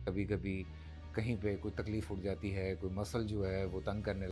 कभी कभी कहीं पे कोई तकलीफ उठ जाती है, कोई मसल जो है वो तंग करने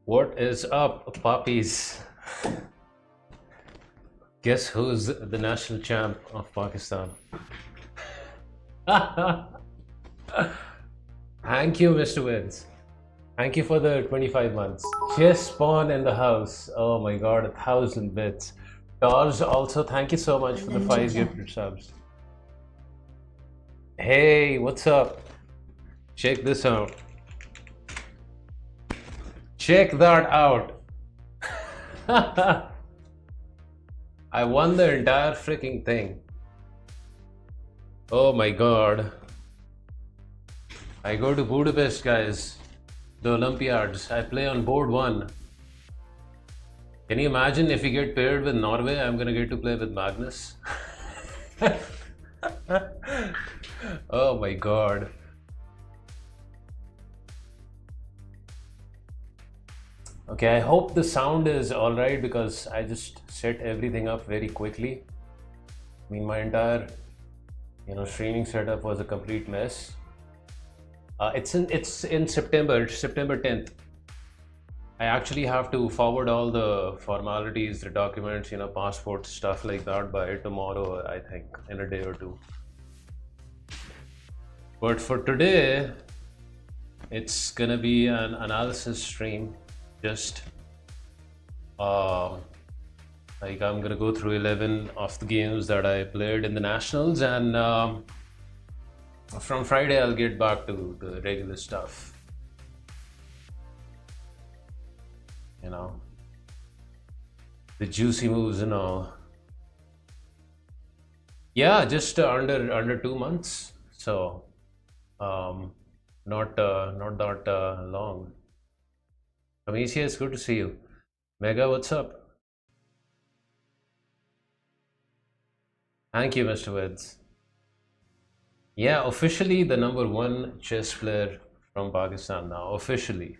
What is up, puppies? Guess who's the national champ of Pakistan? Thank you, Mr. Wins. Thank you for the 25 months. Just spawn in the house. Oh my god, 1,000 bits. Dodge, also thank you so much for the 5 gifted subs. Hey, what's up? Check this out. Check that out. I won the entire freaking thing. Oh my god. I go to Budapest, guys. The Olympiads. I play on board 1. Can you imagine if we get paired with Norway, I'm gonna get to play with Magnus? Oh my god. Okay, I hope the sound is all right because I just set everything up very quickly. I mean, my entire, streaming setup was a complete mess. It's in September, September 10th. I actually have to forward all the formalities, the documents, passport, stuff like that by tomorrow, I think, in a day or two. But for today, it's gonna be an analysis stream. Just like I'm gonna go through 11 of the games that I played in the nationals, and from Friday I'll get back to the regular stuff. The juicy moves and all. Yeah, just under 2 months. So not that long. Amicia, it's good to see you. Mega, what's up? Thank you, Mr. Weds. Yeah, officially the #1 chess player from Pakistan now. Officially,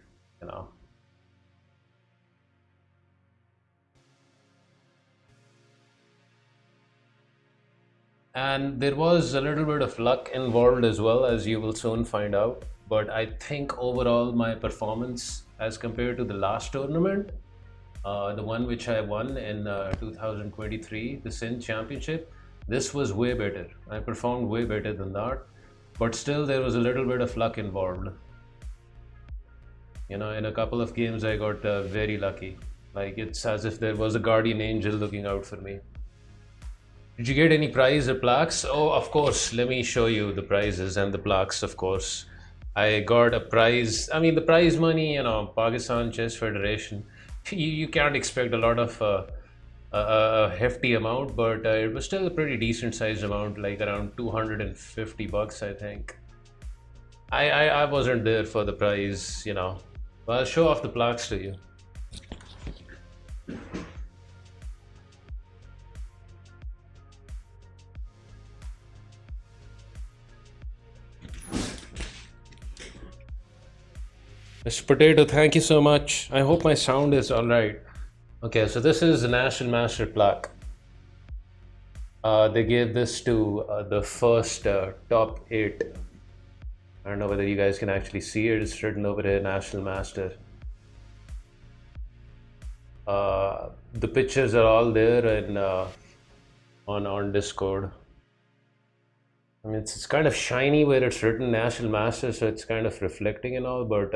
And there was a little bit of luck involved as well, as you will soon find out. But I think overall my performance as compared to the last tournament, the one which I won in 2023, the Sindh Championship, this was way better. I performed way better than that. But still there was a little bit of luck involved. In a couple of games I got very lucky. Like it's as if there was a guardian angel looking out for me. Did you get any prize or plaques? Oh, of course. Let me show you the prizes and the plaques, of course. I got a prize. I mean, the prize money, Pakistan Chess Federation. You can't expect a lot of a hefty amount, but it was still a pretty decent sized amount, like around $250, I think. I wasn't there for the prize, But I'll show off the plaques to you. Mr. Potato, thank you so much. I hope my sound is all right. Okay, so this is the National Master plaque. They gave this to the first top 8. I don't know whether you guys can actually see it. It's written over here, National Master. The pictures are all there and on Discord. I mean, it's kind of shiny where it's written National Master, so it's kind of reflecting and all, but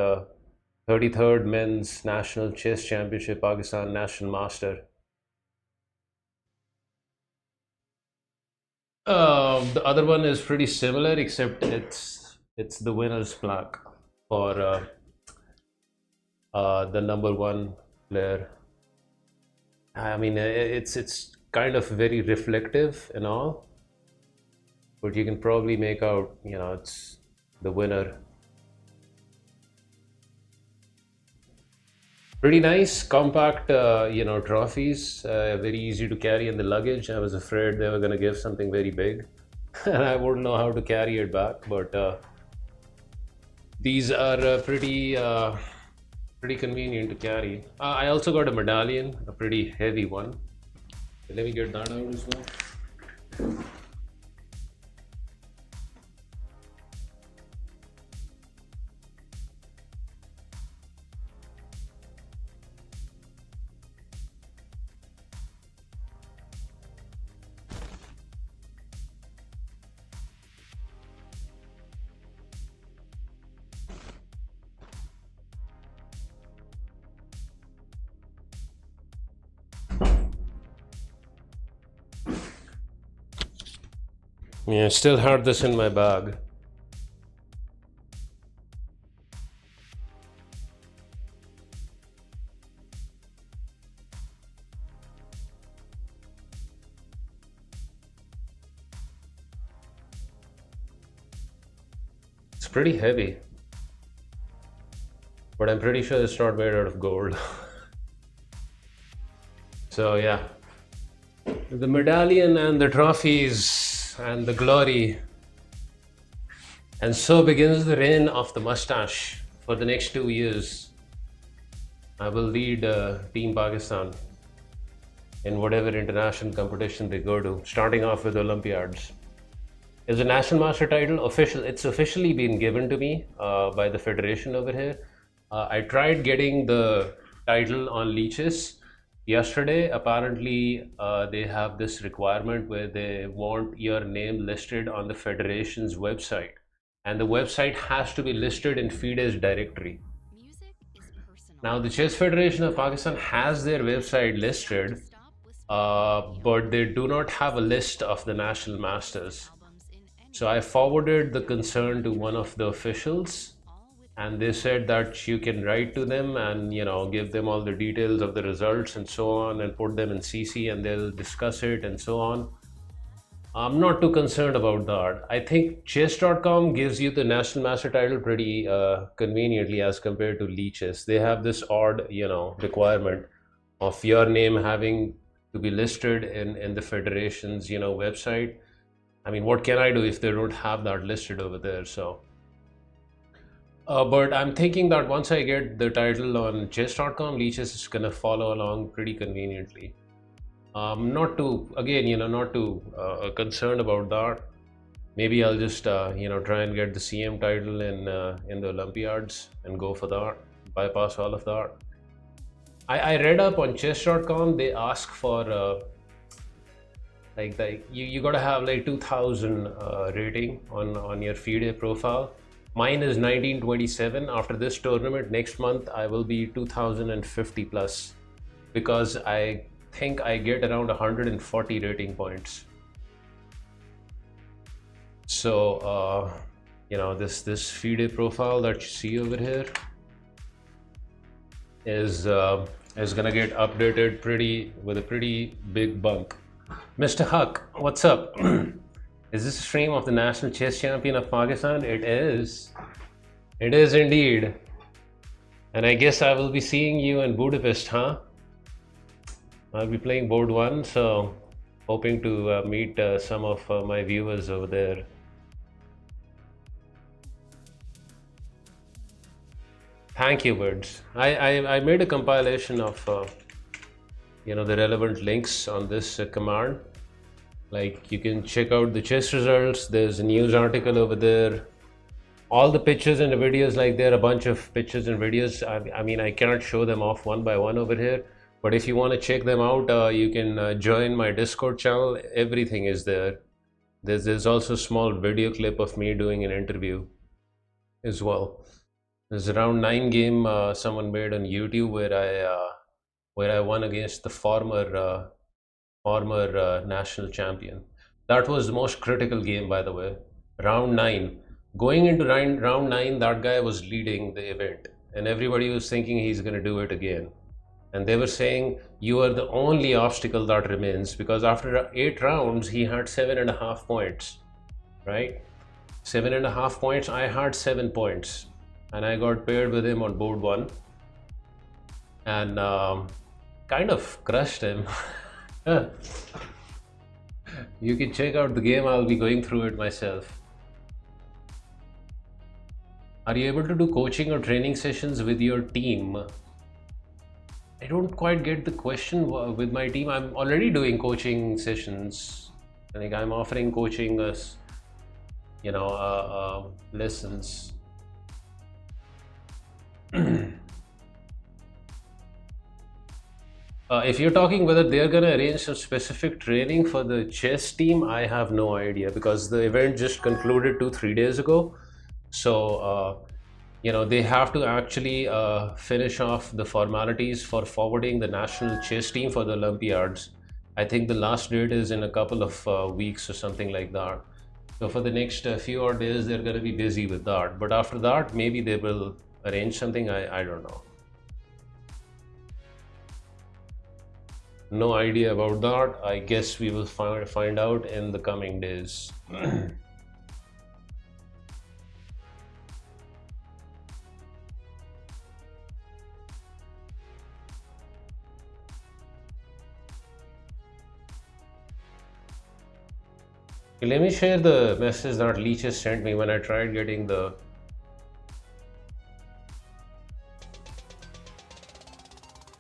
33rd Men's National Chess Championship, Pakistan National Master. The other one is pretty similar, except it's the winner's plaque for the #1 player. I mean, it's kind of very reflective and all, but you can probably make out, it's the winner. Pretty nice, compact, trophies, very easy to carry in the luggage. I was afraid they were going to give something very big and I wouldn't know how to carry it back, but these are pretty convenient to carry. I also got a medallion, a pretty heavy one. Let me get that out as well. Yeah, I still had this in my bag. It's pretty heavy, but I'm pretty sure it's not made out of gold. So yeah, the medallion and the trophies and the glory. And so begins the reign of the mustache for the next 2 years. I will lead Team Pakistan in whatever international competition they go to, starting off with Olympiads. Is a national master title official? It's officially been given to me by the federation over here. I tried getting the title on leeches yesterday. Apparently, they have this requirement where they want your name listed on the federation's website, and the website has to be listed in FIDE's directory. Now, the Chess Federation of Pakistan has their website listed, but they do not have a list of the national masters. So I forwarded the concern to one of the officials, and they said that you can write to them and give them all the details of the results and so on, and put them in CC, and they'll discuss it and so on. I'm not too concerned about that. I think chess.com gives you the national master title pretty conveniently as compared to leeches. They have this odd requirement of your name having to be listed in the federation's website. I mean, what can I do if they don't have that listed over there? So but I'm thinking that once I get the title on chess.com, leeches is gonna follow along pretty conveniently. Not too, again, not too concerned about that. Maybe I'll just try and get the CM title in the Olympiads and go for that, bypass all of that. I read up on chess.com. They ask for you gotta have like 2000 rating on your FIDE profile. Mine is 1927. After this tournament next month, I will be 2050 plus, because I think I get around 140 rating points. So this FIDE profile that you see over here is gonna get updated with a pretty big bump. Mr. Huck, what's up? Is this a stream of the national chess champion of Pakistan? It is. It is indeed. And I guess I will be seeing you in Budapest, huh? I'll be playing board 1, so hoping to meet some of my viewers over there. Thank you, Birds. I made a compilation of the relevant links on this command. Like, you can check out the chess results. There's a news article over there. All the pictures and the videos, like there are a bunch of pictures and videos. I mean, I cannot show them off one by one over here. But if you want to check them out, you can join my Discord channel. Everything is there. There's also a small video clip of me doing an interview as well. There's a round 9 game someone made on YouTube where I won against the former national champion. That was the most critical game, by the way. Round 9. Going into round 9, that guy was leading the event, and everybody was thinking he's going to do it again. And they were saying, you are the only obstacle that remains, because after 8 rounds, he had 7.5 points, right? 7.5 points. I had 7 points, and I got paired with him on board 1 and kind of crushed him. You can check out the game. I'll be going through it myself. Are you able to do coaching or training sessions with your team? I don't quite get the question. With my team, I'm already doing coaching sessions. I think I'm offering coaching as lessons. If you're talking whether they're going to arrange some specific training for the chess team, I have no idea, because the event just concluded 2-3 days ago. So, they have to actually finish off the formalities for forwarding the national chess team for the Olympiads. I think the last date is in a couple of weeks or something like that. So for the next few odd days, they're going to be busy with that. But after that, maybe they will arrange something. I don't know. No idea about that. I guess we will find out in the coming days. Let me share the message that Leeches sent me when I tried getting the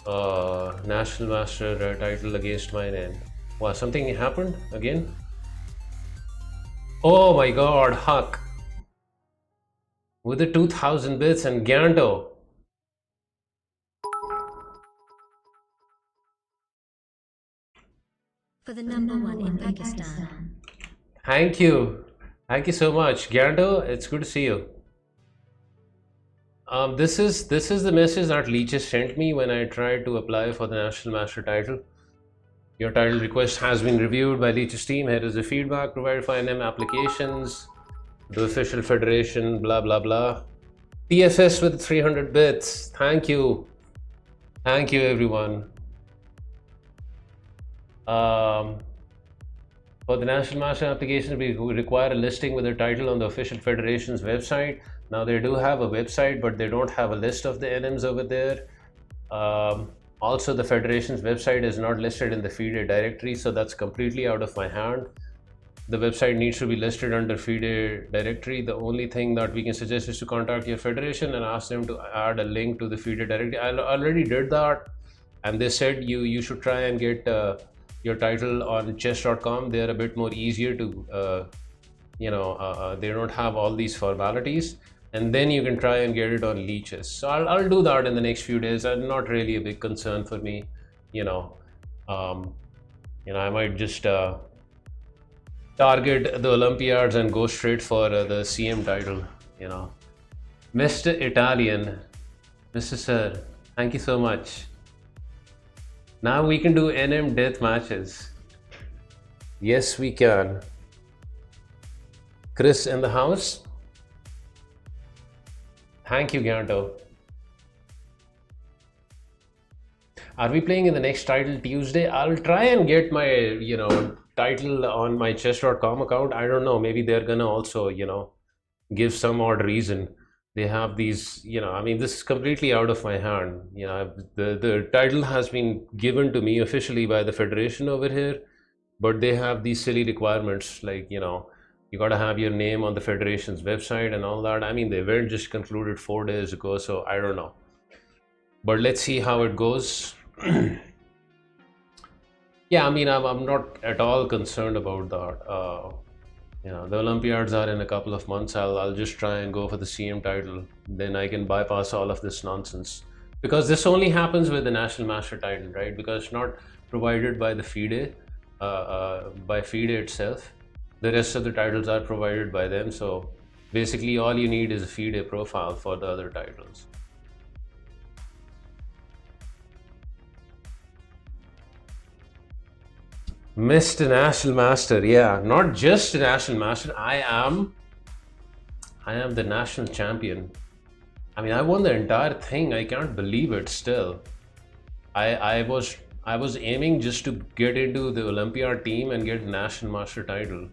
National Master title against my name. Wow, something happened again? Oh my god, Huck. With the 2000 bits and Ganto. For the number one in Pakistan. Thank you. Thank you so much. Ganto, it's good to see you. This is the message that Leeches sent me when I tried to apply for the National Master title. Your title request has been reviewed by Leeches team. Here is the feedback provided for NM applications. The official federation, blah blah blah. TFS with 300 bits. Thank you. Thank you, everyone. For the National Master application, we require a listing with the title on the official federation's website. Now they do have a website, but they don't have a list of the NMs over there. Also, the federation's website is not listed in the FIDE directory, so that's completely out of my hand. The website needs to be listed under FIDE directory. The only thing that we can suggest is to contact your federation and ask them to add a link to the FIDE directory. I already did that, and they said you should try and get your title on chess.com. They're a bit more easier to, they don't have all these formalities, and then you can try and get it on Leeches. So I'll do that in the next few days. Not really a big concern for me, I might just target the Olympiads and go straight for the CM title, Mr. Italian, Mr. Sir, thank you so much. Now we can do NM death matches. Yes, we can. Chris in the house. Thank you, Ganto. Are we playing in the next title Tuesday? I'll try and get my, title on my chess.com account. I don't know. Maybe they're gonna also, give some odd reason. They have these, this is completely out of my hand. The title has been given to me officially by the federation over here, but they have these silly requirements like, you got to have your name on the federation's website and all that. The event just concluded 4 days ago, so I don't know. But let's see how it goes. Yeah, I'm not at all concerned about that. The Olympiads are in a couple of months. I'll just try and go for the CM title. Then I can bypass all of this nonsense. Because this only happens with the National Master title, right? Because it's not provided by the FIDE, by FIDE itself. The rest of the titles are provided by them. So basically all you need is a FIDE profile for the other titles. Mr. National Master, yeah, not just a National Master. I am the national champion. I won the entire thing. I can't believe it still. I was aiming just to get into the Olympiad team and get the National Master title.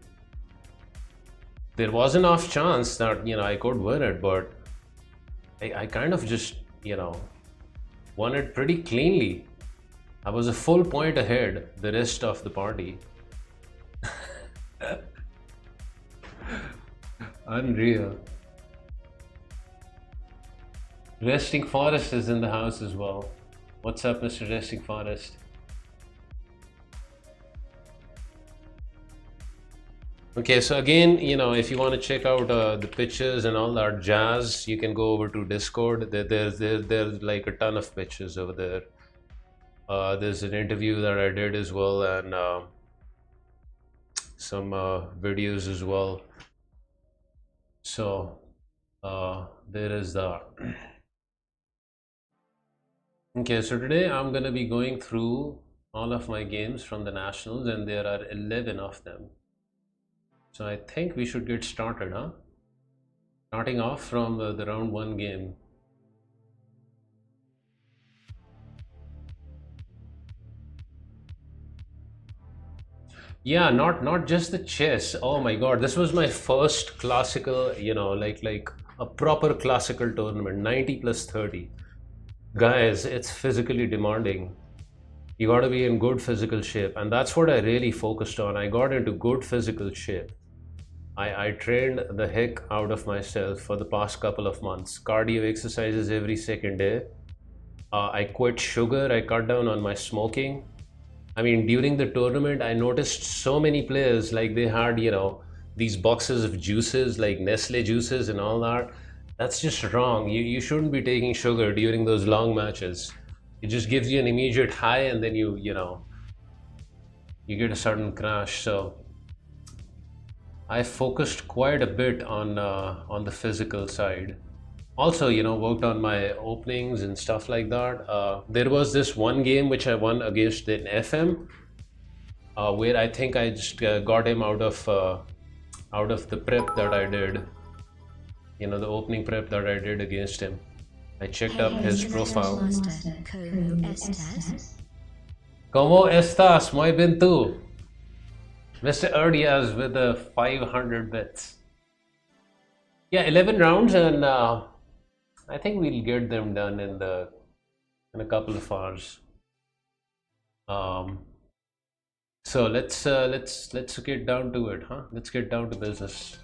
There was enough chance that, I could win it, but I kind of just, won it pretty cleanly. I was a full point ahead the rest of the party. Unreal. Resting Forest is in the house as well. What's up, Mr. Resting Forest? Okay, so again, if you want to check out the pictures and all that jazz, you can go over to Discord. There's like a ton of pictures over there. There's an interview that I did as well, and some videos as well. So there is that. Okay, so today I'm gonna be going through all of my games from the nationals, and there are 11 of them. So I think we should get started, huh? Starting off from the round 1 game. Yeah, not just the chess. Oh my god, this was my first classical, like a proper classical tournament, 90 plus 30. Guys, it's physically demanding. You got to be in good physical shape, and that's what I really focused on. I got into good physical shape. I trained the heck out of myself for the past couple of months. Cardio exercises every second day. I quit sugar. I cut down on my smoking. I mean, during the tournament, I noticed so many players like they had, these boxes of juices like Nestle juices and all that. That's just wrong. You shouldn't be taking sugar during those long matches. It just gives you an immediate high, and then you get a sudden crash. So I focused quite a bit on the physical side. Also, worked on my openings and stuff like that. There was this one game which I won against an FM, where I think I just got him out of the prep that I did. The opening prep that I did against him. I checked up his profile. ¿Cómo estás? Muy bien tú. Mr. Erdiaz with the 500 bits. Yeah, 11 rounds, and I think we'll get them done in a couple of hours. So let's get down to it, huh? Let's get down to business.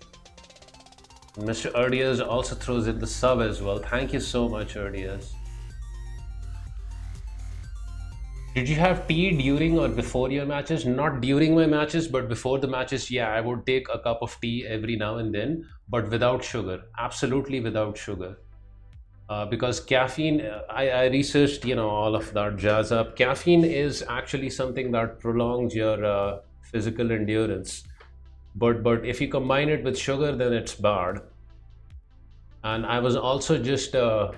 And Mr. Erdiaz also throws in the sub as well. Thank you so much, Erdiaz. Did you have tea during or before your matches? Not during my matches, but before the matches, yeah, I would take a cup of tea every now and then, but without sugar. Absolutely without sugar. Because caffeine, I researched, all of that jazz up. Caffeine is actually something that prolongs your physical endurance. But if you combine it with sugar, then it's bad. And I was also just so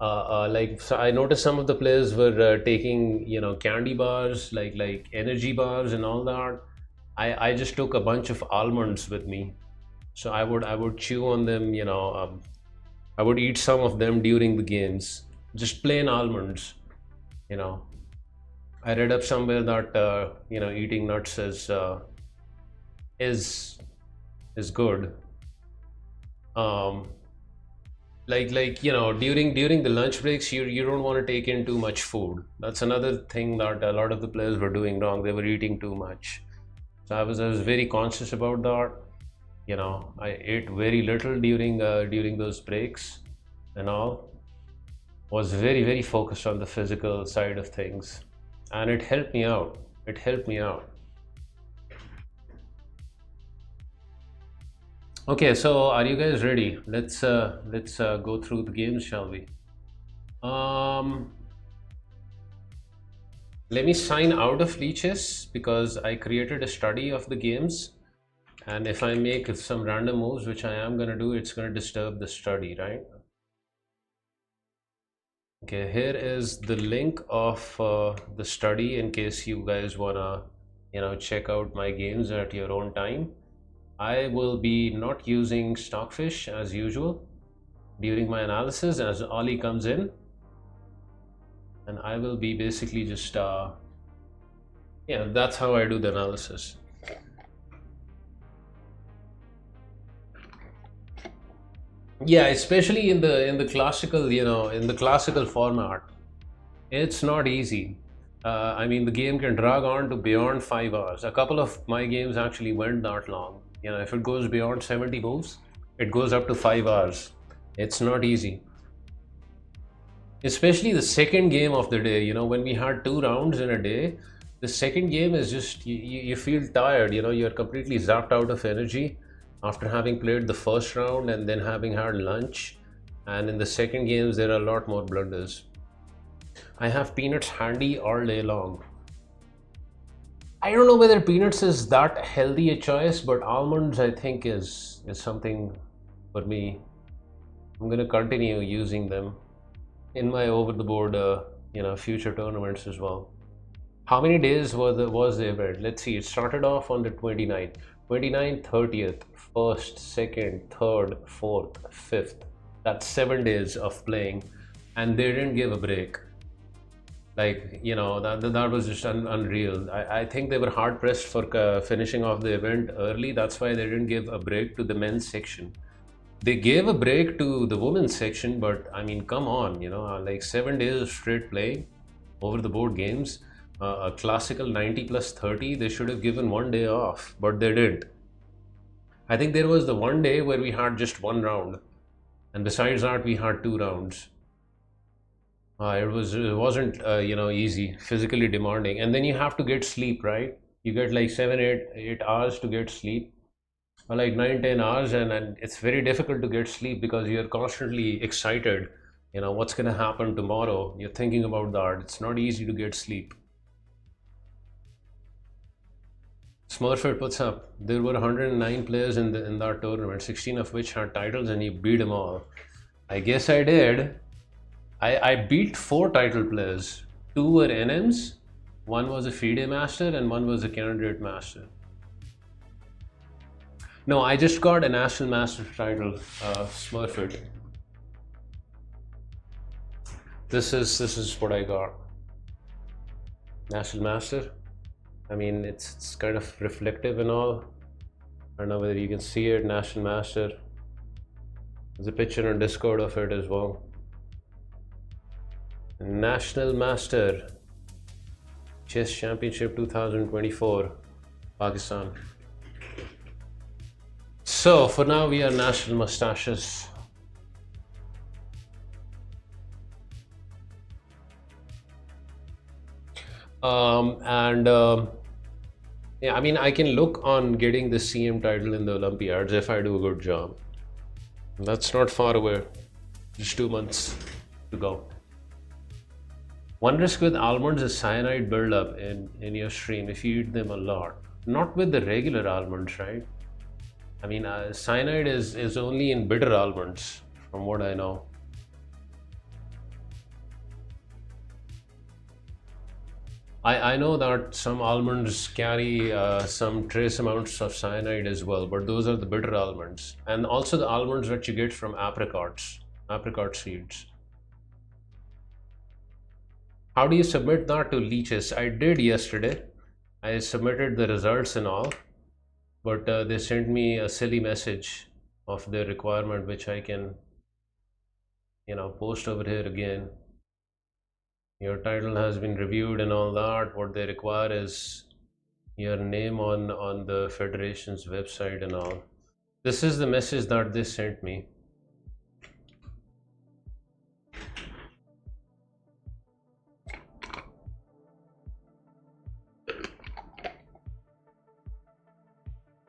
I noticed some of the players were taking candy bars, like energy bars and all that. I just took a bunch of almonds with me, so I would chew on them. I would eat some of them during the games, just plain almonds. I read up somewhere that eating nuts is good. During the lunch breaks, you don't want to take in too much food. That's another thing that a lot of the players were doing wrong. They were eating too much. So I was very conscious about that. I ate very little during those breaks and all. Was very, very focused on the physical side of things, and it helped me out. It helped me out. Okay, so are you guys ready? Let's go through the games, shall we? Let me sign out of leeches because I created a study of the games, and if I make some random moves, which I am gonna do, it's gonna disturb the study, right? Okay, here is the link of the study in case you guys wanna check out my games at your own time. I will be not using Stockfish as usual during my analysis as Ollie comes in, and I will be basically just that's how I do the analysis. Yeah, especially in the classical in the classical format, it's not easy. I mean, the game can drag on to beyond 5 hours. A couple of my games actually went that long. If it goes beyond 70 moves, it goes up to 5 hours. It's not easy. Especially the second game of the day, when we had 2 rounds in a day, the second game is just, you feel tired, you're completely zapped out of energy after having played the first round and then having had lunch. And in the second games, there are a lot more blunders. I have peanuts handy all day long. I don't know whether peanuts is that healthy a choice, but almonds I think is something for me. I'm gonna continue using them in my over the board future tournaments as well. How many days was the event? Let's see, it started off on the 29th, 30th, 1st, 2nd, 3rd, 4th, 5th. That's 7 days of playing, and they didn't give a break. That was just unreal. I think they were hard pressed for finishing off the event early. That's why they didn't give a break to the men's section. They gave a break to the women's section, but I mean, come on, 7 days of straight playing over the board games, a classical 90 plus 30, they should have given 1 day off, but they didn't. I think there was the 1 day where we had just 1 round, and besides that, we had 2 rounds. It wasn't easy, physically demanding, and then you have to get sleep, right? You get like 7 8 hours to get sleep, or like 9 10 hours, and it's very difficult to get sleep because you're constantly excited. What's gonna happen tomorrow? You're thinking about that. It's not easy to get sleep. Smurfit, what's up? There were 109 players in that tournament, 16 of which had titles, and you beat them all. I guess I did. I beat 4 title players. 2 were NMs, one was a FIDE master, and one was a candidate master. No, I just got a national master title, Smurfit. This is what I got. National master. I mean, it's kind of reflective and all. I don't know whether you can see it. National master. There's a picture on Discord of it as well. National Master Chess Championship 2024, Pakistan. So for now we are national mustaches. Yeah, I mean, I can look on getting the CM title in the Olympiads if I do a good job. That's not far away, just 2 months to go. One risk with almonds is cyanide buildup in your stream if you eat them a lot. Not with the regular almonds, right? I mean, cyanide is only in bitter almonds, from what I know. I know that some almonds carry some trace amounts of cyanide as well, but those are the bitter almonds. And also the almonds that you get from apricot seeds. How do you submit that to leeches? I did yesterday. I submitted the results and all, but they sent me a silly message of their requirement, which I can, post over here again. Your title has been reviewed and all that. What they require is your name on the federation's website and all. This is the message that they sent me.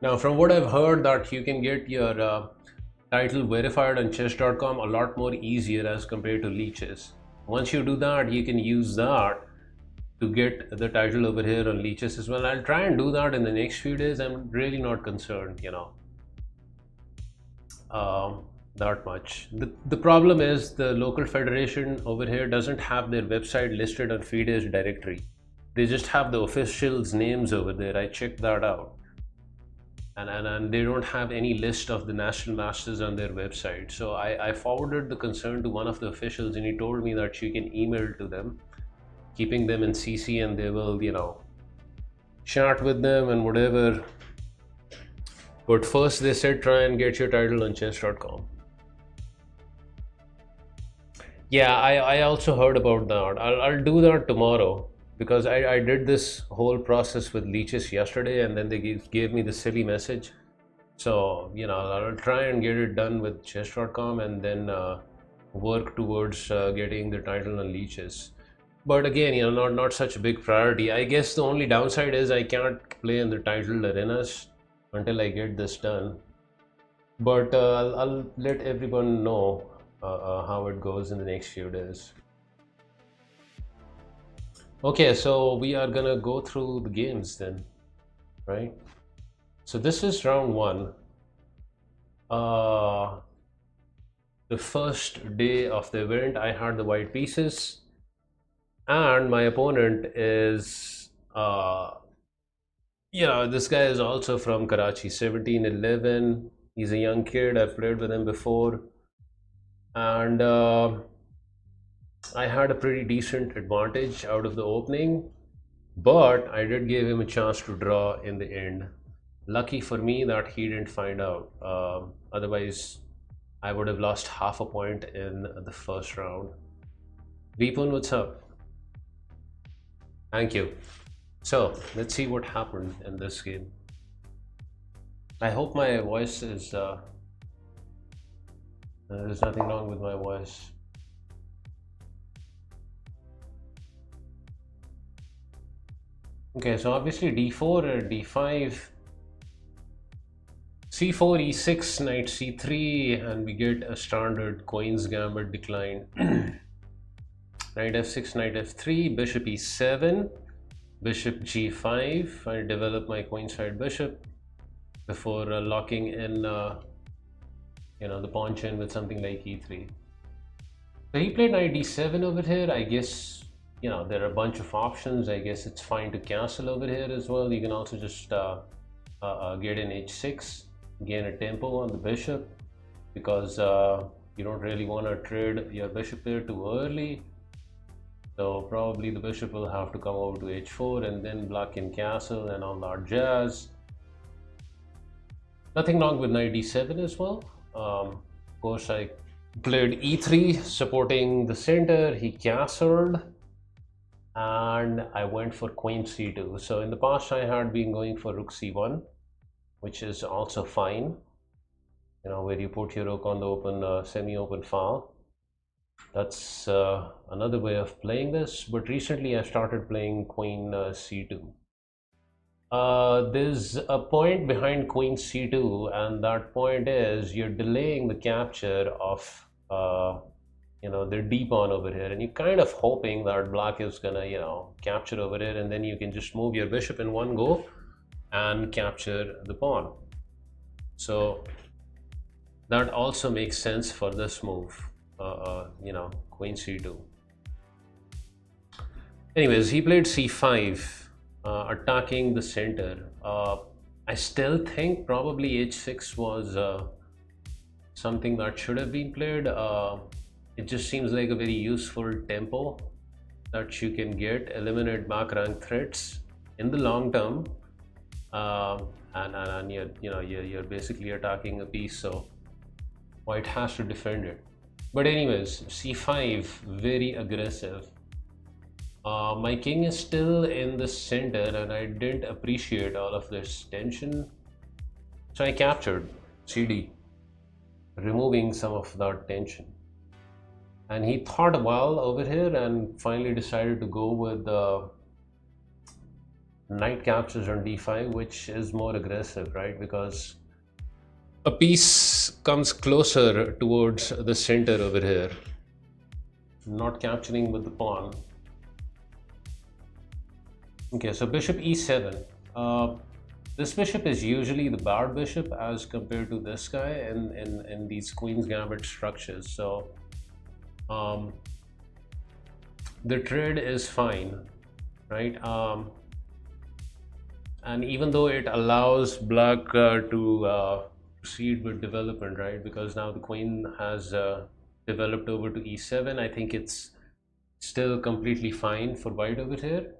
Now, from what I've heard, that you can get your title verified on chess.com a lot more easier as compared to leeches. Once you do that, you can use that to get the title over here on leeches as well. I'll try and do that in the next few days. I'm really not concerned, that much. The problem is the local federation over here doesn't have their website listed on FIDE's directory. They just have the officials' names over there. I checked that out. And they don't have any list of the national masters on their website. So I forwarded the concern to one of the officials, and he told me that you can email to them, keeping them in CC, and they will, chat with them and whatever. But first they said try and get your title on chess.com. Yeah, I also heard about that. I'll do that tomorrow, because I did this whole process with leeches yesterday, and then they gave me the silly message. So, I'll try and get it done with chess.com, and then work towards getting the title on leeches. But again, not such a big priority. I guess the only downside is I can't play in the title arenas until I get this done. But I'll let everyone know how it goes in the next few days. Okay, so we are gonna go through the games then, right? So this is round 1. The first day of the event, I had the white pieces, and my opponent is, this guy is also from Karachi, 1711. He's a young kid. I've played with him before, and I had a pretty decent advantage out of the opening, but I did give him a chance to draw in the end. Lucky for me that he didn't find out. Otherwise, I would have lost half a point in the first round. Vipun, what's up? Thank you. So let's see what happened in this game. I hope my voice is, there's nothing wrong with my voice. Okay, so obviously d4 or d5, c4, e6, knight c3, and we get a standard queen's gambit decline. Knight f6, knight f3, bishop e7, bishop g5. I develop my queenside bishop before locking in the pawn chain with something like e3. So he played knight d7 over here. I guess there are a bunch of options. I guess it's fine to castle over here as well. You can also just get in h6, gain a tempo on the bishop, because you don't really want to trade your bishop here too early. So probably the bishop will have to come over to h4 and then black can castle and all that jazz. Nothing wrong with knight d7 as well. Of course, I played e3 supporting the center. He castled and I went for queen c2. So in the past I had been going for rook c1, which is also fine, where you put your rook on the open semi-open file. That's another way of playing this, but recently I started playing queen c2. There's a point behind queen c2, and that point is you're delaying the capture of the d pawn over here, and you're kind of hoping that black is gonna capture over here, and then you can just move your bishop in one go and capture the pawn. So that also makes sense for this move, queen c2. Anyways, he played c5, attacking the center. I still think probably h6 was something that should have been played. It just seems like a very useful tempo that you can get, eliminate back rank threats in the long term, and you're basically attacking a piece, so white has to defend it. But anyways, c5, very aggressive. My king is still in the center and I didn't appreciate all of this tension, so I captured cd, removing some of that tension. And he thought a while over here and finally decided to go with knight captures on d5, which is more aggressive, right? Because a piece comes closer towards the center over here, not capturing with the pawn. Okay, so bishop e7. This bishop is usually the bad bishop as compared to this guy in these queen's gambit structures. So the trade is fine, right? And even though it allows black to proceed with development, right? Because now the queen has developed over to e7. I think it's still completely fine for white over here.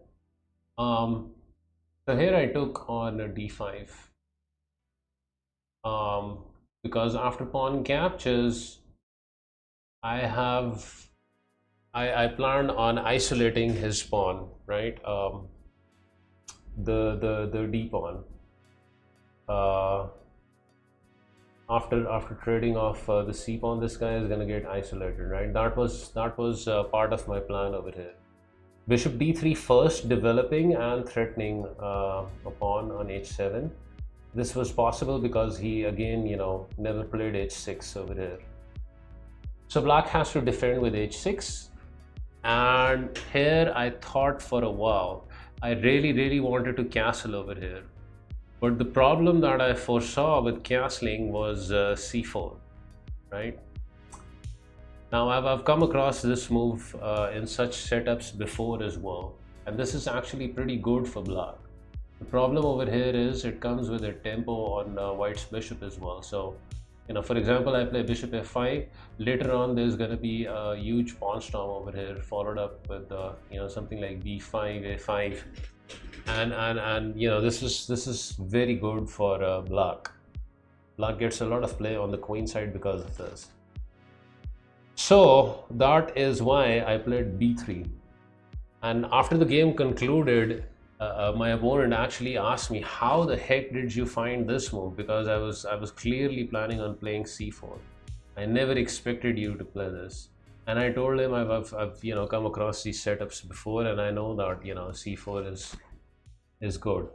So here I took on a d5, because after pawn captures, I planned on isolating his pawn, right? The d pawn. After trading off the c pawn, this guy is gonna get isolated, right? That was part of my plan over here. Bishop d3 first, developing and threatening a pawn on h7. This was possible because he again never played h6 over here. So black has to defend with h6, and here I thought for a while. I really wanted to castle over here, but the problem that I foresaw with castling was c4, right? Now I've come across this move in such setups before as well, and this is actually pretty good for black. The problem over here is it comes with a tempo on white's bishop as well. So for example, I play bishop f5. Later on there's going to be a huge pawn storm over here, followed up with something like b5, a5, and this is very good for black. Black gets a lot of play on the queen side because of this. So that is why I played b3, and after the game concluded, my opponent actually asked me, how the heck did you find this move? Because I was clearly planning on playing c4. I never expected you to play this. And I told him I've come across these setups before, and I know that c4 is is good.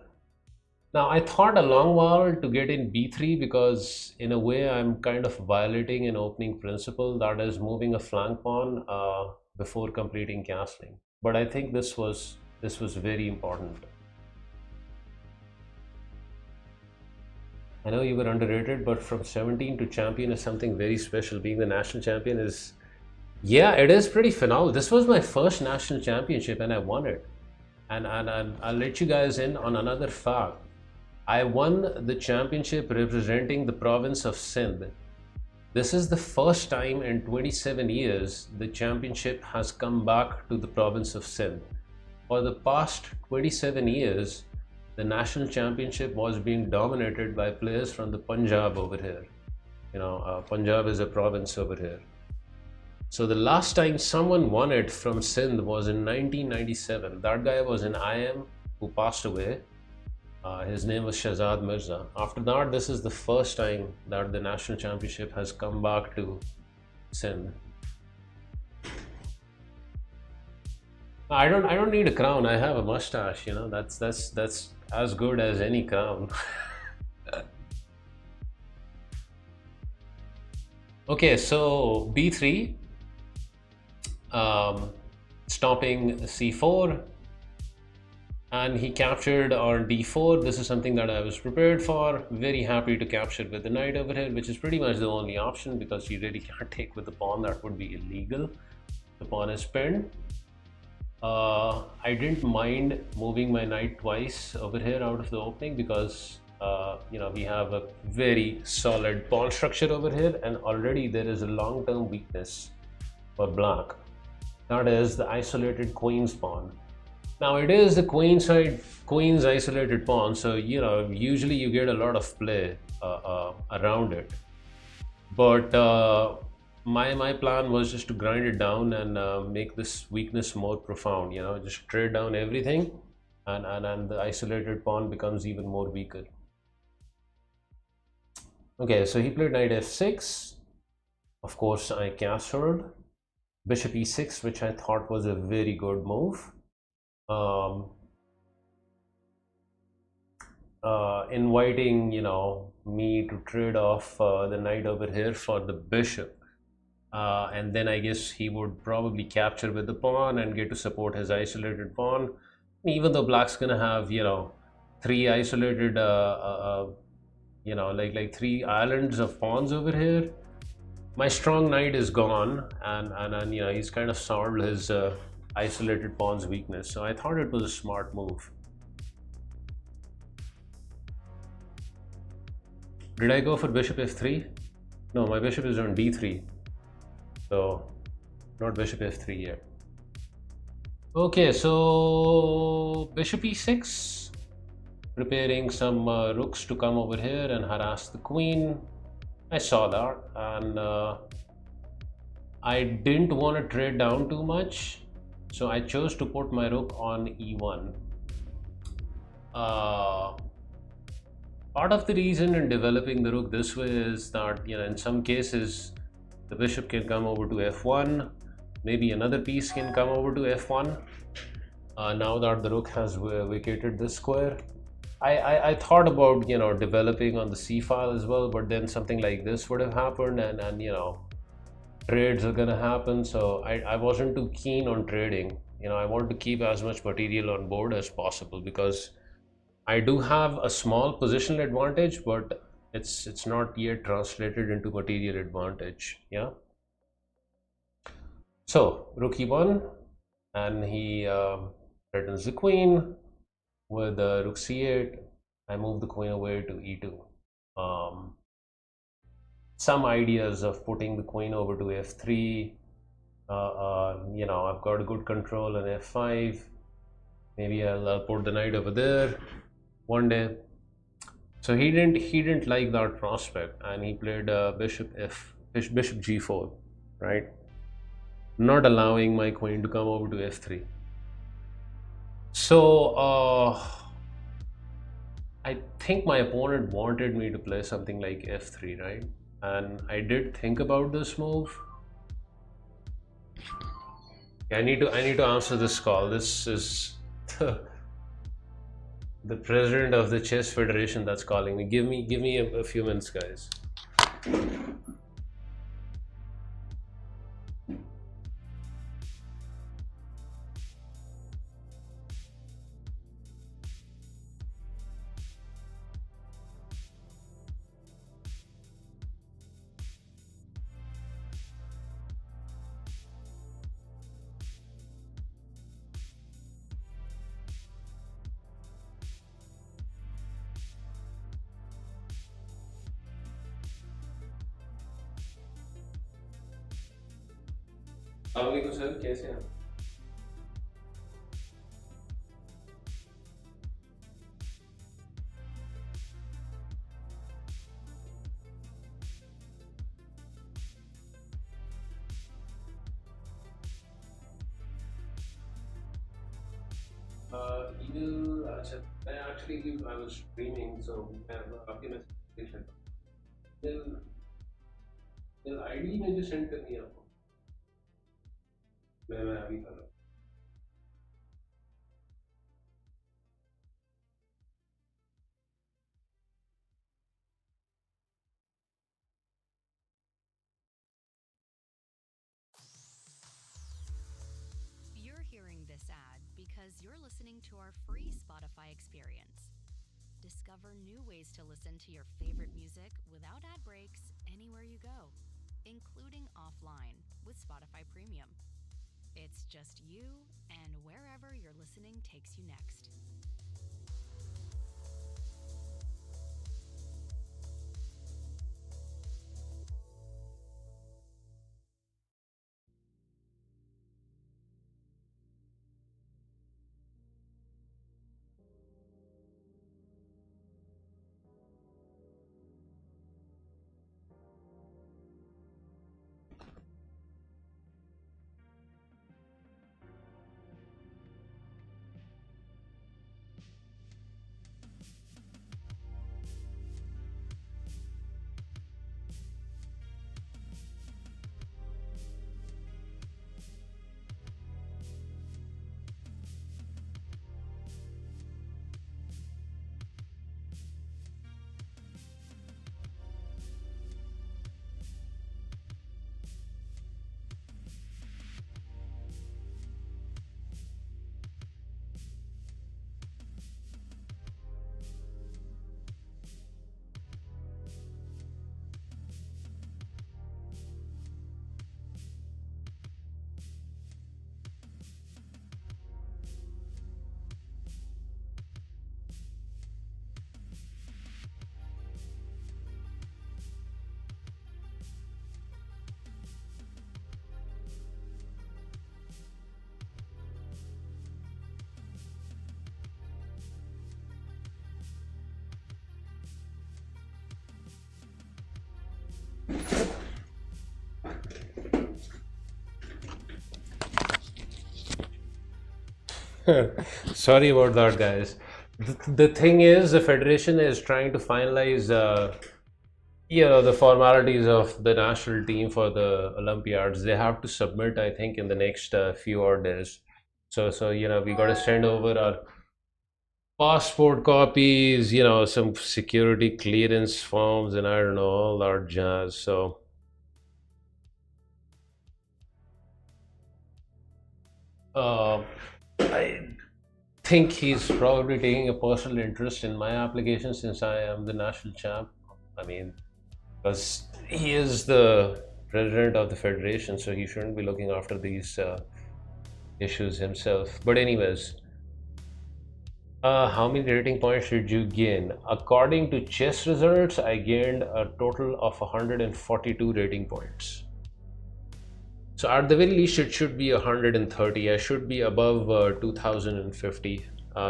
Now, I thought a long while to get in b3 because in a way I'm kind of violating an opening principle, that is moving a flank pawn before completing castling. But I think this was very important. I know you were underrated, but from 17 to champion is something very special. Being the national champion is, yeah, it is pretty phenomenal. This was my first national championship and I won it. And I'll let you guys in on another fact. I won the championship representing the province of Sindh. This is the first time in 27 years the championship has come back to the province of Sindh. For the past 27 years, the national championship was being dominated by players from the Punjab over here. You know, Punjab is a province over here. So the last time someone won it from Sindh was in 1997. That guy was an IM who passed away. His name was Shahzad Mirza. After that, this is the first time that the national championship has come back to Sindh. I don't need a crown. I have a mustache. You know, that's as good as any crown. Okay, so b3, stopping c4. And he captured on d4. This is something that I was prepared for. Very happy to capture with the knight over here, which is pretty much the only option because you really can't take with the pawn. That would be illegal. The pawn is pinned. I didn't mind moving my knight twice over here out of the opening because you know, we have a very solid pawn structure over here, and already there is a long-term weakness for black. That is the isolated queen's pawn. Now it is the queen's isolated pawn, so you know, usually you get a lot of play around it. But my plan was just to grind it down and make this weakness more profound. You know, just trade down everything, and the isolated pawn becomes even more weaker. Okay, so he played knight f6. Of course, I castled. Bishop e6, which I thought was a very good move. Inviting, you know, me to trade off the knight over here for the bishop, and then I guess he would probably capture with the pawn and get to support his isolated pawn. Even though black's gonna have, you know, three isolated you know, like three islands of pawns over here, my strong knight is gone, and you know, he's kind of solved his isolated pawn's weakness. So I thought it was a smart move. Did I go for bishop f3? No, my bishop is on d3, so not bishop f3 yet. Okay, so bishop e6, preparing some rooks to come over here and harass the queen. I saw that, and I didn't want to trade down too much, so I chose to put my rook on e1. Part of the reason in developing the rook this way is that, you know, in some cases the bishop can come over to f1, maybe another piece can come over to f1. Now that the rook has vacated this square, I thought about, you know, developing on the c file as well, but then something like this would have happened, and you know, trades are gonna happen, so I wasn't too keen on trading. You know, I want to keep as much material on board as possible because I do have a small positional advantage, but it's not yet translated into material advantage. Yeah. So rook e1, and he threatens the queen with rook c8. I move the queen away to e2. Some ideas of putting the queen over to f3. You know, I've got a good control on f5. Maybe I'll put the knight over there one day. So he didn't like that prospect, and he played bishop g4, right? Not allowing my queen to come over to f3. So I think my opponent wanted me to play something like f3, right? And I did think about this move. I need to answer this call. This is The president of the chess federation that's calling me. Give me a few minutes, guys. अस्सलामुअलैकुम sir, कैसे हैं? Email अच्छा मैं actually I was streaming सो मैं आपके message देख लेता हूँ। मेल आईडी मुझे सेंड करनी है आपको। मैं अभी कर रहा हूँ। You're hearing this ad because you're listening to our free Spotify experience. Discover new ways to listen to your favorite music without ad breaks anywhere you go, including offline with Spotify Premium. It's just you and wherever your listening takes you next. Sorry about that, guys. The thing is, the federation is trying to finalize, the formalities of the national team for the Olympiads. They have to submit, I think, in the next few odd days. So we got to send over our passport copies, some security clearance forms, and I don't know, all that jazz. So. I think he's probably taking a personal interest in my application since I am the national champ. I mean, because he is the president of the federation, so he shouldn't be looking after these issues himself. But anyways, how many rating points did you gain? According to chess results, I gained a total of 142 rating points. So at the very least, it should be 130. I should be above 2050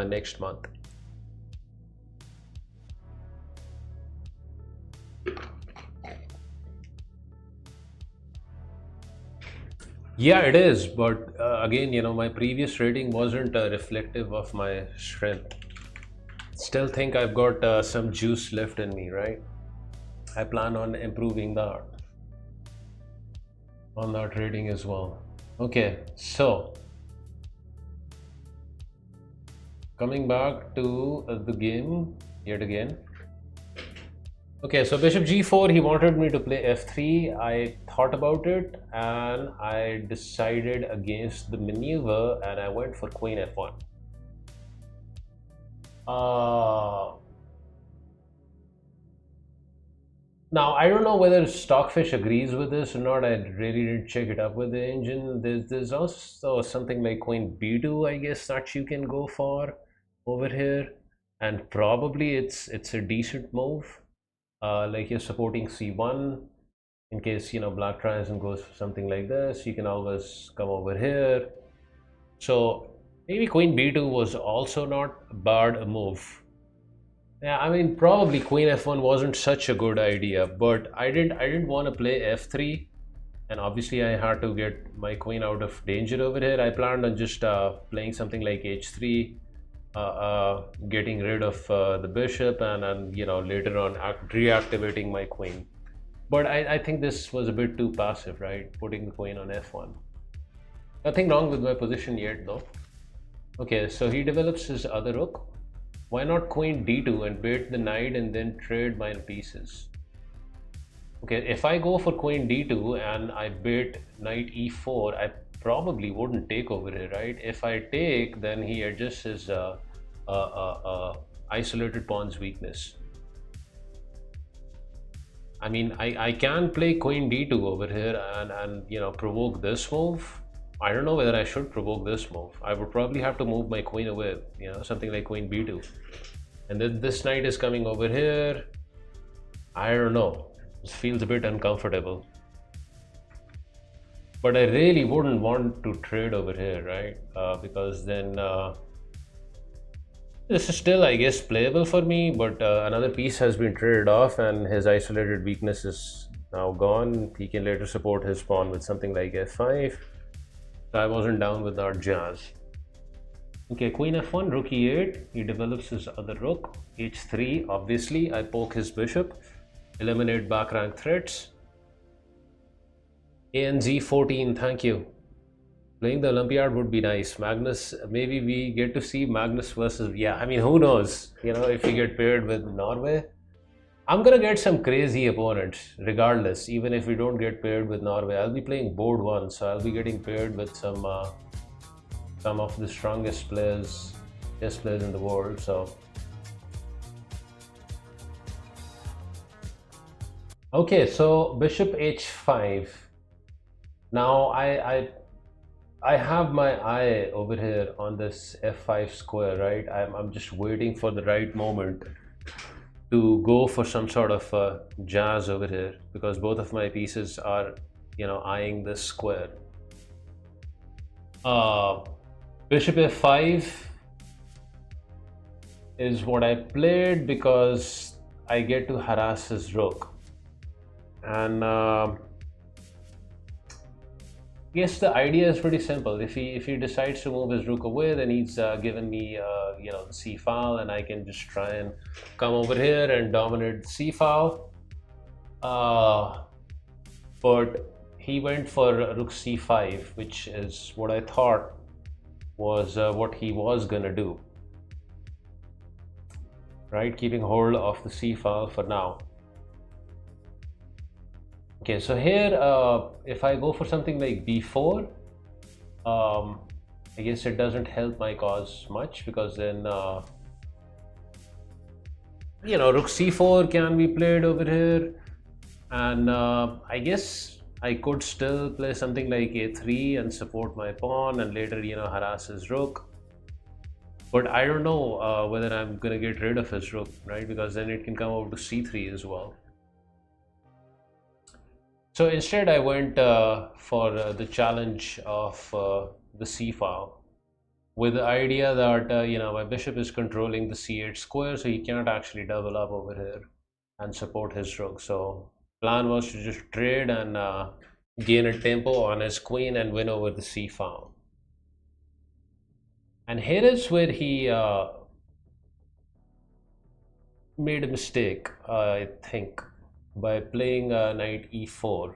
next month. Yeah, it is. But again, my previous rating wasn't reflective of my strength. Still think I've got some juice left in me, right? I plan on improving that. On that rating as well. Okay, so coming back to the game yet again. Okay, so bishop g4, he wanted me to play f3. I thought about it and I decided against the maneuver and I went for queen f1. Now, I don't know whether Stockfish agrees with this or not. I really didn't check it up with the engine. There's also something like queen b2, I guess, that you can go for over here. And probably it's a decent move. Like you're supporting c1 in case, you know, black tries and goes for something like this. You can always come over here. So maybe queen b2 was also not a bad move. Yeah, I mean, probably queen f1 wasn't such a good idea, but I didn't want to play f3, and obviously I had to get my queen out of danger over here. I planned on just playing something like h3, getting rid of the bishop, and you know, later on reactivating my queen. But I think this was a bit too passive, right? Putting the queen on f1. Nothing wrong with my position yet, though. Okay, so he develops his other rook. Why not queen d2 and bait the knight and then trade my pieces? Okay, if I go for queen d2 and I bait knight e4, I probably wouldn't take over here, right? If I take, then he adjusts his isolated pawn's weakness. I mean, I can play queen d2 over here and you know, provoke this move. I don't know whether I should provoke this move. I would probably have to move my queen away, you know, something like queen b2. And then this knight is coming over here. I don't know. This feels a bit uncomfortable. But I really wouldn't want to trade over here, right? Because then this is still, I guess, playable for me, but another piece has been traded off and his isolated weakness is now gone. He can later support his pawn with something like f5. I wasn't down with that jazz. Okay, queen f1, rook e8. He develops his other rook. h3, obviously, I poke his bishop. Eliminate back rank threats. ANZ14, thank you. Playing the Olympiad would be nice. Magnus, maybe we get to see Magnus versus, yeah, I mean, who knows? You know, if we get paired with Norway. I'm gonna get some crazy opponents regardless, even if we don't get paired with Norway. I'll be playing board 1, so I'll be getting paired with some of the strongest players, chess players in the world. So okay, so bishop h5. Now I have my eye over here on this f5 square, right? I'm just waiting for the right moment to go for some sort of jazz over here, because both of my pieces are, you know, eyeing this square. Bishop f5 is what I played because I get to harass his rook, and yes, the idea is pretty simple. If he decides to move his rook away, then he's given me you know, the c file, and I can just try and come over here and dominate the c file. But he went for rook c5, which is what I thought was what he was gonna do, right? Keeping hold of the c file for now. Okay, so here if I go for something like b4, I guess it doesn't help my cause much, because then you know, rook c4 can be played over here, and I guess I could still play something like a3 and support my pawn and later, you know, harass his rook. But I don't know whether I'm gonna get rid of his rook, right? Because then it can come over to c3 as well. So instead I went for the challenge of the c file, with the idea that you know, my bishop is controlling the c8 square, so he cannot actually double up over here and support his rook. So plan was to just trade and gain a tempo on his queen and win over the c file. And here is where he made a mistake, I think, by playing knight e4.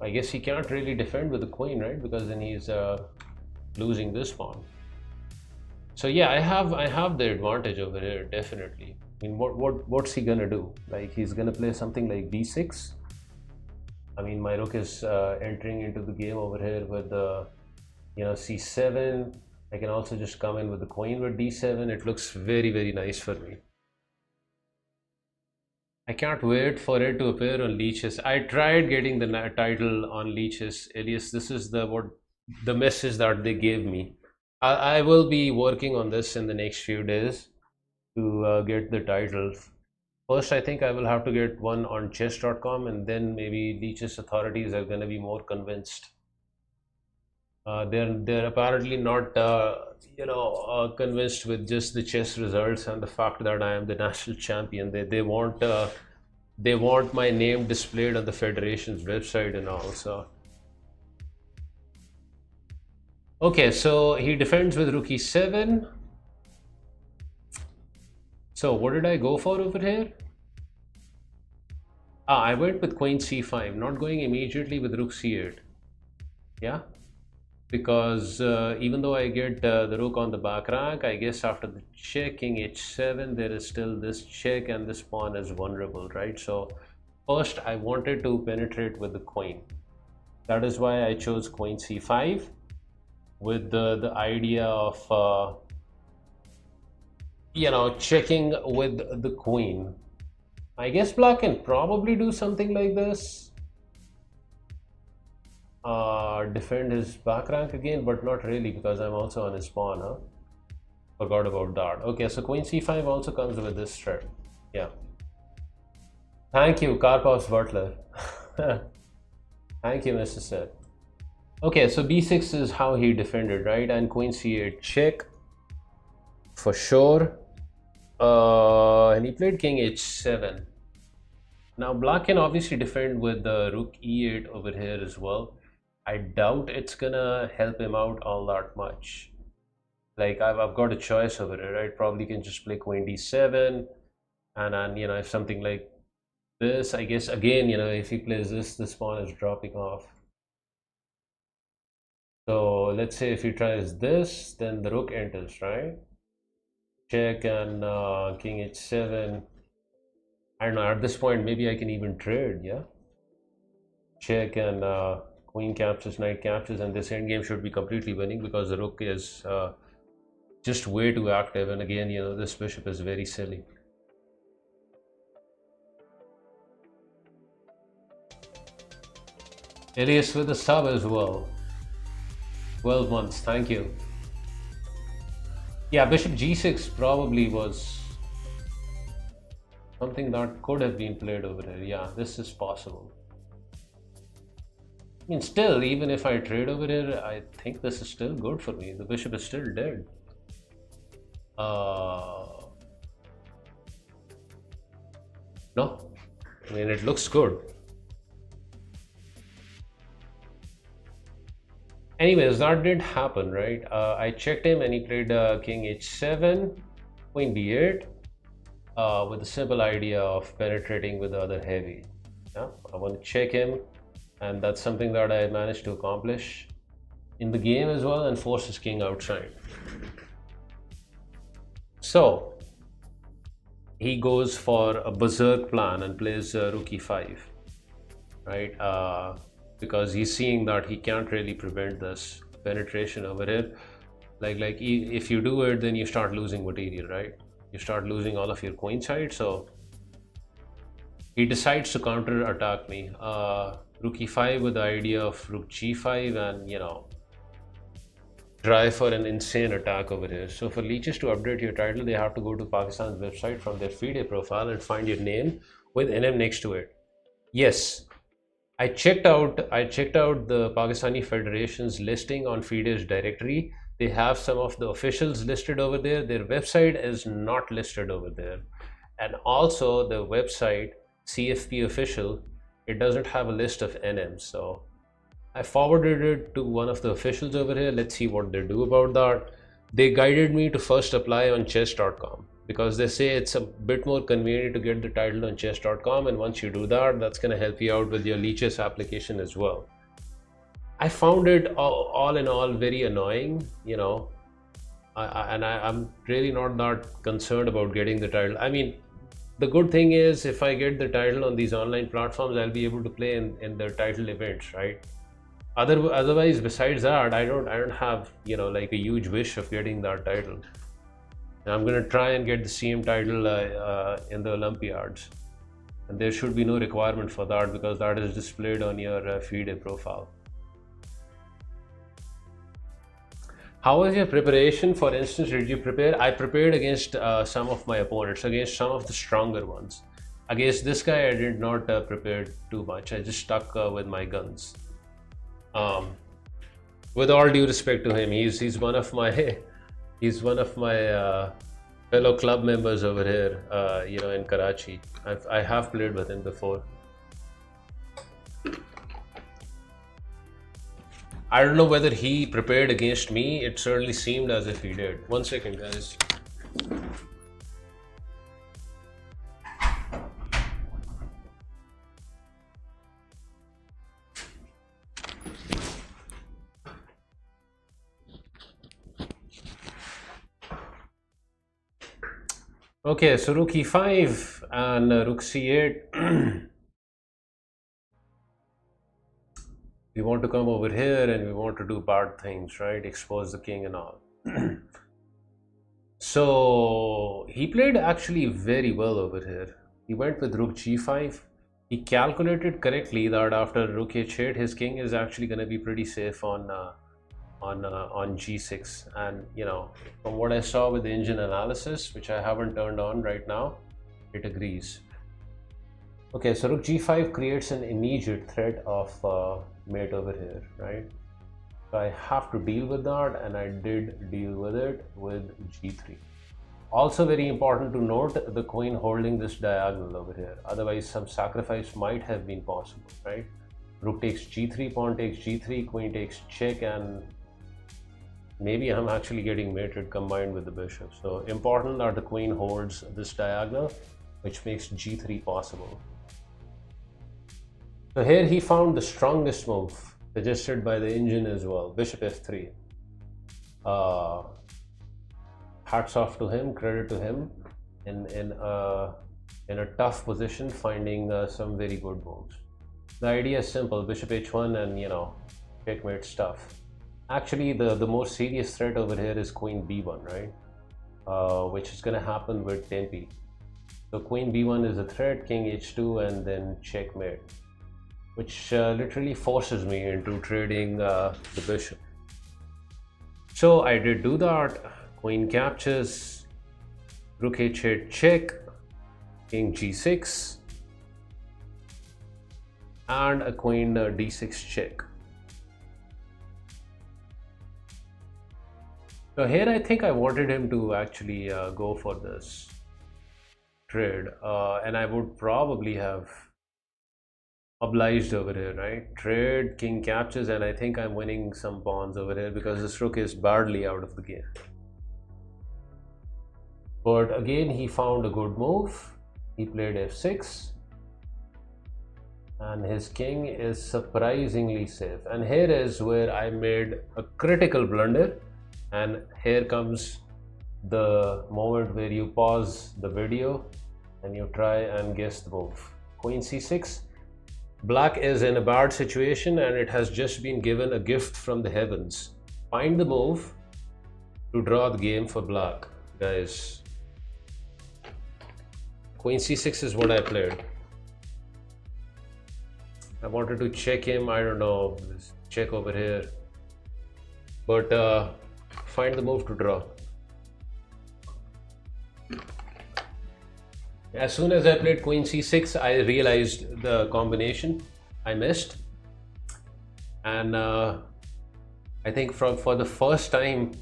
I guess he can't really defend with the queen, right? Because then he's losing this pawn. So yeah, I have the advantage over here, definitely. I mean, what's he gonna do? Like, he's gonna play something like b6. I mean, my rook is entering into the game over here with c7. I can also just come in with the queen with d7. It looks very, very nice for me. I can't wait for it to appear on Leeches. I tried getting the title on Leeches. Elias, this is the message that they gave me. I will be working on this in the next few days to get the title. First, I think I will have to get one on chess.com, and then maybe Leeches authorities are going to be more convinced. They're apparently not convinced with just the chess results and the fact that I am the national champion. They want my name displayed on the federation's website and all. So okay, so he defends with rook e7. So what did I go for over here? I went with queen c5, not going immediately with rook c8. Yeah, because even though I get the rook on the back rank, I guess after the check, king h7, there is still this check and this pawn is vulnerable, right? So first I wanted to penetrate with the queen. That is why I chose queen c5 with the idea of checking with the queen. I guess black can probably do something like this. Defend his back rank again, but not really, because I'm also on his pawn, huh? Forgot about that. Okay, so queen c5 also comes with this threat. Yeah. Thank you, Karpov's butler. Thank you, Mr. Seth. Okay, so b6 is how he defended, right? And queen c8 check for sure. And he played king h7. Now black can obviously defend with the rook e8 over here as well. I doubt it's gonna help him out all that much. Like, I've got a choice over it, right? Probably can just play queen d7, and then if something like this, I guess again, if he plays this pawn is dropping off. So let's say if he tries this, then the rook enters, right? Check and king h7. I don't know, at this point maybe I can even trade. Yeah, check and queen captures, knight captures, and this endgame should be completely winning because the rook is just way too active, and again this bishop is very silly. Elias with the sub as well. 12 months, thank you. Yeah, bishop g6 probably was something that could have been played over here. Yeah, this is possible. I mean, still, even if I trade over here, I think this is still good for me. The bishop is still dead. No, I mean, it looks good. Anyways, that didn't happen, right? I checked him and he played king h7, queen b8, with the simple idea of penetrating with the other heavy. Yeah, I want to check him, and that's something that I managed to accomplish in the game as well, and force his king outside. So he goes for a berserk plan and plays rook e5, right? Because he's seeing that he can't really prevent this penetration over here. Like if you do it, then you start losing material, right? You start losing all of your queen side. So he decides to counter attack me. Rook e5 with the idea of rook g5, and try for an insane attack over here. So for leeches to update your title, they have to go to Pakistan's website from their FIDE profile and find your name with NM next to it. Yes, I checked out the Pakistani Federation's listing on FIDE's directory. They have some of the officials listed over there. Their website is not listed over there. And also the website CFP official, it doesn't have a list of NMs. So I forwarded it to one of the officials over here. Let's see what they do about that. They guided me to first apply on chess.com. because they say it's a bit more convenient to get the title on chess.com, and once you do that, that's going to help you out with your leeches application as well. I found it all in all very annoying, you know, I'm really not that concerned about getting the title. I mean, the good thing is if I get the title on these online platforms, I'll be able to play in the title events, right? Otherwise, besides that, I don't have, you know, like a huge wish of getting that title. And I'm gonna try and get the CM title in the Olympiads, and there should be no requirement for that because that is displayed on your FIDE profile. How was your preparation? For instance, did you prepare? I prepared against some of my opponents, against some of the stronger ones. Against this guy, I did not prepare too much. I just stuck with my guns. With all due respect to him, he's one of my fellow club members over here, you know, in Karachi. I have played with him before. I don't know whether he prepared against me. It certainly seemed as if he did. 1 second, guys. Okay, so rook e5 and rook c8. We want to come over here and we want to do bad things, right? Expose the king and all. So he played actually very well over here. He went with rook g5. He calculated correctly that after rook h8, his king is actually going to be pretty safe on g6. And you know, from what I saw with the engine analysis, which I haven't turned on right now, it agrees. Okay, so rook g5 creates an immediate threat of mate over here, right? So I have to deal with that, and I did deal with it with g3. Also very important to note the queen holding this diagonal over here, otherwise some sacrifice might have been possible, right? Rook takes g3, pawn takes g3, queen takes check, and maybe I'm actually getting mated combined with the bishop. So important that the queen holds this diagonal, which makes g3 possible. So here he found the strongest move suggested by the engine as well, bishop f3. Hats off to him, credit to him in a tough position, finding some very good moves. The idea is simple: bishop h1 and, you know, checkmate stuff. Actually, the more serious threat over here is queen b1, right? Which is going to happen with tempi. So queen b1 is a threat, king h2, and then checkmate, which literally forces me into trading the bishop. So I did do that. Queen captures, rook h8 check, king g6, and a queen d6 check. So here I think I wanted him to actually go for this trade, and I would probably have obliged over here, right? Trade, king captures, and I think I'm winning some pawns over here because this rook is badly out of the game. But again, he found a good move. He played f6, and his king is surprisingly safe. And here is where I made a critical blunder, and here comes the moment where you pause the video and you try and guess the move. Queen c6. Black is in a bad situation, and it has just been given a gift from the heavens. Find the move to draw the game for black, guys. Queen c6 is what I played. I wanted to check him, I don't know, check over here, but find the move to draw. As soon as I played queen c6, I realized the combination I missed, and I think for the first time,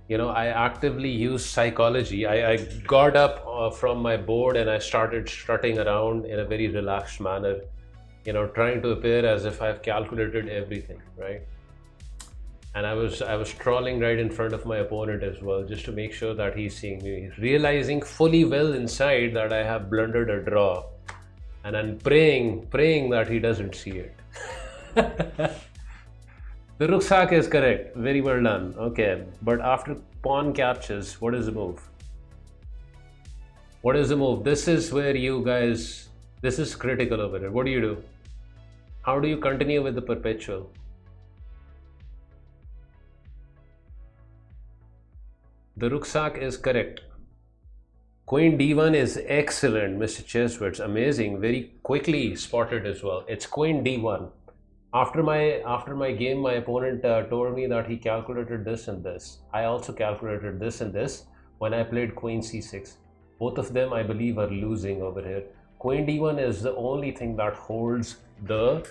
you know, I actively used psychology. I got up from my board and I started strutting around in a very relaxed manner, you know, trying to appear as if I've calculated everything, right? and I was crawling right in front of my opponent as well, just to make sure that he's seeing me, realizing fully well inside that I have blundered a draw, and I'm praying that he doesn't see it. The rucksack is correct. Very well done. Okay, but after pawn captures, what is the move? What is the move? This is where you guys, this is critical over here. What do you do? How do you continue with the perpetual? The rucksack is correct. Queen d1 is excellent, Mr. Cheswitz. Amazing. Very quickly spotted as well. It's queen d1. After my game, my opponent told me that he calculated this and this. I also calculated this and this when I played queen c6. Both of them, I believe, are losing over here. Queen d1 is the only thing that holds the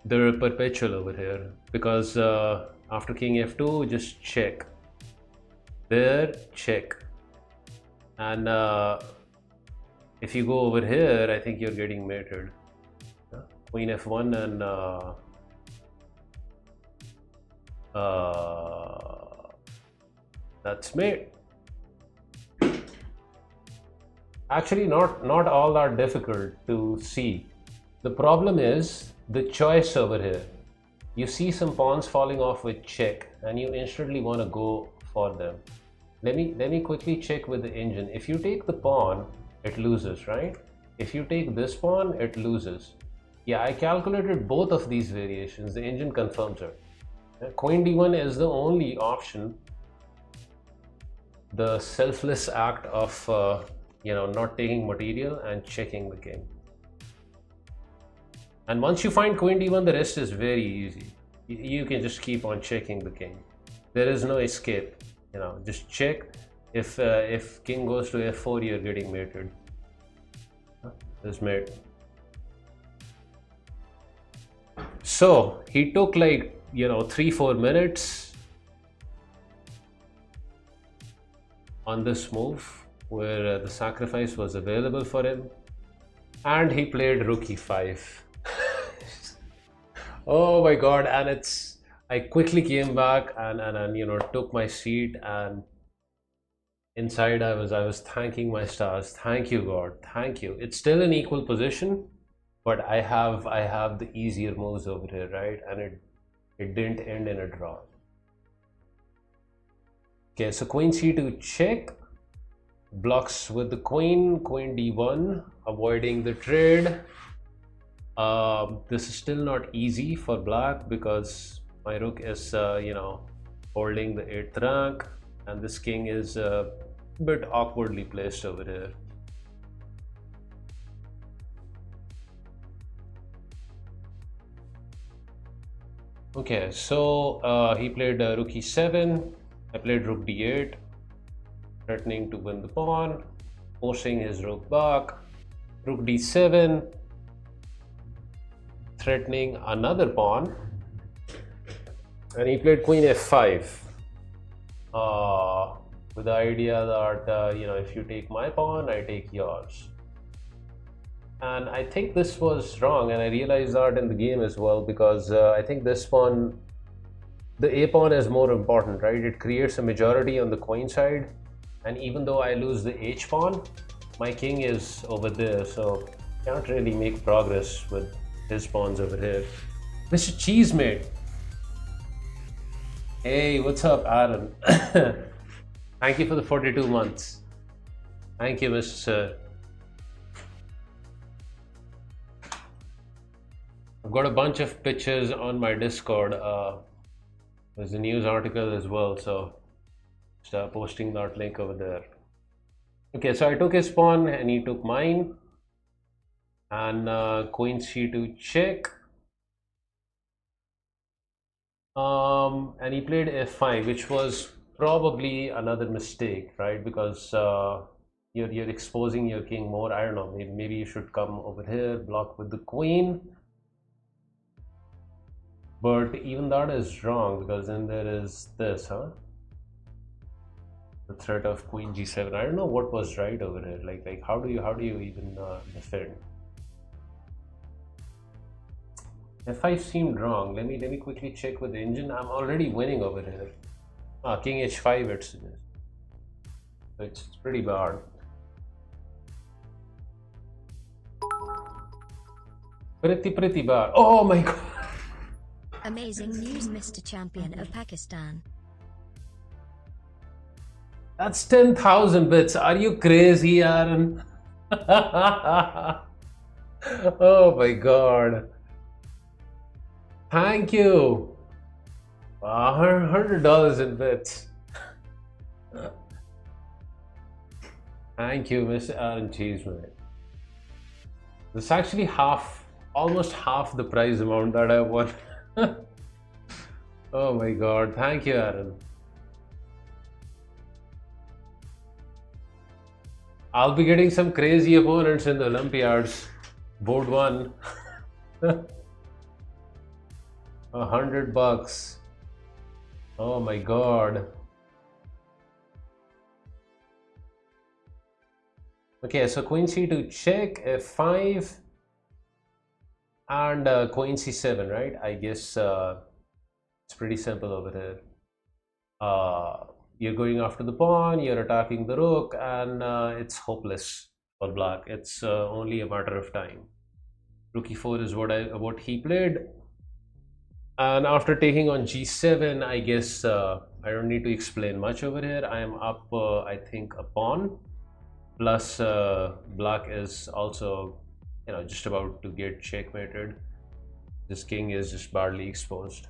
perpetual over here, because after king f2, just check. There, check. And if you go over here, I think you're getting mated. Queen f1 and that's mate. Actually, not all that difficult to see. The problem is the choice over here. You see some pawns falling off with check, and you instantly want to go for them. Let me quickly check with the engine. If you take the pawn, it loses, right? If you take this pawn, it loses. Yeah, I calculated both of these variations. The engine confirms it. Queen d1 is the only option. The selfless act of not taking material and checking the king. And once you find queen d1, the rest is very easy. You can just keep on checking the king. There is no escape. Just check. If king goes to f4, you're getting mated. This mate. So he took like 3-4 minutes on this move, where the sacrifice was available for him, and he played rook e5. Oh my god. And I quickly came back and took my seat, and inside I was thanking my stars. Thank you, God, thank you. It's still an equal position, but I have the easier moves over here, right? And it didn't end in a draw. Okay, so queen c2 check, blocks with the queen d1, avoiding the trade. This is still not easy for black, because my rook is holding the 8th rank, and this king is a bit awkwardly placed over here. Okay, so he played rook e7. I played rook d8, threatening to win the pawn, forcing his rook back. Rook d7, threatening another pawn, and he played queen f5 with the idea that if you take my pawn, I take yours. And I think this was wrong, and I realized that in the game as well, because I think this pawn, the a pawn, is more important, right? It creates a majority on the queen side, and even though I lose the h pawn, my king is over there, so can't really make progress with his pawns over here. Mr. Cheesemate. Hey, what's up, Aaron? Thank you for the 42 months. Thank you, Mr. Sir. I've got a bunch of pictures on my Discord. There's a news article as well, so start posting that link over there. Okay, so I took his pawn and he took mine, and queen c2 check, and he played f5, which was probably another mistake, right? Because you're exposing your king more. I don't know, maybe you should come over here, block with the queen. But even that is wrong, because then there is this, the threat of queen g7. I don't know what was right over here. Like how do you even defend? F5 seemed wrong. Let me quickly check with the engine. I'm already winning over here. King H5 it's pretty bad. Pretty bad. Oh my god. Amazing news, Mr. Champion of Pakistan. That's 10,000 bits. Are you crazy, Aaron? Oh my god. Thank you. $100 in bits. Thank you, Mr. Aaron Cheeseman. This is actually almost half the prize amount that I won. Oh my god. Thank you, Aaron. I'll be getting some crazy opponents in the Olympiads. Board 1. $100. Oh my god. Okay, so Queen C2 check, F5 and Queen C7, right? I guess it's pretty simple over here. You're going after the pawn, you're attacking the rook, and it's hopeless for black. It's only a matter of time. Rook E4 is what he played. And after taking on G7, I guess I don't need to explain much over here. I am up, I think, a pawn. Plus, black is also, just about to get checkmated. This king is just badly exposed.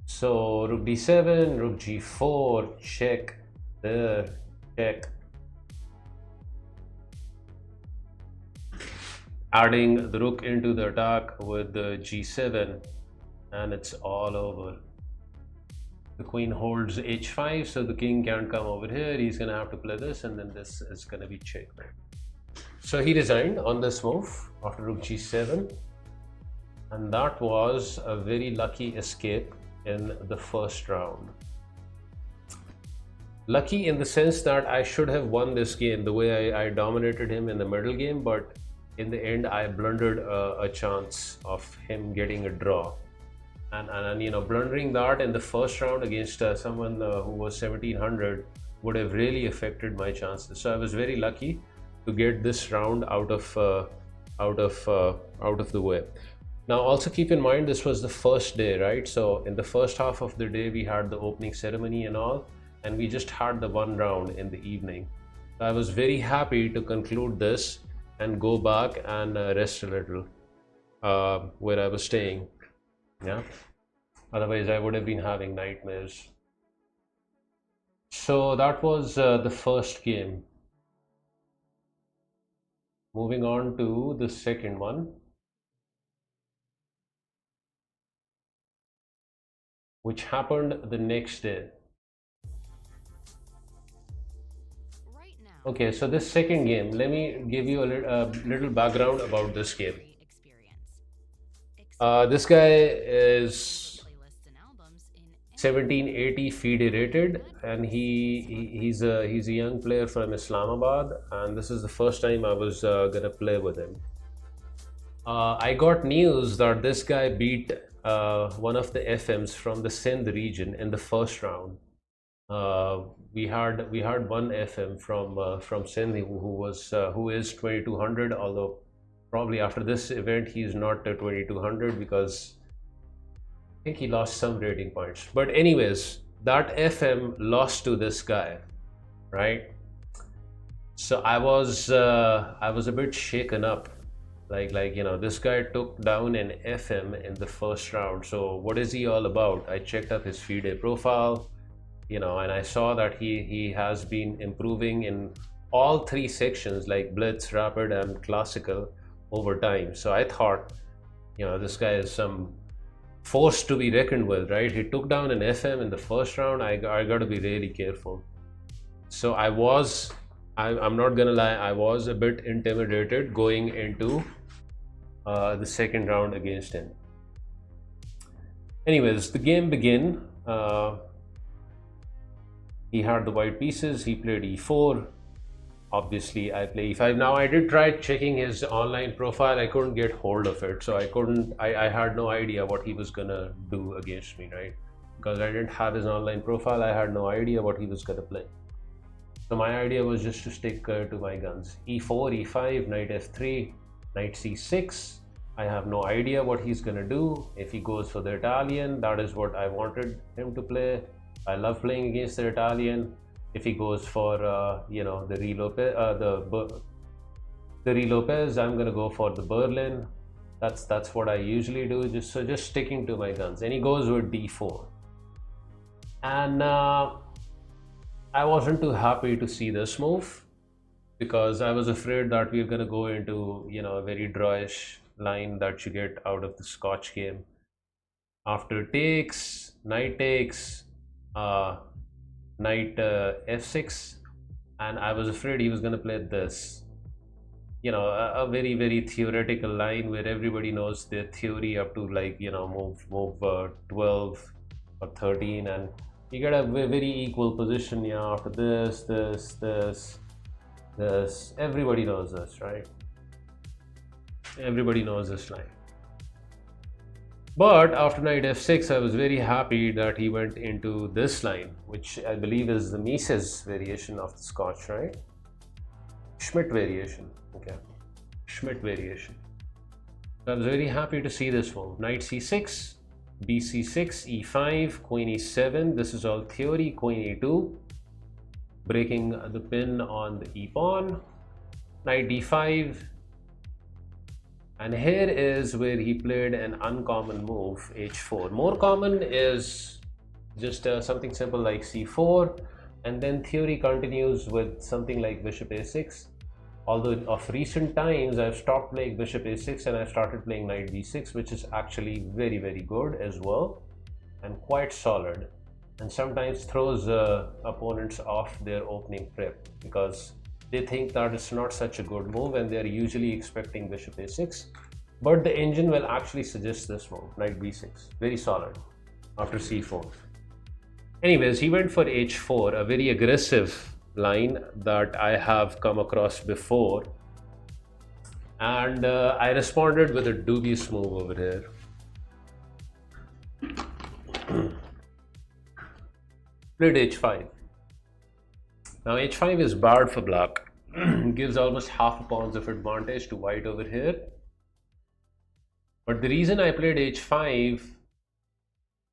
So rook d7, rook g4, check, there, check. Adding the rook into the attack with the g7, and it's all over. The queen holds h5, so the king can't come over here. He's gonna have to play this, and then this is gonna be checkmate. So he resigned on this move after rook g7, and that was a very lucky escape in the first round. Lucky in the sense that I should have won this game the way I dominated him in the middle game, but in the end I blundered a chance of him getting a draw. And blundering that in the first round against someone who was 1700 would have really affected my chances. So I was very lucky to get this round out of the way. Now also keep in mind, this was the first day, right? So in the first half of the day we had the opening ceremony and all, and we just had the one round in the evening. So I was very happy to conclude this and go back and rest a little where I was staying. Yeah, otherwise I would have been having nightmares. So that was the first game. Moving on to the second one, which happened the next day. Right now, Okay, so this second game, let me give you a little background about this game. This guy is playlists and albums in 1780 FIDE rated, and he's a young player from Islamabad, and this is the first time I was gonna play with him. I got news that this guy beat one of the FMs from the Sindh region in the first round. We had one FM from Sindh who is 2200, although probably after this event he's not 2200 because I think he lost some rating points. But anyways, that FM lost to this guy, right? So I was a bit shaken up. Like this guy took down an FM in the first round. So what is he all about? I checked up his FIDE profile, and I saw that he has been improving in all three sections, like Blitz, Rapid, and Classical, over time. So I thought, this guy is some force to be reckoned with, right? He took down an FM in the first round. I got to be really careful. So I'm not gonna lie, I was a bit intimidated going into the second round against him. Anyways, the game began. He had the white pieces. He played e4. obviously I play e5. Now I did try checking his online profile. I couldn't get hold of it, so I had no idea what he was gonna do against me, right? Because I didn't have his online profile, I had no idea what he was gonna play. So my idea was just to stick to my guns. e4, e5, knight f3, knight c6. I have no idea what he's gonna do. If he goes for the Italian, that is what I wanted him to play. I love playing against the Italian. If he goes for the Re Lopez, I'm gonna go for the Berlin. That's what I usually do. Just sticking to my guns. And he goes with d4, and I wasn't too happy to see this move, because I was afraid that we're gonna go into a very drawish line that you get out of the Scotch game. After takes, knight takes, knight f6, and I was afraid he was going to play this, a very, very theoretical line where everybody knows their theory up to like move 12 or 13, and you get a very equal position. After this, everybody knows this, right? Everybody knows this line. But after knight f6, I was very happy that he went into this line, which I believe is the Mises variation of the Scotch, right? Schmidt variation. Okay, Schmidt variation. So I was very happy to see this move. Knight c6, bc6, e5, queen e7. This is all theory. Queen e2, breaking the pin on the e pawn. Knight d5. And here is where he played an uncommon move, h4. More common is just something simple like c4, and then theory continues with something like bishop a6. Although of recent times I've stopped playing bishop a6 and I've started playing knight b6, which is actually very, very good as well, and quite solid, and sometimes throws opponents off their opening prep, because they think that it's not such a good move and they're usually expecting bishop a6, but the engine will actually suggest this move, knight b6, very solid after c4. Anyways, he went for h4, a very aggressive line that I have come across before, and I responded with a dubious move over here. Played h5. Now h5 is bad for black. Gives almost half a pawn's of advantage to white over here. But the reason I played h5,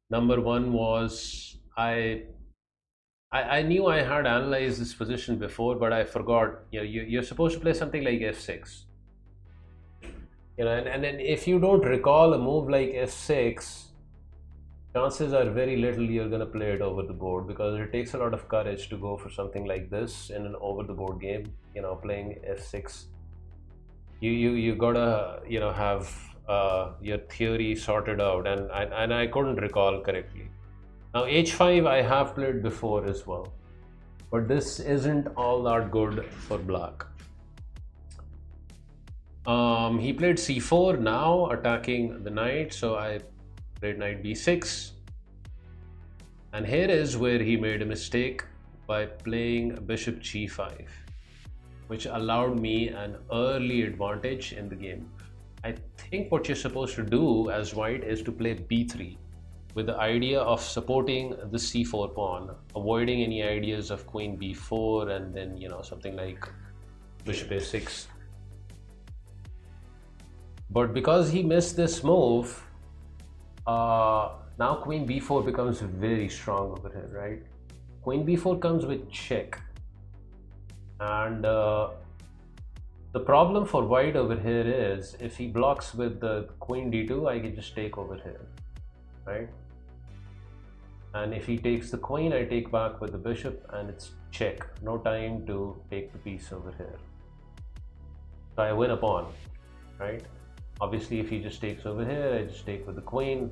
number one, was I knew I had analyzed this position before, but I forgot. You're supposed to play something like f6. And then if you don't recall a move like f6, chances are very little you're going to play it over the board, because it takes a lot of courage to go for something like this in an over the board game. Playing f6, you gotta have your theory sorted out, and I couldn't recall correctly. Now h5 I have played before as well, but this isn't all that good for black. He played c4, now attacking the knight, so I played knight b6, and here is where he made a mistake by playing bishop g5, which allowed me an early advantage in the game. I think what you're supposed to do as white is to play b3 with the idea of supporting the c4 pawn, avoiding any ideas of queen b4 and then something like bishop a6. But because he missed this move, now queen b4 becomes very strong over here, right? Queen b4 comes with check, and the problem for white over here is if he blocks with the queen d2, I can just take over here, right? And if he takes the queen, I take back with the bishop, and it's check. No time to take the piece over here. So I win a pawn, right? Obviously, if he just takes over here, I just take with the queen,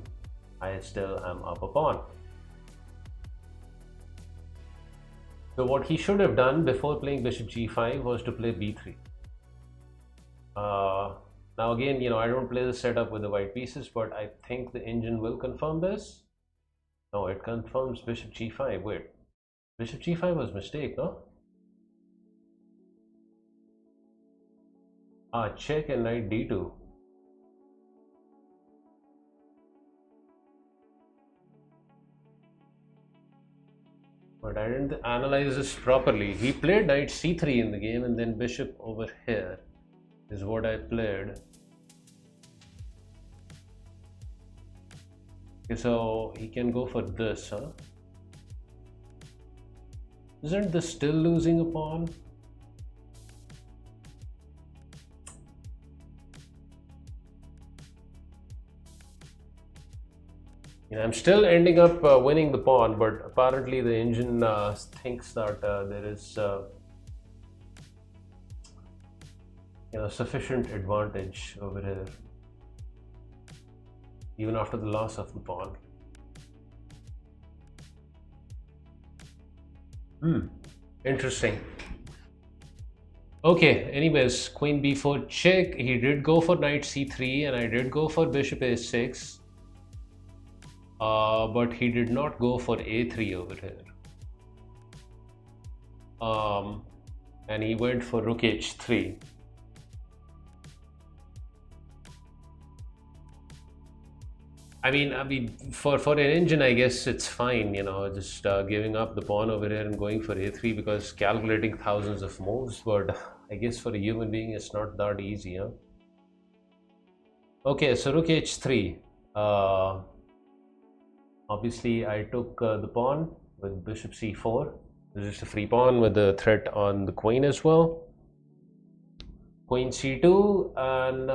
I still am up a pawn. So what he should have done before playing bishop g5 was to play b3. Now again, I don't play the setup with the white pieces, but I think the engine will confirm this. No, it confirms bishop g5. Wait, bishop g5 was a mistake, no? Check and knight d2. But I didn't analyze this properly. He played knight c3 in the game, and then bishop over here is what I played. Okay, so he can go for this, huh? Isn't this still losing a pawn? I'm still ending up winning the pawn, but apparently the engine thinks that there is sufficient advantage over here, even after the loss of the pawn. Interesting. Okay, anyways, queen b4 check. He did go for knight c3 and I did go for bishop a6. But he did not go for a3 over here. And he went for rook h3. I mean, for an engine, I guess it's fine, just giving up the pawn over here and going for a3 because calculating thousands of moves. But I guess for a human being, it's not that easy, huh? Okay, so rook h3. Obviously, I took the pawn with bishop c4. This is a free pawn with a threat on the queen as well. Queen c2, and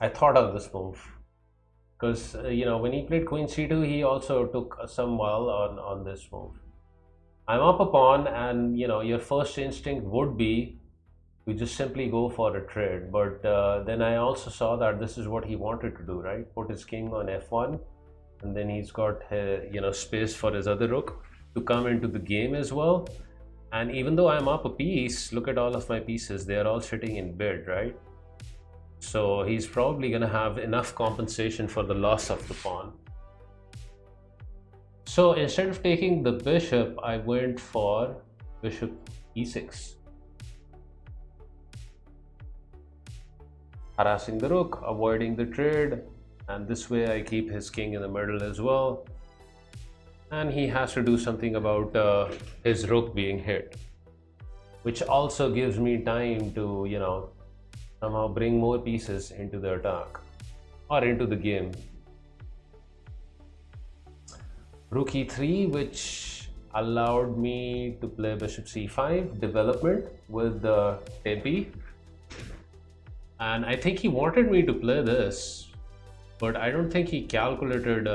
I thought of this move because when he played queen c2, he also took some while on this move. I'm up a pawn, and your first instinct would be to just simply go for a trade. But then I also saw that this is what he wanted to do, right? Put his king on f1. And then he's got space for his other rook to come into the game as well. And even though I'm up a piece, look at all of my pieces, they are all sitting in bid, right? So he's probably gonna have enough compensation for the loss of the pawn. So instead of taking the bishop, I went for bishop e6, harassing the rook, avoiding the trade. And this way I keep his king in the middle as well. And he has to do something about his rook being hit, which also gives me time to, somehow bring more pieces into the attack or into the game. Rook e3, which allowed me to play bishop c5, development with the tempi. And I think he wanted me to play this, but I don't think he calculated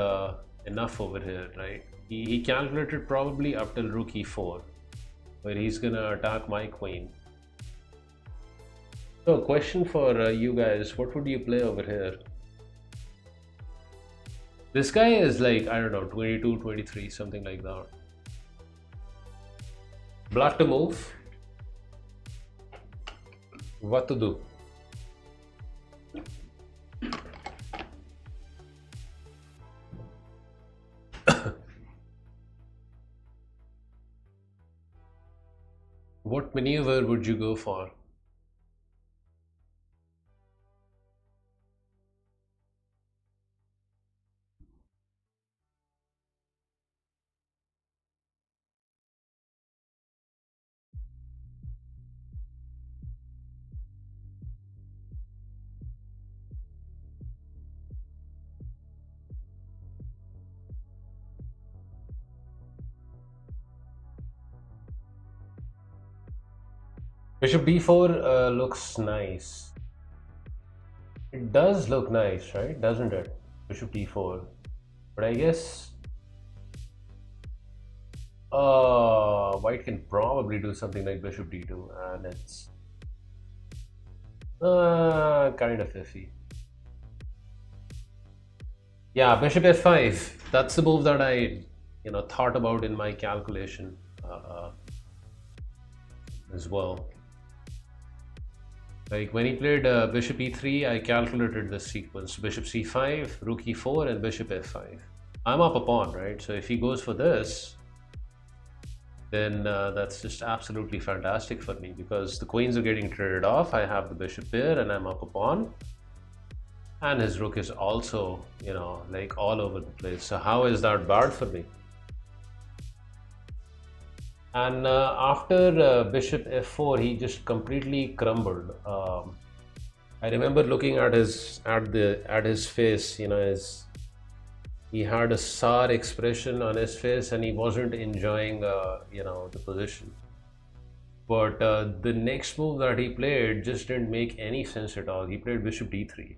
enough over here, right? He calculated probably up till rook e4, where he's gonna attack my queen. So, question for you guys, what would you play over here? This guy is like, I don't know, 22, 23, something like that. Black to move. What to do? What maneuver would you go for? Bishop b4 looks nice. It does look nice, right? Doesn't it? Bishop d4. But I guess white can probably do something like bishop d2, and it's kind of iffy. Yeah, bishop f5. That's the move that I thought about in my calculation as well. Like when he played bishop e3, I calculated this sequence: bishop c5, rook e4, and bishop f5. I'm up a pawn, right? So if he goes for this, then that's just absolutely fantastic for me, because the queens are getting traded off. I have the bishop here and I'm up a pawn, and his rook is also, you know, like all over the place. So how is that bad for me? And after bishop f4, he just completely crumbled. I remember looking at his face, you know, he had a sour expression on his face and he wasn't enjoying you know, the position. But the next move that he played just didn't make any sense at all. He played bishop d3.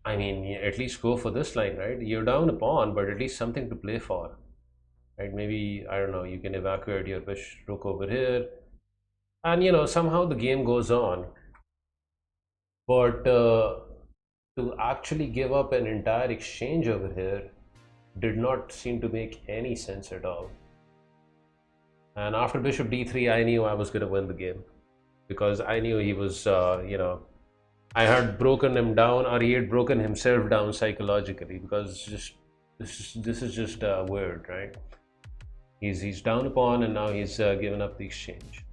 I mean, at least go for this line, right? You're down a pawn, but at least something to play for, right? Maybe, I don't know, you can evacuate your rook over here, and you know, somehow the game goes on. But to actually give up an entire exchange over here did not seem to make any sense at all. And after bishop d3, I knew I was going to win the game, because I knew he was, you know, I had broken him down, or he had broken himself down psychologically, because just this is just weird, right? He's down a pawn and now he's given up the exchange.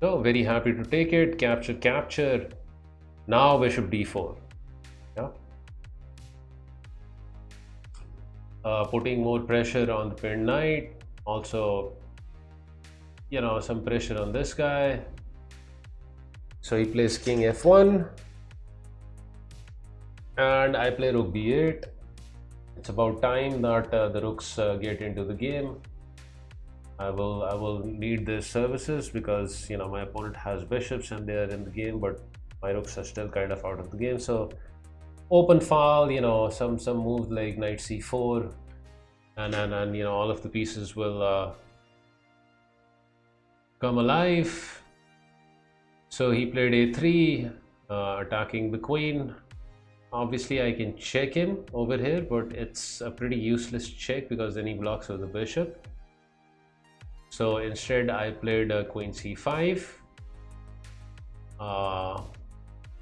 So very happy to take it. Capture, capture. Now bishop d4. Yeah. Putting more pressure on the pinned knight. Also, you know, some pressure on this guy. So he plays king f1, and I play rook b8. It's about time that the rooks get into the game. I will need their services, because you know, my opponent has bishops and they are in the game, but my rooks are still kind of out of the game. So open file, you know, some moves like knight c4, and you know, all of the pieces will come alive. So he played a3, attacking the queen. Obviously I can check him over here, but it's a pretty useless check, because then he blocks with the bishop. So instead I played queen c5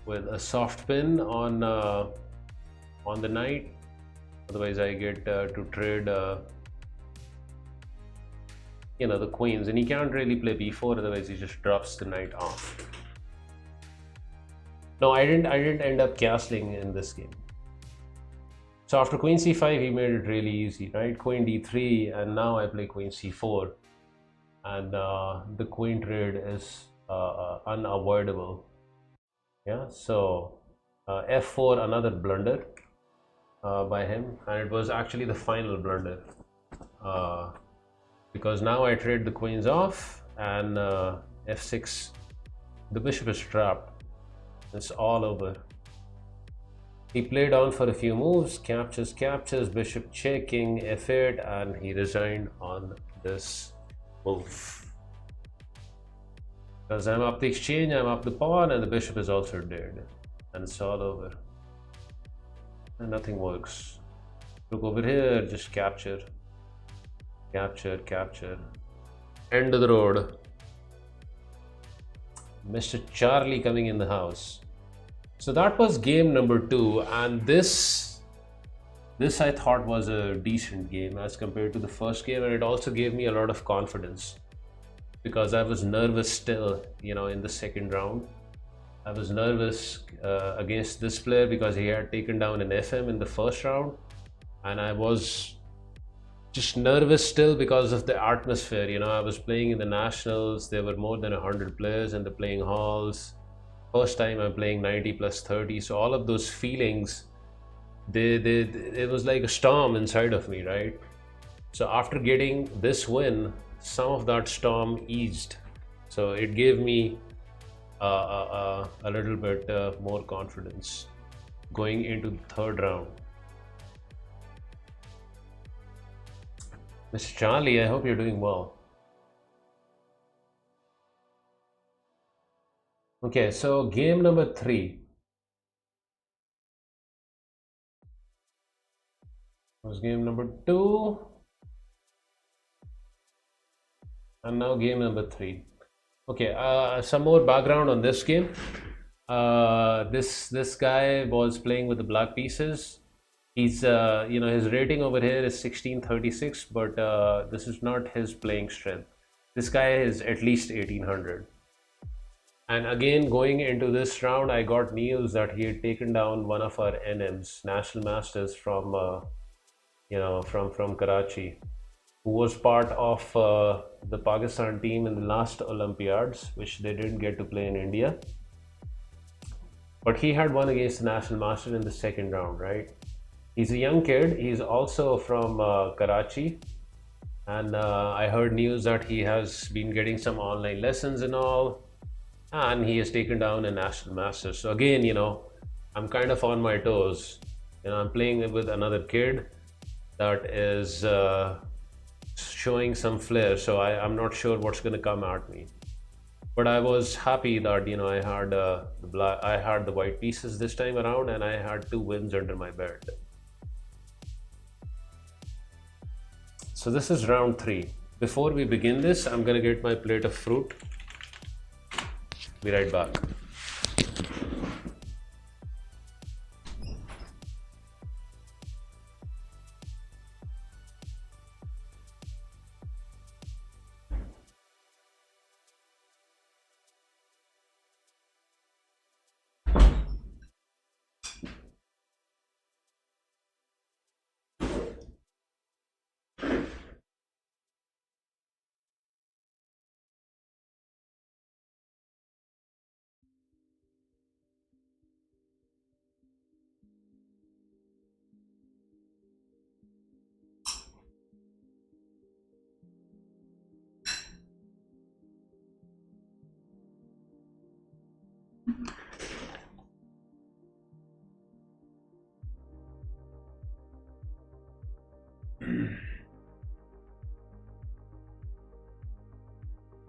with a soft pin on the knight. Otherwise I get to trade you know, the queens, and he can't really play b4, otherwise he just drops the knight off. No, I didn't end up castling in this game. So after queen c5, he made it really easy, right? Queen d3, and now I play queen c4, and the queen trade is unavoidable. Yeah, so f4, another blunder by him, and it was actually the final blunder, because now I trade the queens off, and f6, the bishop is trapped. It's all over. He played on for a few moves, captures, bishop checking, f8, and he resigned on this move. Because I'm up the exchange, I'm up the pawn, and the bishop is also dead. And it's all over. And nothing works. Look over here, just capture. Capture, capture. End of the road. Mr. Charlie coming in the house. So that was game number 2, and this I thought was a decent game as compared to the first game, and it also gave me a lot of confidence, because I was nervous still, you know, in the second round. I was nervous against this player because he had taken down an FM in the first round, and I was just nervous still because of the atmosphere. You know, I was playing in the nationals, there were more than 100 players in the playing halls. First time I'm playing 90 plus 30, so all of those feelings, it was like a storm inside of me, right? So after getting this win, some of that storm eased, so it gave me a little bit more confidence going into the third round. Mr. Charlie, I hope you're doing well. Okay, so game number 3 was game number 2, and now game number 3. Okay, some more background on this game. This guy was playing with the black pieces, He's his rating over here is 1636, but this is not his playing strength. This guy is at least 1800. And again, going into this round, I got news that he had taken down one of our NMs, National Masters from from Karachi, who was part of the Pakistan team in the last Olympiads, which they didn't get to play in India. But he had won against the National Master in the second round, right? He's a young kid. He's also from Karachi. And I heard news that he has been getting some online lessons and all. And he has taken down a National Master. So again, I'm kind of on my toes. I'm playing with another kid that is showing some flair. So I'm not sure what's going to come at me. But I was happy that I had the white pieces this time around, and I had 2 wins under my belt. So this is round 3. Before we begin this, I'm gonna get my plate of fruit. Be right back.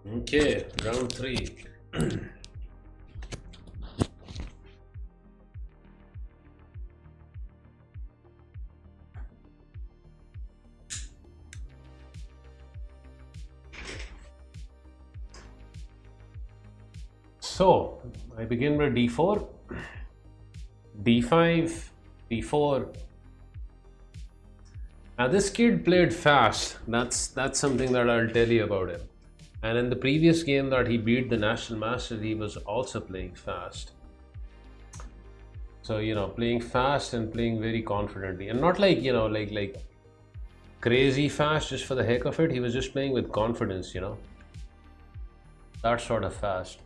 Okay, round 3. So I begin with d4, d5, d4. Now this kid played fast. That's something that I'll tell you about him. And in the previous game that he beat the National Master, he was also playing fast. So playing fast and playing very confidently, and not like like crazy fast just for the heck of it. He was just playing with confidence, that sort of fast.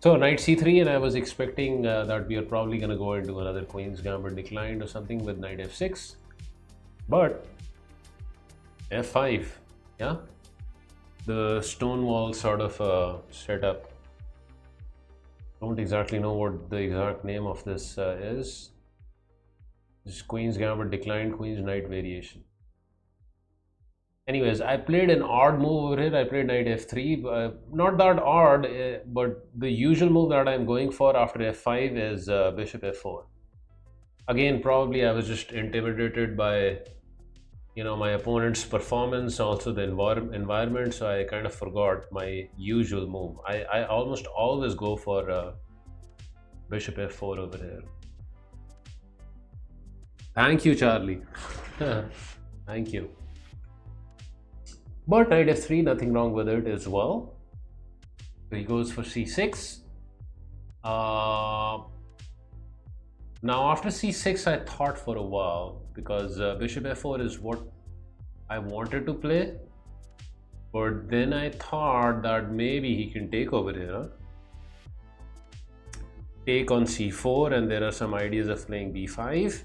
So knight c3, and I was expecting that we are probably going to go into another Queen's Gambit declined or something with knight f6, but f5, yeah, the Stonewall sort of setup. Don't exactly know what the exact name of this is. This Queen's Gambit declined, Queen's Knight variation. Anyways, I played an odd move over here. I played knight f3. Not that odd, but the usual move that I'm going for after f5 is bishop f4. Again, probably I was just intimidated by, my opponent's performance, also the environment. So I kind of forgot my usual move. I almost always go for bishop f4 over here. Thank you, Charlie. Thank you. But knight f3, nothing wrong with it as well. So he goes for c6. Now after c6, I thought for a while, because bishop f4 is what I wanted to play. But then I thought that maybe he can take over here. Huh? Take on c4, and there are some ideas of playing b5.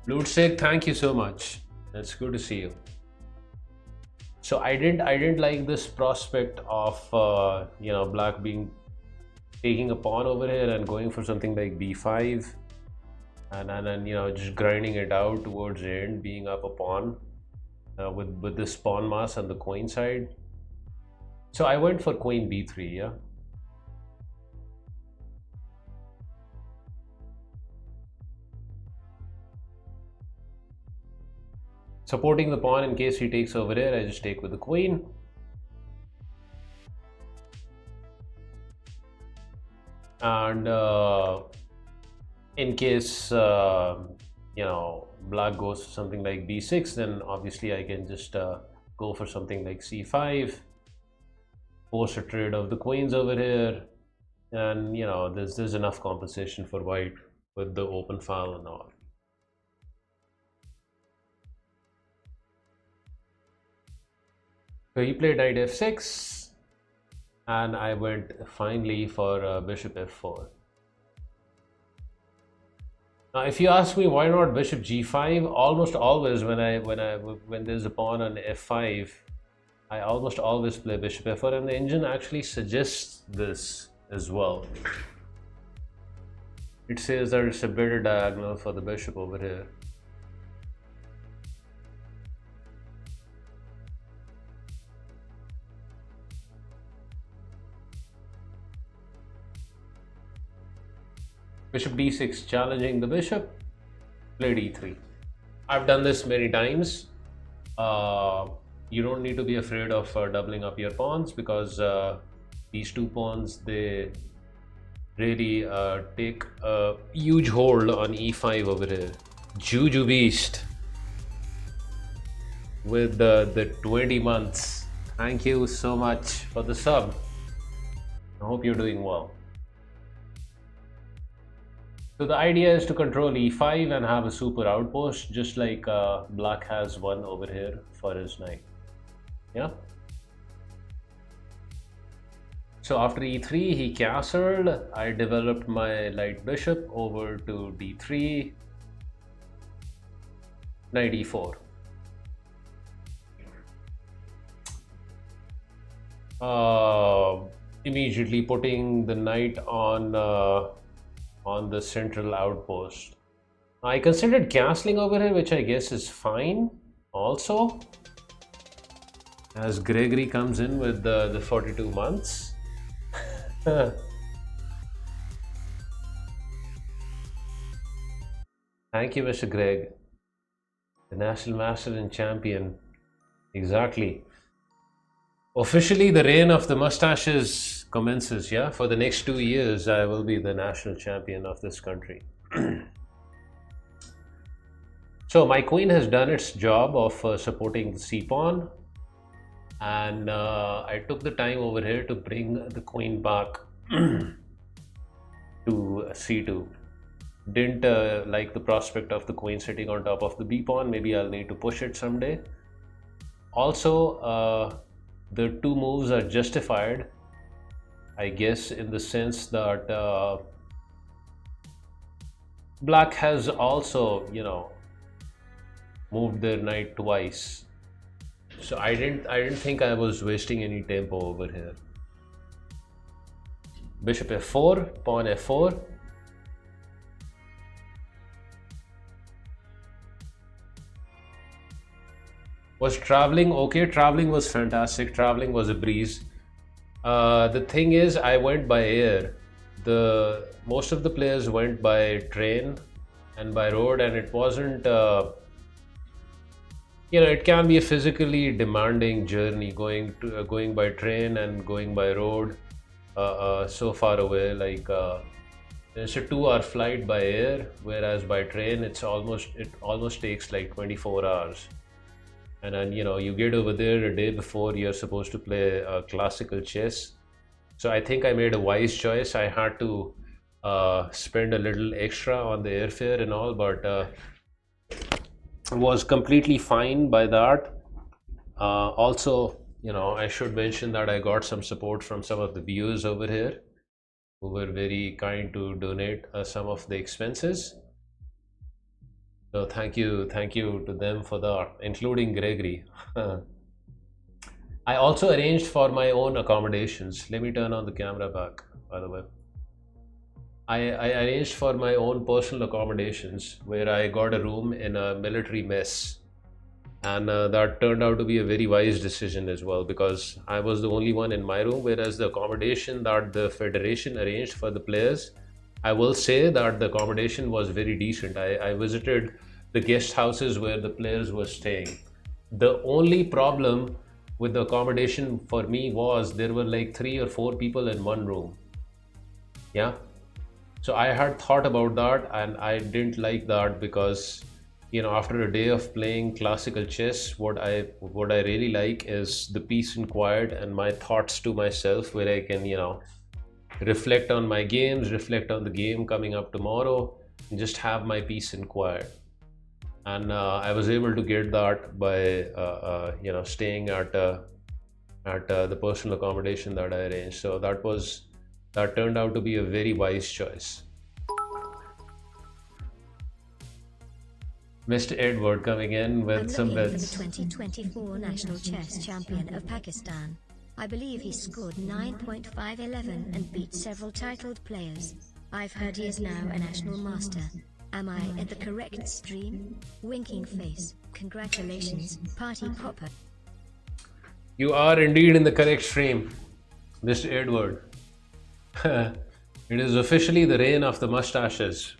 Ludsek, thank you so much. That's good to see you. So I didn't like this prospect of black taking a pawn over here and going for something like b5, and then just grinding it out towards the end, being up a pawn with this pawn mass on the queen side. So I went for queen b3, yeah. Supporting the pawn in case he takes over here, I just take with the queen. and in case black goes for something like b6, then obviously I can just go for something like c5, force a trade of the queens over here, and there's enough compensation for white with the open file and all. So he played knight f6, and I went finally for bishop f4. Now, if you ask me why not bishop g5, almost always when there's a pawn on f5, I almost always play bishop f4, and the engine actually suggests this as well. It says that it's a better diagonal for the bishop over here. Bishop d6 challenging the bishop, played e3. I've done this many times. You don't need to be afraid of doubling up your pawns, because these two pawns, they really take a huge hold on e5 over here. Juju Beast with the 20 months. Thank you so much for the sub. I hope you're doing well. So the idea is to control e5 and have a super outpost, just like black has one over here for his knight. Yeah. So after e3, he castled. I developed my light bishop over to d3, knight e4. Immediately putting the knight on the central outpost. I considered castling over here, which I guess is fine also, as Gregory comes in with the 42 months. Thank you, Mr. Greg, the national master and champion. Exactly. Officially, the reign of the mustaches commences, yeah? For the next 2 years, I will be the national champion of this country. So my queen has done its job of supporting the c-pawn, and I took the time over here to bring the queen back to c2. Didn't like the prospect of the queen sitting on top of the b-pawn. Maybe I'll need to push it someday. Also, the two moves are justified, I guess, in the sense that black has also, moved their knight twice. So I didn't think I was wasting any tempo over here. Bishop f4, pawn f4. Was traveling okay? Traveling was fantastic. Traveling was a breeze. The thing is, I went by air. Most of the players went by train and by road, and it wasn't. It can be a physically demanding journey going by train and going by road so far away. Like it's a 2-hour flight by air, whereas by train it almost takes like 24 hours. And then you get over there a day before you're supposed to play classical chess. So I think I made a wise choice. I had to spend a little extra on the airfare and all, but was completely fine by that. Also, I should mention that I got some support from some of the viewers over here who were very kind to donate some of the expenses. So thank you to them for that, including Gregory. I also arranged for my own accommodations. Let me turn on the camera back, by the way. I arranged for my own personal accommodations, where I got a room in a military mess. And that turned out to be a very wise decision as well, because I was the only one in my room, whereas the accommodation that the Federation arranged for the players, I will say that the accommodation was very decent. I visited the guest houses where the players were staying. The only problem with the accommodation for me was there were like 3 or 4 people in one room. Yeah, So I had thought about that, and I didn't like that because, after a day of playing classical chess, what I really like is the peace and quiet and my thoughts to myself, where I can, reflect on my games, reflect on the game coming up tomorrow, and just have my peace and quiet. And I was able to get that by staying at the personal accommodation that I arranged. So that turned out to be a very wise choice. Mr. Edward coming in I'm with some looking for the bets. 2024 National Chess Champion of Pakistan. I believe he scored 9.511 and beat several titled players. I've heard he is now a national master. Am I at the correct stream? Winking face. Congratulations, party popper. You are indeed in the correct stream, Mr. Edward. It is officially the reign of the mustaches.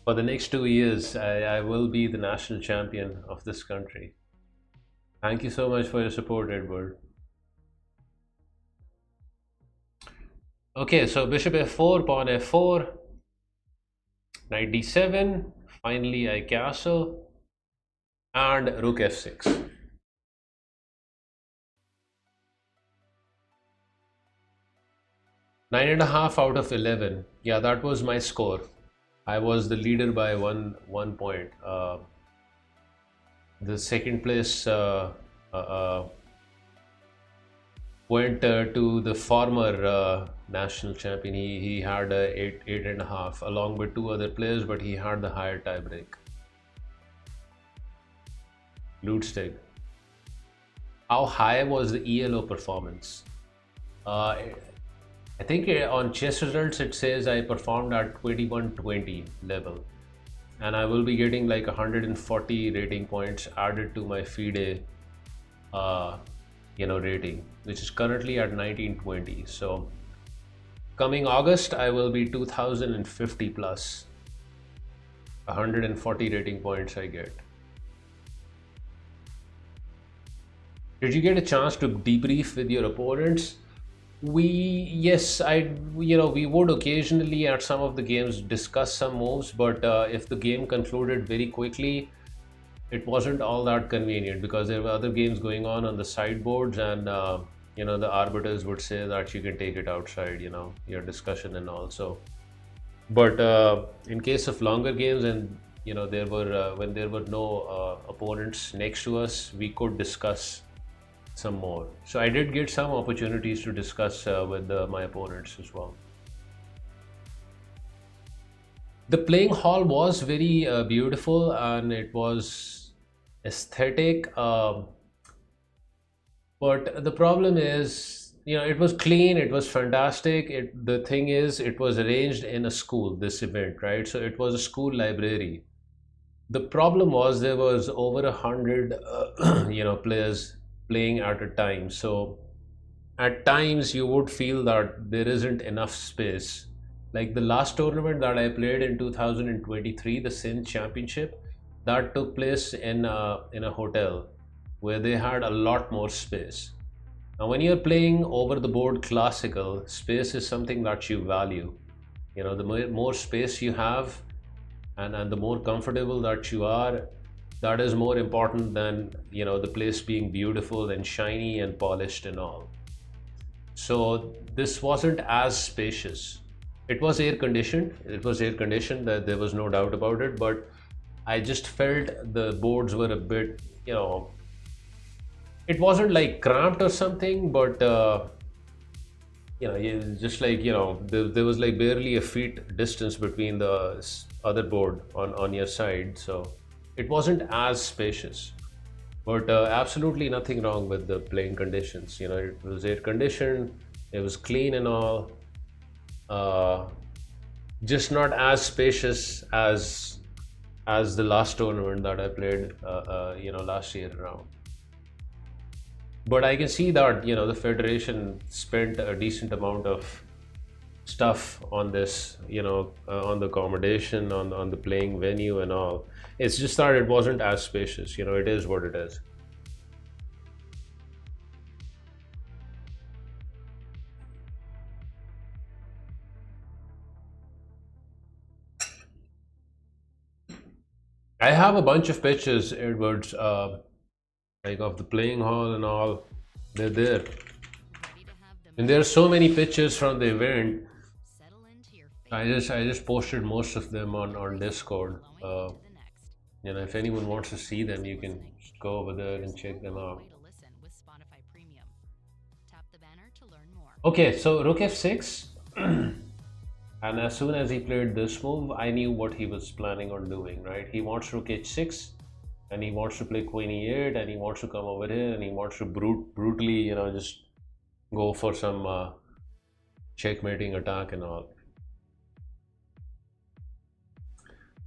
For the next 2 years, I will be the national champion of this country. Thank you so much for your support, Edward. Okay, so bishop f4, pawn f4, knight d7, finally I castle, and rook f6. Nine and a half out of 11. Yeah, that was my score. I was the leader by one point. The second place went to the former national champion. He had eight and a half along with two other players, but he had the higher tiebreak. Ludsteg. How high was the ELO performance? I think on chess results it says I performed at 2120 level, and I will be getting like 140 rating points added to my FIDE rating, which is currently at 1920. So coming August I will be 2050 plus. 140 rating points I get. Did you get a chance to debrief with your opponents? We would occasionally at some of the games discuss some moves, but if the game concluded very quickly, it wasn't all that convenient because there were other games going on the sideboards, and the arbiters would say that you can take it outside, your discussion and all. So, but in case of longer games, and there were when there were no opponents next to us, we could discuss some more. So I did get some opportunities to discuss with my opponents as well. The playing hall was very beautiful, and it was aesthetic, but the problem is, it was clean, it was fantastic. The thing is, it was arranged in a school, this event, right? So it was a school library. The problem was there was over 100 players playing at a time. So at times you would feel that there isn't enough space. Like the last tournament that I played in 2023, the Synth Championship, that took place in a hotel where they had a lot more space. Now when you're playing over the board classical, space is something that you value. The more space you have, and the more comfortable that you are, that is more important than the place being beautiful and shiny and polished and all. So this wasn't as spacious. It was air conditioned, that there was no doubt about it, but I just felt the boards were a bit, it wasn't like cramped or something, but just like there was like barely a feet distance between the other board on your side. So it wasn't as spacious, but absolutely nothing wrong with the playing conditions. It was air conditioned, it was clean and all, just not as spacious as the last tournament that I played last year around. But I can see that the federation spent a decent amount of stuff on this, on the accommodation, on the playing venue and all. It's just that it wasn't as spacious. It is what it is. I have a bunch of pictures, Edwards, like of the playing hall and all. They're there. Ready to have the And there are so many pictures from the event. settle into your I just posted most of them on Discord. flowing to the next. You know, if anyone wants to see them, you can go over there and check them out. Way to listen with Spotify Premium. Tap the banner to learn more. Okay, so Rook f6. And as soon as he played this move, I knew what he was planning on doing, right? He wants Rook h6, and he wants to play Queen e8, and he wants to come over here, and he wants to brutally, you know, just go for some checkmating attack and all.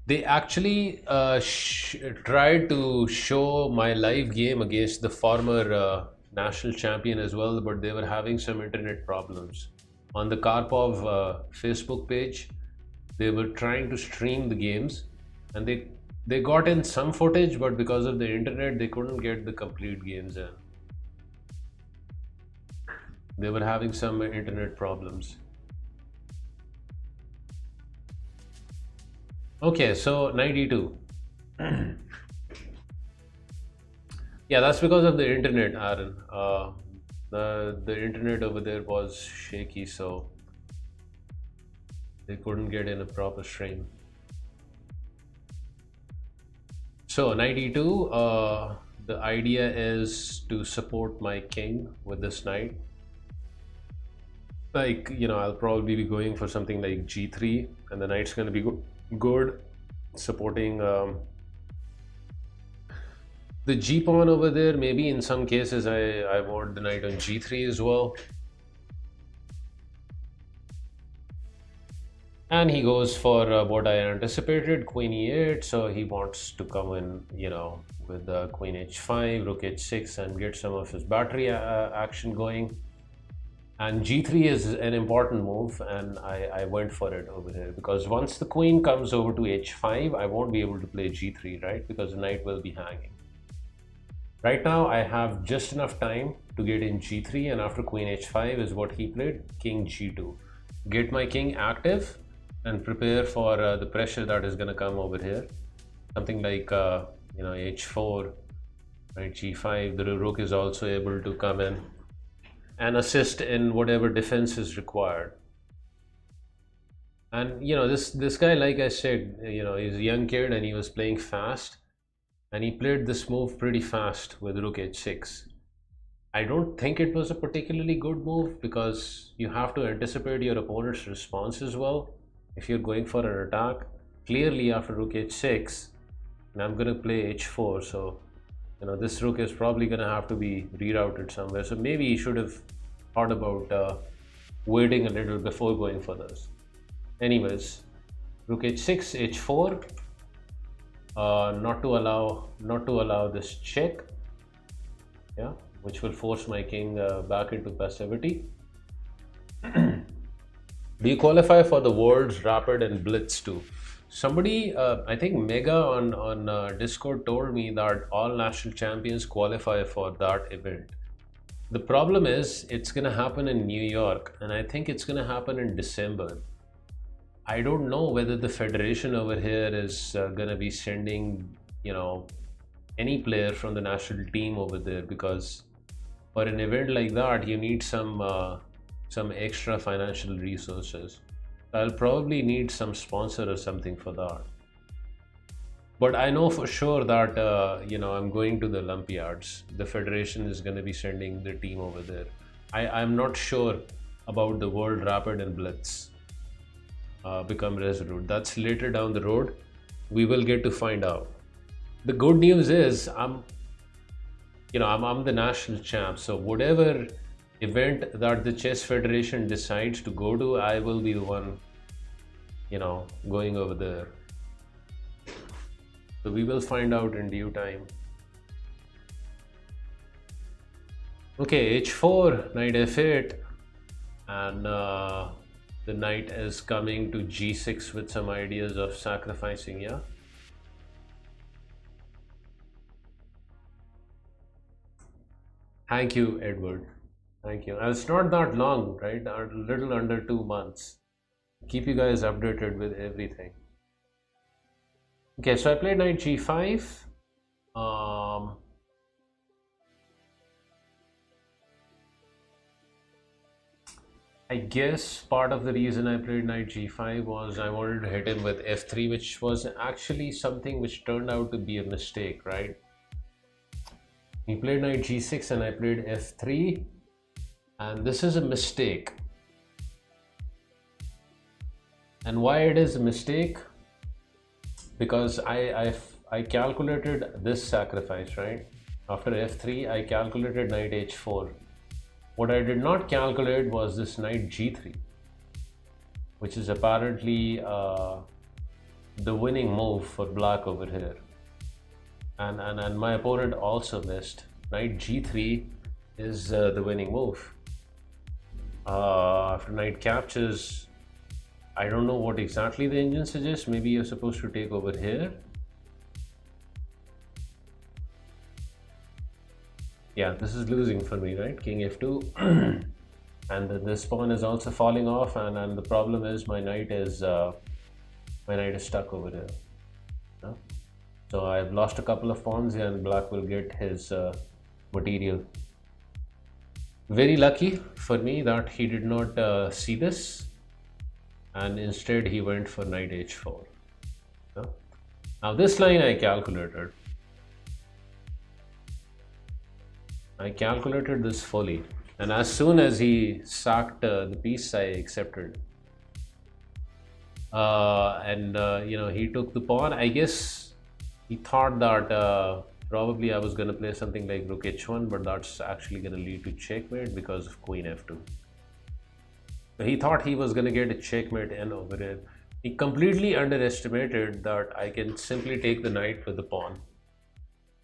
They actually tried to show my live game against the former national champion as well, but they were having some internet problems. On the Karpov Facebook page, they were trying to stream the games, and they got in some footage, but because of the internet, they couldn't get the complete games in. They were having some internet problems. Okay, so knight e2. Yeah, that's because of the internet, Aaron. The internet over there was shaky, so they couldn't get in a proper stream. So knight e2, the idea is to support my king with this knight. Like, you know, I'll probably be going for something like g3, and the knight's going to be good, supporting the g pawn over there. Maybe in some cases I want the knight on g3 as well. And he goes for what I anticipated, Queen e8. So he wants to come in, you know, with Queen h5, Rook h6, and get some of his battery action going. And g3 is an important move, and I went for it over here, because once the queen comes over to h5, I won't be able to play g3, right? Because the knight will be hanging. Right now, I have just enough time to get in g3, and after queen h5 is what he played, king g2. Get my king active and prepare for the pressure that is going to come over here. Something like, you know, h4, right, g5. The rook is also able to come in and assist in whatever defense is required. And you know, this guy, like I said, you know, he's a young kid and he was playing fast, and he played this move pretty fast with Rook h6. I don't think it was a particularly good move, because you have to anticipate your opponent's response as well if you're going for an attack. Clearly after Rook h6, and I'm going to play h4, so you know, this rook is probably going to have to be rerouted somewhere. So maybe he should have thought about waiting a little before going for this. Anyways, Rook h6, h4, not to allow this check, yeah, which will force my king back into passivity. Do you qualify for the World's Rapid and Blitz too? Somebody, I think Mega on Discord told me that all national champions qualify for that event. The problem is it's going to happen in New York, and I think it's going to happen in December. I don't know whether the federation over here is going to be sending, you know, any player from the national team over there, because for an event like that, you need some extra financial resources. I'll probably need some sponsor or something for that. But I know for sure that, you know, I'm going to the Olympiads. The federation is going to be sending the team over there. I'm not sure about the World Rapid and Blitz. Become Resolute. That's later down the road. We will get to find out. The good news is I'm the national champ. So whatever event that the Chess Federation decides to go to, I will be the one, you know, going over there. So we will find out in due time. Okay, h4, knight f8, and the knight is coming to g6 with some ideas of sacrificing, yeah? Thank you, Edward. Thank you. And it's not that long, right? A little under 2 months. Keep you guys updated with everything. Okay, so I played knight g5. Um, I guess part of the reason I played knight g5 was I wanted to hit him with f3, which was actually something which turned out to be a mistake, right? He played knight g6 and I played f3, and this is a mistake. And why it is a mistake? Because I calculated this sacrifice, right? After f3, I calculated knight h4. What I did not calculate was this knight g3, which is apparently the winning move for black over here. And my opponent also missed. Knight g3 is the winning move. After knight captures, I don't know what exactly the engine suggests. Maybe you're supposed to take over here. Yeah, this is losing for me, right? King f2. And this pawn is also falling off, and the problem is my knight is stuck over here. Yeah? So I've lost a couple of pawns and black will get his material. Very lucky for me that he did not see this, and instead he went for knight h4. Yeah? Now this line I calculated. I calculated this fully, and as soon as he sacked the piece, I accepted. He took the pawn. I guess he thought that probably I was going to play something like rook h1, but that's actually going to lead to checkmate because of queen f2. So he thought he was going to get a checkmate in over here. He completely underestimated that I can simply take the knight with the pawn.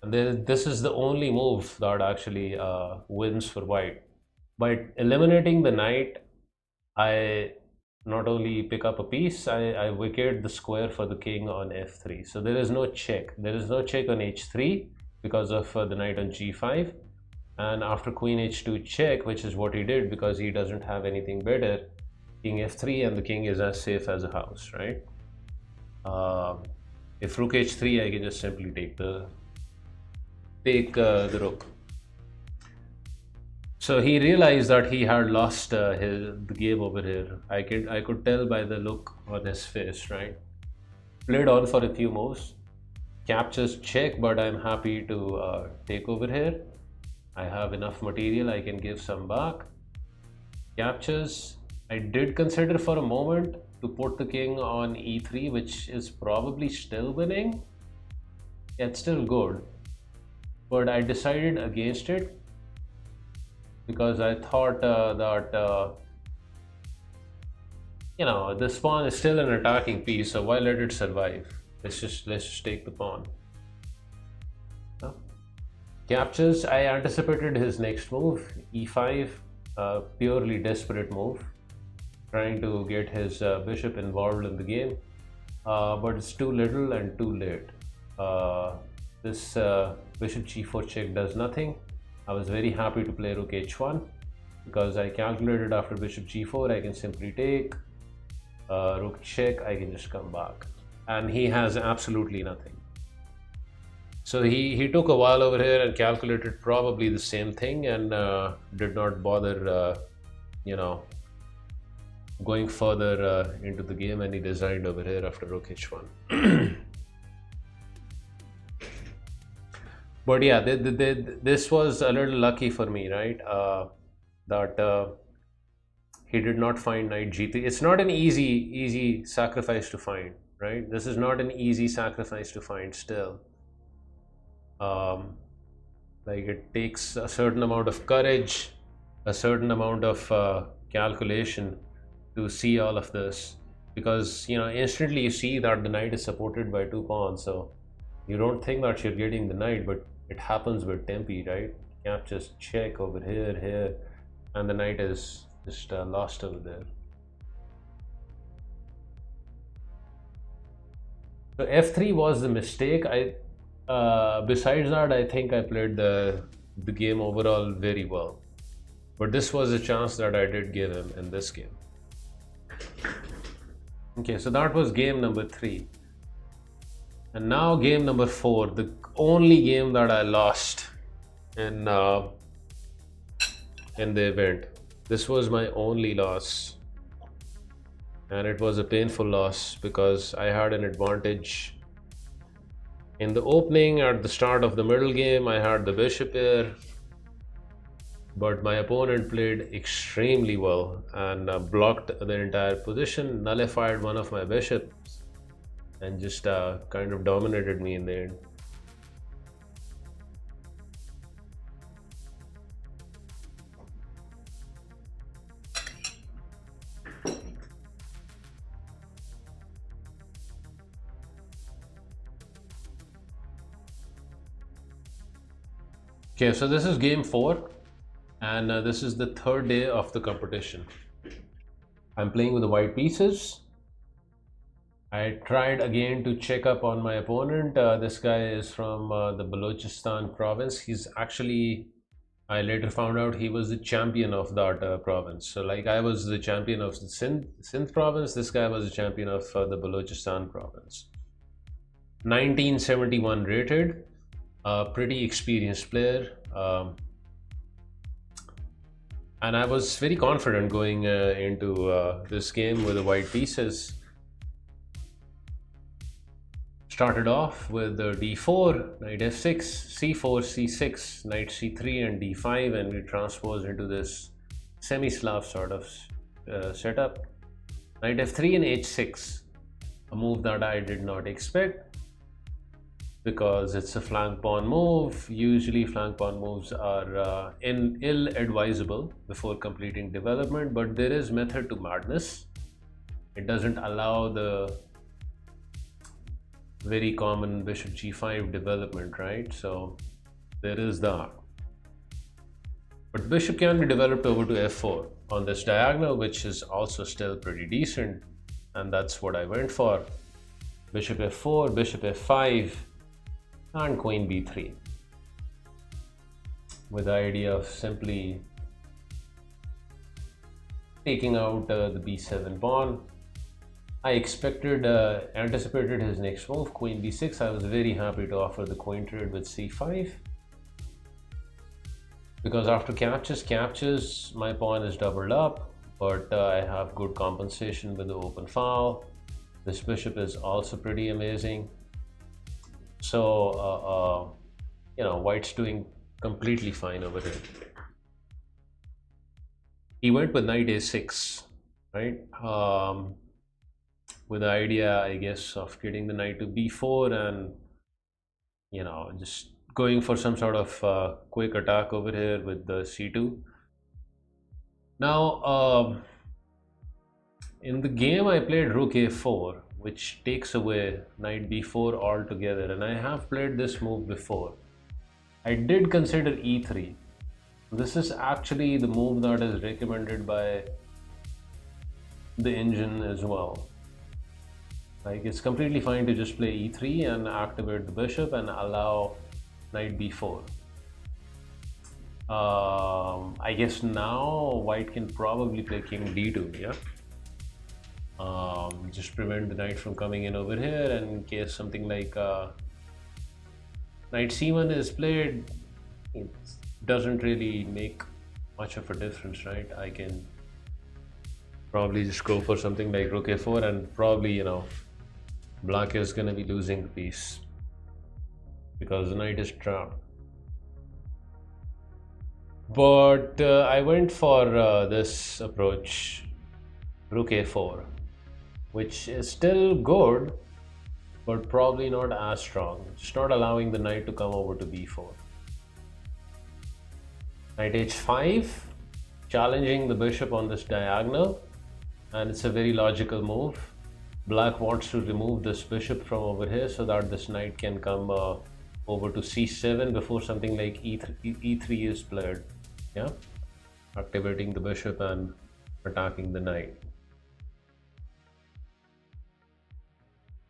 And this is the only move that actually wins for white. By eliminating the knight, I not only pick up a piece, I vacate the square for the king on f3. So there is no check. There is no check on h3 because of the knight on g5. And after queen h2 check, which is what he did because he doesn't have anything better, king f3 and the king is as safe as a house, right? If rook h3, I can just simply take the rook. So he realized that he had lost the game over here. I could tell by the look on his face, right? Played on for a few moves, captures check, but I'm happy to take over here. I have enough material, I can give some back. Captures. I did consider for a moment to put the king on e3, which is probably still winning. Yeah, it's still good. But I decided against it because I thought that this pawn is still an attacking piece, so why let it survive? Let's just take the pawn. Captures. I anticipated his next move, e5, purely desperate move, trying to get his bishop involved in the game, but it's too little and too late. This bishop g4 check does nothing. I was very happy to play rook h1 because I calculated after bishop g4 I can simply take, rook check, I can just come back, and he has absolutely nothing. So he took a while over here and calculated probably the same thing and did not bother going further into the game, and he designed over here after rook h1. But yeah, this was a little lucky for me, right? That he did not find knight g3. It's not an easy sacrifice to find, right? This is not an easy sacrifice to find still. Like it takes a certain amount of courage, a certain amount of calculation to see all of this, because instantly you see that the knight is supported by two pawns, so you don't think that you're getting the knight, but it happens with tempi, right? Captures check over here, and the knight is just lost over there. So f3 was the mistake. Besides that, I think I played the game overall very well, but this was a chance that I did give him in this game. Okay, so that was game number 3. And now game number 4, the only game that I lost in the event. This was my only loss, and it was a painful loss because I had an advantage in the opening. At the start of the middle game, I had the bishop here, but my opponent played extremely well and blocked the entire position, nullified one of my bishops, and just kind of dominated me in the end. Okay, so this is game 4, and this is the 3rd day of the competition. I'm playing with the white pieces. I tried again to check up on my opponent. This guy is from the Balochistan province. He's actually, I later found out he was the champion of that province. So like I was the champion of the Sindh province, this guy was the champion of the Balochistan province. 1971 rated, pretty experienced player. And I was very confident going into this game with the white pieces. Started off with the d4, knight f6, c4, c6, knight c3 and d5, and we transposed into this semi-Slav sort of setup. Knight f3 and h6, a move that I did not expect because it's a flank pawn move. Usually flank pawn moves are ill-advisable before completing development, but there is method to madness. It doesn't allow the very common bishop g5 development, right? So there is that. But bishop can be developed over to f4 on this diagonal, which is also still pretty decent, and that's what I went for. Bishop f4, bishop f5, and queen b3, with the idea of simply taking out the b7 pawn. I anticipated his next move, queen b6. I was very happy to offer the coin trade with c5, because after captures, my pawn is doubled up, but I have good compensation with the open foul. This bishop is also pretty amazing. So, you know, white's doing completely fine over here. He went with knight a6, right? With the idea, I guess, of getting the knight to b4 and, you know, just going for some sort of quick attack over here with the c2. Now, in the game, I played rook a4, which takes away knight b4 altogether, and I have played this move before. I did consider e3. This is actually the move that is recommended by the engine as well. Like, it's completely fine to just play e3 and activate the bishop and allow knight b4. I guess now white can probably play king d2, yeah? Just prevent the knight from coming in over here, and in case something like knight c1 is played, it doesn't really make much of a difference, right? I can probably just go for something like rook a4, and probably, you know, black is going to be losing the piece because the knight is trapped. But I went for this approach, rook a4, which is still good, but probably not as strong. It's not allowing the knight to come over to b4. Knight h5, challenging the bishop on this diagonal, and it's a very logical move. Black wants to remove this bishop from over here so that this knight can come over to c7 before something like e3 is played. Yeah, activating the bishop and attacking the knight.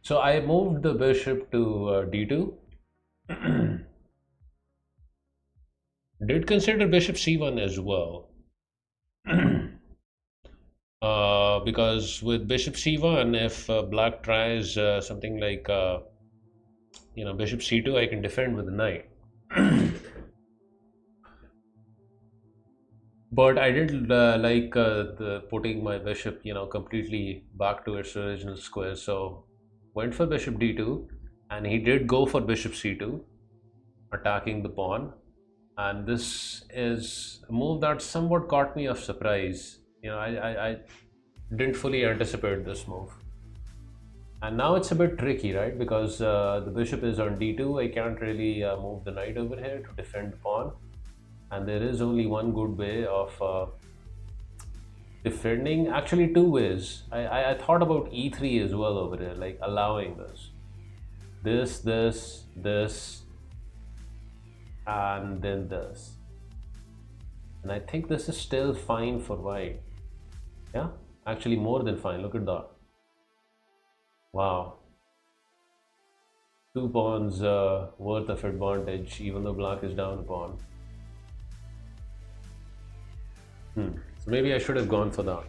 So I moved the bishop to d2. Did consider bishop c1 as well. Because with bishop c1, if black tries something like bishop c2, I can defend with the knight. But I didn't like putting my bishop, completely back to its original square. So went for bishop d2, and he did go for bishop c2, attacking the pawn. And this is a move that somewhat caught me off surprise. I didn't fully anticipate this move. And now it's a bit tricky, right? Because the bishop is on d2. I can't really move the knight over here to defend the pawn. And there is only one good way of defending. Actually, two ways. I thought about e3 as well over here, like allowing this, and then this. And I think this is still fine for white. Yeah, actually more than fine. Look at that. Wow. 2 pawns worth of advantage, even though black is down a pawn. So maybe I should have gone for that.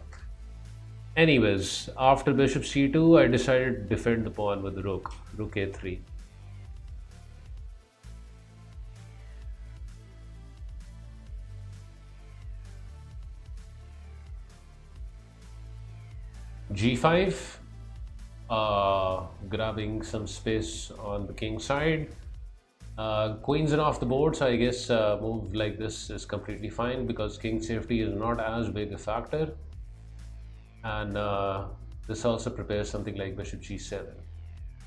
Anyways, after bishop c2, I decided to defend the pawn with the rook a3. g5, grabbing some space on the king side. Queens are off the board, so I guess a move like this is completely fine because king safety is not as big a factor. And this also prepares something like bishop g7.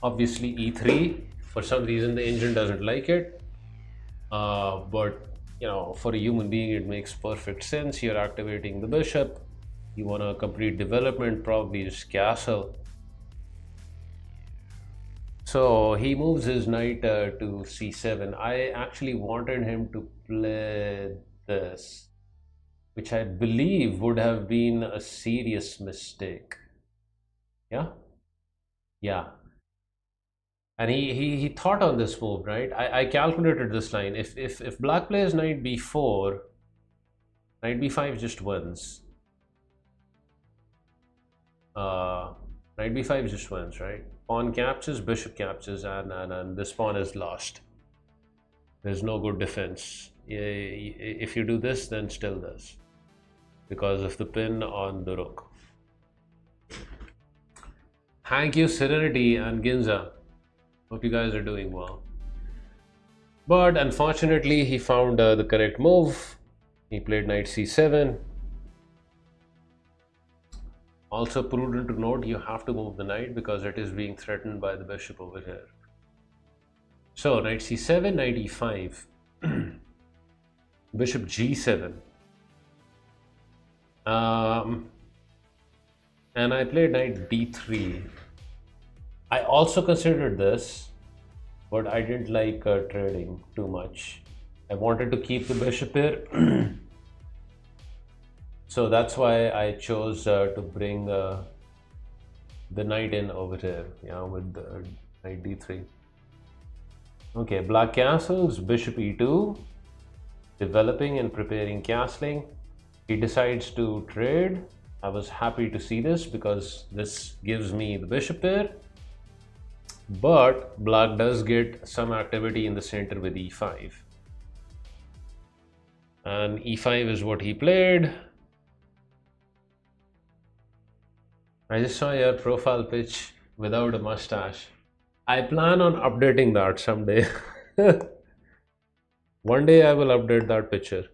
Obviously e3, for some reason the engine doesn't like it, but for a human being it makes perfect sense. You're activating the bishop, you want a complete development, probably just castle. So he moves his knight to c7. I actually wanted him to play this, which I believe would have been a serious mistake. Yeah. And he thought on this move, right? I calculated this line. If black plays knight b4, knight b5 just wins. Knight b5 just wins, right? Pawn captures, bishop captures, and this pawn is lost. There's no good defense. If you do this, then still this, because of the pin on the rook. Thank you, Serenity and Ginza. Hope you guys are doing well. But unfortunately, he found the correct move. He played knight c7. Also prudent to note, you have to move the knight because it is being threatened by the bishop over here. So knight c7, knight e5, bishop g7. And I played knight d3. I also considered this, but I didn't like trading too much. I wanted to keep the bishop here. So that's why I chose to bring the knight in over here, with the knight d3. Okay, black castles, bishop e2, developing and preparing castling. He decides to trade. I was happy to see this because this gives me the bishop pair. But black does get some activity in the center with e5. And e5 is what he played. I just saw your profile pitch without a mustache. I plan on updating that someday. One day I will update that picture.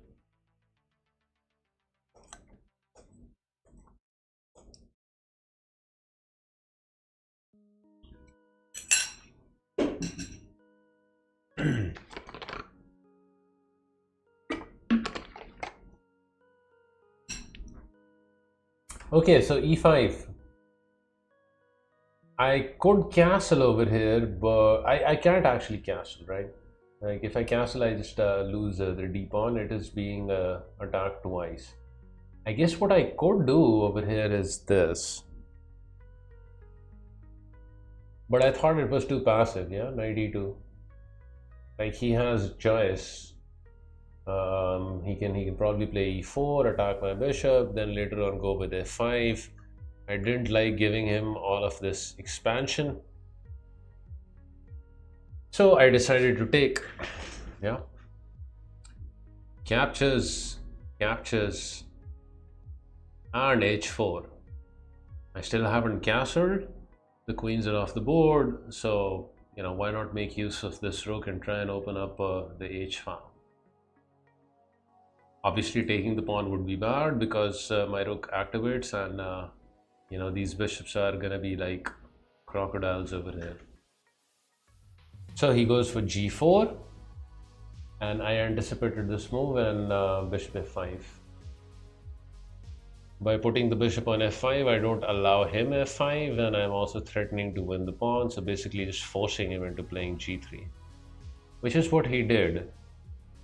Okay, so e5. I could castle over here, but I can't actually castle, right? Like if I castle, I just lose the d pawn. It is being attacked twice. I guess what I could do over here is this. But I thought it was too passive, yeah? Knight e2. Like he has choice. He can probably play e4, attack my bishop, then later on go with f5. I didn't like giving him all of this expansion. So I decided to take, yeah, captures, and h4. I still haven't castled. The queens are off the board, so why not make use of this rook and try and open up the h file. Obviously, taking the pawn would be bad because my rook activates, and these bishops are gonna be like crocodiles over here. So he goes for g4, and I anticipated this move, and bishop f5. By putting the bishop on f5, I don't allow him f5, and I'm also threatening to win the pawn, so basically just forcing him into playing g3, which is what he did,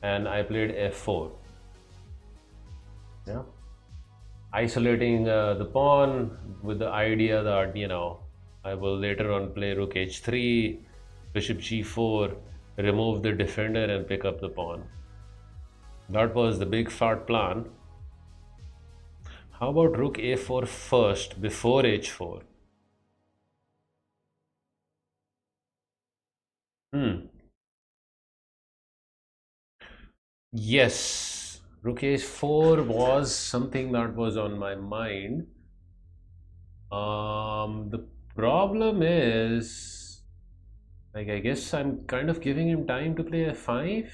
and I played f4. Yeah, isolating the pawn with the idea that I will later on play rook h3, bishop g4, remove the defender and pick up the pawn. That was the big fat plan. How about rook a4 first before h4? Yes, rook a4 was something that was on my mind. The problem is, like, I guess I'm kind of giving him time to play f5.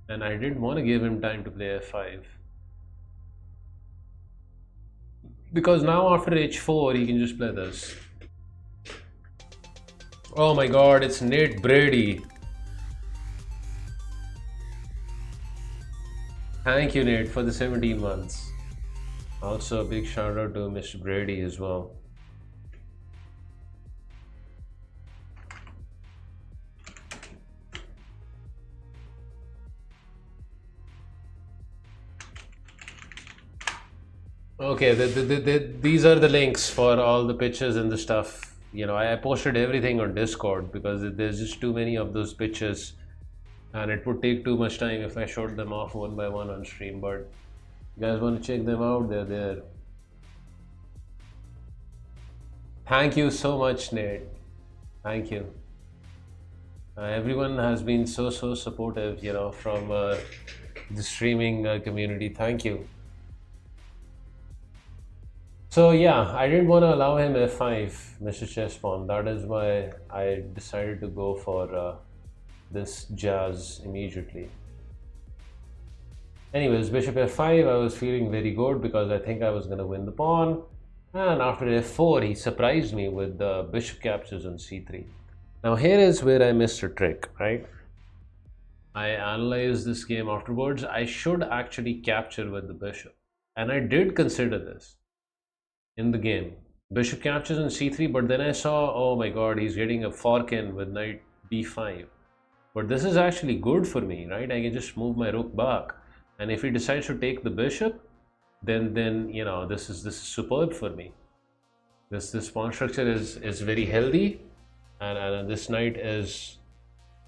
And I didn't want to give him time to play f5. Because now after h4, he can just play this. Oh my god, it's Nate Brady. Thank you, Nate, for the 17 months. Also, a big shout out to Mr. Brady as well. Okay, these are the links for all the pictures and the stuff. I posted everything on Discord because there's just too many of those pictures, and it would take too much time if I showed them off one by one on stream. But you guys want to check them out, they're there. Thank you so much, Nate. Thank you. Everyone has been so supportive, from the streaming community. Thank you. So yeah, I didn't want to allow him f5, Mr. Chess Pawn. That is why I decided to go for this jazz immediately. Anyways, bishop f5, I was feeling very good because I think I was going to win the pawn. And after f4, he surprised me with the bishop captures on c3. Now here is where I missed a trick, right? I analyzed this game afterwards. I should actually capture with the bishop. And I did consider this in the game. Bishop captures on c3, but then I saw, oh my god, he's getting a fork in with knight b5. But this is actually good for me, right? I can just move my rook back. And if he decides to take the bishop, then this is superb for me. This pawn structure is very healthy, and this knight is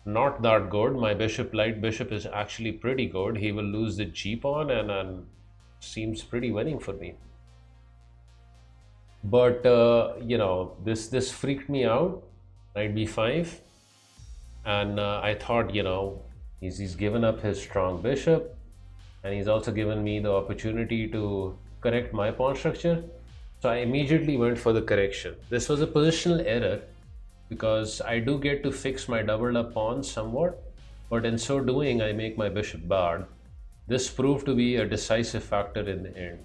not that good. My light bishop is actually pretty good. He will lose the g pawn and seems pretty winning for me. But this freaked me out, knight b5, and I thought, he's given up his strong bishop, and he's also given me the opportunity to correct my pawn structure. So I immediately went for the correction. This was a positional error because I do get to fix my doubled up pawn somewhat, but in so doing I make my bishop bad. This proved to be a decisive factor in the end.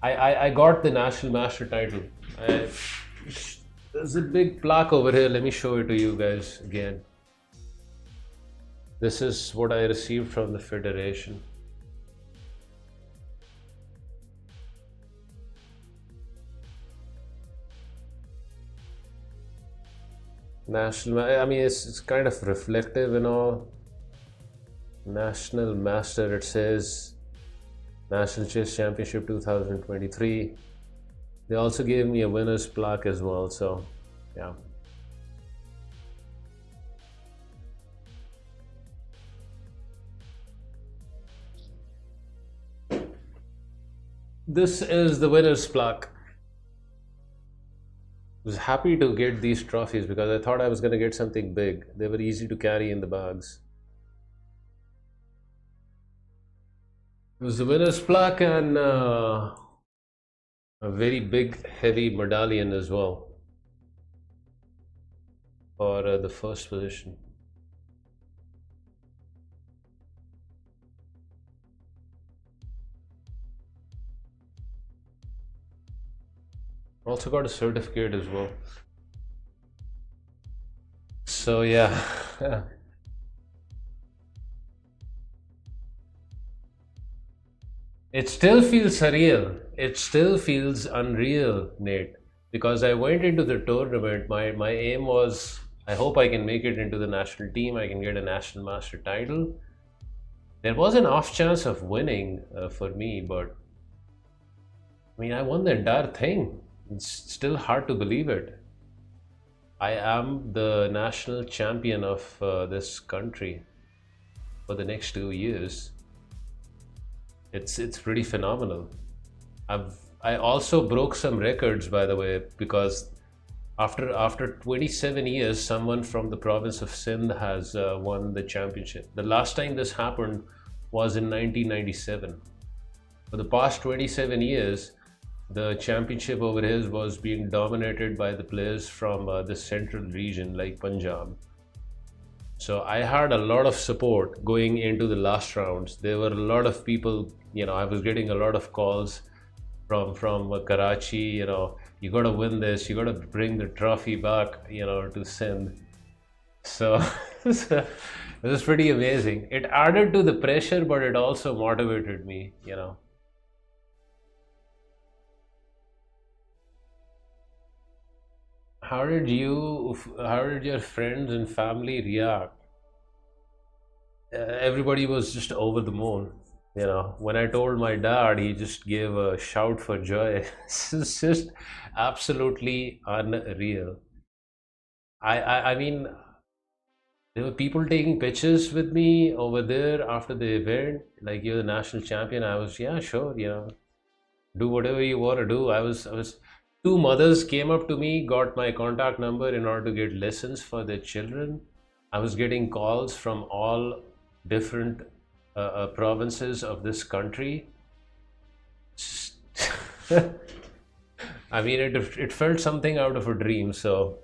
I got the National Master title. There's a big plaque over here. Let me show it to you guys again. This is what I received from the Federation. I mean, it's kind of reflective and all. National Master, it says. National Chess Championship 2023. They also gave me a winner's plaque as well, so yeah. This is the winner's plaque. was happy to get these trophies because I thought I was going to get something big. They were easy to carry in the bags. It was the winner's plaque and a very big, heavy medallion as well for the first position. Also got a certificate as well. So yeah. It still feels surreal. It still feels unreal, Nate. Because I went into the tournament, my aim was, I hope I can make it into the national team, I can get a national master title. There was an off chance of winning for me, but I mean, I won the entire thing. It's still hard to believe it. I am the national champion of this country for the next 2 years. It's pretty phenomenal. I also broke some records, by the way, because after 27 years, someone from the province of Sindh has won the championship. The last time this happened was in 1997. For the past 27 years, the championship over here was being dominated by the players from the central region like Punjab. So I had a lot of support going into the last rounds. There were a lot of people, I was getting a lot of calls from Karachi, you got to win this, you got to bring the trophy back, to Sindh. So it was pretty amazing. It added to the pressure, but it also motivated me, How did your friends and family react? Everybody was just over the moon. When I told my dad, he just gave a shout for joy. It's just absolutely unreal. I mean, there were people taking pictures with me over there after the event. Like, you're the national champion. I was, yeah, sure, do whatever you want to do. I was. Two mothers came up to me, got my contact number in order to get lessons for their children. I was getting calls from all different provinces of this country. I mean, it felt something out of a dream. So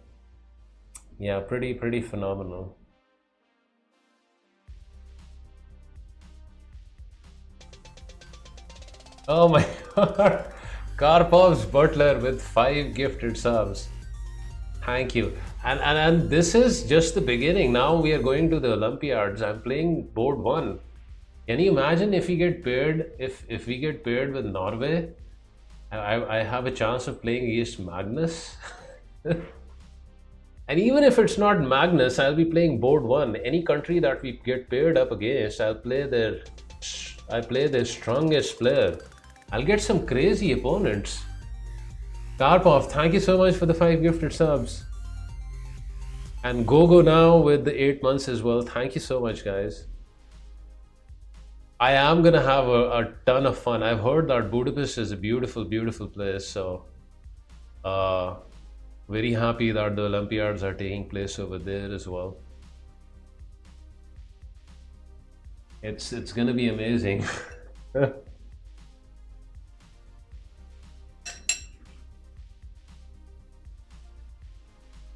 yeah, pretty phenomenal. Oh my God. Karpov's Butler with 5 gifted subs. Thank you. And this is just the beginning. Now we are going to the Olympiads. I'm playing board 1. Can you imagine if we get paired, if we get paired with Norway? I have a chance of playing against Magnus. And even if it's not Magnus, I'll be playing board 1. Any country that we get paired up against, I play their strongest player. I'll get some crazy opponents. Karpov, thank you so much for the 5 gifted subs. And Gogo now with the 8 months as well. Thank you so much, guys. I am gonna have a ton of fun. I've heard that Budapest is a beautiful, beautiful place. So very happy that the Olympiads are taking place over there as well. It's gonna be amazing.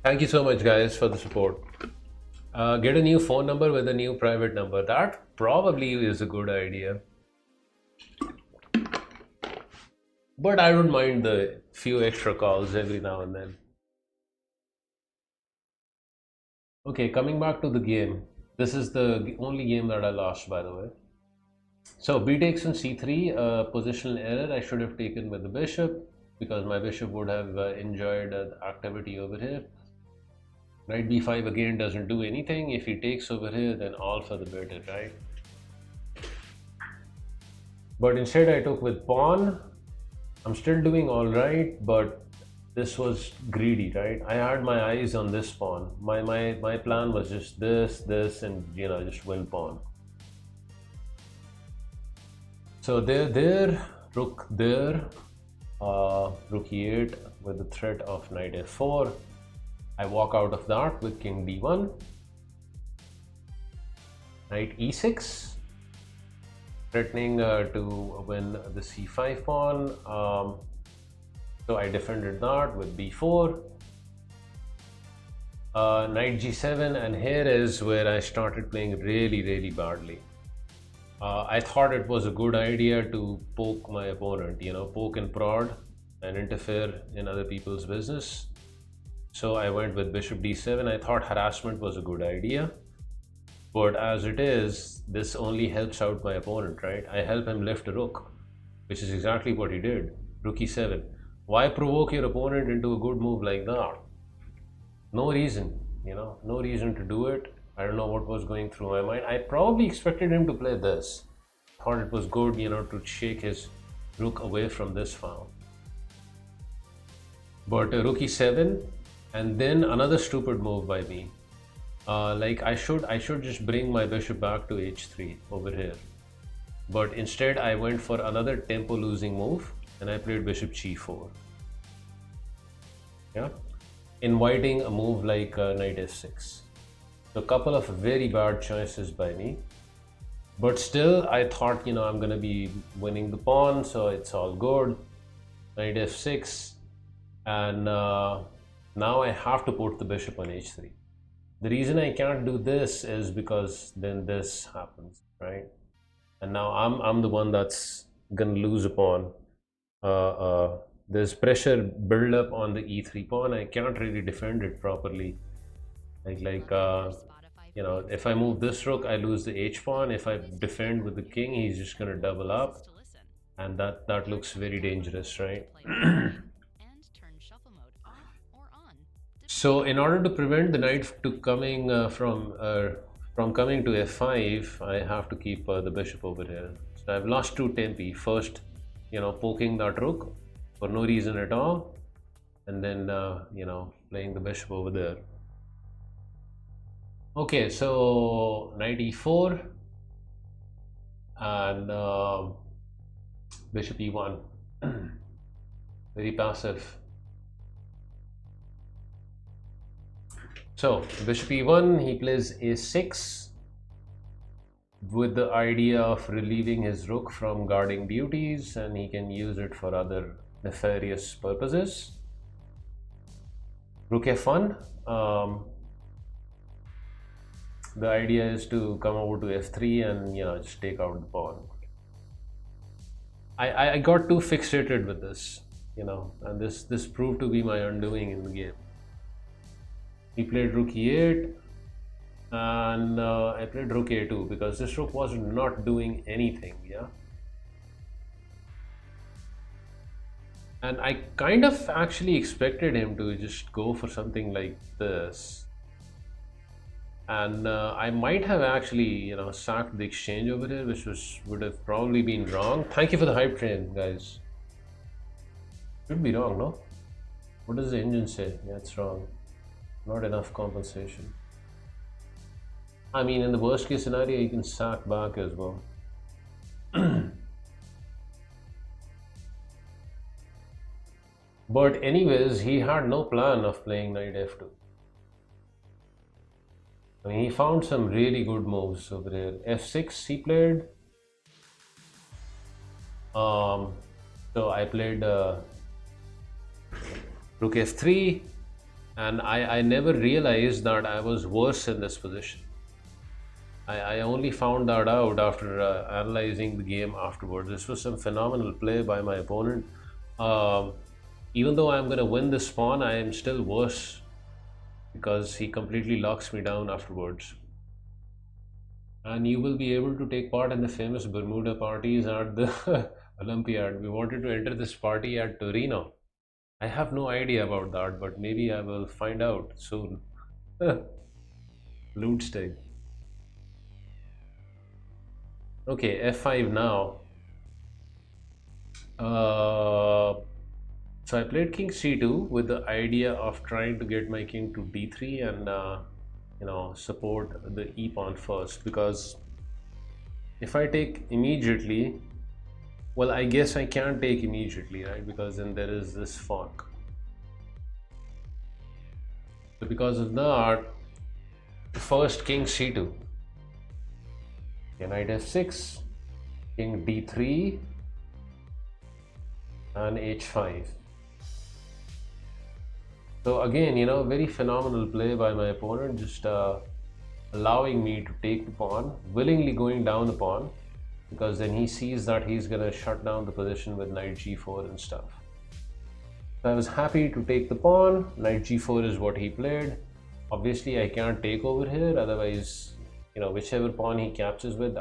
Thank you so much, guys, for the support. Get a new phone number with a new private number. That probably is a good idea. But I don't mind the few extra calls every now and then. Okay, coming back to the game. This is the only game that I lost, by the way. So b takes on c3, positional error. I should have taken with the bishop because my bishop would have enjoyed the activity over here. Knight b5 again doesn't do anything. If he takes over here, then all for the better, right? But instead I took with pawn. I'm still doing all right, but this was greedy, right? I had my eyes on this pawn. My plan was just this, and just win pawn. So there, rook there, rook e8, with the threat of knight f4. I walk out of that with king d1, knight e6, threatening to win the c5 pawn. So I defended that with b4, knight g7, and here is where I started playing really badly. I thought it was a good idea to poke my opponent, poke and prod and interfere in other people's business. So I went with bishop d7. I thought harassment was a good idea, but as it is, this only helps out my opponent, right? I help him lift a rook, which is exactly what he did. Rook e7. Why provoke your opponent into a good move like that? No reason, no reason to do it. I don't know what was going through my mind. I probably expected him to play this. Thought it was good, to shake his rook away from this file. But rook e7, and then another stupid move by me. Like I should just bring my bishop back to h3 over here. But instead I went for another tempo losing move and I played bishop g4. Yeah, inviting a move like knight f6. So a couple of very bad choices by me. But still I thought, I'm gonna be winning the pawn, so it's all good. Knight f6, and now I have to put the bishop on h3. The reason I can't do this is because then this happens, right? And now I'm the one that's gonna lose a pawn. There's pressure build up on the e3 pawn. I can't really defend it properly. If I move this rook, I lose the h pawn. If I defend with the king, he's just gonna double up, and that looks very dangerous, right? So in order to prevent the knight to coming from coming to f5, I have to keep the bishop over here. So I've lost two tempi. First, poking that rook for no reason at all, and then playing the bishop over there. Okay, so knight e4 and bishop e1. Very passive. So bishop e1, he plays a6 with the idea of relieving his rook from guarding duties, and he can use it for other nefarious purposes. Rook f1. The idea is to come over to f3 and just take out the pawn. I got too fixated with this, and this proved to be my undoing in the game. He played rook e8, and I played rook a2 because this rook was not doing anything, yeah. And I kind of actually expected him to just go for something like this. And I might have actually, sacked the exchange over here, which would have probably been wrong. Thank you for the hype train, guys. Should be wrong, no? What does the engine say? Yeah, it's wrong. Not enough compensation. I mean, in the worst case scenario, you can sack back as well. But anyways, he had no plan of playing knight f2. I mean, he found some really good moves over here. f6 he played. So I played rook f3, and I never realized that I was worse in this position. I only found that out after analyzing the game afterwards. This was some phenomenal play by my opponent. Even though I'm going to win this pawn, I am still worse because he completely locks me down afterwards. And you will be able to take part in the famous Bermuda parties at the Olympiad. We wanted to enter this party at Torino. I have no idea about that, but maybe I will find out soon. Ludsteg. Okay, f5 now. So I played king c2 with the idea of trying to get my king to d3 and support the e pawn first, because if I take immediately, well, I guess I can't take immediately, right? Because then there is this fork. So because of that, first king c2, knight f6, king d3, and h5. So again, very phenomenal play by my opponent, just allowing me to take the pawn, willingly going down the pawn, because then he sees that he's gonna shut down the position with knight g4 and stuff. So I was happy to take the pawn. Knight g4 is what he played. Obviously I can't take over here, otherwise, whichever pawn he captures with,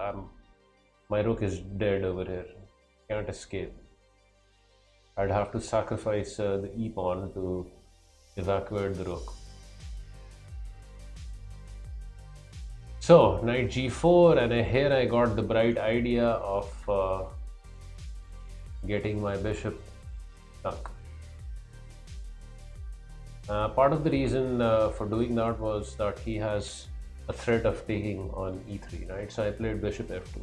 my rook is dead over here. Can't escape. I'd have to sacrifice the e pawn to evacuate the rook. So knight g4, and here I got the bright idea of getting my bishop stuck. Part of the reason for doing that was that he has a threat of taking on e3, right? So I played bishop f2.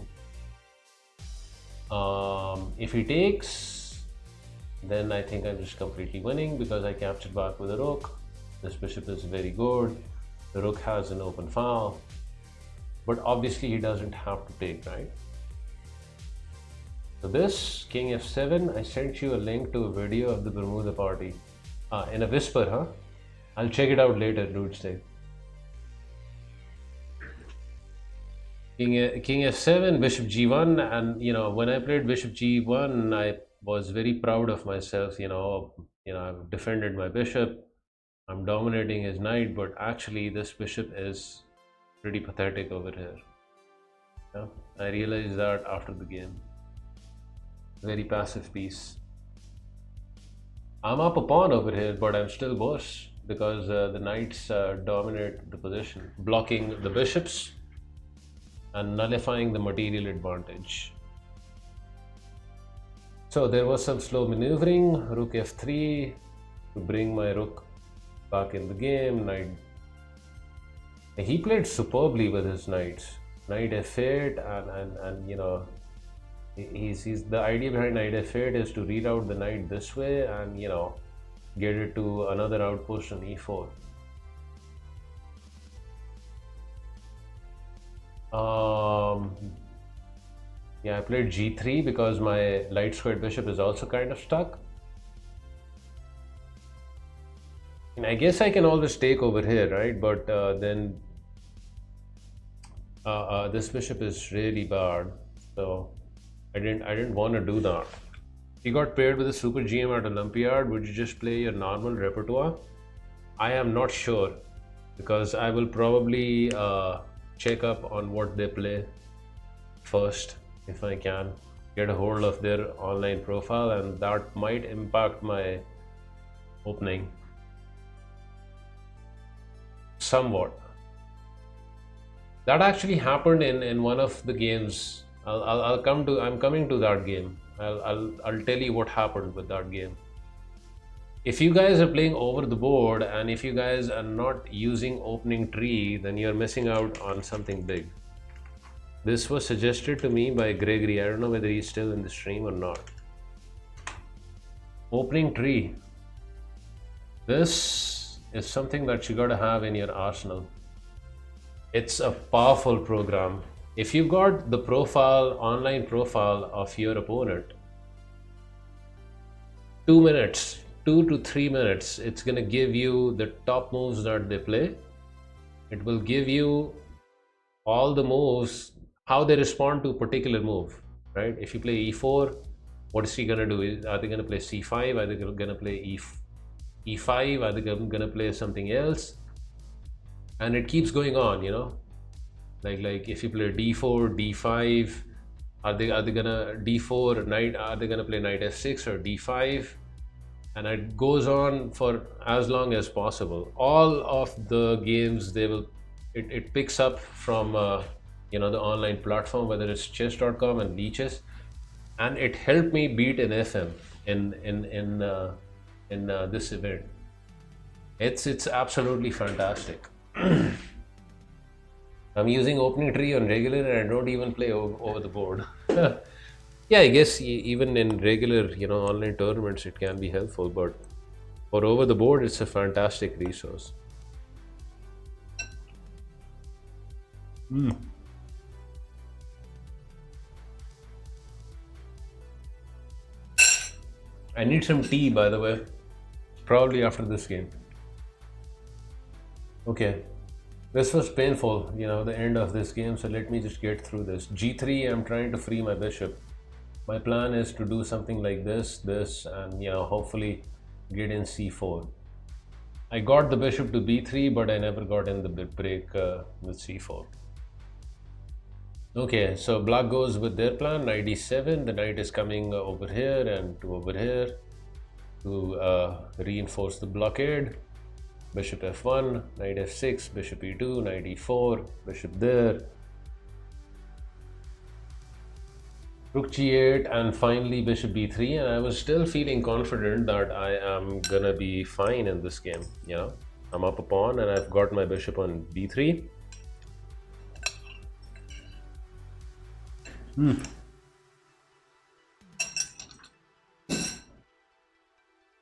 If he takes, then I think I'm just completely winning because I captured back with a rook. This bishop is very good. The rook has an open file, but obviously he doesn't have to take, right? So this king f7, I sent you a link to a video of the Bermuda party. In a whisper, huh? I'll check it out later, dude. Stay. King f7, bishop g1, and when I played bishop g1, I was very proud of myself. I've defended my bishop. I'm dominating his knight, but actually this bishop is pretty pathetic over here. Yeah? I realized that after the game. Very passive piece. I'm up a pawn over here, but I'm still worse because the knights dominate the position, blocking the bishops and nullifying the material advantage. So there was some slow maneuvering, rook f3 to bring my rook back in the game. He played superbly with his knights. Knight f8 and he's the idea behind knight f8 is to reroute the knight this way and get it to another outpost on e4. Yeah, I played g3 because my light squared bishop is also kind of stuck. And I guess I can always take over here, right? But then this bishop is really bad, so I didn't want to do that. If you got paired with a super GM at Olympiad, would you just play your normal repertoire? I am not sure because I will probably check up on what they play first if I can get a hold of their online profile, and that might impact my opening somewhat. That actually happened in one of the games. I'm coming to that game. I'll tell you what happened with that game. If you guys are playing over the board and if you guys are not using opening tree, then you're missing out on something big. This was suggested to me by Gregory. I don't know whether he's still in the stream or not. Opening tree. This is something that you gotta have in your arsenal. It's a powerful program. If you've got the online profile of your opponent, 2 to 3 minutes, it's gonna give you the top moves that they play. It will give you all the moves, how they respond to a particular move, right? If you play e4, what is he gonna do? Are they gonna play c5? Are they gonna play e5? Are they gonna play something else? And it keeps going on, like if you play d4, d5, are they gonna d4 knight? Are they gonna play knight f6 or d5? And it goes on for as long as possible. All of the games it picks up from the online platform, whether it's chess.com and Leeches, and it helped me beat an FM in this event. It's absolutely fantastic. I'm using opening tree on regular and I don't even play over the board. Yeah, I guess even in regular online tournaments it can be helpful, but for over the board it's a fantastic resource. I need some tea, by the way. Probably after this game. Okay. This was painful, you know, the end of this game, so let me just get through this. G3, I'm trying to free my bishop. My plan is to do something like this, and, you know, hopefully get in C4. I got the bishop to B3, but I never got in the break with C4. Okay, so black goes with their plan, knight E7. The knight is coming over here and to over here to reinforce the blockade. Bishop F1, knight F6, bishop E2, knight E4, bishop there. Rook G8 and finally bishop B3, and I was still feeling confident that I am gonna be fine in this game, you know. I'm up a pawn and I've got my bishop on B3.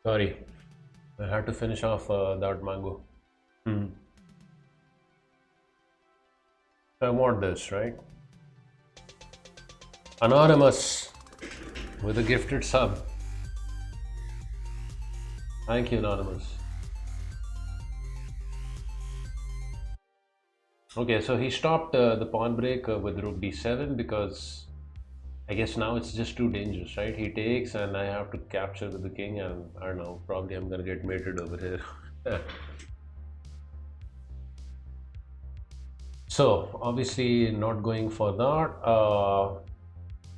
Sorry, I had to finish off that mango. I want this, right? Anonymous with a gifted sub. Thank you, Anonymous. Okay, so he stopped the pawn break with rook d7 because I guess now it's just too dangerous, right? He takes and I have to capture with the king, and I don't know, probably I'm gonna get mated over here. So obviously not going for that.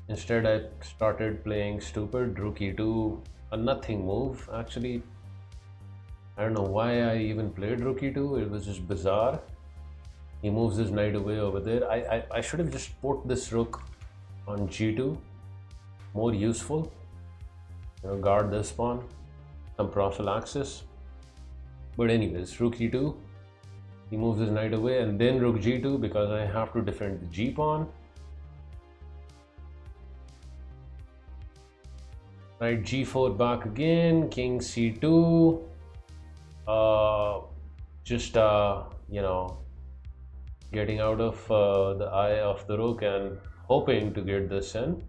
Instead I started playing stupid, rook e2, a nothing move. Actually, I don't know why I even played rook e2, it was just bizarre. He moves his knight away over there. I should have just put this rook on g2, more useful, you know, guard this pawn, some prophylaxis. But anyways, rook e2, he moves his knight away, and then rook g2 because I have to defend the g pawn. Knight g4 back again, king c2, you know, getting out of the eye of the rook and hoping to get this in.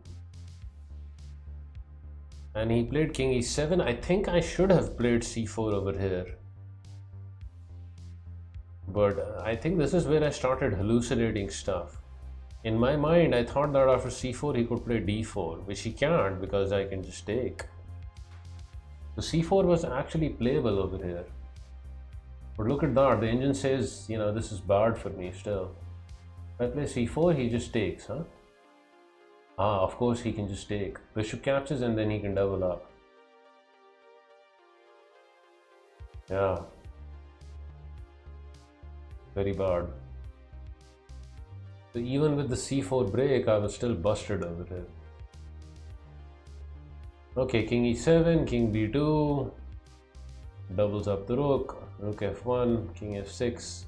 And he played king e7. I think I should have played c4 over here, but I think this is where I started hallucinating stuff. In my mind, I thought that after c4 he could play d4, which he can't because I can just take. So c4 was actually playable over here. But look at that, the engine says, you know, this is bad for me still. If I play c4, he just takes, huh? Ah, of course he can just take. Bishop captures and then he can double up. Yeah. Very bad. So even with the c4 break, I was still busted over here. Okay, king e7, king b2, doubles up the rook, rook f1, king f6.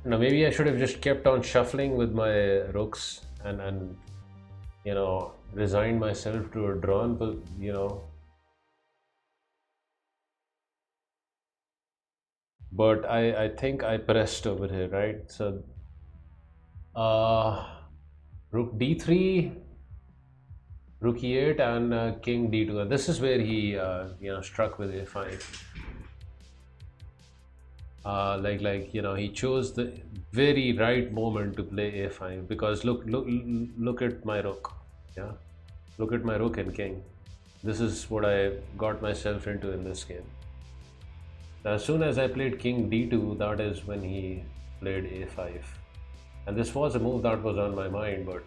Now maybe I should have just kept on shuffling with my rooks and you know, resigned myself to a drawn, but you know. But I think I pressed over here, right? So rook d3, rook e8, and king d2, and this is where he you know, struck with a5. Like you know, he chose the very right moment to play a5 because look at my rook. Yeah, look at my rook and king. This is what I got myself into in this game. As soon as I played king d2, that is when he played a5, and this was a move that was on my mind, but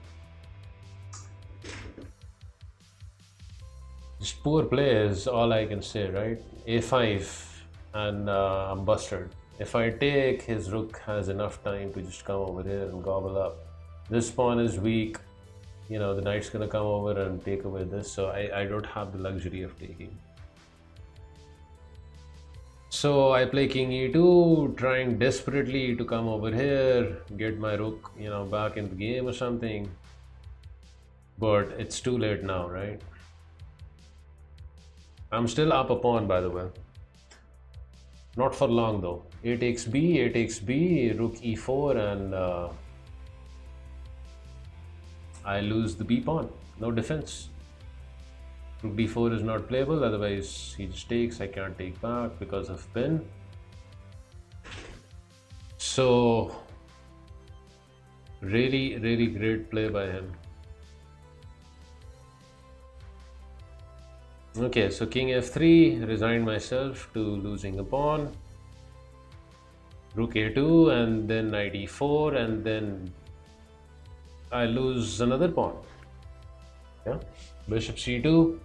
just poor play is all I can say, right? a5, and I'm busted. If I take, his rook has enough time to just come over here and gobble up. This pawn is weak, you know, the knight's gonna come over and take away this, so I don't have the luxury of taking. So I play king e2, trying desperately to come over here, get my rook, you know, back in the game or something. But it's too late now, right? I'm still up a pawn, by the way. Not for long though. A takes B, A takes B, rook e4, and I lose the B pawn. No defense. Rook d4 is not playable, otherwise he just takes. I can't take back because of pin. So really, really great play by him. Okay, so king f3, resigned myself to losing a pawn. Rook a2, and then knight e4, and then I lose another pawn. Yeah, bishop c2,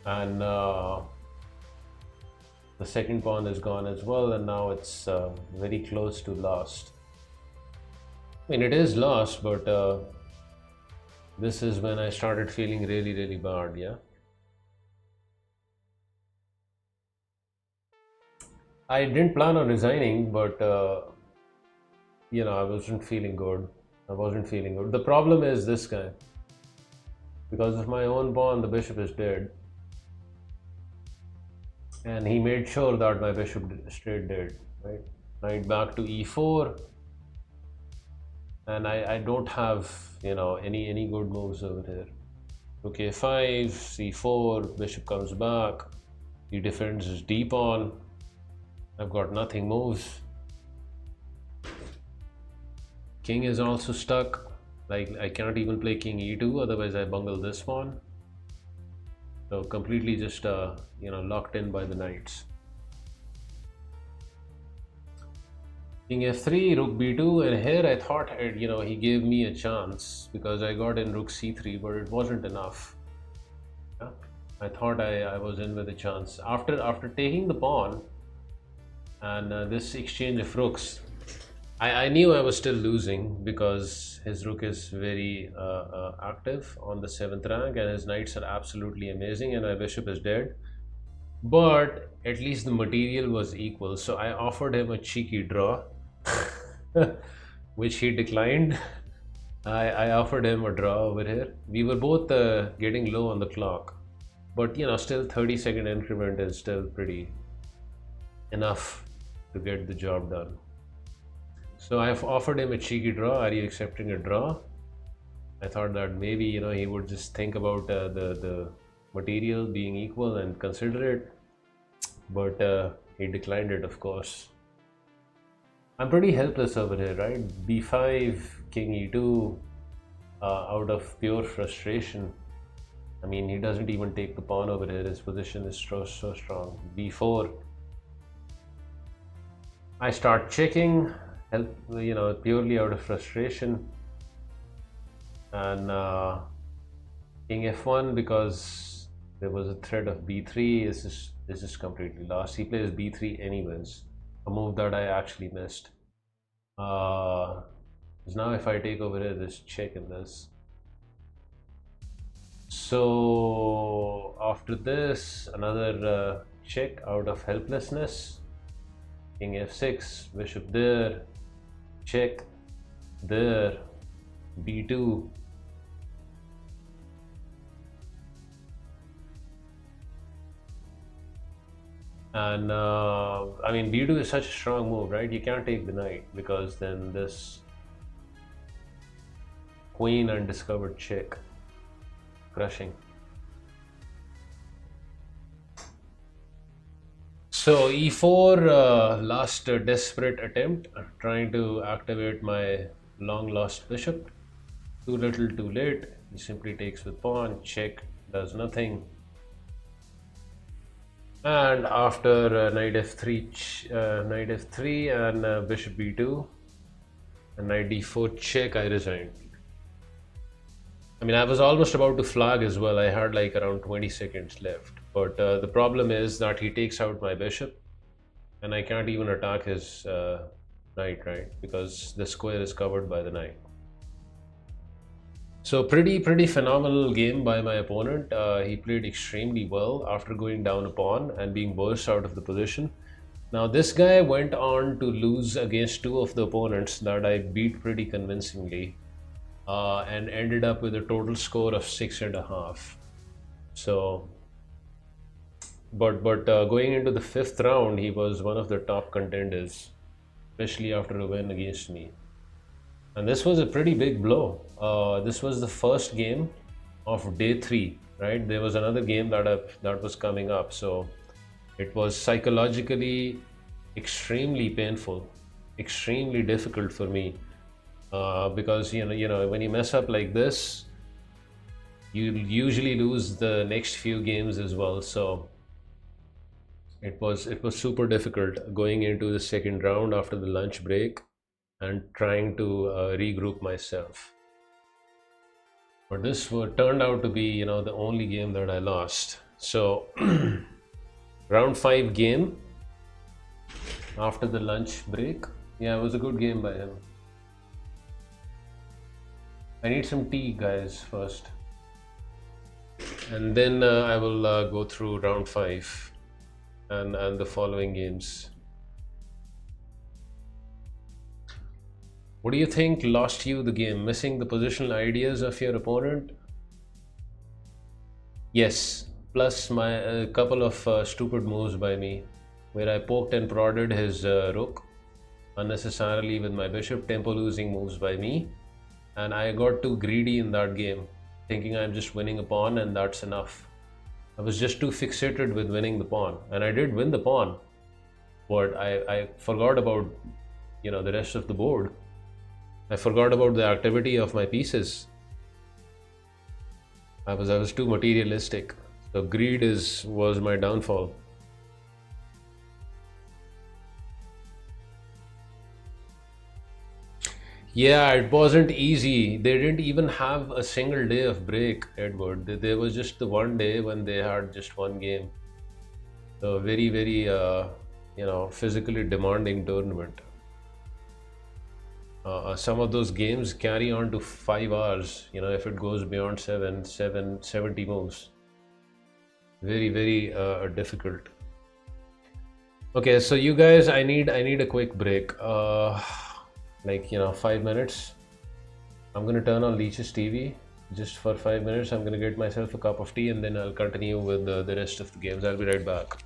and the second pawn is gone as well, and now it's very close to lost. I mean, it is lost, but this is when I started feeling really, really bad. Yeah, I didn't plan on resigning, but you know, I wasn't feeling good. The problem is this guy. Because of my own pawn, the bishop is dead. And he made sure that my bishop stayed dead, right? Knight back to e4. And I don't have, you know, any good moves over here. Rook a5, c4, bishop comes back. He defends his d pawn. I've got nothing moves. King is also stuck. Like, I can't even play king e2, otherwise I bungle this pawn. So completely just you know, locked in by the knights. King f3, rook b2, and here I thought, you know, he gave me a chance because I got in rook c3, but it wasn't enough. Yeah? I thought I was in with a chance. After taking the pawn and this exchange of rooks, I knew I was still losing because his rook is very active on the 7th rank, and his knights are absolutely amazing, and my bishop is dead. But at least the material was equal, so I offered him a cheeky draw, which he declined. I offered him a draw over here. We were both getting low on the clock, but you know, still 30-second increment is still pretty enough to get the job done. So I've offered him a cheeky draw. Are you accepting a draw? I thought that maybe, you know, he would just think about the material being equal and consider it, but he declined it, of course. I'm pretty helpless over here, right? b5, king e2, out of pure frustration. I mean, he doesn't even take the pawn over here. His position is so strong. b4. I start checking, you know, purely out of frustration, and king f1 because there was a threat of b3. This is completely lost. He plays b3 anyways, a move that I actually missed. Because now if I take over here, this check in this. So after this, another check out of helplessness. King f6, bishop there, check there, b2. And I mean, b2 is such a strong move, right? You can't take the knight because then this queen undiscovered check, crushing. So e4, last desperate attempt, trying to activate my long lost bishop. Too little, too late. He simply takes with pawn, check, does nothing. And after knight f3 and bishop b2 and knight d4 check, I resigned. I mean, I was almost about to flag as well. I had like around 20 seconds left. But the problem is that he takes out my bishop and I can't even attack his knight, right? Because the square is covered by the knight. So pretty phenomenal game by my opponent. He played extremely well after going down a pawn and being burst out of the position. Now this guy went on to lose against two of the opponents that I beat pretty convincingly, and ended up with a total score of 6.5. So but going into the fifth round, he was one of the top contenders, especially after a win against me. And this was a pretty big blow. This was the first game of day 3, right? There was another game that was coming up, so it was psychologically extremely painful, extremely difficult for me, because when you mess up like this, you usually lose the next few games as well. So it was super difficult going into the second round after the lunch break and trying to regroup myself. But this turned out to be, the only game that I lost. So round 5 game after the lunch break. Yeah, it was a good game by him. I need some tea, guys, first. And then I will go through round 5 and the following games. What do you think lost you the game? Missing the positional ideas of your opponent? Yes, plus a couple of stupid moves by me, where I poked and prodded his rook unnecessarily with my bishop, tempo losing moves by me, and I got too greedy in that game, thinking I'm just winning a pawn and that's enough. I was just too fixated with winning the pawn, and I did win the pawn, but I forgot about the rest of the board. I forgot about the activity of my pieces. I was too materialistic. So greed was my downfall. Yeah, it wasn't easy. They didn't even have a single day of break, Edward. There was just the one day when they had just one game. So very, very, physically demanding tournament. Some of those games carry on to 5 hours, if it goes beyond 70 moves. Very, very difficult. Okay, so you guys, I need a quick break. 5 minutes. I'm gonna turn on Leech's TV just for 5 minutes. I'm gonna get myself a cup of tea and then I'll continue with the rest of the games. I'll be right back.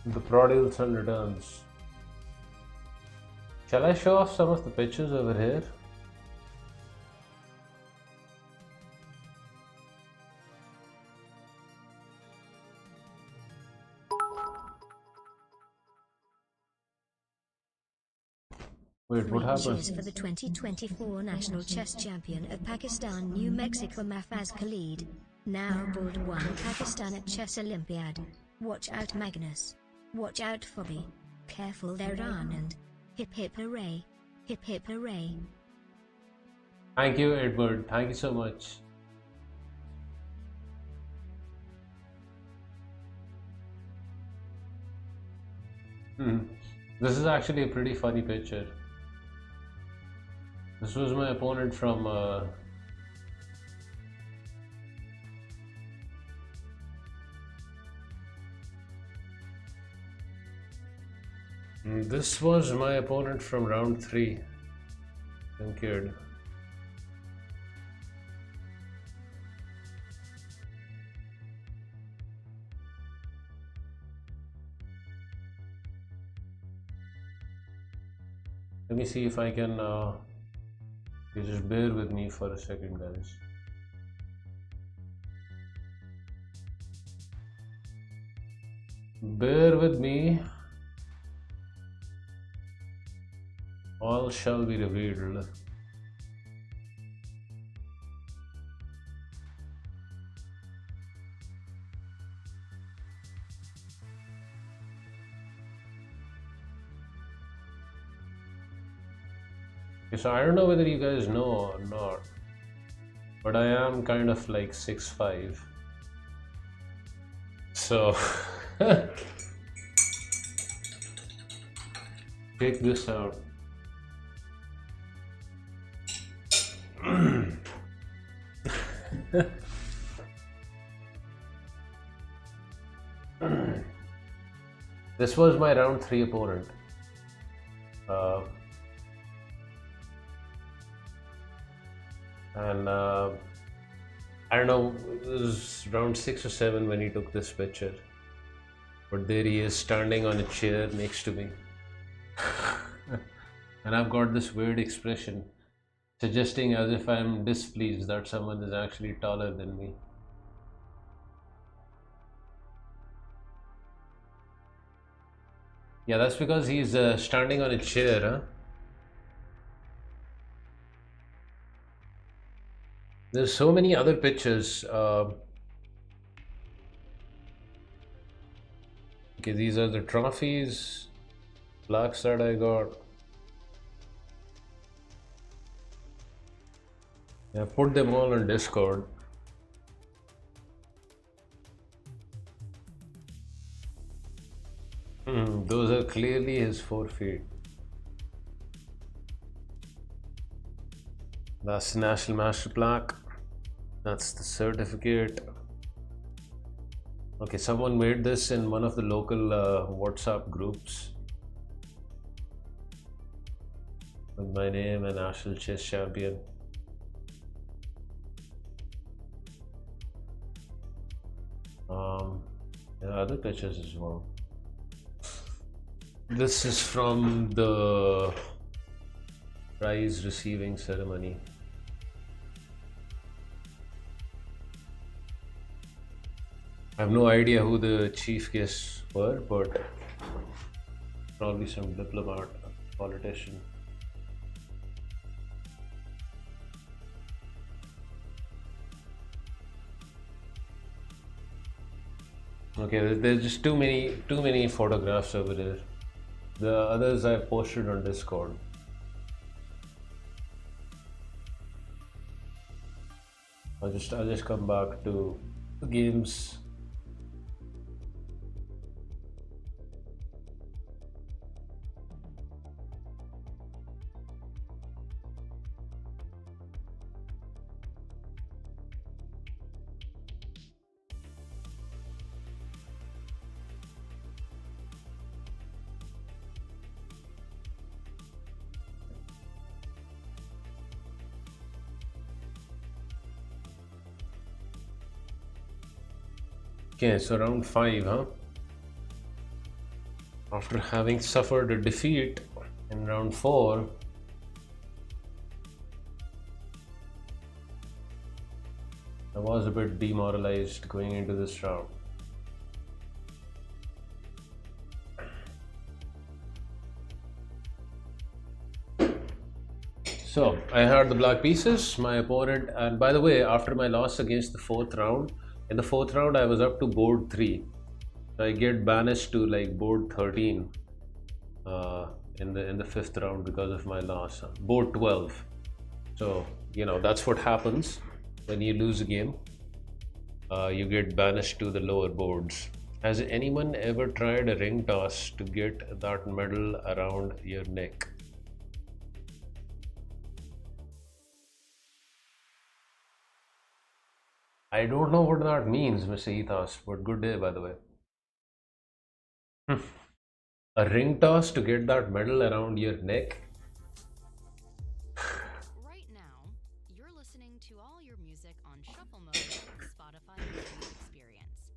The prodigal son returns. Shall I show off some of the pictures over here? Wait, what Three happened? cheers for the 2024 National Chess Champion of Pakistan, New Mexico, Mahfaz Khalid. Now board 1 Pakistan at Chess Olympiad. Watch out Magnus. Watch out Phobby. Careful there Anand. Hip hip hooray. Hip hip hooray. Thank you, Edward. Thank you so much. This is actually a pretty funny picture. This was my opponent from this was my opponent from round 3. Young kid. Let me see if I can you just bear with me for a second, guys. Bear with me. All shall be revealed. Okay, so I don't know whether you guys know or not, but I am kind of like 6'5". So check this out. This was my round 3 opponent. And I don't know, it was round 6 or 7 when he took this picture, but there he is standing on a chair next to me. And I've got this weird expression suggesting as if I'm displeased that someone is actually taller than me. Yeah, that's because he's standing on a chair, huh? There's so many other pictures. Okay, these are the trophies, plaques that I got. I put them all on Discord. Those are clearly his 4 feet. That's the National Master Plaque. That's the certificate. Okay, someone made this in one of the local WhatsApp groups with my name and National Chess Champion. There are other pictures as well. This is from the prize receiving ceremony. I have no idea who the chief guests were, but probably some diplomat, politician. Okay, there's just too many photographs over there. The others I posted on Discord. I'll just come back to the games. Okay, so round 5, huh? After having suffered a defeat in round 4, I was a bit demoralized going into this round. So I had the black pieces, my opponent, and by the way, after my loss against the 4th round, in the 4th round I was up to board 3. So I get banished to like board 13 in the 5th round because of my loss. Board 12. So that's what happens when you lose a game. You get banished to the lower boards. Has anyone ever tried a ring toss to get that medal around your neck? I don't know what that means, Mr. Ethos, but good day, by the way. A ring toss to get that medal around your neck? Right now, you're listening to all your music on shuffle mode with Spotify Music Experience.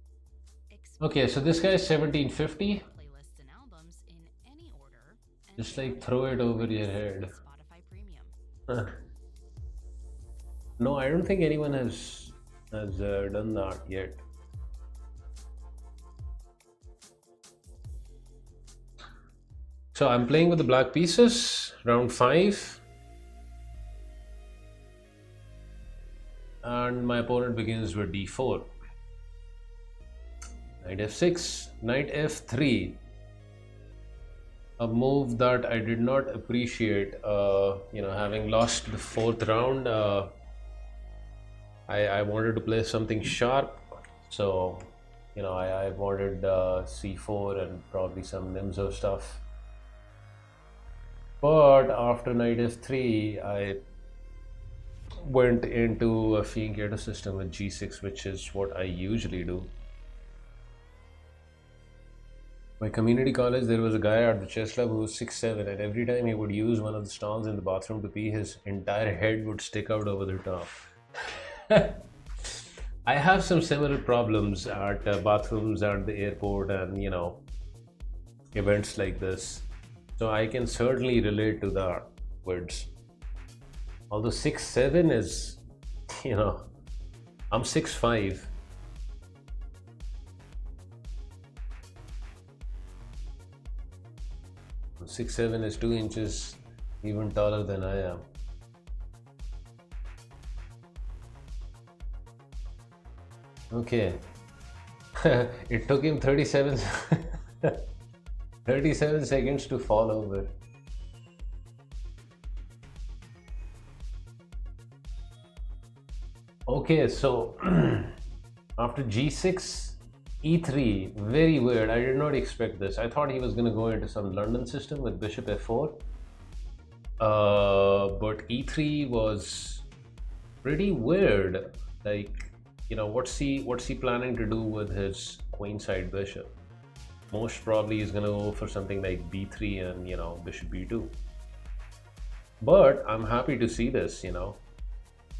Okay, so this guy is 1750. Playlists and albums in any order. And Just like throw it over your head. Spotify Premium. No, I don't think anyone has done that yet. So I'm playing with the black pieces, round 5. And my opponent begins with d4. Knight f6, knight f3. A move that I did not appreciate, having lost the 4th round. I wanted to play something sharp, so I wanted c4 and probably some Nimzo stuff. But after knight f3, I went into a fianchetto system with g6, which is what I usually do. My community college, there was a guy at the chess club who was 6'7", and every time he would use one of the stalls in the bathroom to pee, his entire head would stick out over the top. I have some similar problems at bathrooms at the airport and events like this, so I can certainly relate to that words. Although 6'7" is, I'm 6'5". So 6'7" is 2 inches even taller than I am. Okay. It took him 37 seconds to fall over. Okay, so after g6, e3, very weird. I did not expect this. I thought he was going to go into some London system with bishop f4. But e3 was pretty weird. Like, what's he planning to do with his queenside bishop? Most probably he's going to go for something like b3 and bishop b2. But I'm happy to see this,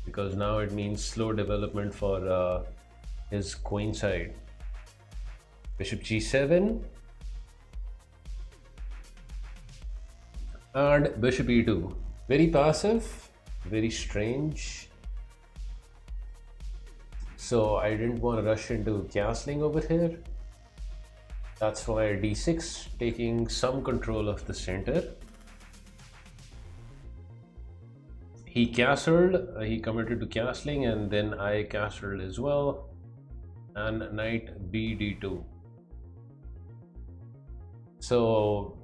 because now it means slow development for his queenside. Bishop g7 and bishop e2. Very passive, very strange. So I didn't want to rush into castling over here. That's why d6, taking some control of the center. He castled, he committed to castling, and then I castled as well. And knight b d2. So,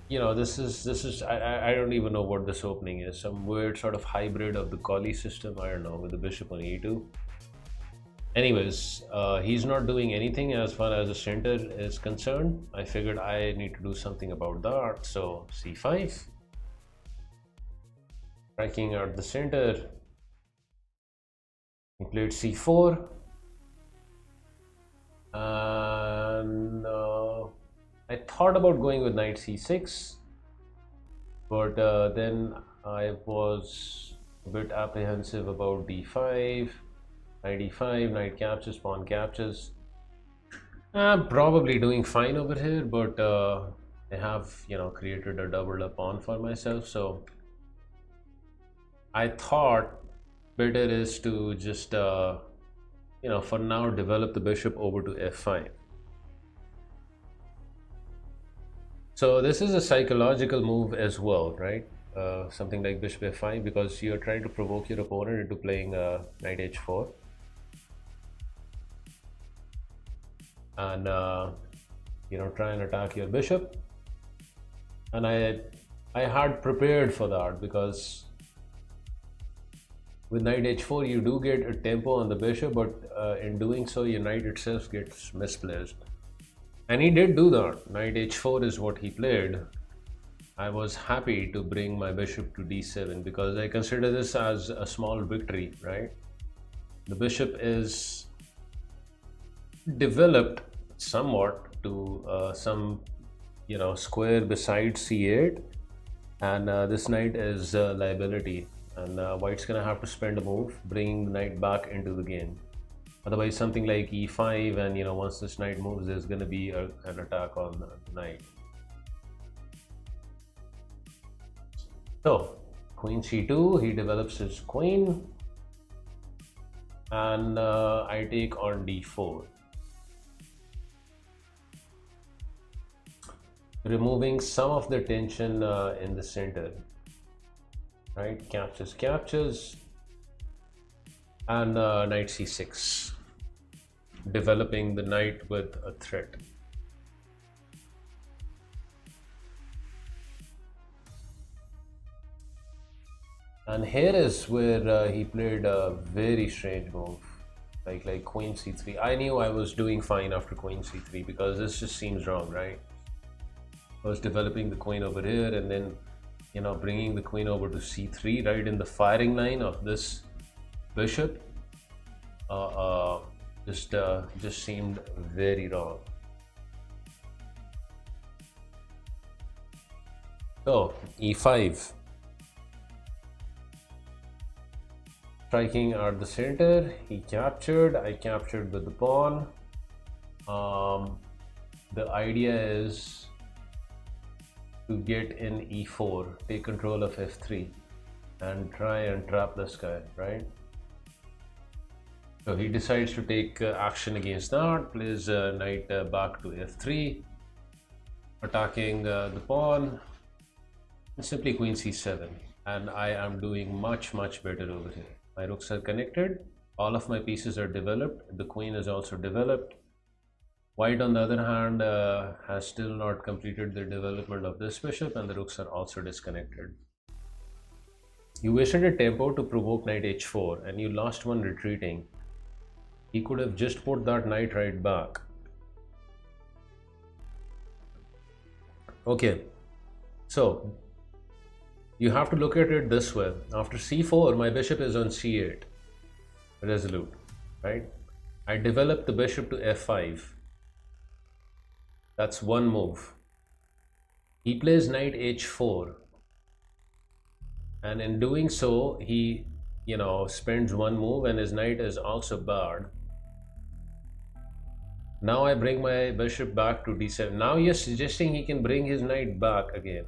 this is I don't even know what this opening is. Some weird sort of hybrid of the Collie system. I don't know, with the bishop on e2. Anyways, he's not doing anything as far as the center is concerned. I figured I need to do something about that. So c5. Striking at the center. He played c4. And I thought about going with knight c6, but then I was a bit apprehensive about d5, knight e5, knight captures, pawn captures. I'm probably doing fine over here, but I have, created a double up pawn for myself. So I thought better is to just, for now, develop the bishop over to f5. So this is a psychological move as well, right? Something like bishop f5, because you're trying to provoke your opponent into playing knight h4. And try and attack your bishop. And I had prepared for that, because with knight h4 you do get a tempo on the bishop, but in doing so your knight itself gets misplaced. And he did do that. Knight h4 is what he played. I was happy to bring my bishop to d7 because I consider this as a small victory, right? The bishop is developed somewhat to some square beside c8, and this knight is liability, and white's gonna have to spend a move bringing the knight back into the game. Otherwise something like e5, and once this knight moves there's gonna be an attack on the knight. So queen c2, he develops his queen, and I take on d4, removing some of the tension in the center, right? Captures, and knight c6, developing the knight with a threat. And here is where he played a very strange move, like queen c3. I knew I was doing fine after queen c3 because this just seems wrong, right? I was developing the queen over here, and then bringing the queen over to c3 right in the firing line of this bishop. Just seemed very wrong. So e5, striking at the center. He captured, I captured with the pawn. The idea is to get in e4, take control of f3, and try and trap this guy, right? So he decides to take action against that, plays knight back to f3, attacking the pawn, and simply queen c7. And I am doing much better over here. My rooks are connected, all of my pieces are developed, the queen is also developed. White, on the other hand, has still not completed the development of this bishop, and the rooks are also disconnected. You wasted a tempo to provoke knight h4, and you lost one retreating. He could have just put that knight right back. Okay, so you have to look at it this way. After c4, my bishop is on c8, resolute, right? I developed the bishop to f5. That's one move. He plays knight h4, and in doing so he spends one move, and his knight is also barred. Now I bring my bishop back to d7. Now you're suggesting he can bring his knight back again,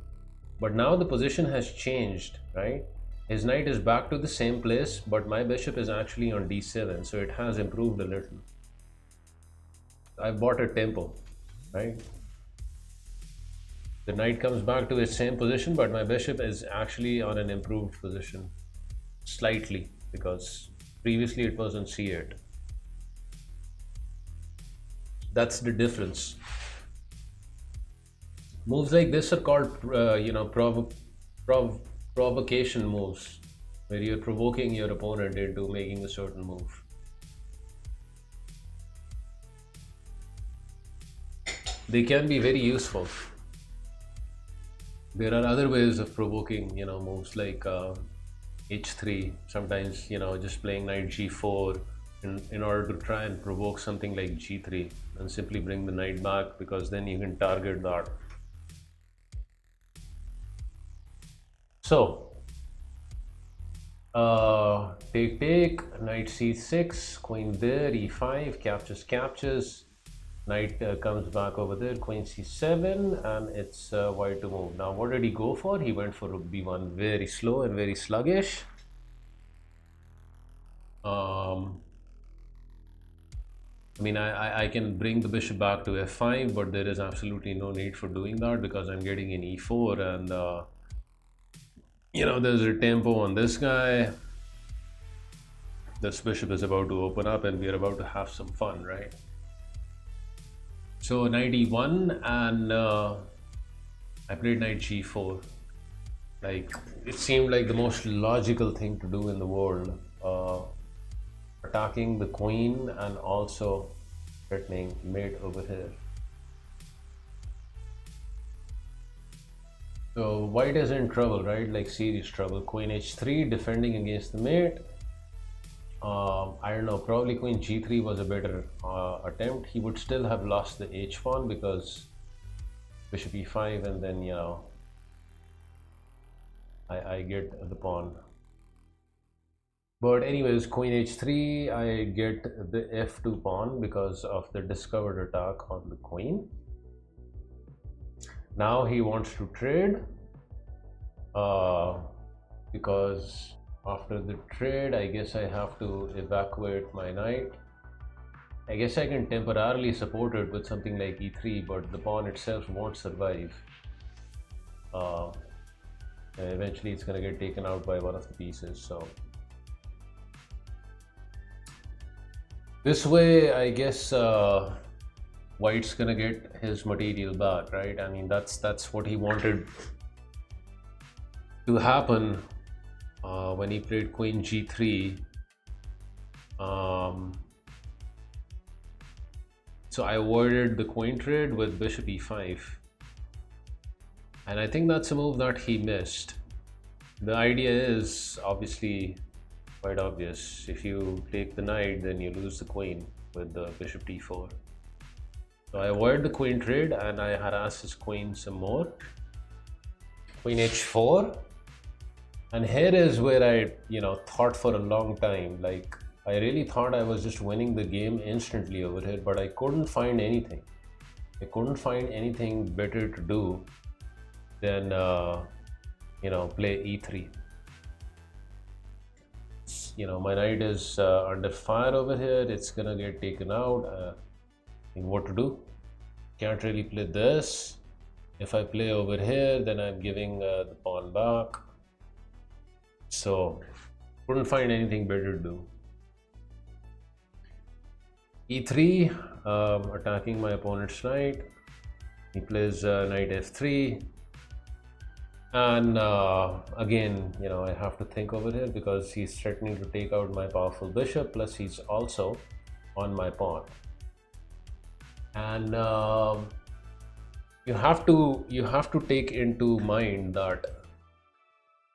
but now the position has changed, right? His knight is back to the same place, but my bishop is actually on d7, so it has improved a little. I bought a tempo, right? The knight comes back to its same position, but my bishop is actually on an improved position slightly, because previously it was on c8. That's the difference. Moves like this are called provocation moves, where you're provoking your opponent into making a certain move. They can be very useful. There are other ways of provoking, moves like h3. Sometimes, just playing knight g4 in order to try and provoke something like g3, and simply bring the knight back, because then you can target that. So, take, knight c6, queen there, e5, captures. Knight comes back over there, queen c7, and it's white to move. Now what did he go for? He went for rook b1, very slow and very sluggish. I mean, I can bring the bishop back to f5, but there is absolutely no need for doing that because I'm getting in e4, and you know, there's a tempo on this guy. This bishop is about to open up and we are about to have some fun, right? So knight e1, and I played knight g4. Like, it seemed like the most logical thing to do in the world. Attacking the queen and also threatening mate over here. So white is in trouble, right? Like serious trouble. Queen h3 defending against the mate. I don't know, probably queen g3 was a better attempt. He would still have lost the h pawn because bishop e5, and then, you know, I get the pawn. But anyways, queen h3, I get the f2 pawn because of the discovered attack on the queen. Now he wants to trade because after the trade, I guess I have to evacuate my knight. I guess I can temporarily support it with something like e3, but the pawn itself won't survive. Eventually it's going to get taken out by one of the pieces. So this way, I guess white's gonna get his material back, right? I mean, that's what he wanted to happen when he played queen g3. So I avoided the queen trade with bishop e5, and I think that's a move that he missed. The idea is obviously quite obvious. If you take the knight, then you lose the queen with the bishop d4. So I avoid the queen trade and I harass his queen some more. Queen h4, and here is where I, you know, thought for a long time. Like, I really thought I was just winning the game instantly over here, but I couldn't find anything. I couldn't find anything better to do than you know, play e3. You know, my knight is under fire over here. It's gonna get taken out. What to do? Can't really play this. If I play over here, then I'm giving the pawn back. So couldn't find anything better to do. e3, attacking my opponent's knight. He plays knight f3. And again, you know, I have to think over here because he's threatening to take out my powerful bishop, plus he's also on my pawn. And you have to take into mind that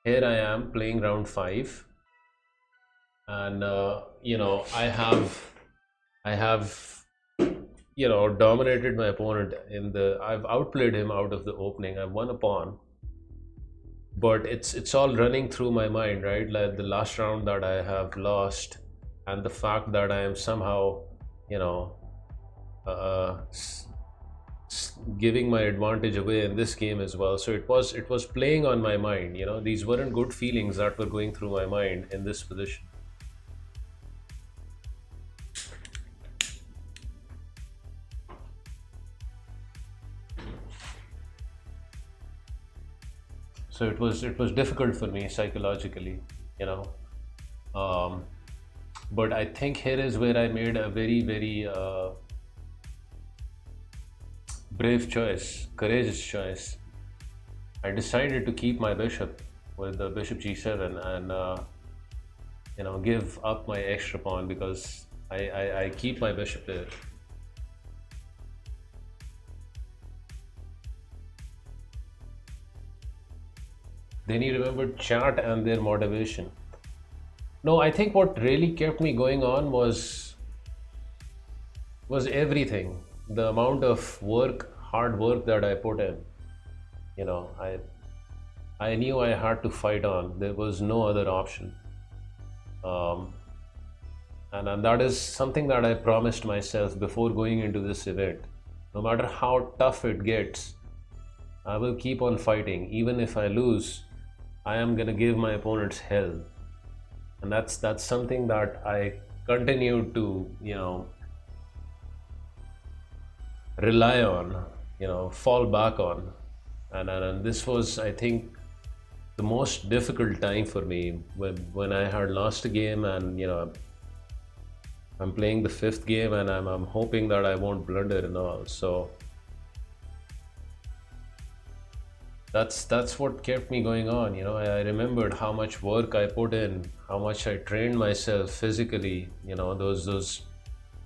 here I am playing round 5, and you know, I have you know, dominated my opponent in the. I've outplayed him out of the opening. I've won a pawn. But it's all running through my mind, right? Like the last round that I have lost, and the fact that I am somehow, you know, giving my advantage away in this game as well. So it was playing on my mind. You know, these weren't good feelings that were going through my mind in this position. So it was difficult for me psychologically, you know. But I think here is where I made a very, very brave choice, courageous choice. I decided to keep my bishop with the bishop g7 and you know, give up my extra pawn because I keep my bishop there. Then you remember chat and their motivation. No, I think what really kept me going on was everything. The amount of work, hard work that I put in. You know, I knew I had to fight on. There was no other option. And that is something that I promised myself before going into this event. No matter how tough it gets, I will keep on fighting. Even if I lose, I am gonna give my opponents hell. And that's something that I continue to, rely on, fall back on. And this was, I think, the most difficult time for me when I had lost a game, and I'm playing the 5th game, and I'm hoping that I won't blunder and all. So that's what kept me going on. I remembered how much work I put in, how much I trained myself physically, those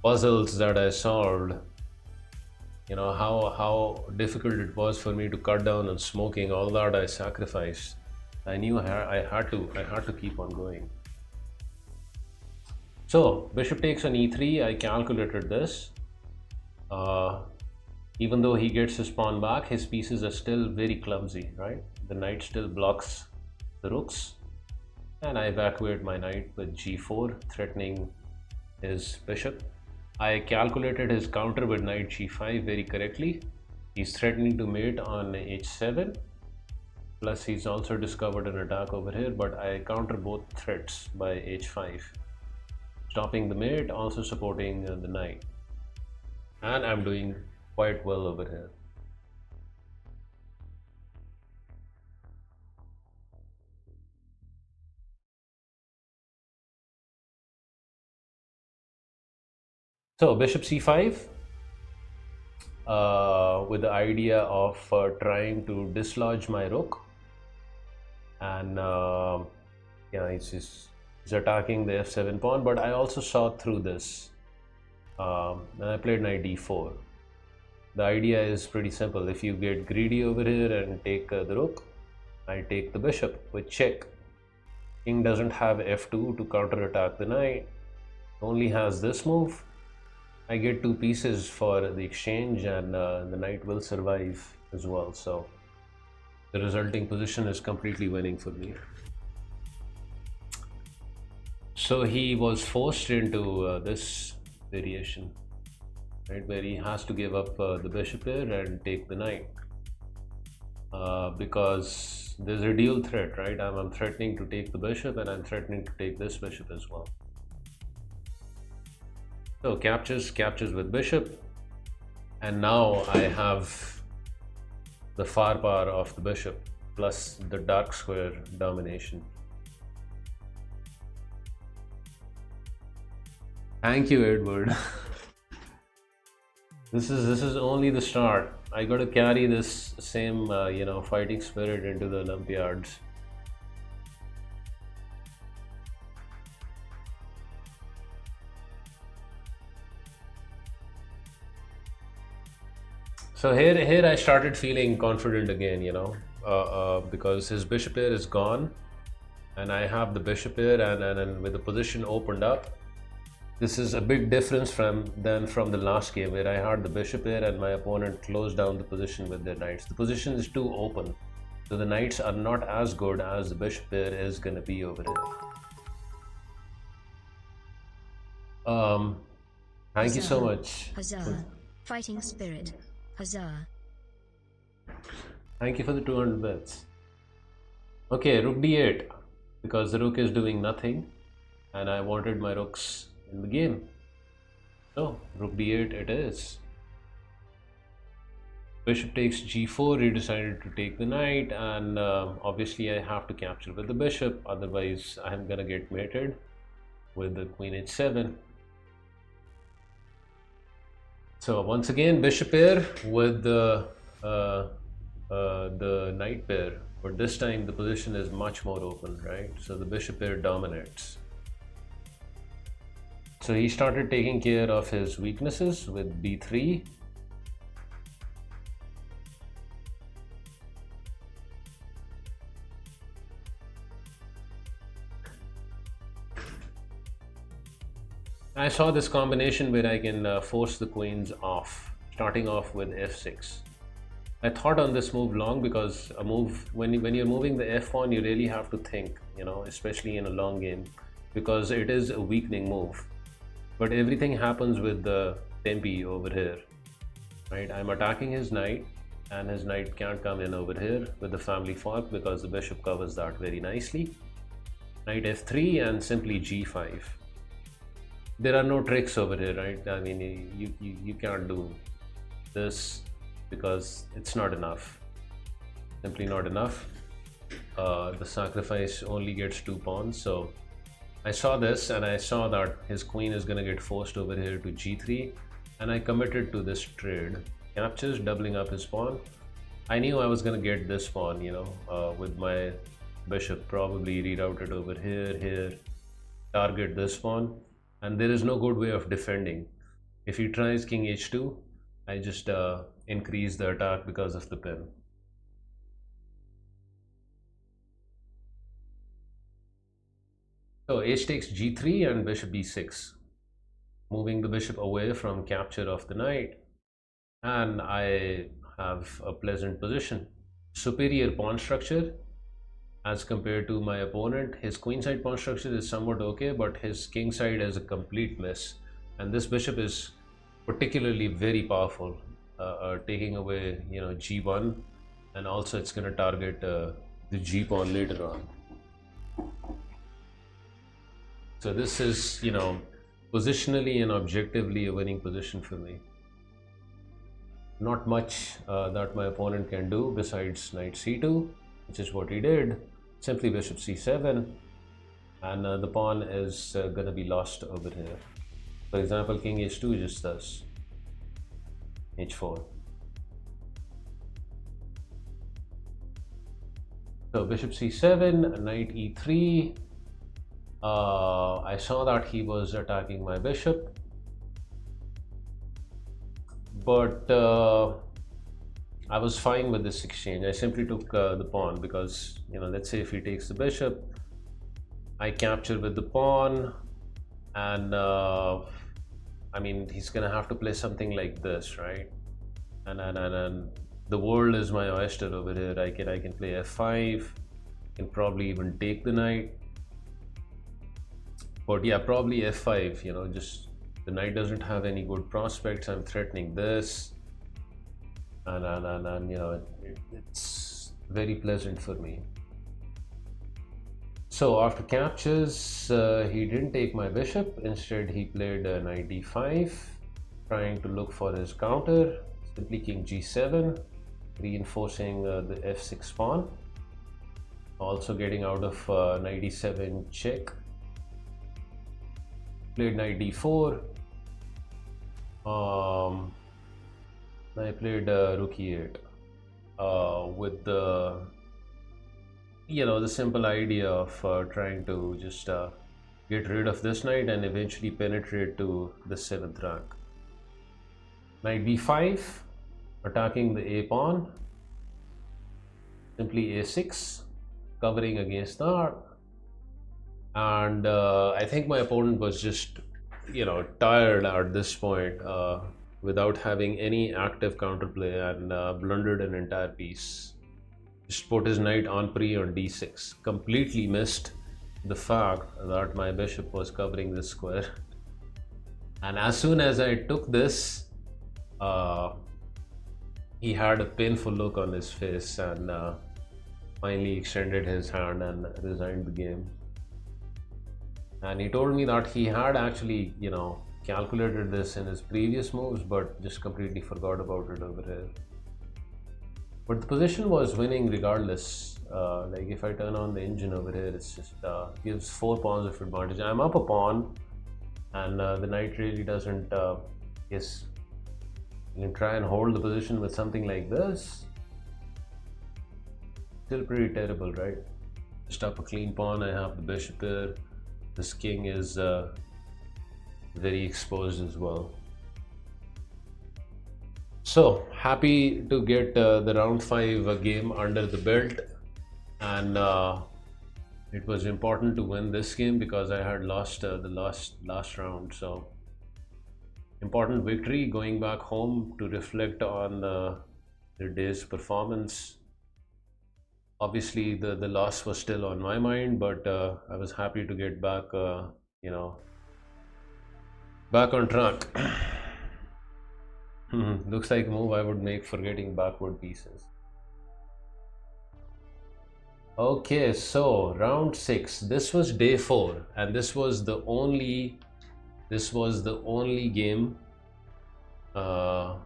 puzzles that I solved, how difficult it was for me to cut down on smoking. All that I sacrificed. I knew I had to keep on going. So bishop takes on e3. I calculated this. Even though he gets his pawn back, his pieces are still very clumsy, right? The knight still blocks the rooks, and I evacuate my knight with g4, threatening his bishop. I calculated his counter with knight g5 very correctly. He's threatening to mate on h7, plus he's also discovered an attack over here, but I counter both threats by h5, stopping the mate, also supporting the knight, and I'm doing quite well over here. So bishop c5, with the idea of trying to dislodge my rook, and he's attacking the f7 pawn, but I also saw through this, and I played knight d4. The idea is pretty simple. If you get greedy over here and take the rook, I take the bishop with check. King doesn't have f2 to counter attack the knight, only has this move. I get 2 pieces for the exchange, and the knight will survive as well. So the resulting position is completely winning for me. So he was forced into this variation, right, where he has to give up the bishop here and take the knight, because there's a dual threat, right? I'm threatening to take the bishop, and I'm threatening to take this bishop as well. So captures with bishop, and now I have the firepower of the bishop plus the dark square domination. Thank you, Edward. This is only the start. I got to carry this same fighting spirit into the Olympiads. So here I started feeling confident again, because his bishop here is gone, and I have the bishop here, and with the position opened up. This is a big difference than from the last game, where I had the bishop here and my opponent closed down the position with their knights. The position is too open, so the knights are not as good as the bishop here is going to be over here. Thank you so much. Huzzah. Fighting spirit. Huzzah. Thank you for the 200 bits. Okay, rook d8, because the rook is doing nothing and I wanted my rooks in the game. So rook d8 it is. Bishop takes g4. He decided to take the knight, and obviously I have to capture with the bishop, otherwise I'm gonna get mated with the queen h7. So once again bishop pair with the knight pair, but this time the position is much more open, right? So the bishop pair dominates. So he started taking care of his weaknesses with b3. I saw this combination where I can force the queens off, starting off with f6. I thought on this move long, because a move when you're moving the f pawn, you really have to think, especially in a long game, because it is a weakening move. But everything happens with the tempi over here, right? I'm attacking his knight, and his knight can't come in over here with the family fork because the bishop covers that very nicely. Knight f3 and simply g5. There are no tricks over here, right? I mean, you can't do this because it's not enough. Simply not enough. The sacrifice only gets 2 pawns. So I saw this and I saw that his queen is going to get forced over here to g3, and I committed to this trade. Captures, doubling up his pawn. I knew I was going to get this pawn, you know, with my bishop, probably reroute it over here, target this pawn, and there is no good way of defending. If he tries king h2, I just increase the attack because of the pin. So h takes g3 and bishop b6, moving the bishop away from capture of the knight, and I have a pleasant position. Superior pawn structure as compared to my opponent. His queenside pawn structure is somewhat okay, but his kingside is a complete mess, and this bishop is particularly very powerful, taking away, you know, g1, and also it's going to target the g pawn later on. So this is, you know, positionally and objectively a winning position for me. Not much that my opponent can do besides knight c2, which is what he did. Simply bishop c7, and the pawn is going to be lost over here. For example, king h2 just thus, h4. So bishop c7, knight e3. I saw that he was attacking my bishop, but I was fine with this exchange. I simply took the pawn because, you know, let's say if he takes the bishop, I capture with the pawn, and I mean, he's gonna have to play something like this, right? And the world is my oyster over here. I can play f5, can probably even take the knight. But yeah, probably f5, you know, just the knight doesn't have any good prospects. I'm threatening this, and you know, it's very pleasant for me. So after captures, he didn't take my bishop. Instead, he played knight d5, trying to look for his counter. Simply king g7, reinforcing the f6 pawn. Also getting out of knight d7 check. Played knight d4. I played rook e8 with the, you know, the simple idea of trying to just get rid of this knight and eventually penetrate to the 7th rank. Knight b5, attacking the a pawn. Simply a6, covering against that. And I think my opponent was just, you know, tired at this point without having any active counterplay, and blundered an entire piece. Just put his knight on pre on d6. Completely missed the fact that my bishop was covering this square. And as soon as I took this, he had a painful look on his face, and finally extended his hand and resigned the game. And he told me that he had actually, you know, calculated this in his previous moves, but just completely forgot about it over here. But the position was winning regardless. Like if I turn on the engine over here, it's just gives 4 pawns of advantage. I'm up a pawn, and the knight really doesn't. Yes, you can try and hold the position with something like this. Still pretty terrible, right? Just up a clean pawn. I have the bishop here. This king is very exposed as well. So happy to get the round 5 game under the belt, and it was important to win this game because I had lost the last round. So important victory, going back home to reflect on the day's performance. Obviously the loss was still on my mind, but I was happy to get back, you know, Back on track. Looks like a move I would make for getting backward pieces. Okay, so round 6. This was day 4, and this was the only game of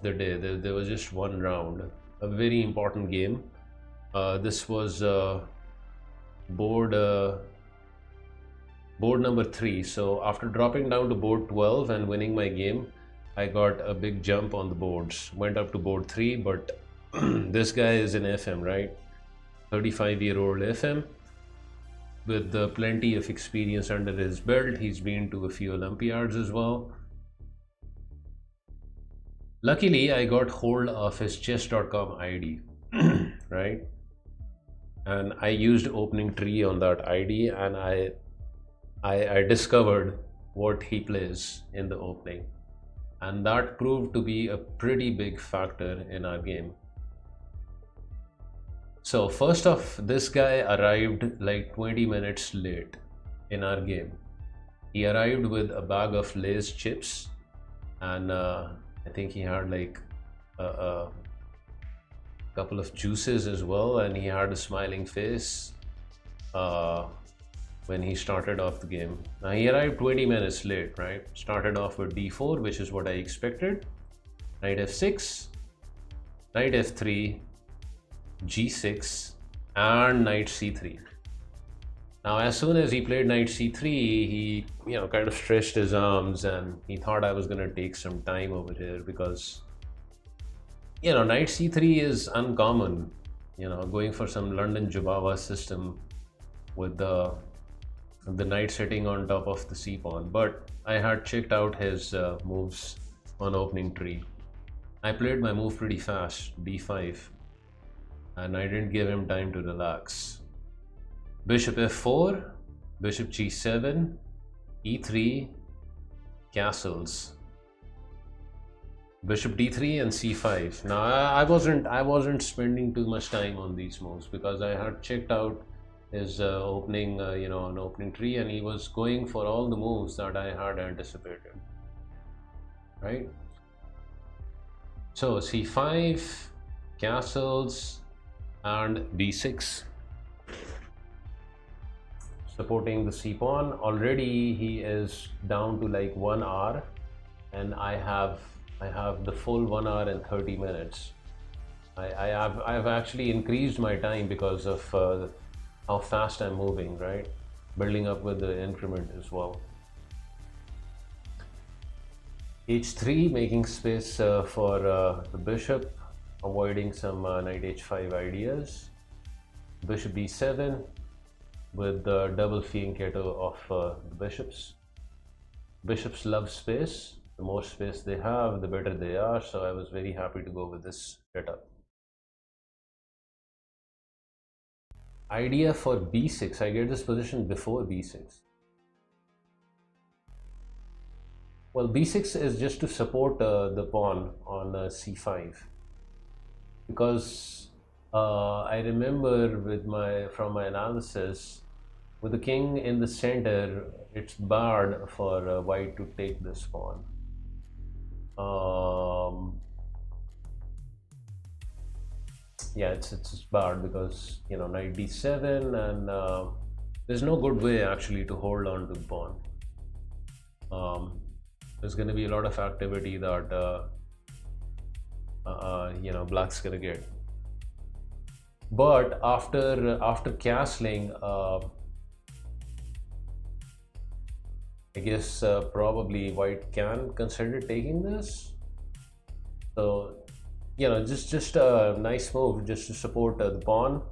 the day. There was just one round, a very important game. This was board number 3. So after dropping down to board 12 and winning my game, I got a big jump on the boards. Went up to board 3, but this guy is an FM, right? 35-year-old FM with plenty of experience under his belt. He's been to a few Olympiads as well. Luckily, I got hold of his chess.com ID, right? And I used opening tree on that ID, and I discovered what he plays in the opening. And that proved to be a pretty big factor in our game. So first off, this guy arrived like 20 minutes late in our game. He arrived with a bag of Lay's chips, and I think he had like a couple of juices as well, and he had a smiling face when he started off the game. Now he arrived 20 minutes late, right? Started off with d4, which is what I expected. Knight f6, knight f3, g6, and knight c3. Now as soon as he played knight c3, he kind of stretched his arms, and he thought I was going to take some time over here, because knight c3 is uncommon, going for some London Jubava system with the knight sitting on top of the c pawn. But I had checked out his moves on opening tree. I played my move pretty fast, d5, and I didn't give him time to relax. Bishop f4, bishop g7, e3, castles, bishop d3, and c5. Now I wasn't spending too much time on these moves, because I had checked out his opening on opening tree, and he was going for all the moves that I had anticipated, right? So c5, castles, and b6, supporting the c pawn. Already he is down to like 1 hour, and I have the full 1 hour and 30 minutes. I've actually increased my time because of how fast I'm moving, right? Building up with the increment as well. h3, making space for the bishop, avoiding some knight h5 ideas. Bishop b7 with the double fianchetto of the bishops. Bishops love space. The more space they have, the better they are. So I was very happy to go with this setup. Idea for b6. I get this position before b6. Well, b6 is just to support the pawn on c5, because I remember from my analysis, with the king in the center, it's barred for white to take this pawn. Yeah, it's barred because knight d7, and there's no good way actually to hold on to the pawn. There's going to be a lot of activity that black's gonna get. But after castling, I guess probably white can consider taking this. So just a nice move just to support the pawn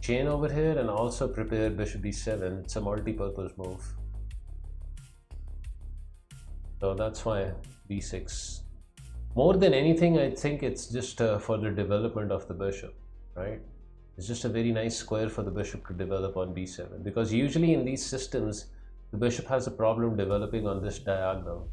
chain over here, and also prepare bishop b7. It's a multi-purpose move. So that's why b6. More than anything, I think it's just for the development of the bishop, right? It's just a very nice square for the bishop to develop on b7, because usually in these systems the bishop has a problem developing on this diagonal.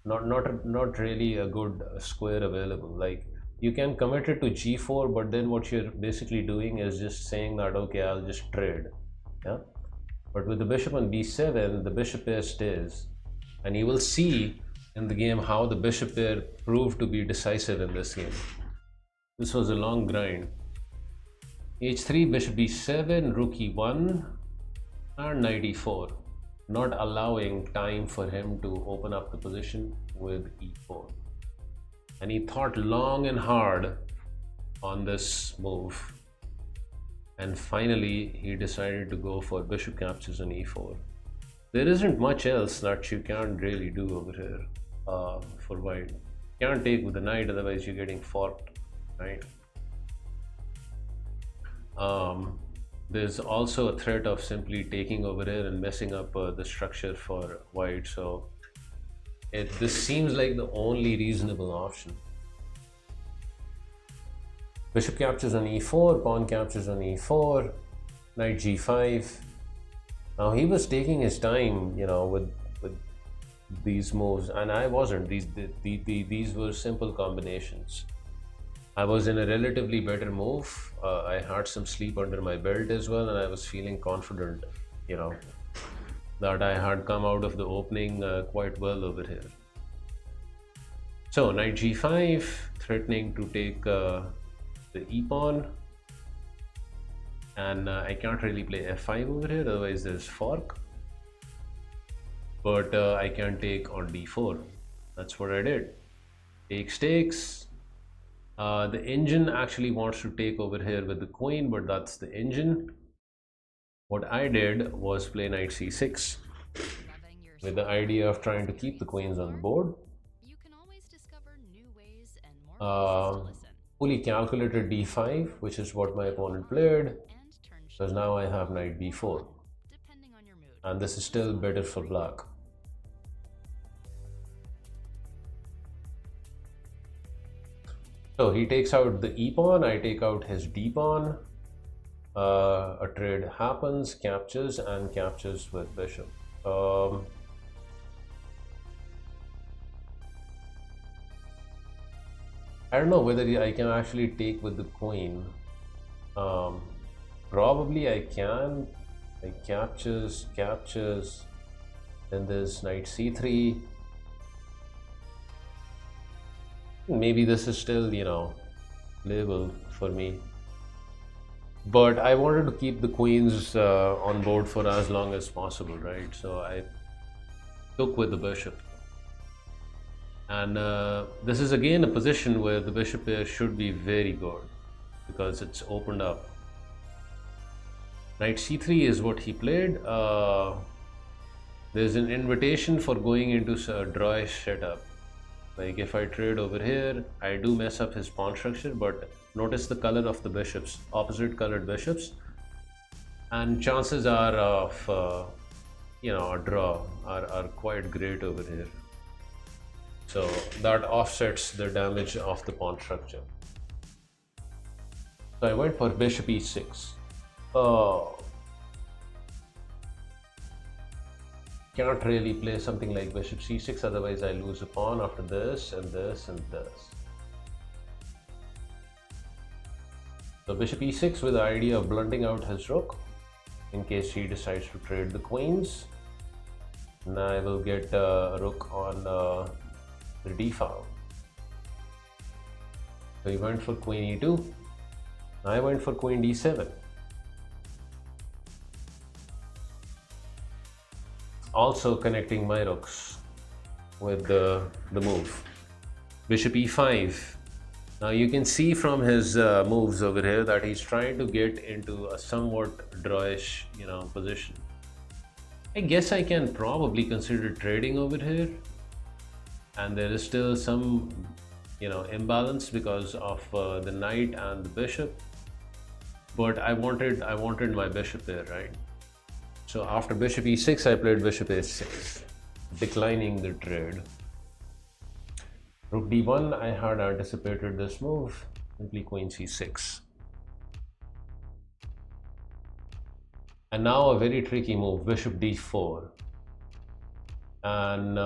Not really a good square available. Like, you can commit it to g4, but then what you're basically doing is just saying that, okay, I'll just trade. Yeah. But with the bishop on b7, the bishop pair stays, And you will see in the game how the bishop pair proved to be decisive in this game. This was a long grind. h3, bishop b7, rook e1, and knight e4, not allowing time for him to open up the position with e4. And he thought long and hard on this move, and finally he decided to go for bishop captures on e4. There isn't much else that you can't really do over here for white. You can't take with the knight, otherwise you're getting forked, right? There's also a threat of simply taking over here and messing up the structure for white, so this seems like the only reasonable option. Bishop captures on e4, pawn captures on e4, knight g5. Now he was taking his time, you know, with these moves, and I wasn't. These were simple combinations. I was in a relatively better move. I had some sleep under my belt as well, and I was feeling confident, you know, that I had come out of the opening quite well over here. So knight g5, threatening to take the e-pawn, and I can't really play f5 over here, otherwise there's fork. But I can take on d4. That's what I did. Takes. The engine actually wants to take over here with the queen, but that's the engine. What I did was play knight c6 with the idea of trying to keep the queens on the board. You can always discover new ways and more ways to listen. Fully calculated d5, which is what my opponent played, And turn because now I have knight b4, depending on your mood. and this is still better for black. So he takes out the e-pawn, I take out his d-pawn, a trade happens, captures, and captures with bishop. I don't know whether I can actually take with the queen. Probably I can. Like captures, then there's knight c3. Maybe this is still, you know, playable for me. But I wanted to keep the queens on board for as long as possible, right? So I took with the bishop. And this is again a position where the bishop pair should be very good because it's opened up. Knight c3 is what he played. There's an invitation for going into a drawish setup. Like if I trade over here, I do mess up his pawn structure, but notice the color of the bishops, opposite colored bishops. And chances are of, you know, a draw are quite great over here. So that offsets the damage of the pawn structure. So I went for bishop e6. Cannot really play something like bishop c6, otherwise I lose a pawn after this and this and this. So bishop e6 with the idea of blunting out his rook in case he decides to trade the queens. Now I will get a rook on the d file. So he went for queen e2. I went for queen d7. Also connecting my rooks with the move. Bishop e5. Now you can see from his moves over here that he's trying to get into a somewhat drawish, you know, position. I guess I can probably consider trading over here, and there is still some, you know, imbalance because of the knight and the bishop. But I wanted my bishop there, right? So after bishop e6, I played bishop a6, declining the trade. Rook d1, I had anticipated this move, simply queen c6. And now a very tricky move, bishop d4. And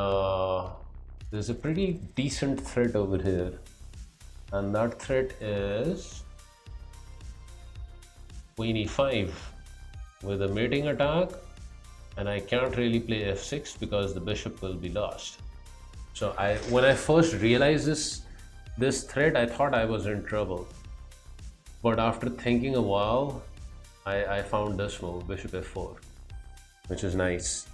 there's a pretty decent threat over here. And that threat is queen e5 with a mating attack and I can't really play f6 because the bishop will be lost. So when I first realized this threat, I thought I was in trouble. But after thinking a while, I found this move, bishop f4, which is nice.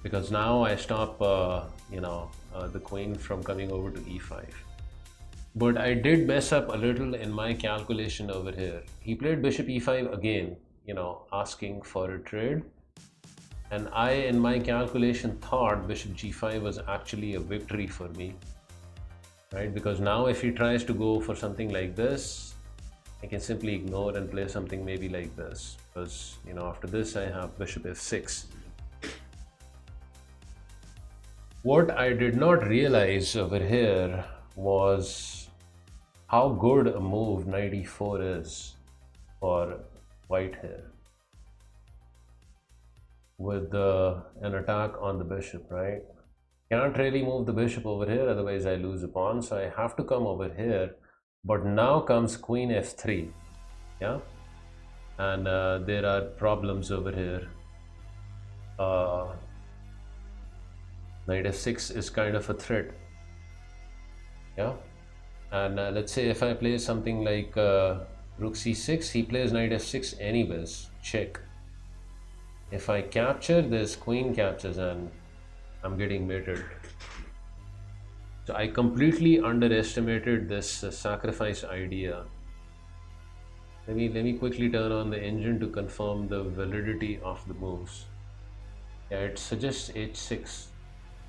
Because now I stop, the queen from coming over to e5. But I did mess up a little in my calculation over here. He played bishop e5 again, asking for a trade. And I, in my calculation, thought bishop g5 was actually a victory for me, right? Because now if he tries to go for something like this, I can simply ignore and play something maybe like this. Because, after this I have bishop f6. What I did not realize over here was how good a move knight e4 is for white here, with an attack on the bishop, right? Can't really move the bishop over here, otherwise I lose a pawn, so I have to come over here. But now comes queen f3, yeah? And there are problems over here. Knight f6 is kind of a threat, yeah? And let's say if I play something like rook c6, he plays knight f6 anyways, check. If I capture this, queen captures and I'm getting mated. So I completely underestimated this sacrifice idea. Let me quickly turn on the engine to confirm the validity of the moves. Yeah, it suggests h6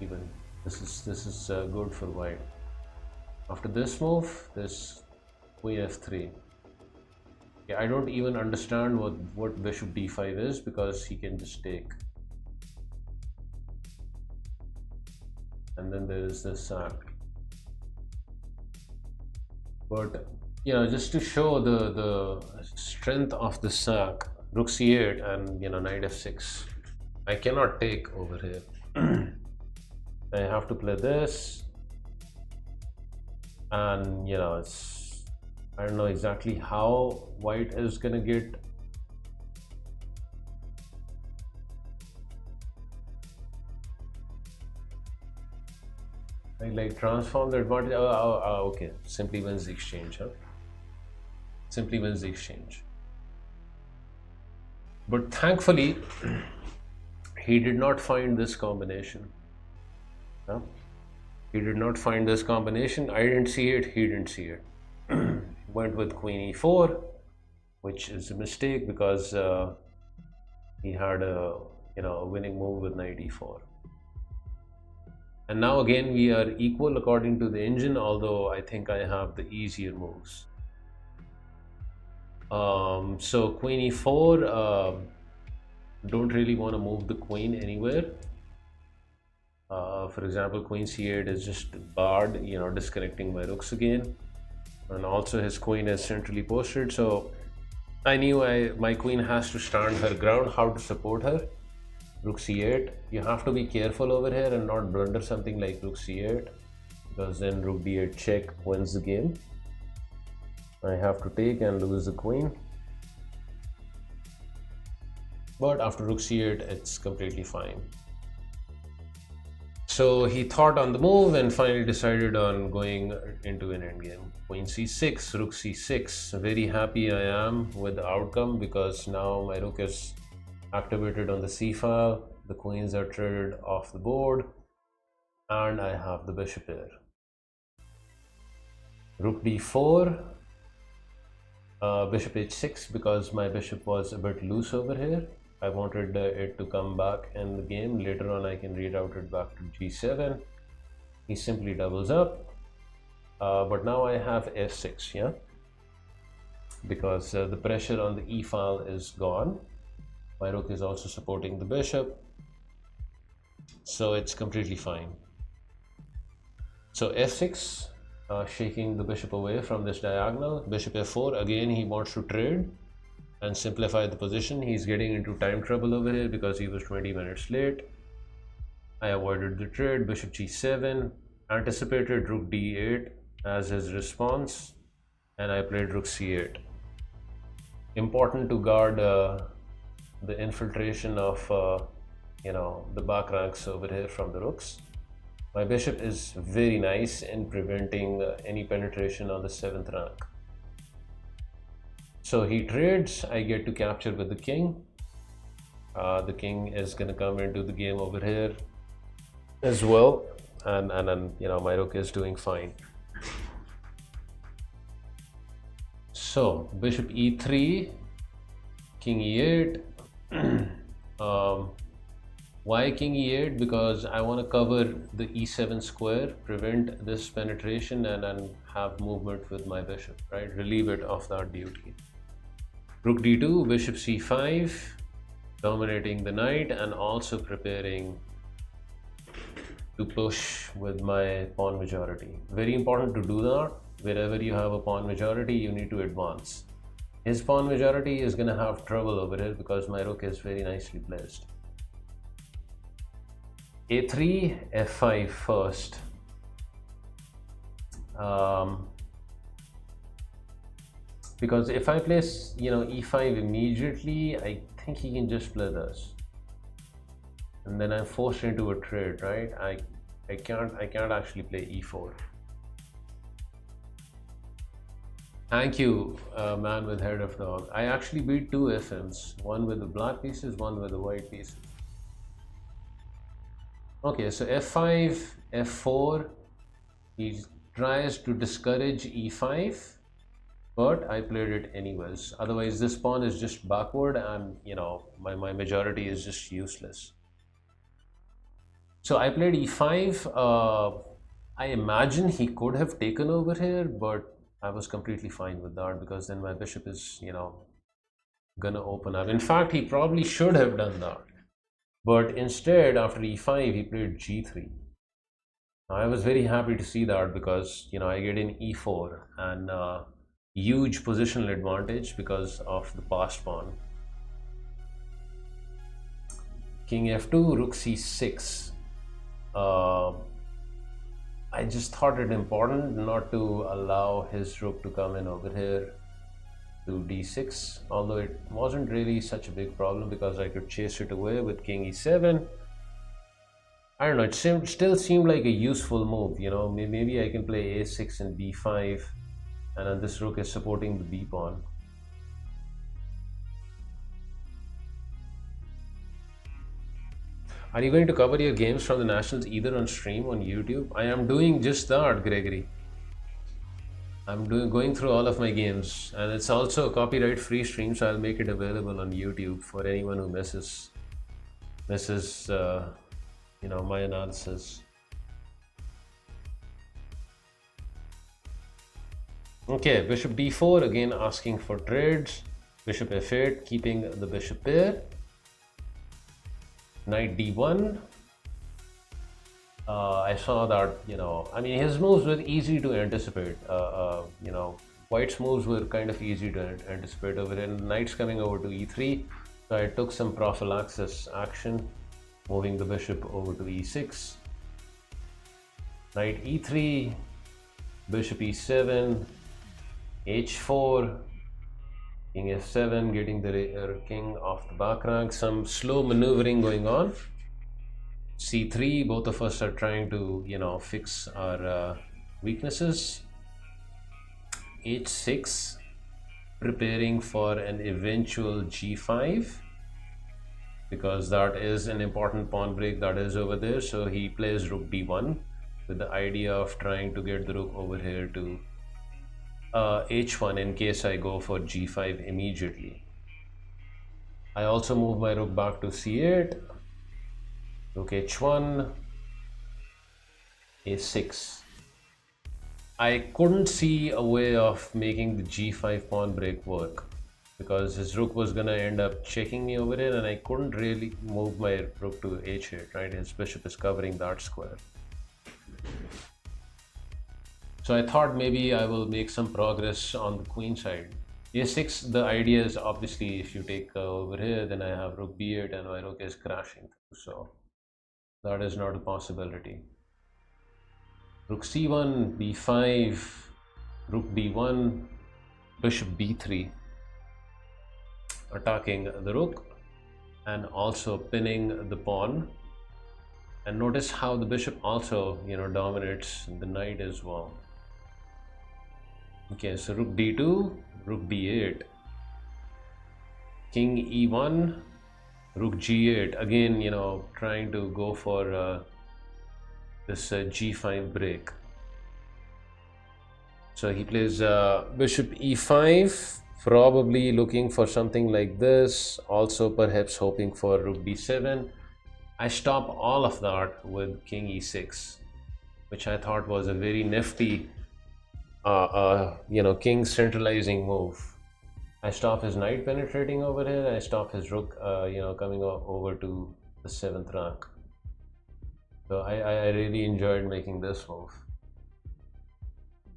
even. This is good for white. After this move, this queen f3. Yeah, I don't even understand what bishop d5 is, because he can just take. And then there is this sack. But just to show the strength of the sack, rook c8 and knight f6. I cannot take over here. I have to play this, and I don't know exactly how white is gonna get. Like transform the advantage. Okay, simply wins the exchange, huh? Simply wins the exchange. But thankfully, he did not find this combination. Huh? He did not find this combination. I didn't see it, he didn't see it. Went with queen e4, which is a mistake, because he had a winning move with knight e4. And now again we are equal according to the engine, although I think I have the easier moves. So queen e4, don't really want to move the queen anywhere. For example, queen c8 is just barred, disconnecting my rooks again. And also his queen is centrally posted, so I knew my queen has to stand her ground. How to support her? Rook c8. You have to be careful over here and not blunder something like rook c8, because then rook d8 check wins the game. I have to take and lose the queen. But after rook c8, it's completely fine. So he thought on the move and finally decided on going into an endgame. Queen c6, rook c6. Very happy I am with the outcome, because now my rook is activated on the c file, the queens are traded off the board, and I have the bishop here. Rook d4, bishop h6, because my bishop was a bit loose over here. I wanted it to come back in the game. Later on I can reroute it back to g7. He simply doubles up, but now I have f6, yeah, because the pressure on the e file is gone. My rook is also supporting the bishop, so it's completely fine. So f6, shaking the bishop away from this diagonal. Bishop f4, again he wants to trade and simplify the position. He's getting into time trouble over here because he was 20 minutes late. I avoided the trade. Bishop g7, anticipated rook d8 as his response, and I played rook c8. Important to guard the infiltration of the back ranks over here from the rooks. My bishop is very nice in preventing any penetration on the 7th rank. So he trades, I get to capture with the king. The king is going to come into the game over here as well, and my rook is doing fine. So bishop e3, king e8. Why king e8? Because I want to cover the e7 square, prevent this penetration, and have movement with my bishop, right? Relieve it of that duty. Rook d2, bishop c5, dominating the knight and also preparing to push with my pawn majority. Very important to do that. Wherever you have a pawn majority, you need to advance. His pawn majority is going to have trouble over here because my rook is very nicely placed. a3, f5 first. Because if I place e5 immediately, I think he can just play this, and then I'm forced into a trade, right? I can't actually play e4. Thank you, man with head of dog. I actually beat 2 FMs, one with the black pieces, one with the white pieces. Okay, so f5, f4, he tries to discourage e5, but I played it anyways. Otherwise, this pawn is just backward, and my majority is just useless. So I played e5. I imagine he could have taken over here, but I was completely fine with that because then my bishop is, gonna open up. In fact, he probably should have done that. But instead, after e5, he played g3. I was very happy to see that because, I get in e4 and huge positional advantage because of the passed pawn. King f2, rook c6. I just thought it important not to allow his rook to come in over here to d6, although it wasn't really such a big problem because I could chase it away with king e7. I don't know, it still seemed like a useful move, maybe I can play a6 and b5, and then this rook is supporting the b pawn. Are you going to cover your games from the nationals either on stream on YouTube? I am doing just that, Gregory. I'm going through all of my games, and it's also a copyright free stream, so I'll make it available on YouTube for anyone who misses my analysis. Okay, bishop d4, again asking for trades. Bishop f8, keeping the bishop pair. Knight d1. I saw that, his moves were easy to anticipate. White's moves were kind of easy to anticipate over here. Knight's coming over to e3, so I took some prophylaxis action, moving the bishop over to e6. Knight e3, bishop e7, h4, king f7, getting the king off the back rank. Some slow maneuvering going on. c3, both of us are trying to fix our weaknesses. h6, preparing for an eventual g5 because that is an important pawn break that is over there. So he plays rook d1 with the idea of trying to get the rook over here to h1 in case I go for g5 immediately. I also move my rook back to c8, rook h1, a6. I couldn't see a way of making the g5 pawn break work because his rook was gonna end up checking me over here, and I couldn't really move my rook to h8, right? His bishop is covering that square. So I thought maybe I will make some progress on the queen side. a6, the idea is obviously if you take over here, then I have rook b8 and my rook is crashing through, so that is not a possibility. Rook c1, b5, rook d1, bishop b3, attacking the rook. and also pinning the pawn. And notice how the bishop also, dominates the knight as well. Okay, so rook d2, rook d8, king e1, rook g8. Again, trying to go for this g5 break. So he plays bishop e5, probably looking for something like this, also perhaps hoping for rook b7. I stop all of that with king e6, which I thought was a very nifty king centralizing move. I stop his knight penetrating over here. I stop his rook coming over to the 7th rank. So I really enjoyed making this move.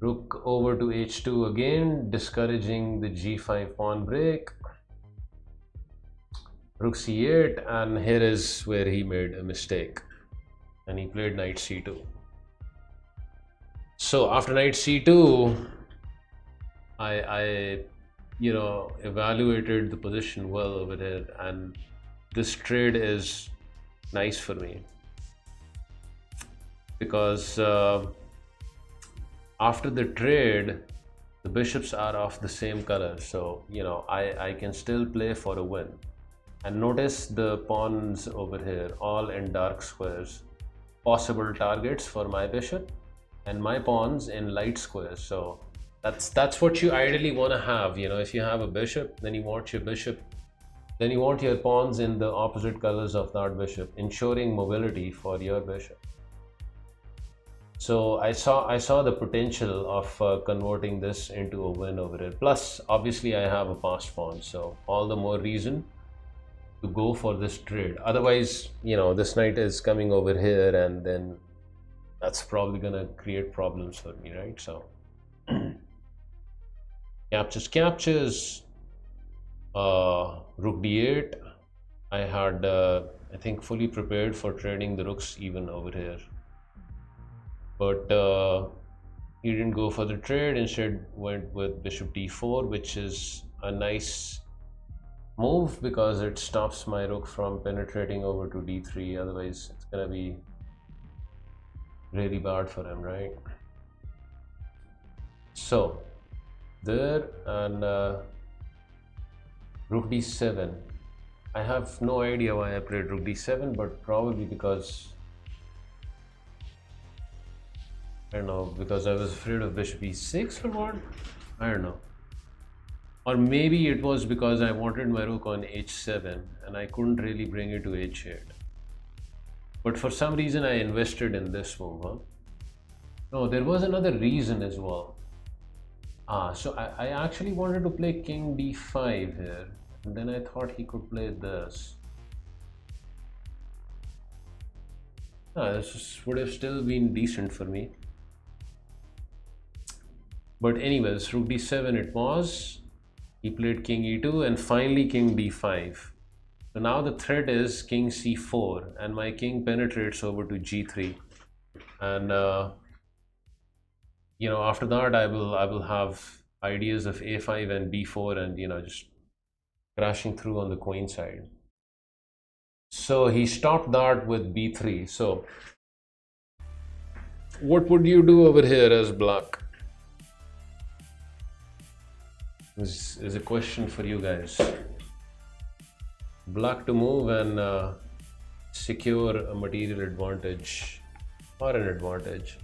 Rook over to h2 again, discouraging the g5 pawn break. Rook c8, and here is where he made a mistake, and he played knight c2. So after knight c2, I evaluated the position well over here, and this trade is nice for me because after the trade, the bishops are of the same color, so I can still play for a win. And notice the pawns over here, all in dark squares, possible targets for my bishop, and my pawns in light squares. So that's what you ideally want to have. If you have a bishop, then you want your pawns in the opposite colors of that bishop, ensuring mobility for your bishop. So I saw the potential of converting this into a win over here. Plus, obviously, I have a passed pawn, so all the more reason to go for this trade. Otherwise, this knight is coming over here, and then that's probably gonna create problems for me, right? So captures, rook d8. I had I think fully prepared for trading the rooks even over here, but he didn't go for the trade. Instead went with bishop d4, which is a nice move because it stops my rook from penetrating over to d3. Otherwise it's gonna be really bad for him, right? So there, and rook d7. I have no idea why I played rook d7, but probably because I don't know, because I was afraid of bishop e6 or what? I don't know. Or maybe it was because I wanted my rook on h7 and I couldn't really bring it to h8. But for some reason I invested in this move, huh? No, there was another reason as well. So I actually wanted to play king d5 here, and then I thought he could play this. This would have still been decent for me. But anyways, rook d7 it was. He played king e2 and finally king d5. So now the threat is king c4, and my king penetrates over to g3. And after that I will have ideas of a5 and b4, and just crashing through on the queen side. So he stopped that with b3. So what would you do over here as black? This is a question for you guys. Black to move and secure a material advantage or an advantage.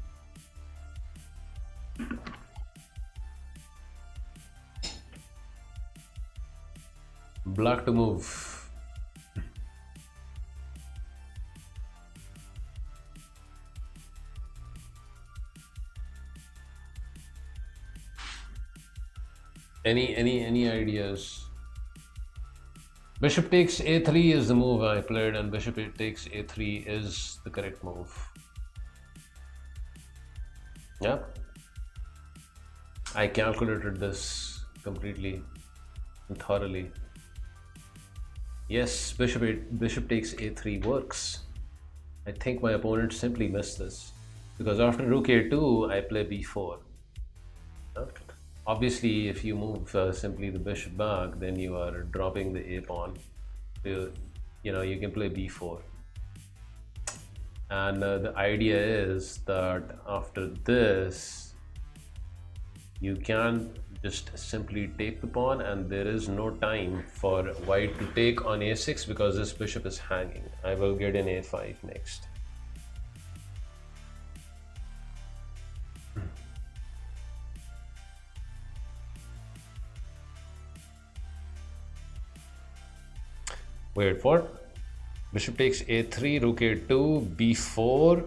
Black to move. Any ideas? Bishop takes a3 is the move I played, and bishop takes a3 is the correct move. Yeah, I calculated this completely and thoroughly. Yes, bishop takes a3 works. I think my opponent simply missed this because after rook a2 I play b4. Obviously, if you move simply the bishop back, then you are dropping the a pawn. you can play b4. And the idea is that after this, you can just simply take the pawn, and there is no time for white to take on a6 because this bishop is hanging. I will get in a5 next. Wait, what? Bishop takes a3, rook a2, b4.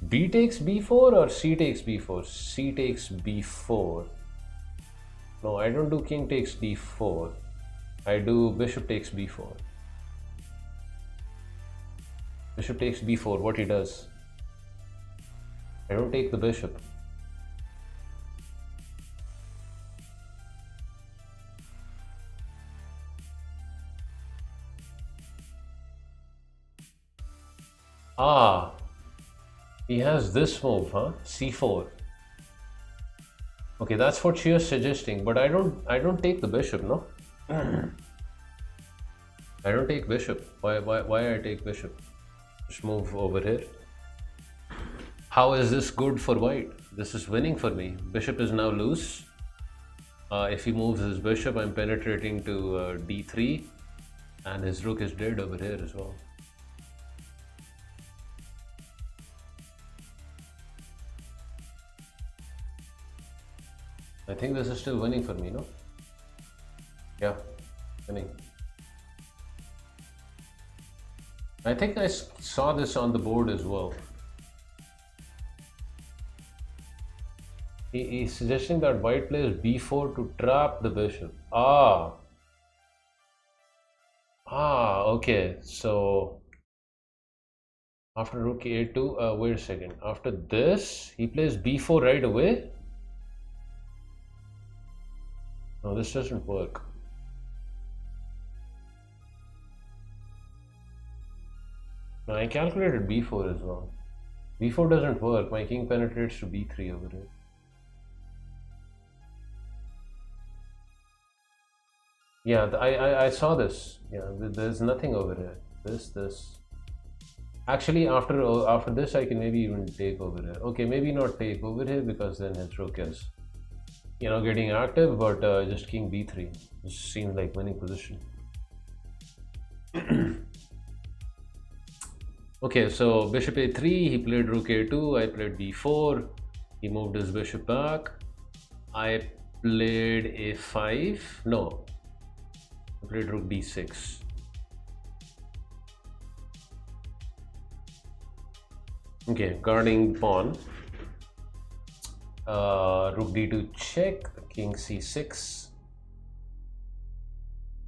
B takes b4 or c takes b4? C takes b4. No, I don't do king takes d4. I do bishop takes b4. Bishop takes b4, what he does? I don't take the bishop. Ah, he has this move, huh? c4. Okay, that's what she is suggesting, but I don't take the bishop, no? I don't take bishop. Why I take bishop? Just move over here. How is this good for white? This is winning for me. Bishop is now loose. If he moves his bishop, I'm penetrating to d3, and his rook is dead over here as well. I think this is still winning for me, no? Yeah, winning. I think I saw this on the board as well. He's suggesting that white plays b4 to trap the bishop. Okay. So after rook a2, wait a second. After this, he plays b4 right away. No, this doesn't work. No, I calculated b4 as well. b4 doesn't work. My king penetrates to b3 over here. Yeah, I saw this. Yeah, there's nothing over here. This. Actually, after this, I can maybe even take over here. Okay, maybe not take over here because then his rook is, getting active. But just king b3. This seems like winning position. Okay, so bishop a3. He played rook a2. I played b4. He moved his bishop back. I played a5. No. I played rook d6. Okay, guarding pawn. Rook d2 check, king c6,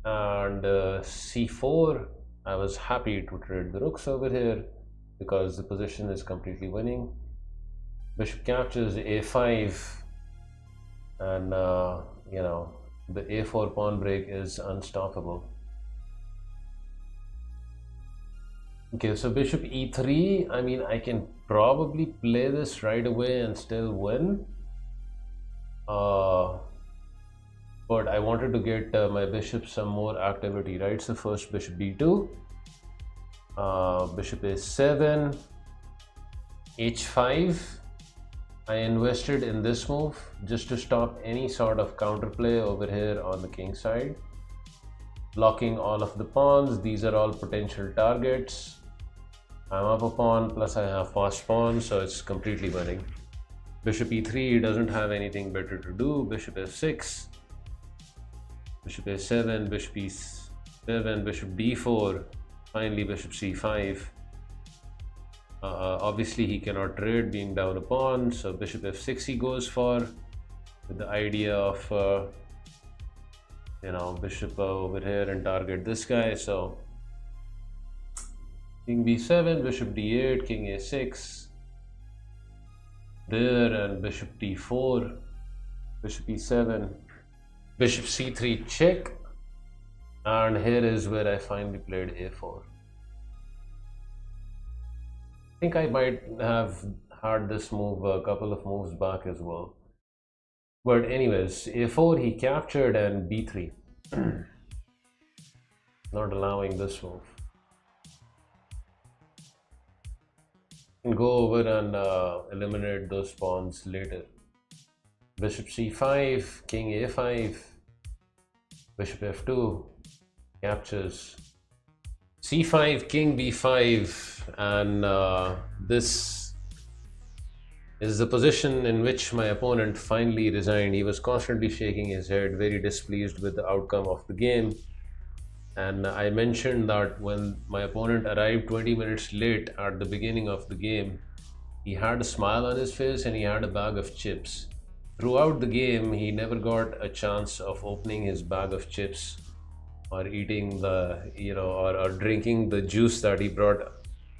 and c4. I was happy to trade the rooks over here because the position is completely winning. Bishop captures a5, and the a4 pawn break is unstoppable. Okay, so bishop e3. I mean, I can probably play this right away and still win. But I wanted to get my bishop some more activity, right? So first bishop b2, bishop a7, h5. I invested in this move just to stop any sort of counterplay over here on the king side, blocking all of the pawns. These are all potential targets. I'm up a pawn, plus I have fast pawns, so it's completely winning. Bishop e3 doesn't have anything better to do. Bishop f6, bishop a7, bishop e7, bishop d4, finally bishop c5. Obviously he cannot trade being down a pawn, so bishop f6 he goes for, with the idea of bishop over here and target this guy. So king b7, bishop d8, king a6 there, and bishop d4, bishop e7, bishop c3 check, and here is where I finally played a4. I think I might have had this move a couple of moves back as well. But anyways, a4 he captured, and b3. Not allowing this move. And go over and eliminate those pawns later. Bishop c5, king a5, bishop f2, captures. c5, king b5, and this is the position in which my opponent finally resigned. He was constantly shaking his head, very displeased with the outcome of the game. And I mentioned that when my opponent arrived 20 minutes late at the beginning of the game, he had a smile on his face and he had a bag of chips. Throughout the game, he never got a chance of opening his bag of chips or eating the, or drinking the juice that he brought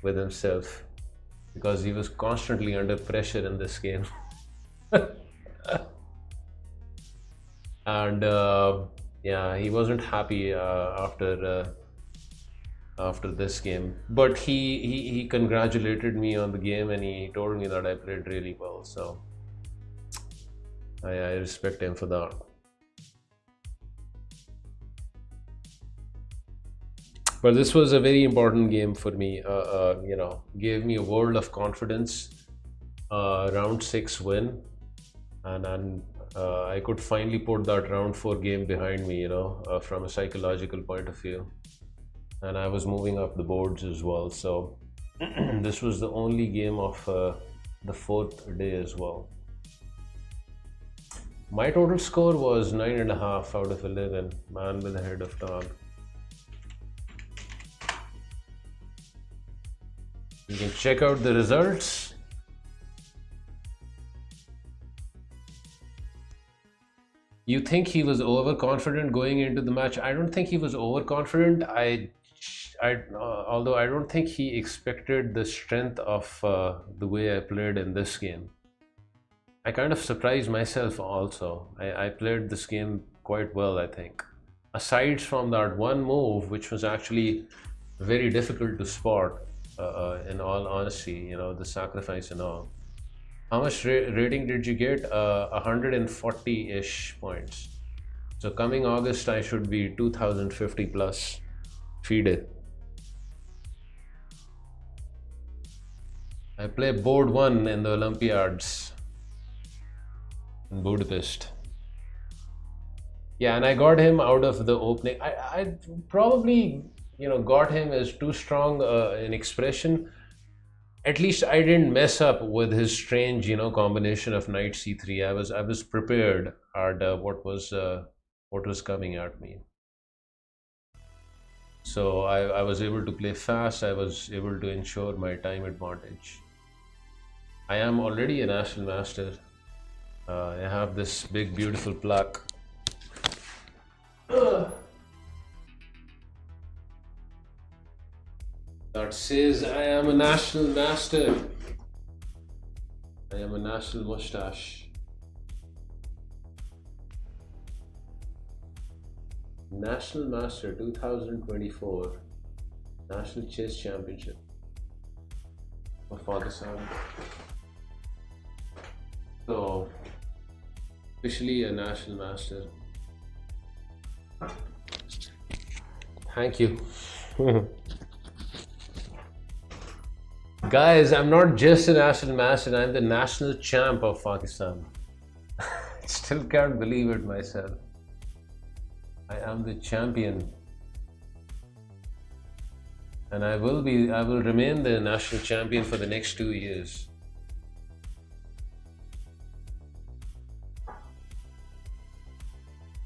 with himself, because he was constantly under pressure in this game. And yeah, he wasn't happy after this game, but he congratulated me on the game and he told me that I played really well, so I respect him for that. But this was a very important game for me. Gave me a world of confidence. Round 6 win, and I could finally put that round 4 game behind me, from a psychological point of view. And I was moving up the boards as well. So this was the only game of the 4th day as well. My total score was 9.5 out of 11. Man with a head of dog. You can check out the results. You think he was overconfident going into the match? I don't think he was overconfident. Although I don't think he expected the strength of the way I played in this game. I kind of surprised myself also. I played this game quite well, I think. Aside from that one move, which was actually very difficult to spot, in all honesty, the sacrifice and all. How much rating did you get? 140-ish points. So coming August, I should be 2050 plus. Feed it. I play board 1 in the Olympiads in Budapest. Yeah, and I got him out of the opening. I probably, got him as too strong an expression. At least I didn't mess up with his strange, combination of knight c3. I was prepared at what was coming at me. So I was able to play fast. I was able to ensure my time advantage. I am already a national master. I have this big, beautiful plaque. That says I am a national master. I am a national mustache. National Master 2024 National Chess Championship of Pakistan. So, officially a national master. Thank you. Guys, I'm not just a national master, I'm the national champ of Pakistan. I still can't believe it myself. I am the champion. And I will remain the national champion for the next 2 years.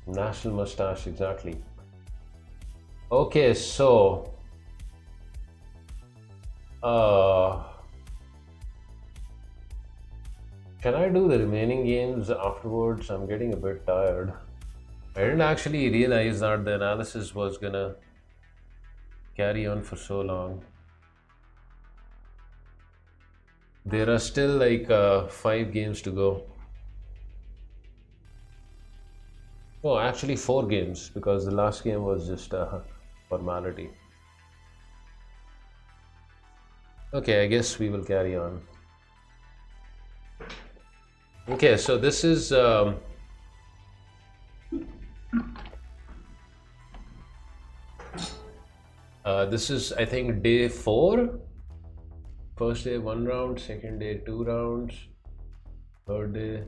National mustache, exactly. Okay, so can I do the remaining games afterwards? I'm getting a bit tired. I didn't actually realize that the analysis was gonna carry on for so long. There are still like 5 games to go. Oh, actually 4 games, because the last game was just a formality. Okay, I guess we will carry on. Okay, so this is This is, I think, day 4. First day 1 round, second day 2 rounds, third day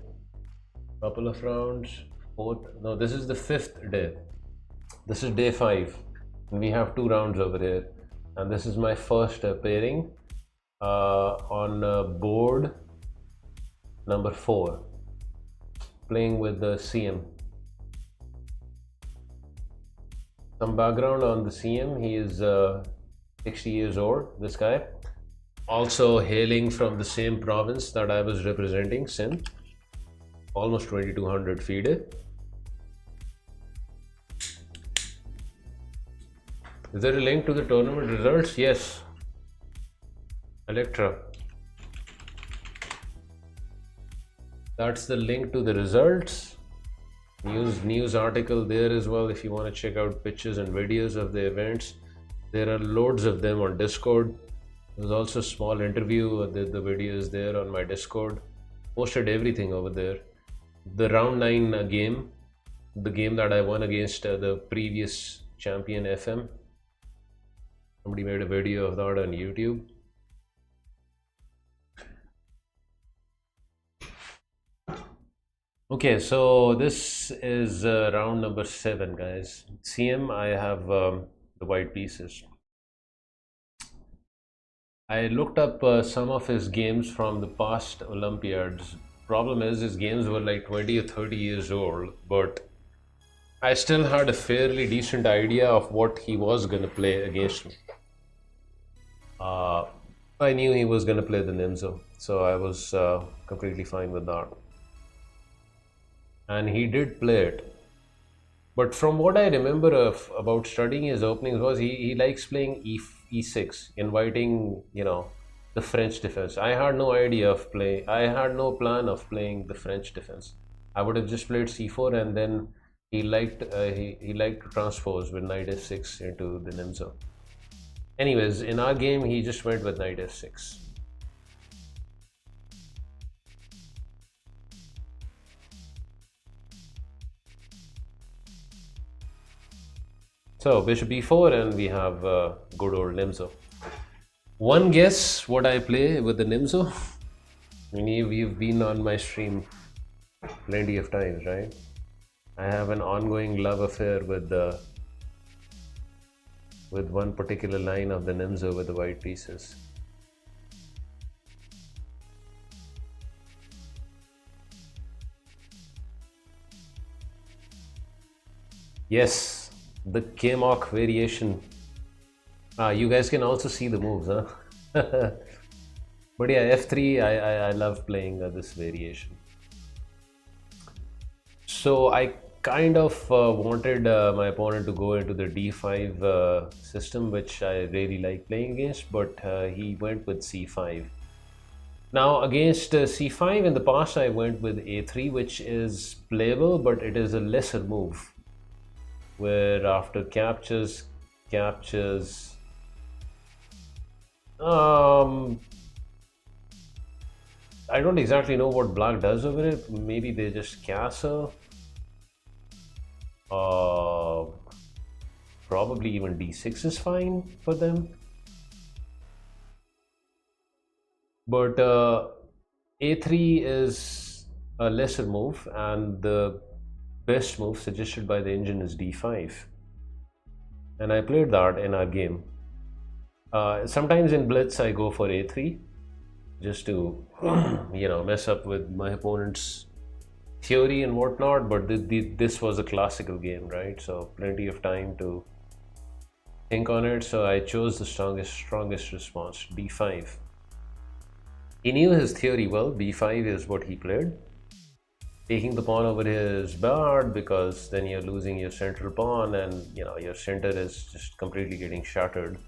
couple of rounds, fourth, no, this is the 5th day. This is day 5 and we have 2 rounds over here, and this is my first pairing on board number 4, playing with the CM. Some background on the CM: he is 60 years old, this guy, also hailing from the same province that I was representing, Sindh, almost 2200 feet. Is there a link to the tournament results? Yes. Electra. That's the link to the results. News article there as well if you want to check out pictures and videos of the events. There are loads of them on Discord. There's also a small interview. The video is there on my Discord. Posted everything over there. The round 9 game, the game that I won against the previous champion FM. Somebody made a video of that on YouTube. Okay, so this is round number 7, guys. CM, I have the white pieces. I looked up some of his games from the past Olympiads. Problem is, his games were like 20 or 30 years old, but I still had a fairly decent idea of what he was going to play against me. I knew he was going to play the Nimzo, so I was completely fine with that. And he did play it. But from what I remember about studying his openings was he likes playing E6, inviting, the French defense. I had no plan of playing the French defense. I would have just played C4, and then he liked to transpose with knight F6 into the Nimzo. Anyways, in our game, he just went with knight F6. So bishop e4, and we have good old Nimzo. One guess what I play with the Nimzo? We've been on my stream plenty of times, right? I have an ongoing love affair with one particular line of the Nimzo with the white pieces. Yes, the K-Mock variation. You guys can also see the moves, huh? But yeah, F3, I love playing this variation. So I kind of wanted my opponent to go into the D5 system, which I really like playing against, but he went with C5. Now against C5 in the past I went with A3, which is playable, but it is a lesser move, where after captures, I don't exactly know what black does over it. Maybe they just castle. Probably even D6 is fine for them. But A3 is a lesser move, and the best move suggested by the engine is D5. And I played that in our game. Sometimes in Blitz I go for A3 just to mess up with my opponent's theory and whatnot, but this was a classical game, right? So plenty of time to think on it, so I chose the strongest response, D5. He knew his theory well. B5 is what he played. Taking the pawn over here is bad because then you're losing your central pawn, and your center is just completely getting shattered.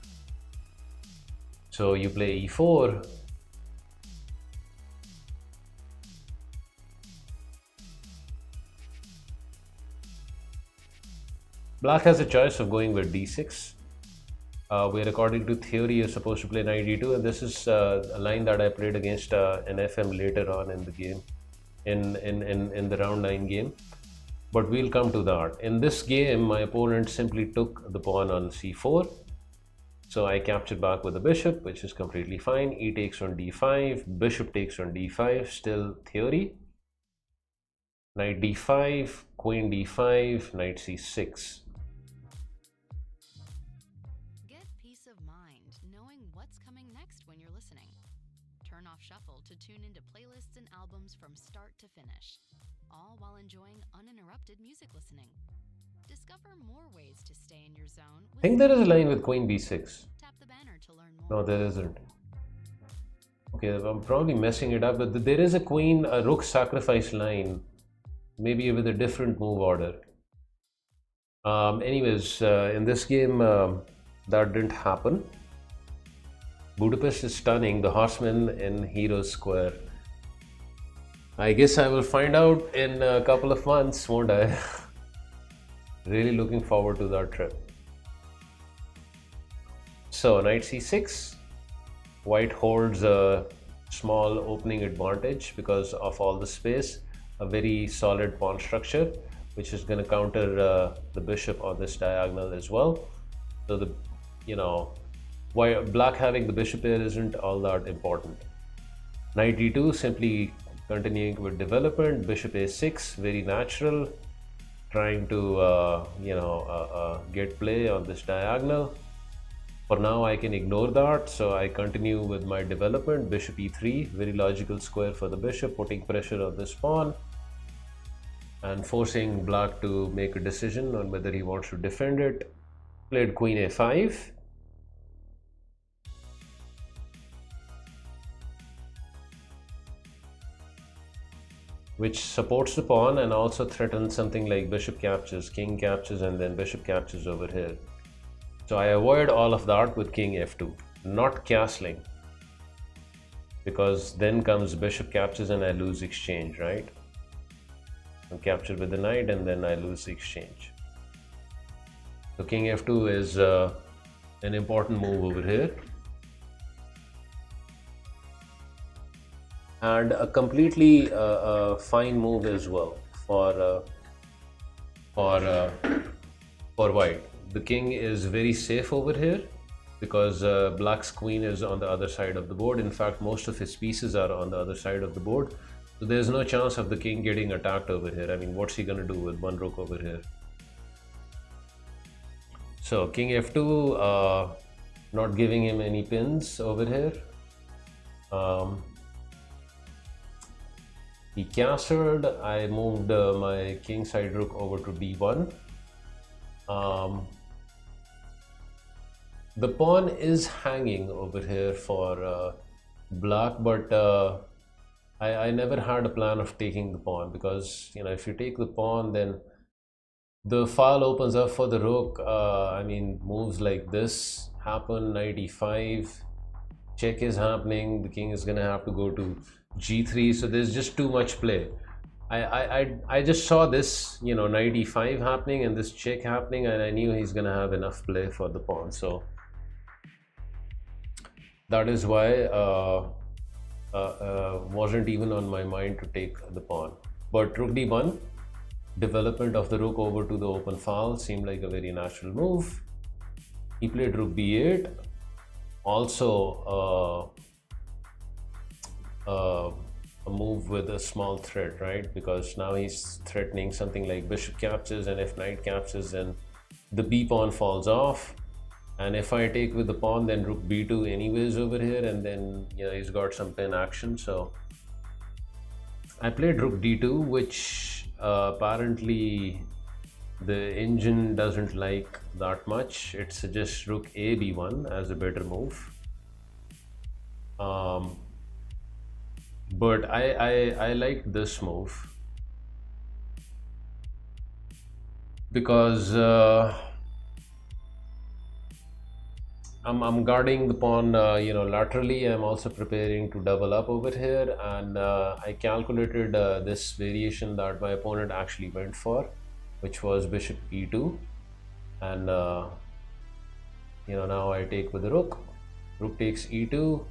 So you play E4. Black has a choice of going with D6, where according to theory you're supposed to play knight D2, and this is a line that I played against an FM later on in the game, in the round 9 game. But we'll come to that. In this game, my opponent simply took the pawn on C4, So I captured back with the bishop, which is completely fine. E takes on d5, bishop takes on d5, still theory. Knight d5, queen d5, knight c6. Get peace of mind knowing what's coming next when you're listening. Turn off shuffle to tune into playlists and albums from start to finish, all while enjoying uninterrupted music listening. Discover more ways to stay in your zone. I think there is a line with queen b6. Tap the banner to learn more. No, there isn't. Okay, I'm probably messing it up, but there is a rook sacrifice line, maybe with a different move order. Anyways, in this game, that didn't happen. Budapest is stunning, the horseman in Heroes Square. I guess I will find out in a couple of months, won't I? Really looking forward to that trip. So, knight c6. White holds a small opening advantage because of all the space. A very solid pawn structure, which is going to counter the bishop on this diagonal as well. So why black having the bishop here isn't all that important. Knight d2, simply continuing with development. Bishop a6, very natural, trying to get play on this diagonal. For now I can ignore that, so I continue with my development. Bishop e3, very logical square for the bishop, putting pressure on this pawn and forcing black to make a decision on whether he wants to defend it. Played queen a5. Which supports the pawn and also threatens something like bishop captures, king captures, and then bishop captures over here. So I avoid all of that with king f2, not castling, because then comes bishop captures and I lose exchange, right? I'm captured with the knight and then I lose the exchange. So king f2 is an important move over here. And a completely fine move as well for white. The king is very safe over here because black's queen is on the other side of the board. In fact, most of his pieces are on the other side of the board. So there's no chance of the king getting attacked over here. I mean, what's he going to do with one rook over here? So king f2, not giving him any pins over here. He castled. I moved my king side rook over to d1. The pawn is hanging over here for black, but I never had a plan of taking the pawn because, if you take the pawn, then the file opens up for the rook. I mean, moves like this happen, knight e5, check is happening, the king is gonna have to go to g3, so there's just too much play. I just saw this, knight e5 happening and this check happening, and I knew he's gonna have enough play for the pawn. So that is why wasn't even on my mind to take the pawn. But rook d1, development of the rook over to the open file seemed like a very natural move. He played rook b8, also a move with a small threat, right? Because now he's threatening something like bishop captures, and if knight captures, then the b pawn falls off. And if I take with the pawn, then rook b2 anyways over here, and then he's got some pin action. So I played rook d2, which apparently the engine doesn't like that much. It suggests rook a b1 as a better move. But I like this move because I'm guarding the pawn, laterally. I'm also preparing to double up over here, and I calculated this variation that my opponent actually went for, which was bishop e2, and now I take with the rook. Rook takes e2,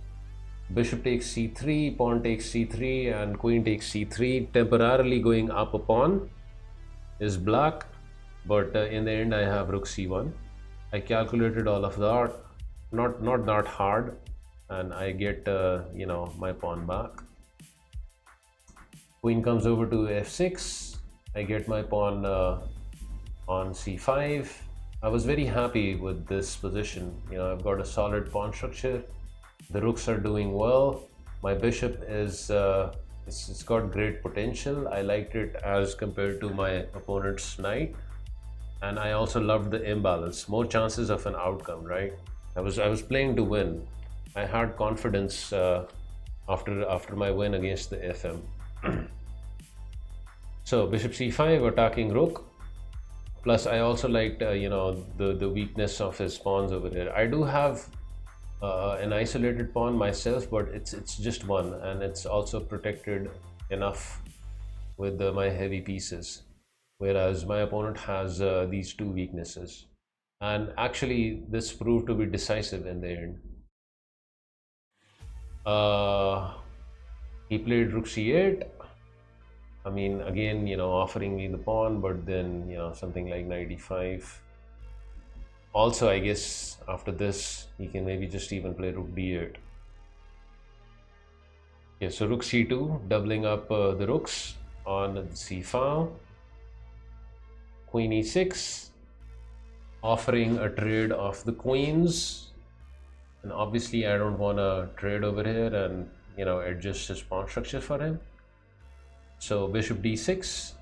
bishop takes c3, pawn takes c3, and queen takes c3. Temporarily going up a pawn is black, but in the end I have rook c1. I calculated all of that. not that hard, and I get you know, my pawn back. Queen comes over to f6. I get my pawn on c5. I was very happy with this position. You know, I've got a solid pawn structure. The rooks are doing well. My bishop is it's got great potential. I liked it as compared to my opponent's knight, and I also loved the imbalance. More chances of an outcome, right? I was playing to win. I had confidence after my win against the FM. So bishop c5, attacking rook. Plus, I also liked you know, the weakness of his pawns over here. I do have an isolated pawn myself, but it's just one, and it's also protected enough with my heavy pieces, whereas my opponent has these two weaknesses. And actually, this proved to be decisive in the end. He played rook c8. I mean, again, you know, offering me the pawn, but then, you know, something like knight e5. Also, I guess after this, he can maybe just even play rook d8. Okay, so rook c2, doubling up the rooks on the c file. Queen e6, offering a trade of the queens. And obviously, I don't want to trade over here and, you know, adjust his pawn structure for him. So bishop d6,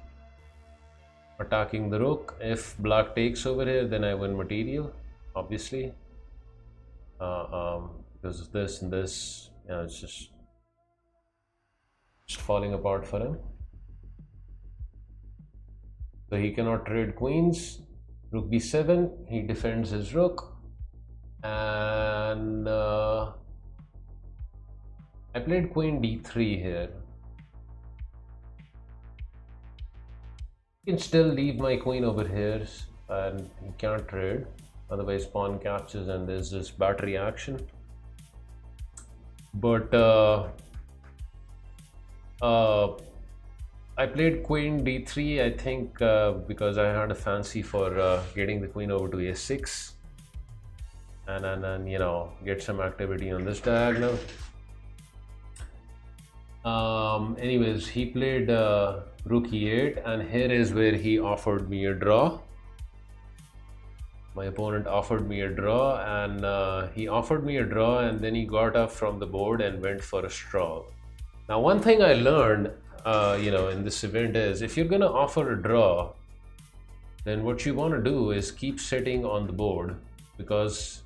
attacking the rook. If black takes over here, then I win material, obviously. Because of this and this, you know, it's just falling apart for him. So he cannot trade queens. Rook b7, he defends his rook. And I played queen d3 here. I can still leave my queen over here, and he can't trade, otherwise pawn captures and there's this battery action. But I played queen d3, I think, because I had a fancy for getting the queen over to a6 and you know, get some activity on this diagonal. Anyways, he played rook e8, and here is where he offered me a draw. My opponent offered me a draw, and he offered me a draw, and then he got up from the board and went for a straw. Now, one thing I learned, you know, in this event is, if you're going to offer a draw, then what you want to do is keep sitting on the board, because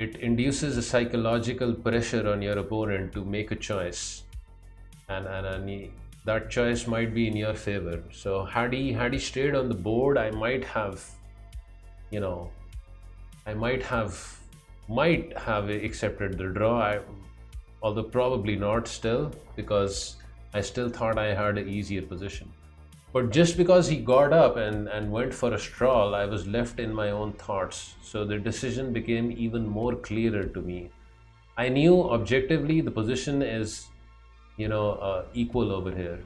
it induces a psychological pressure on your opponent to make a choice, and that choice might be in your favor. So had he stayed on the board, I might have, you know, I might have accepted the draw. Although probably not still, because I still thought I had an easier position. But just because he got up and went for a straw, I was left in my own thoughts. So the decision became even more clearer to me. I knew objectively the position is, you know, equal over here.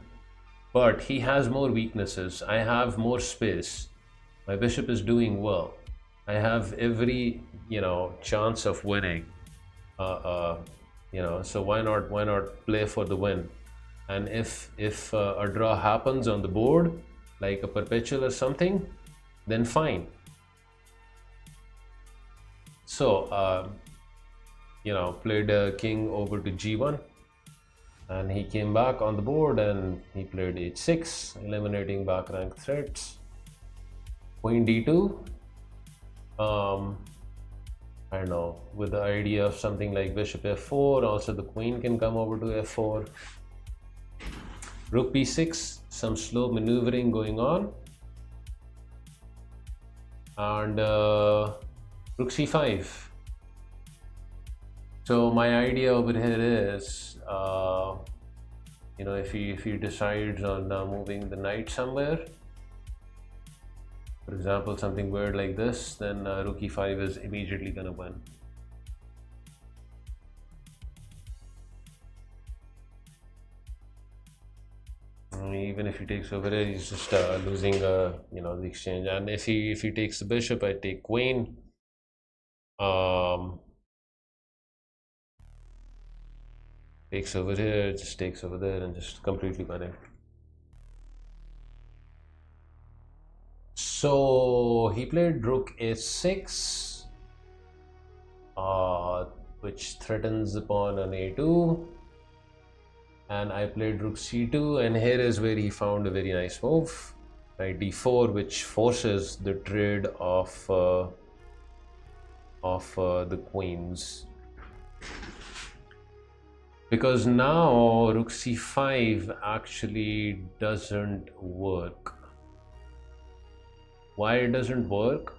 But he has more weaknesses. I have more space. My bishop is doing well. I have every, you know, chance of winning. You know, so why not play for the win? And if a draw happens on the board, like a perpetual or something, then fine. So, you know, played king over to g1, and he came back on the board and he played h6, eliminating back rank threats. Queen d2. I don't know, with the idea of something like bishop f4, also the queen can come over to f4. Rook b6, some slow maneuvering going on. And rook c5. So my idea over here is, you know, if he decides on moving the knight somewhere, for example, something weird like this, then rook e5 is immediately going to win. Even if he takes over here, he's just losing, you know, the exchange. And if he takes the bishop, I take queen. Takes over here, just takes over there, and just completely winning. So he played rook a6, which threatens the pawn on a2, and I played rook c2, and here is where he found a very nice move, knight d4, which forces the trade of the queens. Because now rook c5 actually doesn't work. Why it doesn't work?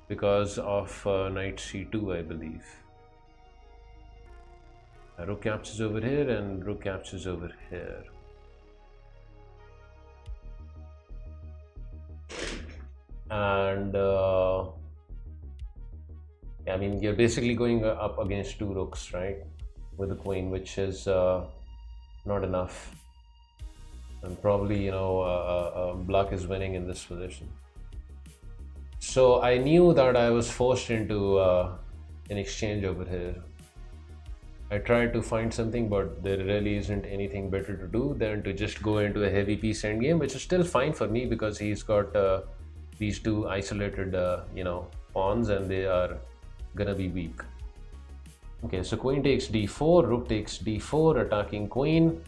Because of knight c2, I believe. Rook captures over here and rook captures over here. And I mean, you're basically going up against two rooks, right? With the queen, which is not enough. And probably, you know, black is winning in this position. So I knew that I was forced into an exchange over here. I tried to find something, but there really isn't anything better to do than to just go into a heavy piece endgame, which is still fine for me because he's got these two isolated, you know, pawns, and they are gonna be weak. Okay, so queen takes d4, rook takes d4, attacking queen.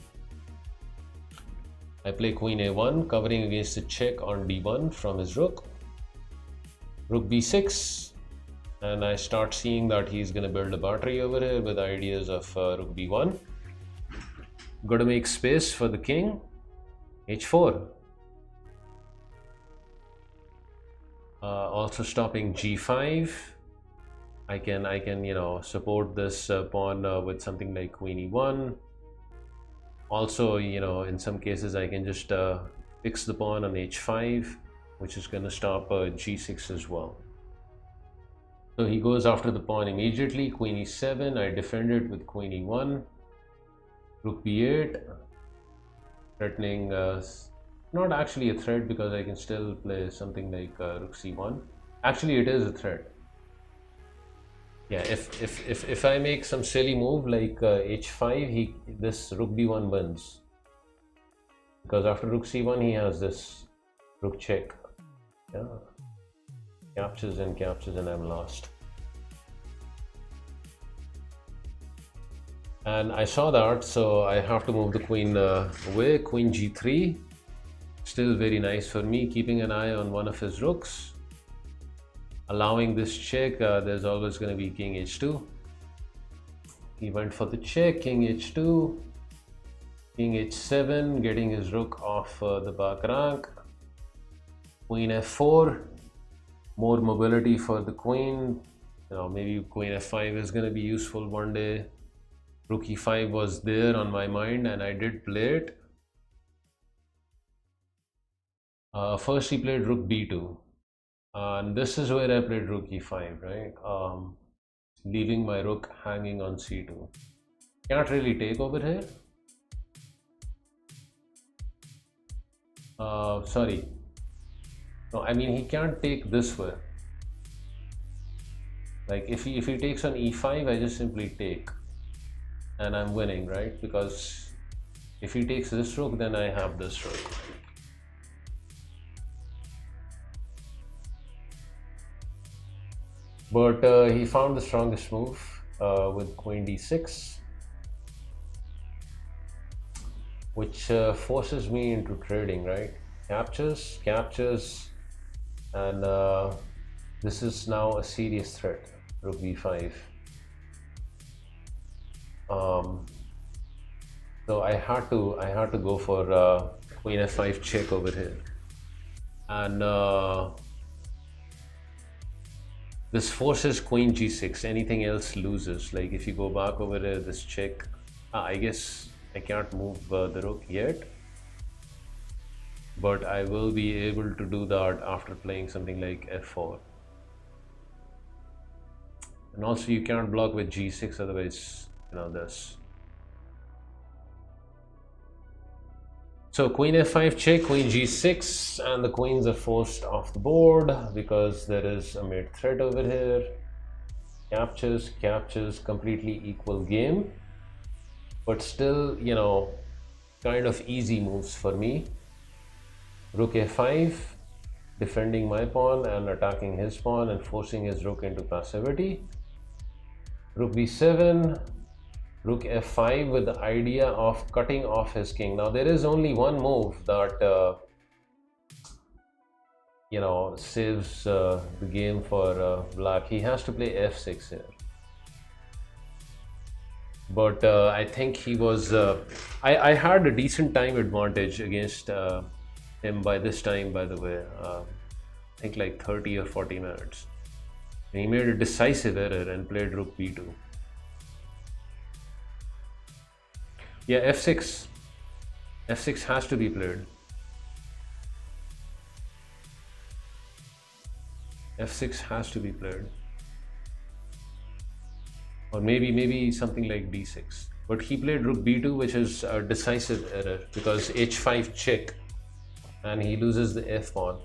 I play queen a1, covering against the check on d1 from his rook. Rook b6, and I start seeing that he's gonna build a battery over here with ideas of rook b1. Gotta make space for the king. h4. Also stopping g5. I can you know, support this pawn with something like queen e1. Also, you know, in some cases I can just fix the pawn on h5, which is going to stop g6 as well. So he goes after the pawn immediately. Queen e7, I defend it with queen e1. Rook b8, threatening, not actually a threat because I can still play something like rook c1. Actually, it is a threat. Yeah, if I make some silly move like h5, this rook b1 wins. Because after rook c1, he has this rook check. Yeah, captures, and I'm lost. And I saw that, so I have to move the queen away. Queen g3, still very nice for me, keeping an eye on one of his rooks. Allowing this check, there's always going to be king h2. He went for the check, king h2, king h7, getting his rook off the back rank. Queen f4, more mobility for the queen. You know, maybe queen f5 is going to be useful one day. Rook e5 was there on my mind, and I did play it. First he played rook b2. And this is where I played rook e5, right? Leaving my rook hanging on c2. Can't really take over here. Sorry. No, I mean, he can't take this way. Like if he takes on e5, I just simply take. And I'm winning, right? Because if he takes this rook, then I have this rook. But he found the strongest move with queen d6, which forces me into trading, right? Captures, and this is now a serious threat. Rook b5. So I had to go for queen f5 check over here, and this forces queen g6. Anything else loses. Like if you go back over there, this check. I guess I can't move the rook yet, but I will be able to do that after playing something like f4. And also you can't block with g6, otherwise, you know, this. So queen f5 check, queen g6, and the queens are forced off the board because there is a mate threat over here. Captures, captures, completely equal game, but still, you know, kind of easy moves for me. Rook a5, defending my pawn and attacking his pawn and forcing his rook into passivity. Rook b7, rook f5 with the idea of cutting off his king. Now there is only one move that you know, saves the game for black. He has to play f6 here. But I think he was I had a decent time advantage against him by this time, by the way. I think like 30 or 40 minutes. And he made a decisive error and played rook b2. Yeah, f6. f6 has to be played. f6 has to be played. Or maybe something like d6. But he played rook b2, which is a decisive error because h5 check and he loses the f pawn.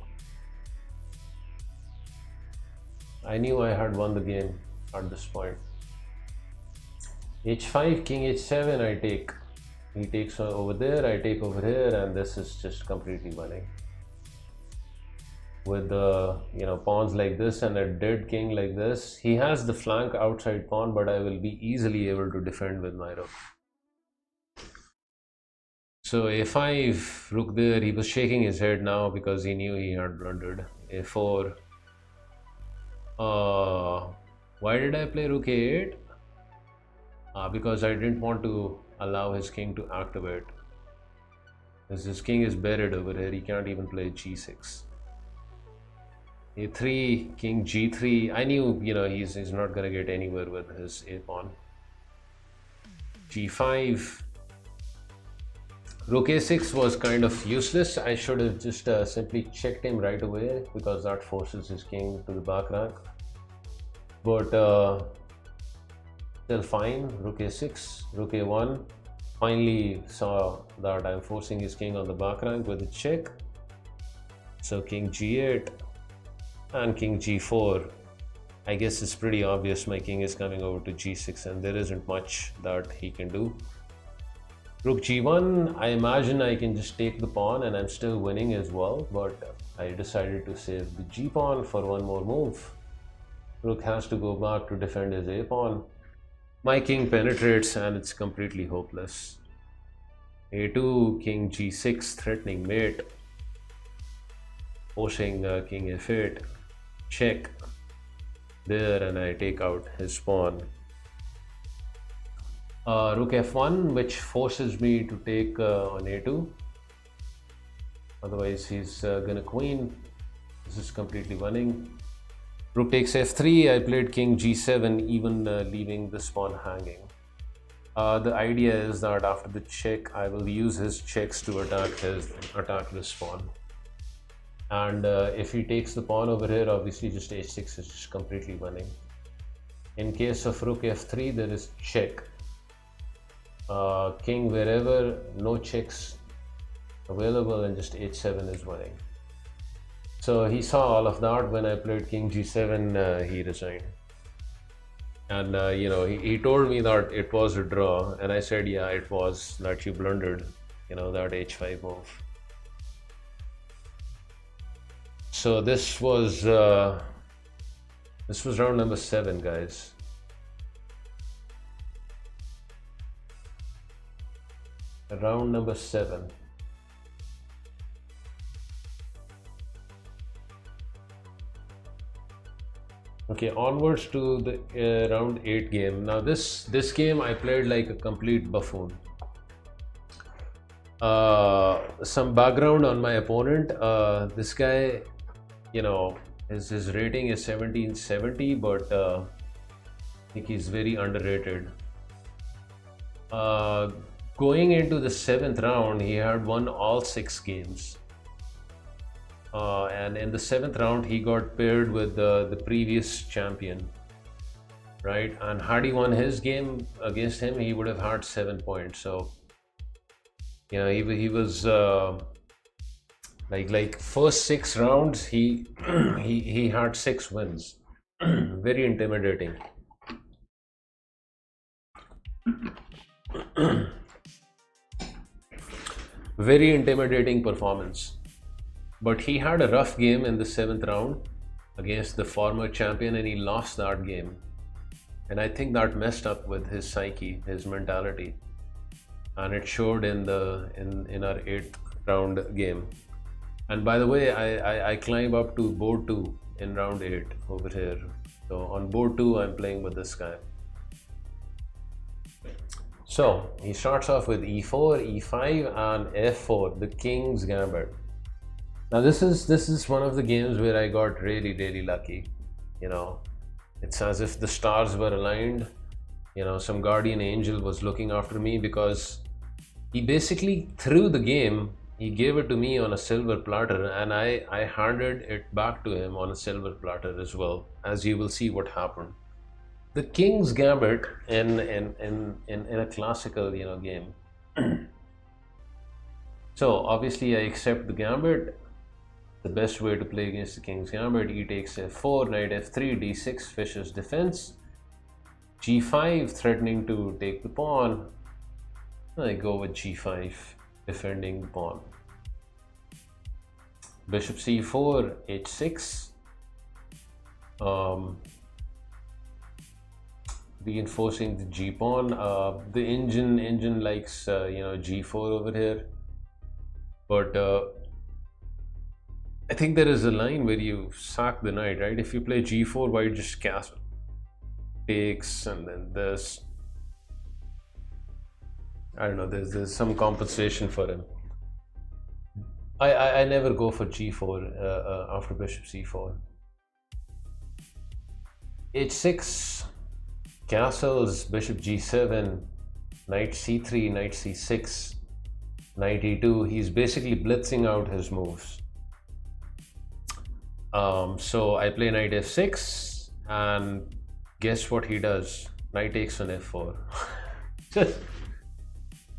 I knew I had won the game at this point. h5, king h7, I take. He takes over there, I take over here, and this is just completely winning. With you know, pawns like this and a dead king like this, he has the flank outside pawn, but I will be easily able to defend with my rook. So a5, rook there, he was shaking his head now because he knew he had blundered. a4, why did I play rook a8? Because I didn't want to allow his king to activate. As his king is buried over here, he can't even play g6. a3, king g3. I knew, you know, he's not gonna get anywhere with his a pawn. g5, rook a6 was kind of useless. I should have just simply checked him right away because that forces his king to the back rank. But still fine. Rook a6, rook a1. Finally saw that I'm forcing his king on the back rank with a check. So king g8 and king g4. I guess it's pretty obvious my king is coming over to g6 and there isn't much that he can do. Rook g1, I imagine I can just take the pawn and I'm still winning as well, but I decided to save the g pawn for one more move. Rook has to go back to defend his a pawn. My king penetrates and it's completely hopeless. a2, king g6, threatening mate. Forcing king f8, check there, and I take out his pawn. Rook f1, which forces me to take on a2. Otherwise he's gonna queen. This is completely winning. Rook takes f3, I played king g7, even leaving this pawn hanging. The idea is that after the check, I will use his checks to attack this pawn. And if he takes the pawn over here, obviously just h6 is just completely winning. In case of rook f3, there is check. King wherever, no checks available, and just h7 is winning. So he saw all of that. When I played king g7, he resigned. And you know, he told me that it was a draw, and I said, yeah, it was, that you blundered, you know, that h5 move. So this was round number 7, guys. Round number 7. Okay, onwards to the round 8 game. Now this game I played like a complete buffoon. Some background on my opponent. This guy, you know, his rating is 1770, but I think he's very underrated. Going into the 7th round, he had won all 6 games. And in the 7th round, he got paired with the previous champion, right? And had he won his game against him, he would have had 7 points. So You know, he was like first 6 rounds he he had 6 wins. Very intimidating. Very intimidating performance. But he had a rough game in the 7th round against the former champion, and he lost that game. And I think that messed up with his psyche, his mentality, and it showed in our 8th round game. And by the way, I climb up to board 2 in round 8 over here. So on board 2, I'm playing with this guy. So he starts off with e4, e5, and f4, the king's gambit. Now this is one of the games where I got really lucky. You know, it's as if the stars were aligned. You know, some guardian angel was looking after me, because he basically threw the game. He gave it to me on a silver platter, and I handed it back to him on a silver platter as well, as you will see what happened. The king's gambit in a classical, you know, game. So obviously I accept the gambit. The best way to play against the king's gambit: e takes f4, knight f3, d6, fishes defense, g5, threatening to take the pawn. I go with g5, defending the pawn. Bishop c4, h6, reinforcing the g pawn. The engine likes you know, g4 over here, but I think there is a line where you sack the knight, right? If you play g4, white just castle takes, and then this, I don't know, there's some compensation for him. I never go for g4 after bishop c4. h6, castles, bishop g7, knight c3, knight c6, knight e2. He's basically blitzing out his moves. So I play knight f6, and guess what he does? Knight takes on f4.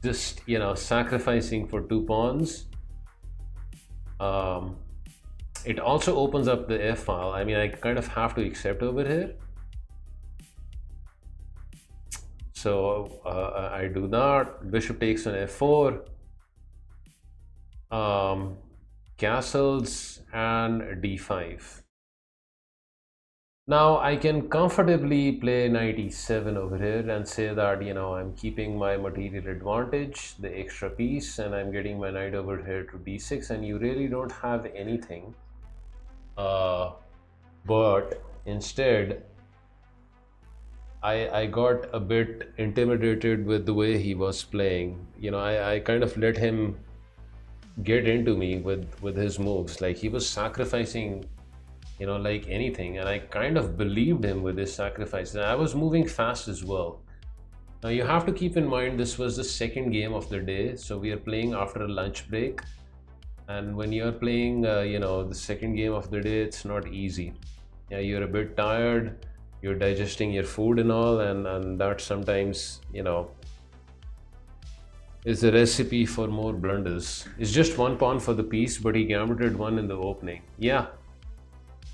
just you know, sacrificing for 2 pawns. It also opens up the f file. I mean, I kind of have to accept over here. So I do that. Bishop takes on f4. Castles and d5. Now I can comfortably play knight e7 over here and say that, you know, I'm keeping my material advantage, the extra piece, and I'm getting my knight over here to d6, and you really don't have anything. But instead, I got a bit intimidated with the way he was playing. You know, I kind of let him get into me with his moves. Like, he was sacrificing, you know, like anything, and I kind of believed him with his sacrifices. And I was moving fast as well. Now you have to keep in mind, this was the second game of the day, so we are playing after a lunch break, and when you're playing you know, the second game of the day, it's not easy. Yeah, you're a bit tired, you're digesting your food and all, and that sometimes, you know, is a recipe for more blunders. It's just 1 pawn for the piece, but he gambited 1 in the opening. Yeah,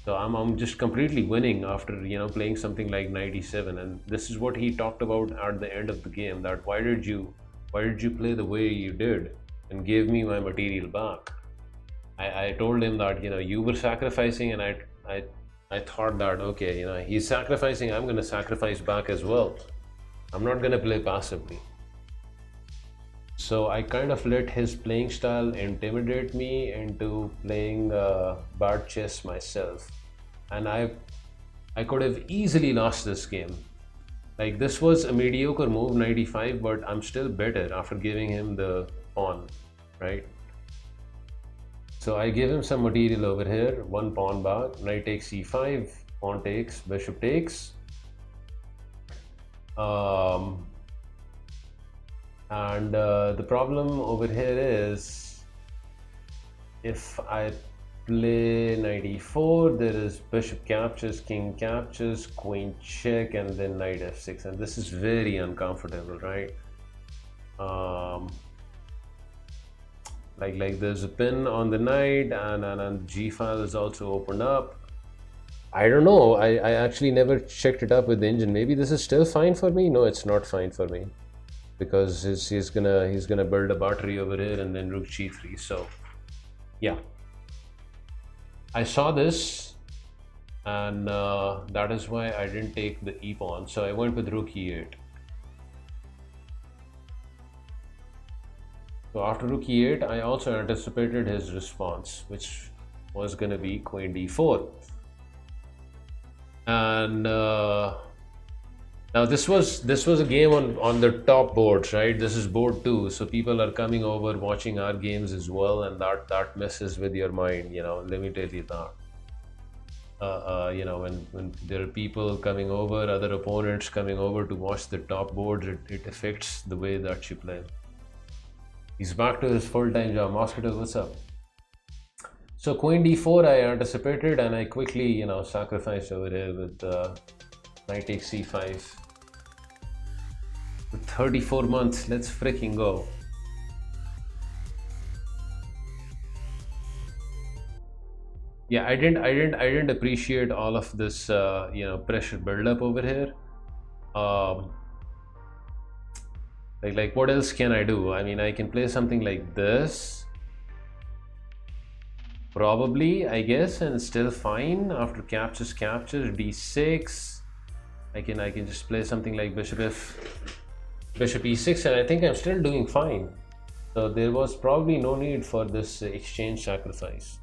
so I'm just completely winning after, you know, playing something like knight e7. And this is what he talked about at the end of the game, that why did you play the way you did and gave me my material back. I told him that, you know, you were sacrificing, and I thought that, okay, you know, he's sacrificing, I'm going to sacrifice back as well. I'm not going to play passively. So I kind of let his playing style intimidate me into playing bad chess myself, and I could have easily lost this game. Like, this was a mediocre move, knight e5, but I'm still better after giving him the pawn, right? So I give him some material over here, 1 pawn back, knight takes e5, pawn takes, bishop takes. And the problem over here is, if I play knight e4, there is bishop captures, king captures, queen check, and then knight f6, and this is very uncomfortable, right? Like there's a pin on the knight, and G file is also opened up. I don't know. I actually never checked it up with the engine. Maybe this is still fine for me. No, it's not fine for me, because he's gonna build a battery over here and then rook g3. So yeah, I saw this, and that is why I didn't take the e pawn. So I went with rook e8. So after rook e8, I also anticipated his response, which was gonna be queen d4. And now this was a game on the top boards, right? This is board 2, so people are coming over watching our games as well, and that messes with your mind, you know. Let me tell you that. You know, when there are people coming over, other opponents coming over to watch the top boards, it affects the way that you play. He's back to his full-time job. Mosquito, what's up? So queen d4 I anticipated, and I quickly, you know, sacrificed over here with knight takes c5. With 34 months, let's freaking go. Yeah, I didn't appreciate all of this, you know, pressure build-up over here. Like what else can I do? I mean, I can play something like this, probably, I guess, and still fine. After captures d6, I can just play something like bishop e6, and I think I'm still doing fine. So there was probably no need for this exchange sacrifice.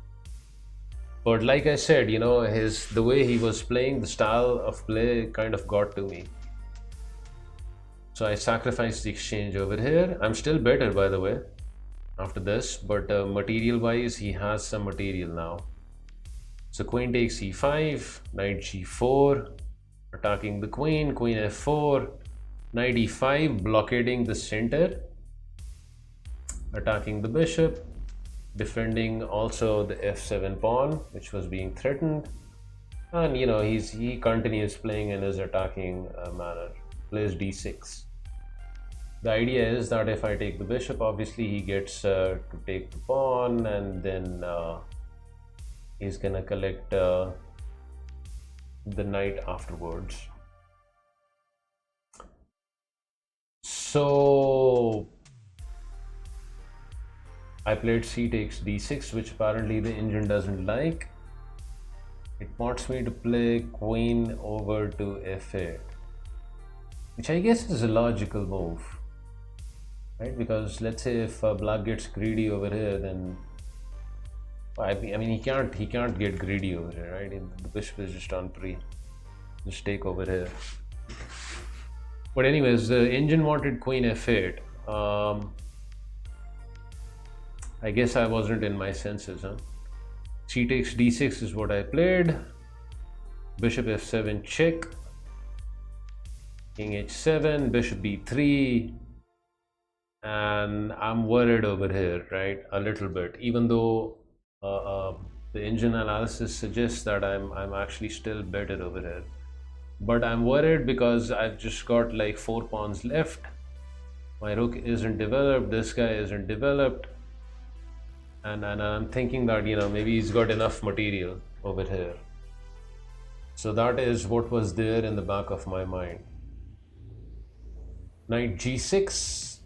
But like I said, you know, the way he was playing, the style of play kind of got to me. So I sacrificed the exchange over here. I'm still better, by the way, after this, but material wise, he has some material now. So queen takes e5, knight g4, attacking the queen f4, knight e5, blockading the center, attacking the bishop, defending also the f7 pawn, which was being threatened. And you know, he continues playing in his attacking manner. Plays d6. The idea is that if I take the bishop, obviously he gets to take the pawn, and then he's gonna collect the knight afterwards. So I played c takes d6, which apparently the engine doesn't like. It wants me to play queen over to f8, which I guess is a logical move, right? Because let's say if black gets greedy over here, then I mean he can't get greedy over here, right? The bishop is just on pre, just take over here. But anyways, the engine wanted queen f8. I guess I wasn't in my senses, huh? C takes d6 is what I played. Bishop f7 check. King h7, bishop b3, and I'm worried over here, right? A little bit, even though the engine analysis suggests that I'm actually still better over here. But I'm worried because I've just got like 4 pawns left. My rook isn't developed, this guy isn't developed. And I'm thinking that, you know, maybe he's got enough material over here. So that is what was there in the back of my mind. Knight g6,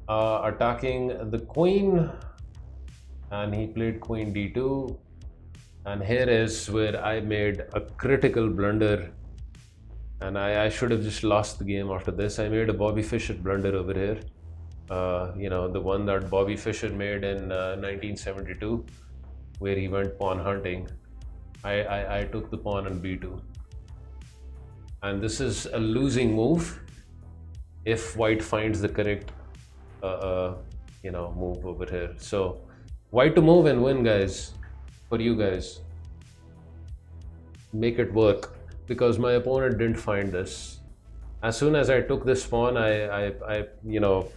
attacking the queen, and he played queen d2. And here is where I made a critical blunder, and I should have just lost the game after this. I made a Bobby Fischer blunder over here. You know, the one that Bobby Fischer made in 1972, where he went pawn hunting. I took the pawn on b2, and this is a losing move if white finds the correct you know, move over here. So white to move and win, guys, for you guys. Make it work, because my opponent didn't find this. As soon as I took this pawn, I you know,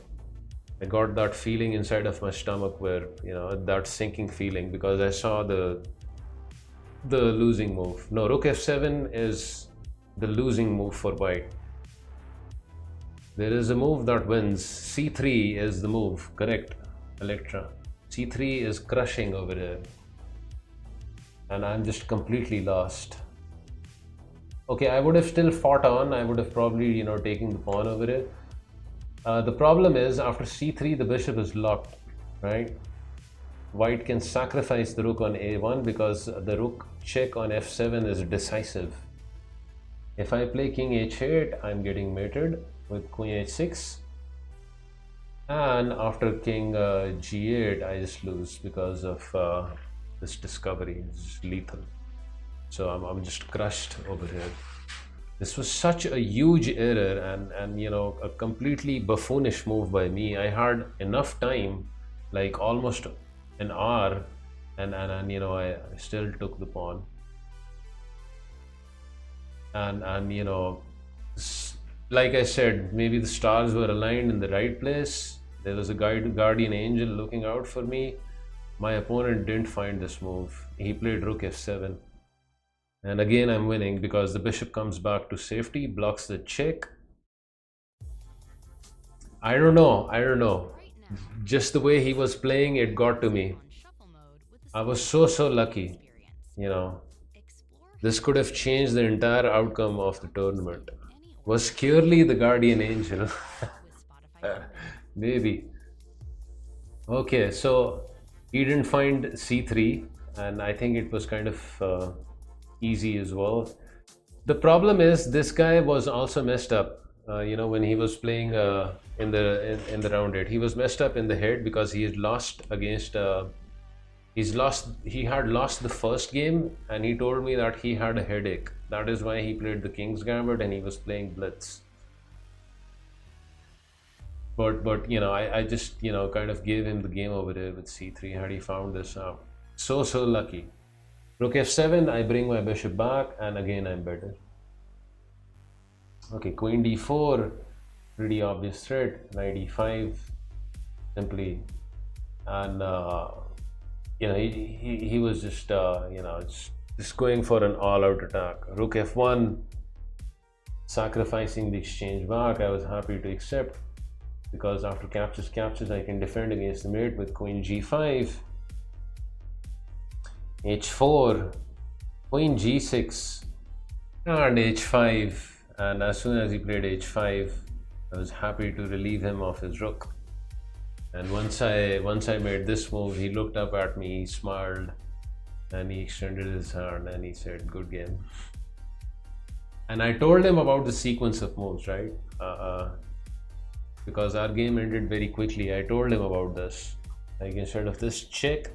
I got that feeling inside of my stomach where, you know, that sinking feeling, because I saw the losing move. No, rook f7 is the losing move for white. There is a move that wins. c3 is the move, correct, Electra. c3 is crushing over here, and I'm just completely lost. Okay, I would have still fought on. I would have probably, you know, taken the pawn over here. The problem is after c3 the bishop is locked, right? White can sacrifice the rook on a1 because the rook check on f7 is decisive. If I play king h8, I'm getting mated with queen h6, and after king g8 I just lose because of this discovery. It's lethal. So I'm just crushed over here. This was such a huge error, and you know, a completely buffoonish move by me. I had enough time, like almost an hour, and you know, I still took the pawn. And you know, like I said, maybe the stars were aligned in the right place. There was a guardian angel looking out for me. My opponent didn't find this move. He played rook f7. And again I'm winning because the bishop comes back to safety, blocks the check. I don't know. Just the way he was playing, it got to me. I was so lucky, you know. This could have changed the entire outcome of the tournament. Was Curly the guardian angel? Maybe. Okay, so he didn't find c3, and I think it was kind of easy as well. The problem is this guy was also messed up. You know, when he was playing in the round 8, he was messed up in the head because he had lost against. He had lost the first game, and he told me that he had a headache. That is why he played the King's Gambit and he was playing Blitz. But you know, I just, you know, kind of gave him the game over there with c3 had he found this out. So lucky. Rook f7, I bring my bishop back, and again I'm better. Okay, queen d4, pretty obvious threat. Knight e5, simply, and you know, he was just you know, just going for an all-out attack. Rook f1, sacrificing the exchange back. I was happy to accept because after captures I can defend against the mate with queen g5. h4, queen g6, and h5, and as soon as he played h5, I was happy to relieve him of his rook. And once I made this move, he looked up at me, he smiled, and he extended his hand and he said, "Good game." And I told him about the sequence of moves, right? Because our game ended very quickly. I told him about this. Like, instead of this check,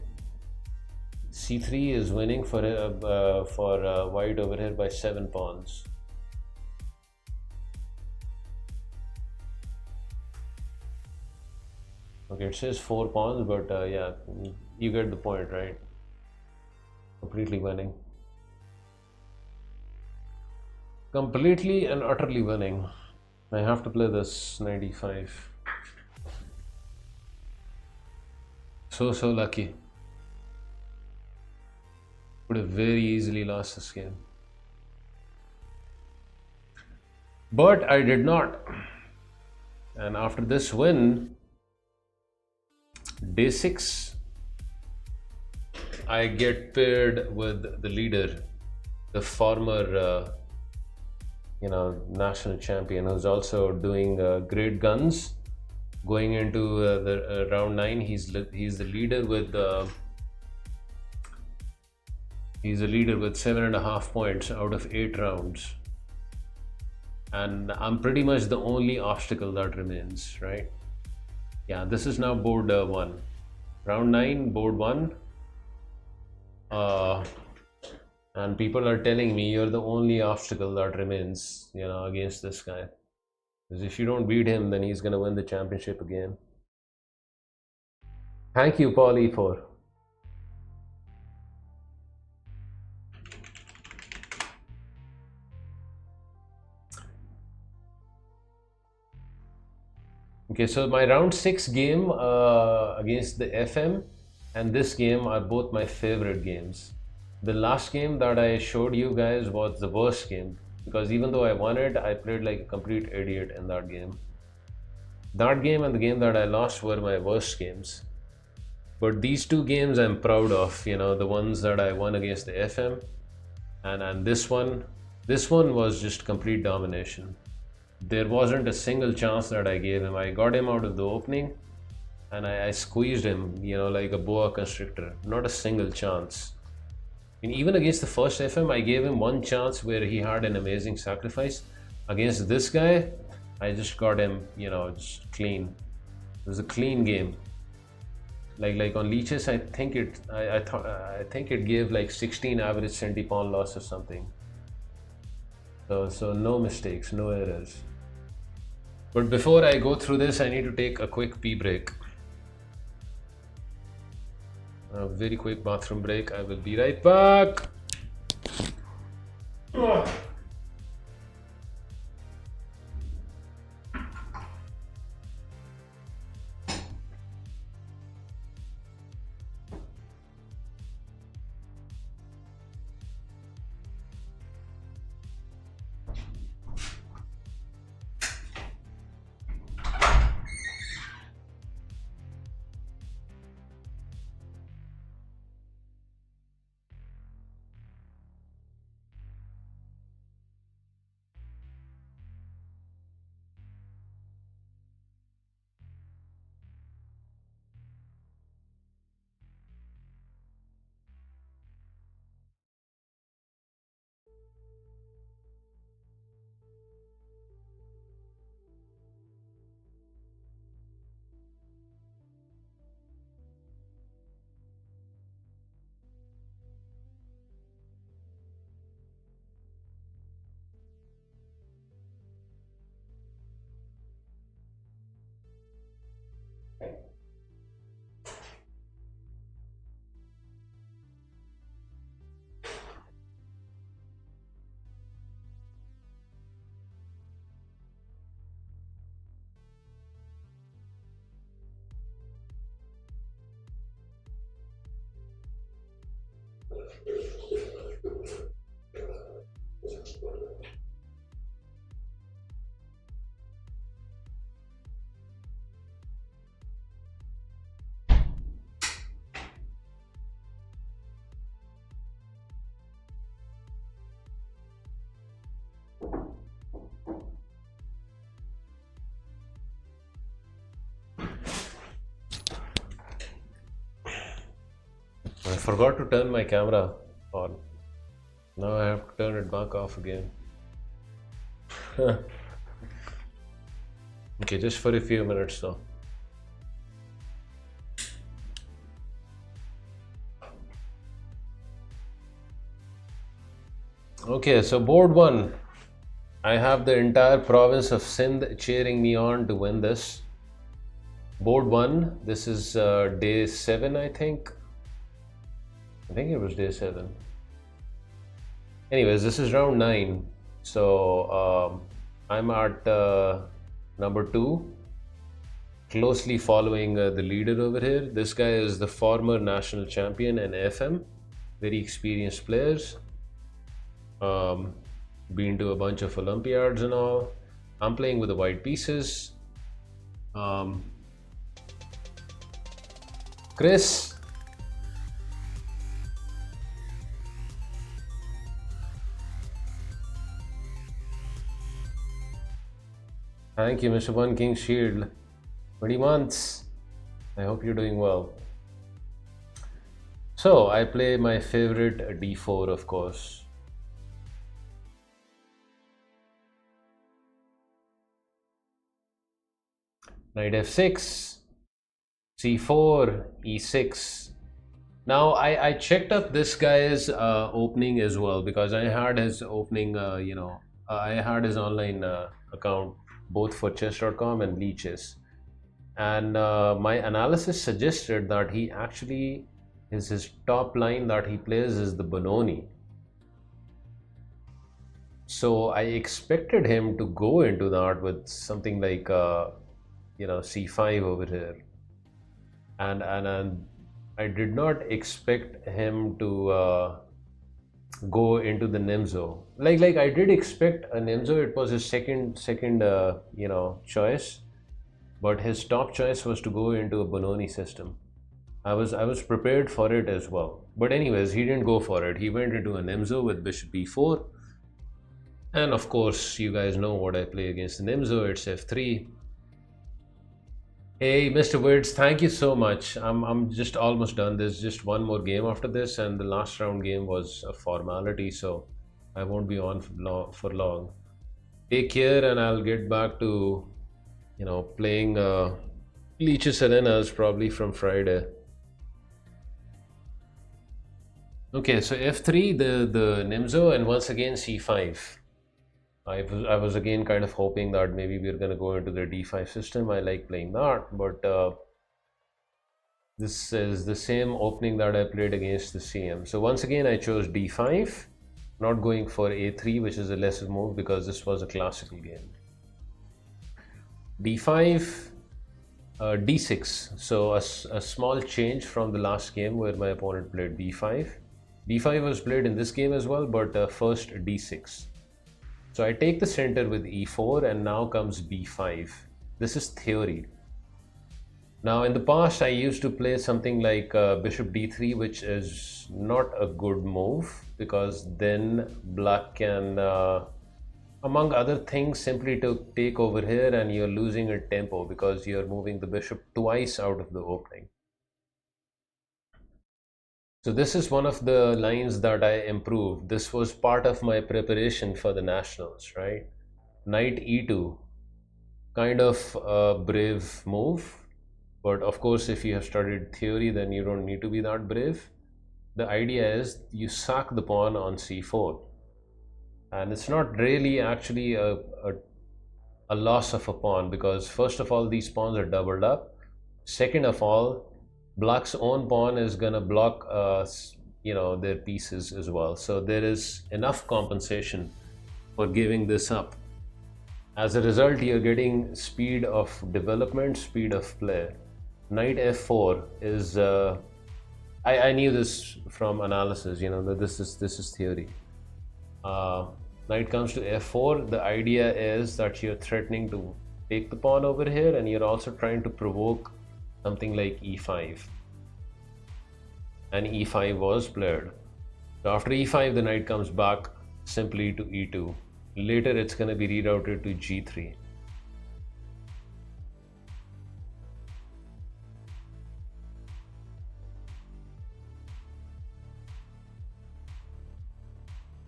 c3 is winning for white over here by 7 pawns. Okay, it says 4 pawns, but yeah, you get the point, right? Completely winning. Completely and utterly winning. I have to play this knight e5. So lucky. Could have very easily lost this game, but I did not. And after this win, day 6, I get paired with the leader, the former you know, national champion, who's also doing great guns. Going into the round 9, he's the leader with he's a leader with 7.5 points out of 8 rounds, and I'm pretty much the only obstacle that remains, right? Yeah, this is now board 1, round 9, board 1, and people are telling me you're the only obstacle that remains, you know, against this guy, because if you don't beat him, then he's gonna win the championship again. Thank you, Paulie, for okay, so my round 6 game against the FM and this game are both my favorite games. The last game that I showed you guys was the worst game, because even though I won it, I played like a complete idiot in that game. That game and the game that I lost were my worst games. But these two games I'm proud of, you know, the ones that I won against the FM, and this one was just complete domination. There wasn't a single chance that I gave him. I got him out of the opening and I squeezed him, you know, like a boa constrictor. Not a single chance. And even against the first FM, I gave him one chance where he had an amazing sacrifice. Against this guy, I just got him, you know, just clean. It was a clean game. Like on leeches, I think it gave like 16 average centi-pound loss or something. So no mistakes, no errors. But before I go through this, I need to take a quick pee break. A very quick bathroom break. I will be right back. I forgot to turn my camera on. Now I have to turn it back off again. Okay, just for a few minutes though. Okay, so board 1. I have the entire province of Sindh cheering me on to win this. Board 1, this is day 7, I think. I think it was day 7. Anyways, this is round 9. So I'm at number 2, closely following the leader over here. This guy is the former national champion and FM, very experienced players. Been to a bunch of olympiads and all. I'm playing with the white pieces. Chris. Thank you, Mr. One King Shield. 20 months. I hope you're doing well. So I play my favorite d4, of course. Knight f6, c4, e6. Now I checked up this guy's opening as well, because I had his opening, I had his online account both for chess.com and leeches, and my analysis suggested that he actually his top line that he plays is the Benoni. So I expected him to go into that with something like c5 over here, and I did not expect him to go into the Nimzo. Like I did expect a Nimzo. It was his second choice, but his top choice was to go into a Benoni system. I was prepared for it as well. But anyways, he didn't go for it. He went into a Nimzo with bishop b4. And of course, you guys know what I play against the Nimzo. It's f3. Hey, Mr. Words, thank you so much. I'm just almost done. There's just one more game after this, and the last round game was a formality, so I won't be on for long. Take care, and I'll get back to, playing Leeches Arenas probably from Friday. Okay, so f3, the Nimzo, and once again c5. I was again kind of hoping that maybe we're going to go into the d5 system. I like playing that, but this is the same opening that I played against the CM. So once again, I chose d5, not going for a3, which is a lesser move because this was a classical game. d5, d6. So a small change from the last game where my opponent played d5. d5 was played in this game as well, but first d6. So I take the center with e4, and now comes b5. This is theory. Now in the past I used to play something like bishop d3, which is not a good move because then black can, among other things, simply to take over here, and you're losing a tempo because you're moving the bishop twice out of the opening. So this is one of the lines that I improved. This was part of my preparation for the nationals, right? Knight e2, kind of a brave move, but of course if you have studied theory then you don't need to be that brave. The idea is you sack the pawn on c4, and it's not really actually a loss of a pawn because first of all these pawns are doubled up. Second of all, black's own pawn is gonna block their pieces as well, so there is enough compensation for giving this up. As a result, you're getting speed of development, speed of play. Knight f4 is I knew this from analysis, that this is theory. Knight comes to f4. The idea is that you're threatening to take the pawn over here, and you're also trying to provoke something like e5, and e5 was played. So after e5, the knight comes back simply to e2. Later it's going to be rerouted to g3.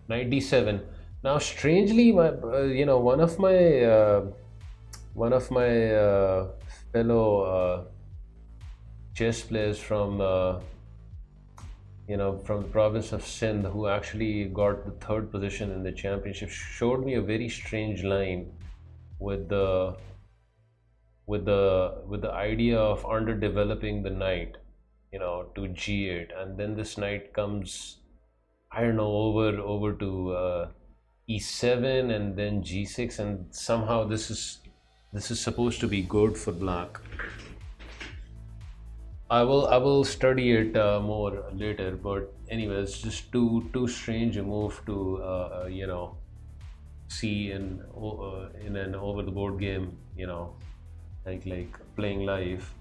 Knight d7. Now strangely, one of my fellow chess players from the province of Sindh, who actually got the third position in the championship, showed me a very strange line with the idea of underdeveloping the knight, to g8, and then this knight comes, I don't know, over to e7 and then g6, and somehow this is supposed to be good for black. I will study it more later, but anyways, just too strange a move to see in an over the board game, like playing live.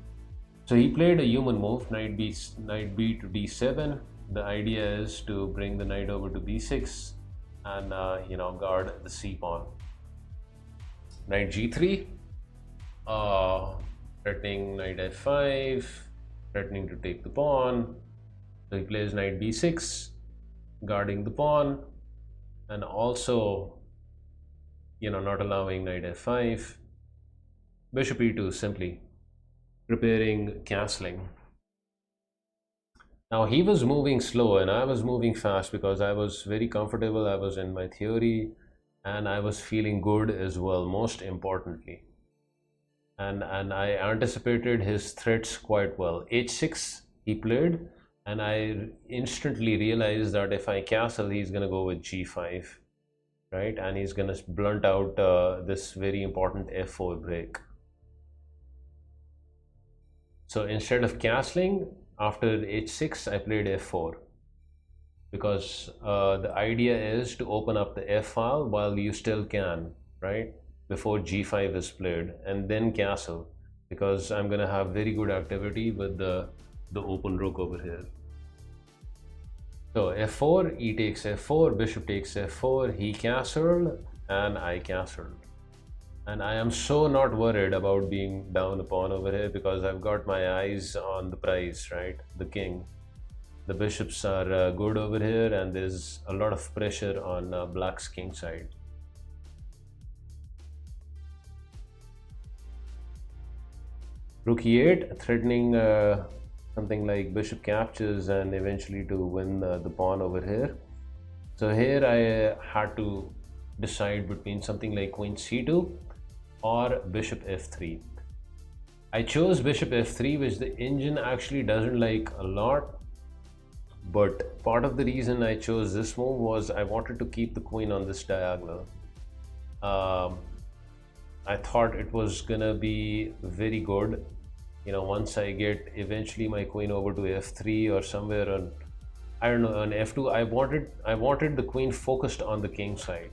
So he played a human move, knight b to d7. The idea is to bring the knight over to b6 and guard the c pawn. Knight g3, threatening knight f5, threatening to take the pawn. So he plays knight b6, guarding the pawn, and also not allowing knight f5. Bishop e2, simply preparing castling. Now he was moving slow and I was moving fast because I was very comfortable. I was in my theory and I was feeling good as well, most importantly. And I anticipated his threats quite well. h6 he played, and I instantly realized that if I castle, he's going to go with g5, right? And he's going to blunt out this very important f4 break. So instead of castling, after h6, I played f4 because the idea is to open up the f file while you still can, right? Before g5 is played, and then castle, because I'm going to have very good activity with the the open rook over here. So f4, e takes f4, bishop takes f4, he castled and I castled. And I am so not worried about being down a pawn over here because I've got my eyes on the prize, right? The king. The bishops are good over here and there's a lot of pressure on black's king side. Rook e8, threatening something like bishop captures and eventually to win the pawn over here. So here I had to decide between something like queen c2 or bishop f3. I chose bishop f3, which the engine actually doesn't like a lot, but part of the reason I chose this move was I wanted to keep the queen on this diagonal. I thought it was gonna be very good, you know, once I get eventually my queen over to f3 or somewhere on, I don't know, on f2. I wanted the queen focused on the king side,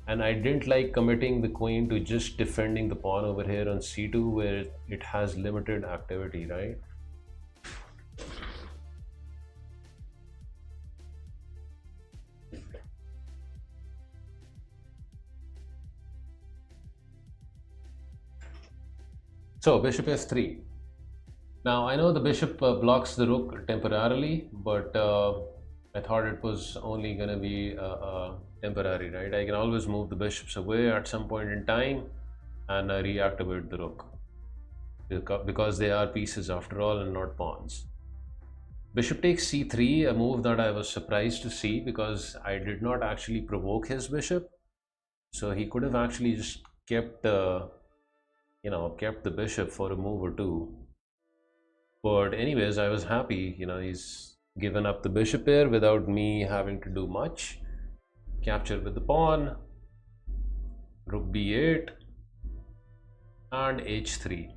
and I didn't like committing the queen to just defending the pawn over here on c2 where it has limited activity, right? So bishop f3. Now I know the bishop blocks the rook temporarily, but I thought it was only gonna be temporary, right? I can always move the bishops away at some point in time and reactivate the rook because they are pieces after all and not pawns. Bishop takes c3, a move that I was surprised to see because I did not actually provoke his bishop, so he could have actually just kept kept the bishop for a move or two. But anyways, I was happy, you know, he's given up the bishop here without me having to do much. Capture with the pawn, rook b8 and h3.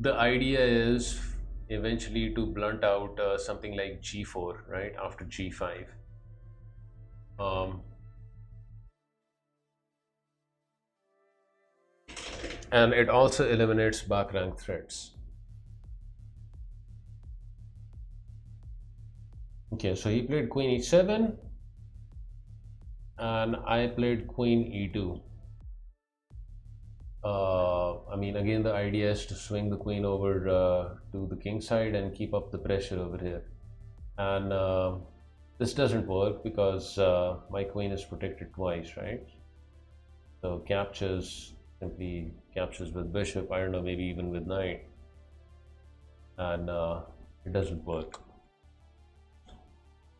The idea is eventually to blunt out something like g4, right, after g5. And it also eliminates back rank threats. Okay, so he played queen e7 and I played queen e2. I mean, again, the idea is to swing the queen over to the king side and keep up the pressure over here. And this doesn't work because my queen is protected twice, right? So captures, simply captures with bishop, I don't know, maybe even with knight, and it doesn't work.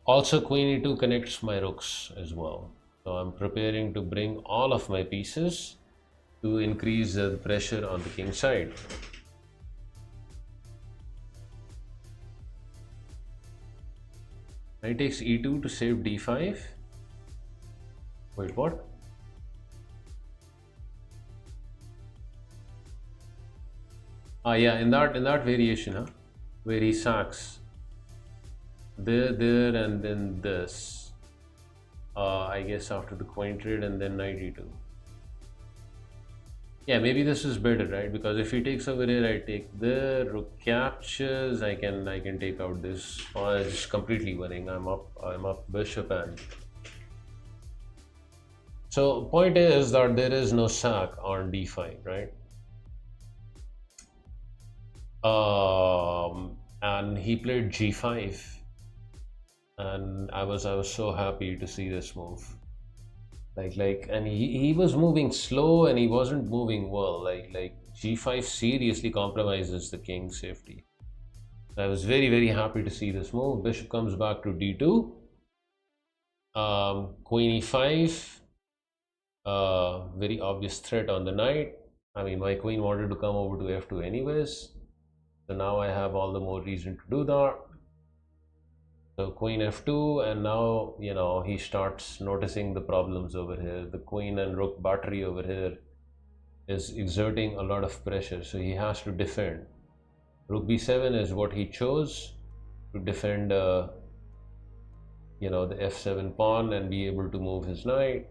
Also, queen e2 connects my rooks as well, so I'm preparing to bring all of my pieces to increase the pressure on the king side. Knight takes e2 to save d5. Wait, what? Yeah, in that variation, huh? Where he sacks there, and then this. I guess after the queen trade and then knight e2. Yeah, maybe this is better, right? Because if he takes over here, I take the rook captures. I can take out this. Oh, I'm just completely winning. I'm up bishop and. So point is that there is no sack on d5, right? And he played g5, and I was so happy to see this move. And he was moving slow and he wasn't moving well. Like g5 seriously compromises the king's safety. I was very happy to see this move. Bishop comes back to d2. Queen e5. Very obvious threat on the knight. I mean, my queen wanted to come over to f2 anyways. So now I have all the more reason to do that. So queen f2, and now, you know, he starts noticing the problems over here. The queen and rook battery over here is exerting a lot of pressure, so he has to defend. Rook b7 is what he chose to defend, the f7 pawn and be able to move his knight.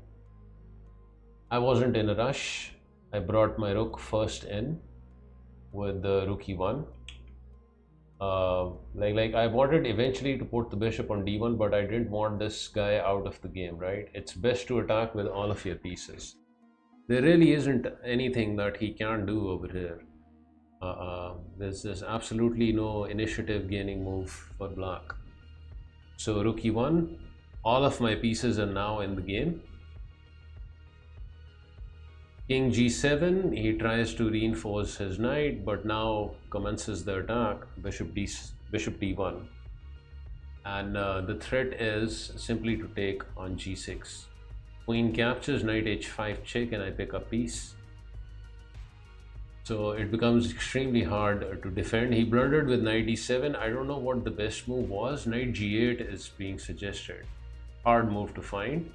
I wasn't in a rush. I brought my rook first in. with the rook e1. Like I wanted eventually to put the bishop on d1, but I didn't want this guy out of the game, right? It's best to attack with all of your pieces. There really isn't anything that he can do over here. There's absolutely no initiative gaining move for black. So rook e1, all of my pieces are now in the game. King g7, he tries to reinforce his knight, but now commences the attack, bishop d1. And the threat is simply to take on g6. Queen captures, knight h5 check, and I pick up piece. So it becomes extremely hard to defend. He blundered with knight d7. I don't know what the best move was. Knight g8 is being suggested. Hard move to find.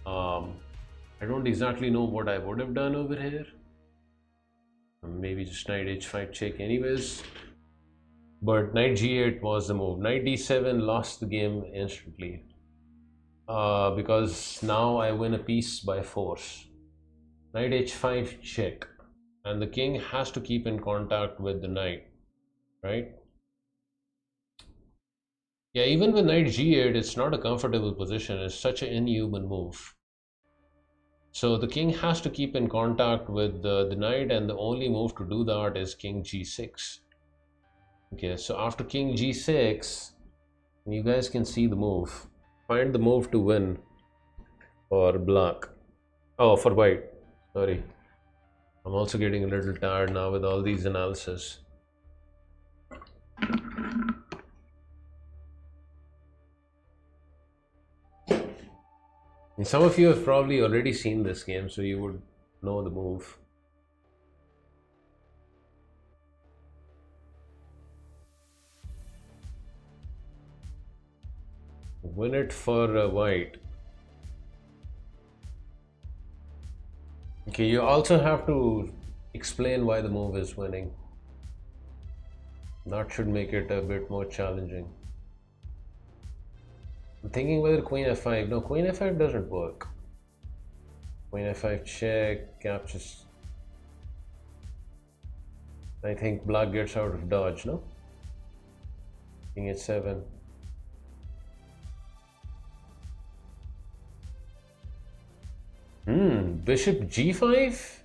I don't exactly know what I would have done over here. Maybe just knight h5 check anyways. But knight g8 was the move. Knight d7 lost the game instantly. Because now I win a piece by force. Knight h5 check. And the king has to keep in contact with the knight, right? Yeah, even with knight g8, it's not a comfortable position. It's such an inhuman move. So the king has to keep in contact with the knight, and the only move to do that is king g6. Okay, so after king g6, you guys can see the move. Find the move to win for black. Oh, for white. Sorry. I'm also getting a little tired now with all these analysis. And some of you have probably already seen this game, so you would know the move. Win it for white. Okay, you also have to explain why the move is winning. That should make it a bit more challenging. I'm thinking whether queen f5. No, queen f5 doesn't work. Queen f5 check, captures. I think black gets out of dodge, no? King h7. Bishop g5?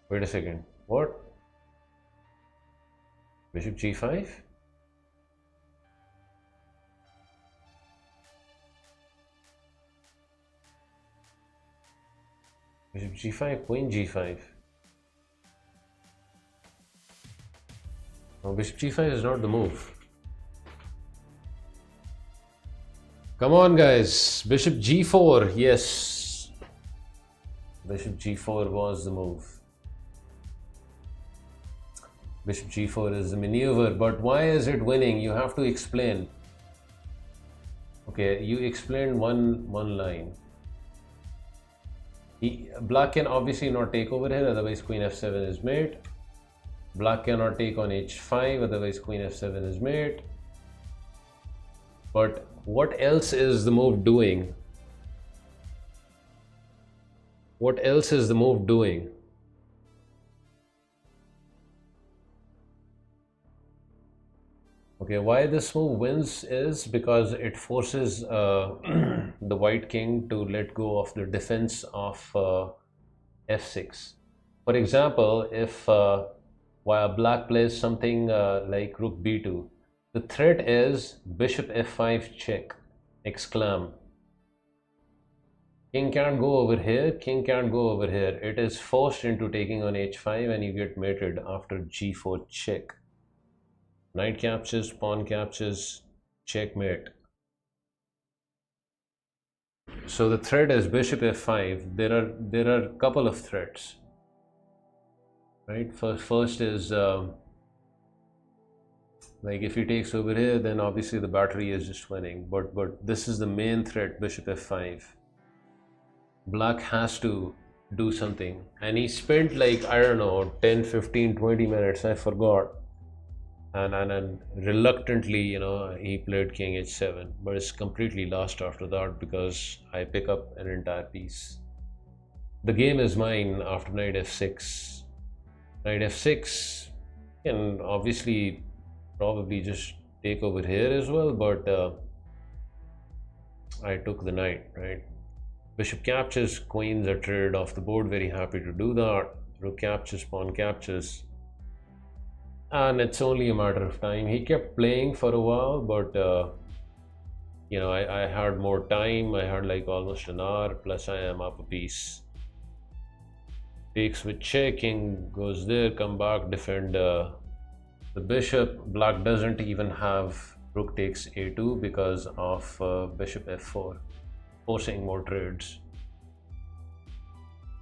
Wait a second. What? Bishop g5? Bishop g5, queen g5. No, bishop g5 is not the move. Come on, guys. Bishop g4, yes. Bishop g4 was the move. Bishop g4 is the maneuver, but why is it winning? You have to explain. Okay, you explained one line. Black can obviously not take over here, otherwise queen f7 is mate. Black cannot take on h5, otherwise queen f7 is mate. But what else is the move doing? What else is the move doing? Okay, why this move wins is because it forces the white king to let go of the defense of f6. For example, if while black plays something like rook b2, the threat is bishop f5 check, exclam. King can't go over here, king can't go over here. It is forced into taking on h5 and you get mated after g4 check. Knight captures, pawn captures, checkmate. So the threat is bishop f5. There are a couple of threats, right? First is like if he takes over here, then obviously the battery is just winning. But this is the main threat, bishop f5. Black has to do something, and he spent like, I don't know, 10, 15, 20 minutes, I forgot. And reluctantly, you know, he played king h7, but it's completely lost after that because I pick up an entire piece. The game is mine after knight f6. Knight f6, Can obviously probably just take over here as well, but I took the knight, right? Bishop captures, queens are traded off the board, very happy to do that. Rook captures, pawn captures. And it's only a matter of time. He kept playing for a while, but you know, I had more time. I had like almost an hour, plus I am up a piece. Takes with check, king goes there, come back, defend the bishop. Black doesn't even have rook takes a2 because of bishop f4, forcing more trades.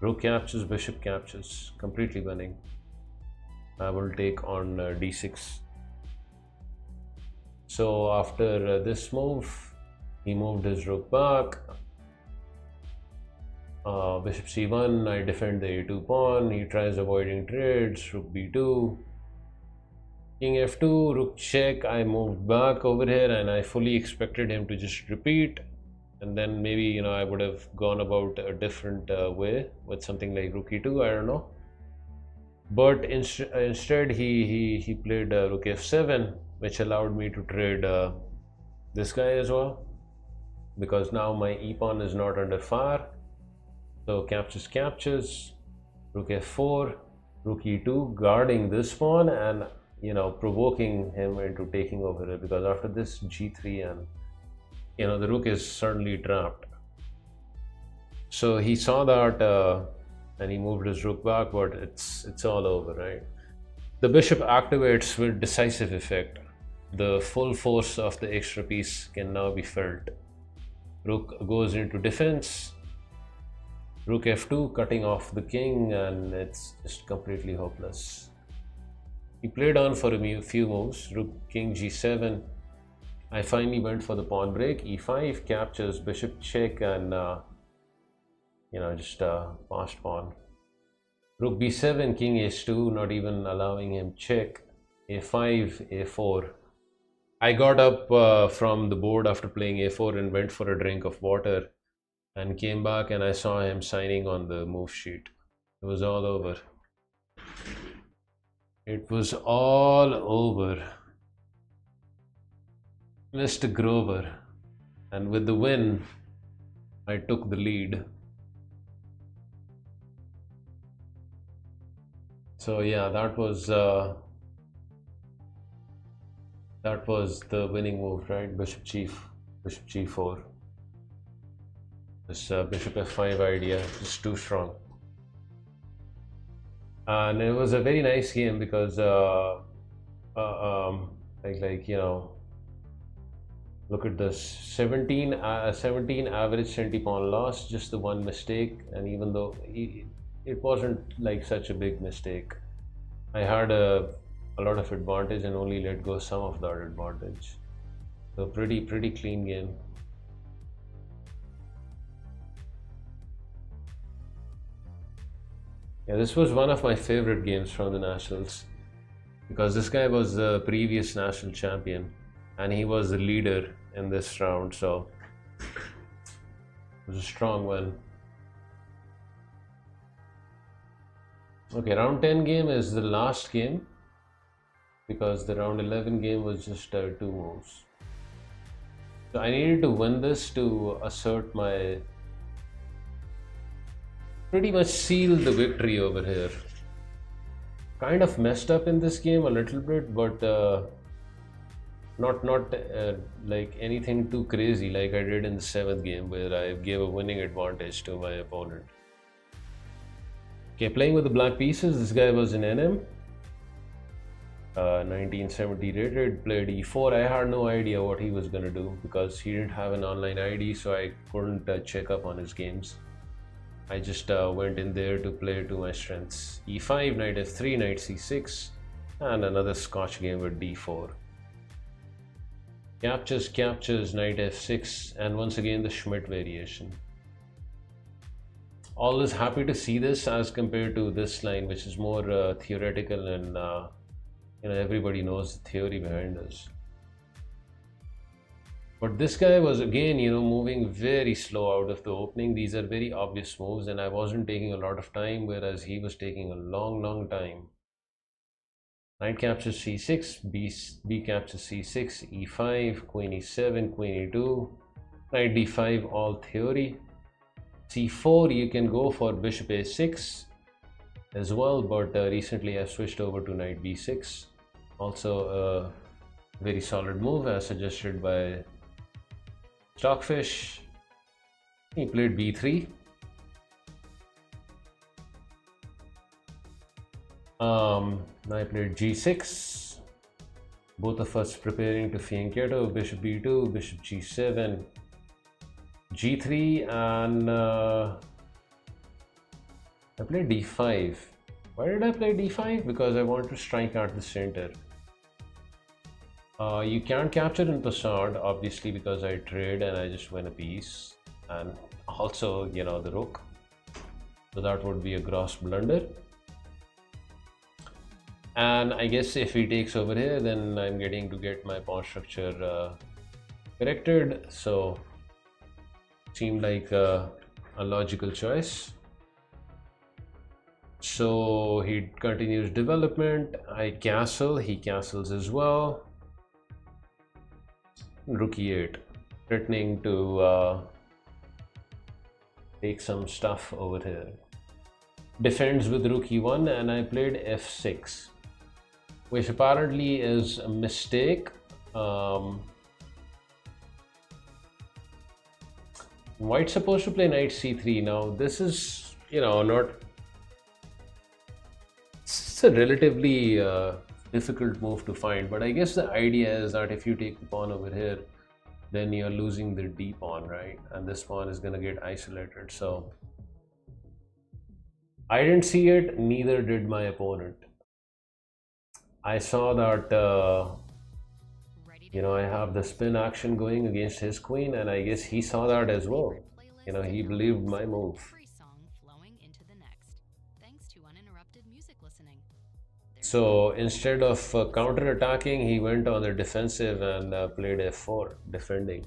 Rook captures, bishop captures, completely winning. I will take on d6. So after this move, he moved his rook back. Bishop c1, I defend the a2 pawn. He tries avoiding trades, rook b2. King f2, rook check. I moved back over here and I fully expected him to just repeat. And then maybe, you know, I would have gone about a different way with something like rook e2, I don't know. But instead he played rook f7, which allowed me to trade this guy as well, because now my e-pawn is not under fire. So captures, rook f4, rook e2, guarding this pawn and, you know, provoking him into taking over it, because after this g3 and, you know, the rook is certainly trapped. So he saw that and he moved his rook back, but it's all over, right? The bishop activates with decisive effect. The full force of the extra piece can now be felt. Rook goes into defense. Rook f2, cutting off the king, and it's just completely hopeless. He played on for a few moves. Rook, king g7. I finally went for the pawn break. e5 captures, bishop check, and you know, just passed pawn. Rook b7, king h2, not even allowing him check. a5, a4. I got up from the board after playing a4 and went for a drink of water, and came back and I saw him signing on the move sheet. It was all over. It was all over. Mr. Grover. And with the win, I took the lead. So yeah, that was the winning move, right? Bishop g4. This bishop f5 idea is too strong. And it was a very nice game because like you know, look at this, 17 average centipawn loss, just the one mistake. And even though it wasn't like such a big mistake, I had a lot of advantage and only let go some of that advantage. So pretty clean game. Yeah, this was one of my favorite games from the Nationals, because this guy was the previous national champion and he was the leader in this round, so it was a strong win. Okay, round 10 game is the last game, because the round 11 game was just 2 moves. So I needed to win this to assert my, pretty much seal the victory over here. Kind of messed up in this game a little bit, but not like anything too crazy like I did in the 7th game, where I gave a winning advantage to my opponent. Okay, playing with the black pieces, this guy was in NM, 1970 rated, played e4. I had no idea what he was gonna do because he didn't have an online ID, so I couldn't check up on his games. I just went in there to play to my strengths. e5, knight f3, knight c6, and another scotch game with d4. Captures, knight f6, and once again the Schmidt variation. Always happy to see this as compared to this line, which is more theoretical, and you know, everybody knows the theory behind this. But this guy was again, you know, moving very slow out of the opening. These are very obvious moves and I wasn't taking a lot of time, whereas he was taking a long time. Knight captures c6, b captures c6, e5, queen e7, queen e2, knight d5, all theory. c4, you can go for bishop a6 as well, but recently I switched over to knight b6. Also a very solid move as suggested by Stockfish. He played b3. I played g6. Both of us preparing to fianchetto, bishop b2, bishop g7, g3, and I played d5. Why did I play d5? Because I want to strike at the center. You can't capture in passade, obviously, because I trade and I just win a piece, and also, you know, the rook. So that would be a gross blunder. And I guess if he takes over here, then I'm getting to get my pawn structure corrected. So seemed like a logical choice. So he continues development. I castle, he castles as well. Rook e8, threatening to take some stuff over here. Defends with rook e1, and I played f6, which apparently is a mistake. White's supposed to play knight c3. Now this is, you know, not, it's a relatively difficult move to find, but I guess the idea is that if you take the pawn over here, then you're losing the d pawn, right? And this pawn is going to get isolated. So I didn't see it, neither did my opponent. I saw that you know, I have the spin action going against his queen, and I guess he saw that as well. You know, he believed my move. So instead of counter-attacking, he went on the defensive and played f4, defending.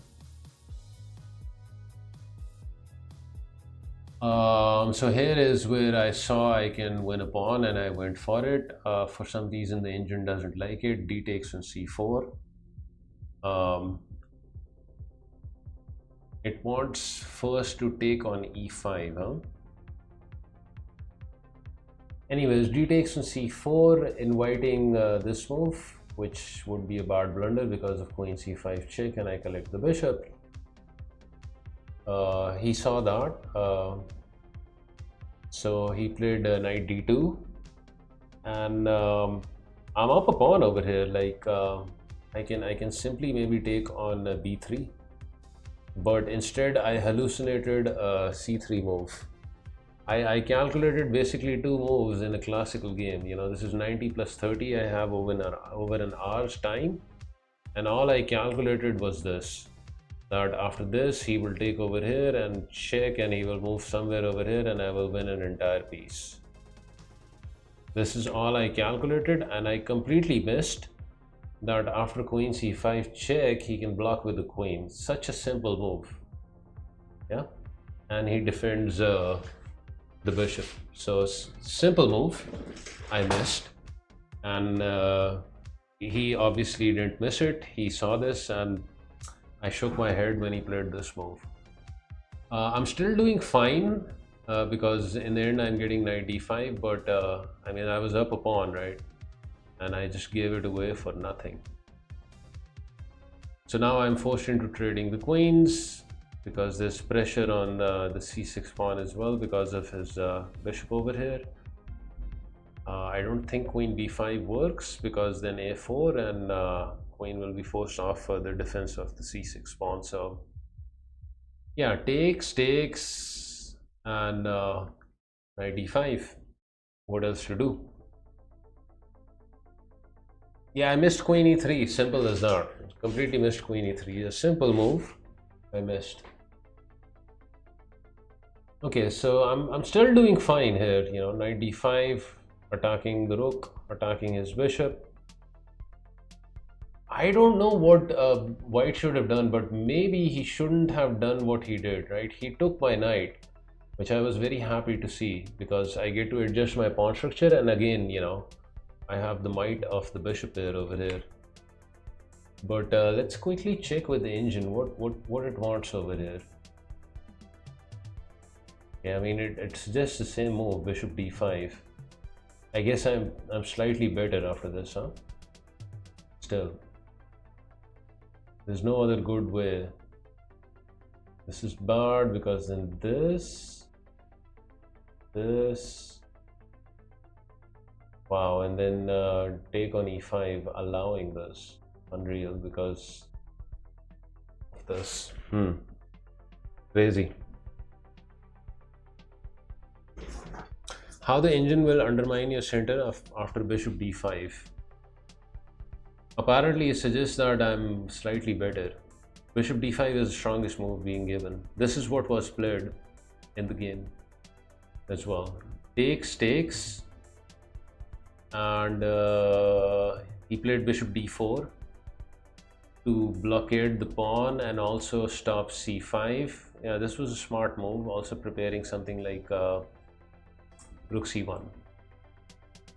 So here is where I saw I can win a pawn, and I went for it. For some reason the engine doesn't like it. D takes on c4. It wants first to take on e5, huh? Anyways, d takes on c4, inviting this move, which would be a bad blunder because of queen c5 check, and I collect the bishop. He saw that, so he played knight d2, and I'm up a pawn over here. Like I can simply maybe take on b3, but instead I hallucinated a c3 move. I calculated basically two moves in a classical game. You know, this is 90 plus 30 I have over an hour's time, and all I calculated was this, that after this he will take over here and check, and he will move somewhere over here, and I will win an entire piece. This is all I calculated, and I completely missed that after queen c5 check he can block with the queen. Such a simple move, yeah, and he defends the bishop. So simple move, I missed, and he obviously didn't miss it. He saw this, and I shook my head when he played this move. I'm still doing fine because in the end I'm getting knight d5, but I mean, I was up a pawn, right? And I just gave it away for nothing. So now I'm forced into trading the queens, because there's pressure on the c6 pawn as well because of his bishop over here. I don't think queen b5 works, because then a4 and queen will be forced off for the defense of the c6 pawn. So yeah, takes, and knight d5. What else to do? Yeah, I missed queen e3, simple as that. Completely missed queen e3. A simple move I missed. Okay, so I'm still doing fine here. You know, knight d5, attacking the rook, attacking his bishop. I don't know what white should have done, but maybe he shouldn't have done what he did, right? He took my knight, which I was very happy to see, because I get to adjust my pawn structure, and again, you know, I have the might of the bishop pair over here. But let's quickly check with the engine what it wants over here. Yeah, I mean it suggests the same move, bishop d5. I guess I'm slightly better after this, huh? Still, there's no other good way. This is bad because then this, wow, and then take on e5, allowing this. Unreal because of this. Crazy. How the engine will undermine your center after bishop d5. Apparently it suggests that I'm slightly better. Bishop d5 is the strongest move being given. This is what was played in the game as well. Takes, and he played bishop d4 to blockade the pawn and also stop c5. Yeah, this was a smart move, also preparing something like rook c1.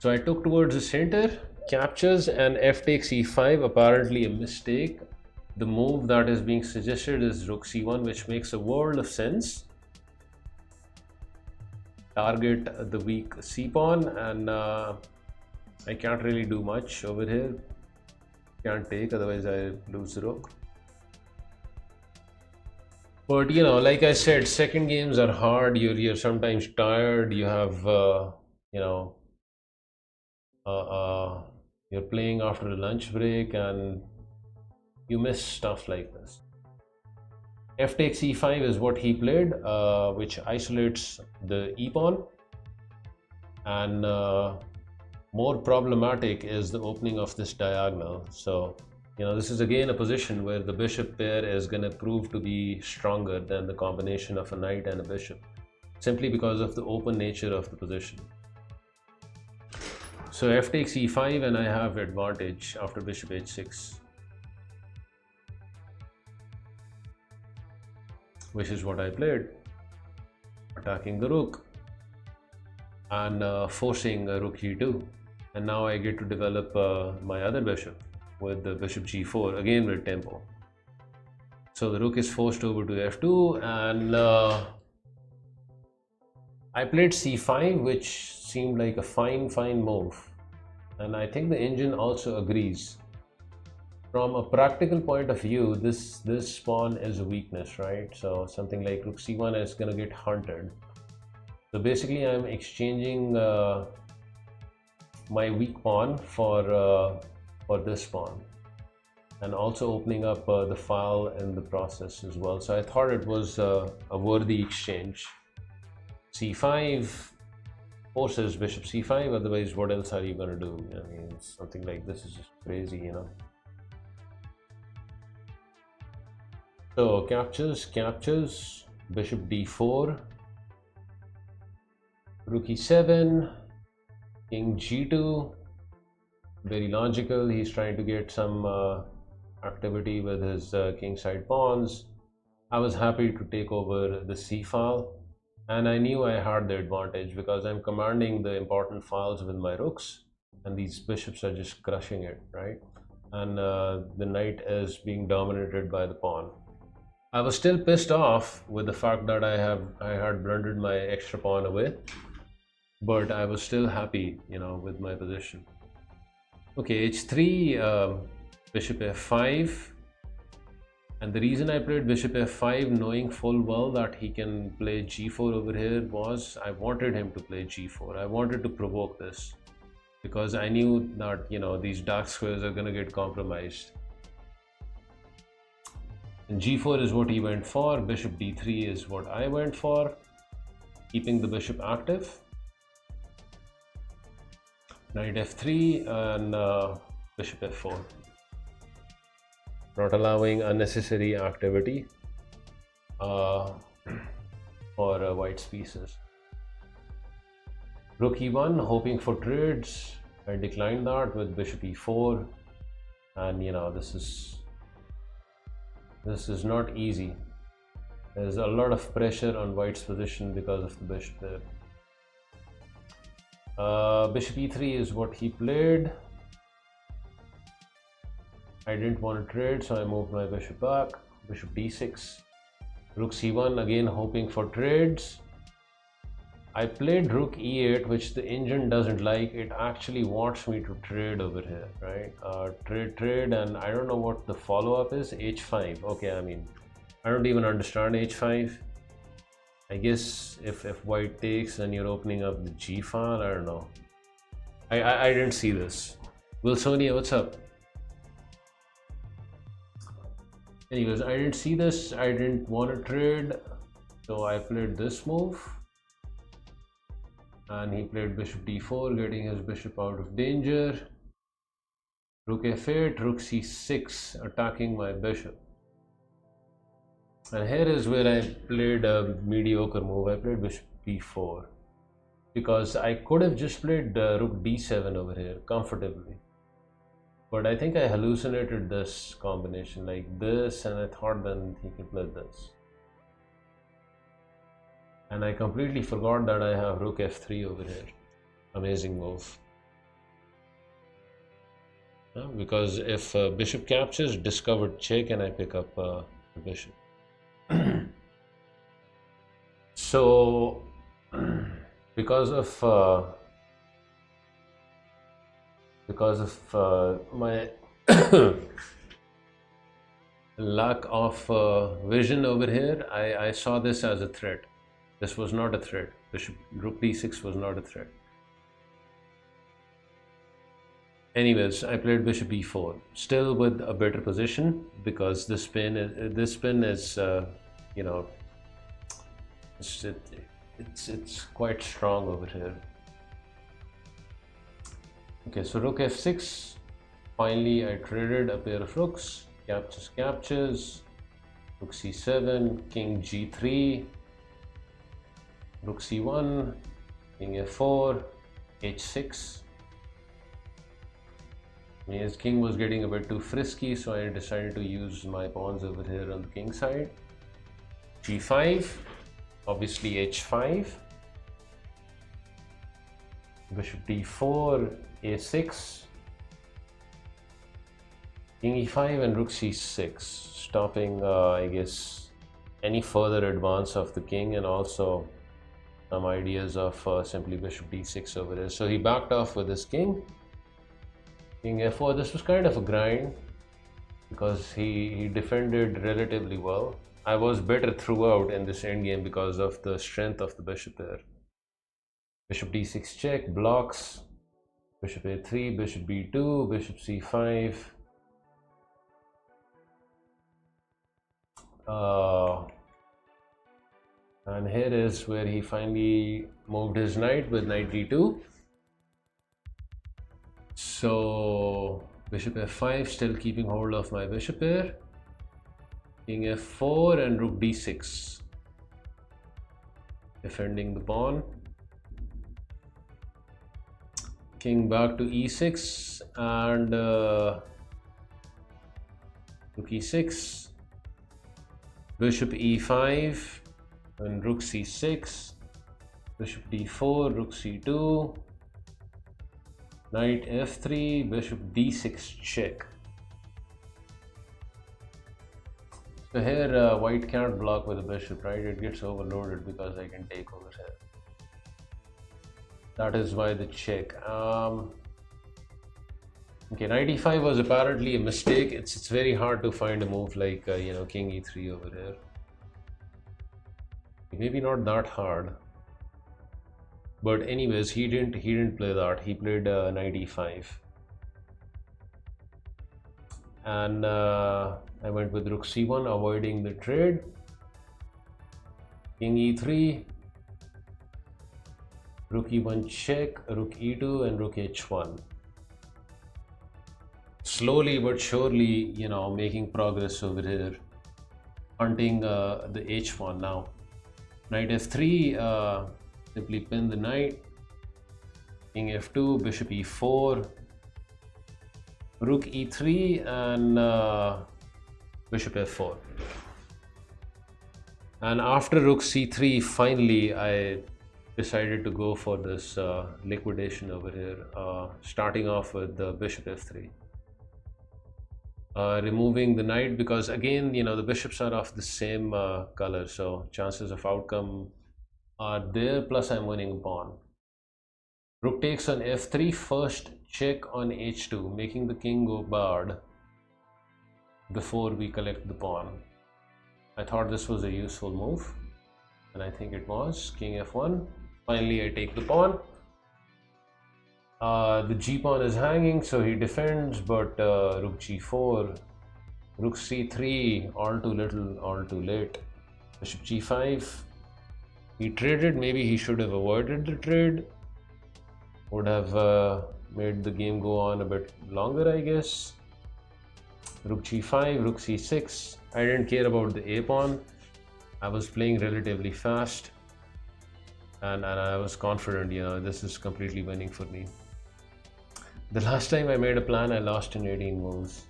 So I took towards the center, captures, and f takes e5, apparently a mistake. The move that is being suggested is rook c1, which makes a world of sense. Target the weak c-pawn, and I can't really do much over here. Can't take, otherwise I lose the rook. But you know, like I said, second games are hard. You're sometimes tired. You have you're playing after a lunch break and you miss stuff like this. F takes e5 is what he played, which isolates the e-pawn, and more problematic is the opening of this diagonal. So you know, this is again a position where the bishop pair is going to prove to be stronger than the combination of a knight and a bishop, simply because of the open nature of the position. So f takes e5 and I have advantage after bishop h6, which is what I played, attacking the rook and forcing rook e2. And now I get to develop my other bishop with the bishop g4, again with tempo. So the rook is forced over to f2, and I played c5, which seemed like a fine move, and I think the engine also agrees. From a practical point of view, this pawn is a weakness, right? So something like rook c1 is going to get hunted. So basically I'm exchanging my weak pawn for this pawn, and also opening up the file in the process as well. So I thought it was a worthy exchange. c5 forces bishop c5, otherwise what else are you going to do? I mean, something like this is just crazy, you know. So captures, bishop d4, rook e7, king g2, very logical. He's trying to get some activity with his kingside pawns. I was happy to take over the c file, and I knew I had the advantage because I'm commanding the important files with my rooks, and these bishops are just crushing it, right? And the knight is being dominated by the pawn. I was still pissed off with the fact that I had blundered my extra pawn away, but I was still happy, you know, with my position. Okay, h3, bishop f5, and the reason I played bishop f5, knowing full well that he can play g4 over here, was I wanted him to play g4. I wanted to provoke this because I knew that, you know, these dark squares are going to get compromised. And g4 is what he went for. Bishop d3 is what I went for, keeping the bishop active. Knight f3 and bishop f4, not allowing unnecessary activity for white's pieces. Rook e1, hoping for trades. I declined that with bishop e4, and you know, this is not easy. There's a lot of pressure on white's position because of the bishop there. Bishop e3 is what he played. I didn't want to trade, so I moved my bishop back. Bishop d6. Rook c1, again hoping for trades. I played rook e8, which the engine doesn't like. It actually wants me to trade over here, right? Trade, and I don't know what the follow-up is. h5. Okay, I mean, I don't even understand h5. I guess if white takes, then you're opening up the g file. I don't know. I didn't see this. Wilsonia, what's up? Anyways, I didn't see this. I didn't want to trade, so I played this move. And he played bishop d4, getting his bishop out of danger. Rook f8, rook c6, attacking my bishop. And here is where I played a mediocre move. I played bishop b4 because I could have just played rook d7 over here comfortably. But I think I hallucinated this combination like this, and I thought then he could play this. And I completely forgot that I have rook f3 over here. Amazing move. Because if bishop captures, discovered check, and I pick up the bishop. So, because of my lack of vision over here, I saw this as a threat. This was not a threat. Bishop rook d6 was not a threat. Anyways, I played bishop e4, still with a better position because this pin is you know, it's quite strong over here. Okay, so rook f6. Finally, I traded a pair of rooks. Captures. Rook c7. King g3. Rook c1. King f4. h6. His king was getting a bit too frisky, so I decided to use my pawns over here on the king side. g5. Obviously h5. Bishop d4. a6. King e5 and rook c6, stopping I guess any further advance of the king, and also some ideas of simply bishop d6 over there. So he backed off with his king. King f4. This was kind of a grind because he defended relatively well. I was better throughout in this endgame because of the strength of the bishop there. Bishop d6 check, blocks. Bishop a3, bishop b2, bishop c5. And here is where he finally moved his knight with knight d2. So bishop f5, still keeping hold of my bishop here. King f4 and rook d6, defending the pawn. King back to e6 and rook e6. Bishop e5 and rook c6. Bishop d4, rook c2. Knight f3, bishop d6 check. So here white can't block with a bishop, right? It gets overloaded because I can take over here. That is why the check. Okay, knight e5 was apparently a mistake. It's very hard to find a move like you know, king e3 over here. Maybe not that hard. But anyways, he didn't play that. He played knight e5, and I went with rook c1, avoiding the trade. King e3, rook e1 check, rook e2, and rook h1. Slowly but surely, you know, making progress over here, hunting the h1 now. Knight f3. Simply pin the knight. King f2, bishop e4, rook e3, and bishop f4. And after rook c3, finally I decided to go for this liquidation over here, starting off with the bishop f3. Removing the knight because again, you know, the bishops are of the same color, so chances of outcome are there, plus I'm winning a pawn. Rook takes on f3, first check on h2, making the king go barred before we collect the pawn. I thought this was a useful move, and I think it was. King f1. Finally, I take the pawn. The g-pawn is hanging, so he defends, but rook g4, rook c3, all too little, all too late. Bishop g5. He traded, maybe he should have avoided the trade. Would have made the game go on a bit longer, I guess. Rook g5, rook c6. I didn't care about the a-pawn. I was playing relatively fast. And I was confident, you know, this is completely winning for me. The last time I made a plan, I lost in 18 moves.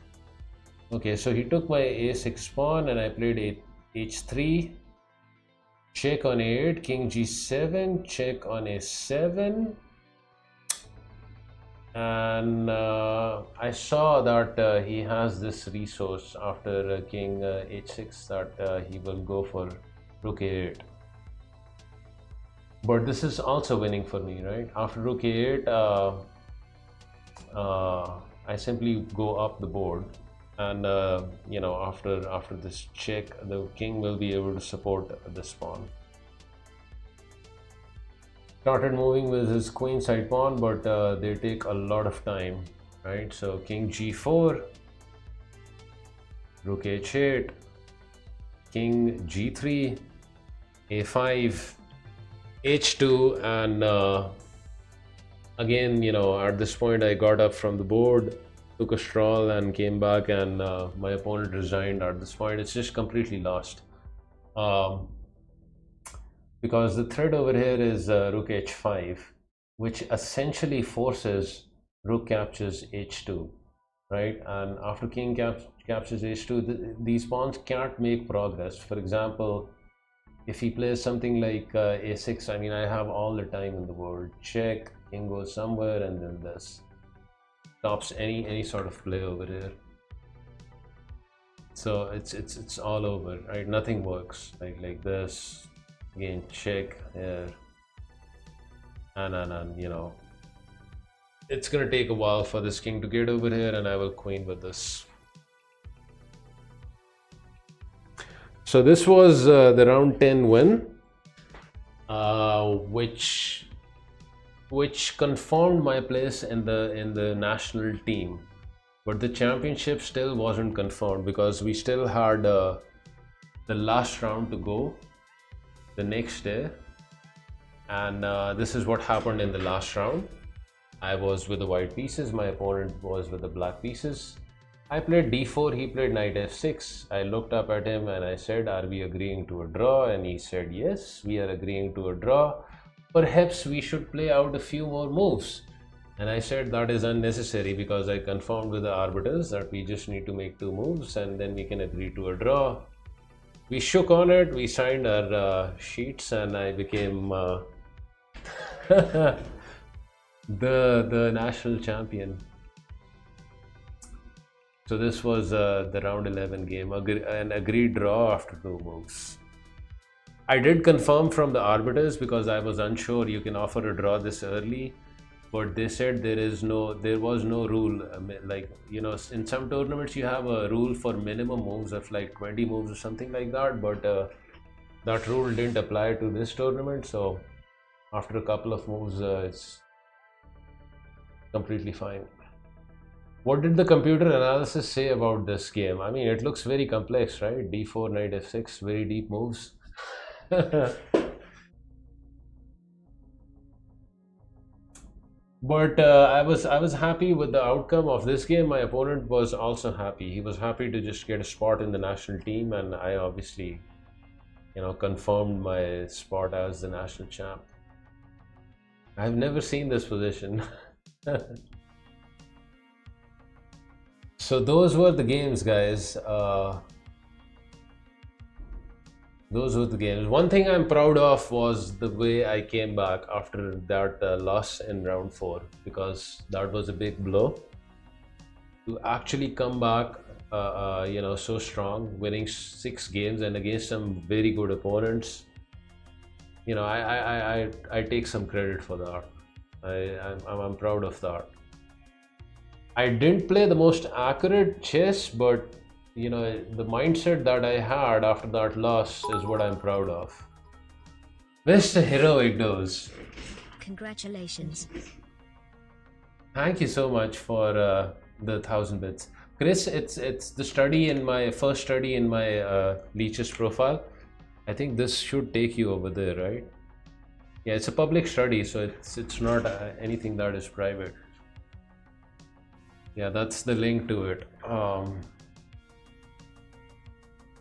Okay, so he took my a6 pawn and I played h3. Check on a8, king g7, check on a7. And I saw that he has this resource after king h6 that he will go for rook a8. But this is also winning for me, right? After rook a8, I simply go up the board, and you know, after this check, the king will be able to support this pawn. Started moving with his queenside pawn, but they take a lot of time, right? So king g4, rook h8, king g3, a5, h2, and again, you know, at this point I got up from the board, took a stroll and came back, and my opponent resigned. At this point it's just completely lost, because the threat over here is rook h5, which essentially forces rook captures h2, right? And after king captures h2, these pawns can't make progress. For example, if he plays something like a6, I mean, I have all the time in the world. Check, king goes somewhere, and then this stops any sort of play over here. So it's all over, right? Nothing works. Like this, again, check here, and you know, it's gonna take a while for this king to get over here, and I will queen with this. So this was the round 10 win, which confirmed my place in the national team, but the championship still wasn't confirmed because we still had the last round to go the next day. And this is what happened in the last round. I was with the white pieces, my opponent was with the black pieces. I played d4, he played knight f6. I looked up at him and I said, are we agreeing to a draw? And he said, yes, we are agreeing to a draw. Perhaps we should play out a few more moves. And I said that is unnecessary because I confirmed with the arbiters that we just need to make 2 moves and then we can agree to a draw. We shook on it, we signed our sheets, and I became the national champion. So this was the round 11 game, an agreed draw after 2 moves. I did confirm from the arbiters because I was unsure you can offer a draw this early, but they said there was no rule. Like, you know, in some tournaments you have a rule for minimum moves of like 20 moves or something like that, but that rule didn't apply to this tournament. So after a couple of moves, it's completely fine. What did the computer analysis say about this game? I mean, it looks very complex, right? d4, knight f6, very deep moves. But I was happy with the outcome of this game. My opponent was also happy. He was happy to just get a spot in the national team, and I obviously, you know, confirmed my spot as the national champ. I've never seen this position. So those were the games, guys. those were the games. One thing I'm proud of was the way I came back after that loss in round 4, because that was a big blow. To actually come back, so strong, winning 6 games and against some very good opponents. I take some credit for that. I'm proud of that. I didn't play the most accurate chess, but the mindset that I had after that loss is what I'm proud of. Mr. Heroic Dose, Congratulations. thank you so much for the 1000 bits. Chris, it's the study in my first study in my Leech's profile. I think this should take you over there, right? Yeah, it's a public study, so it's not anything that is private. Yeah, that's the link to it.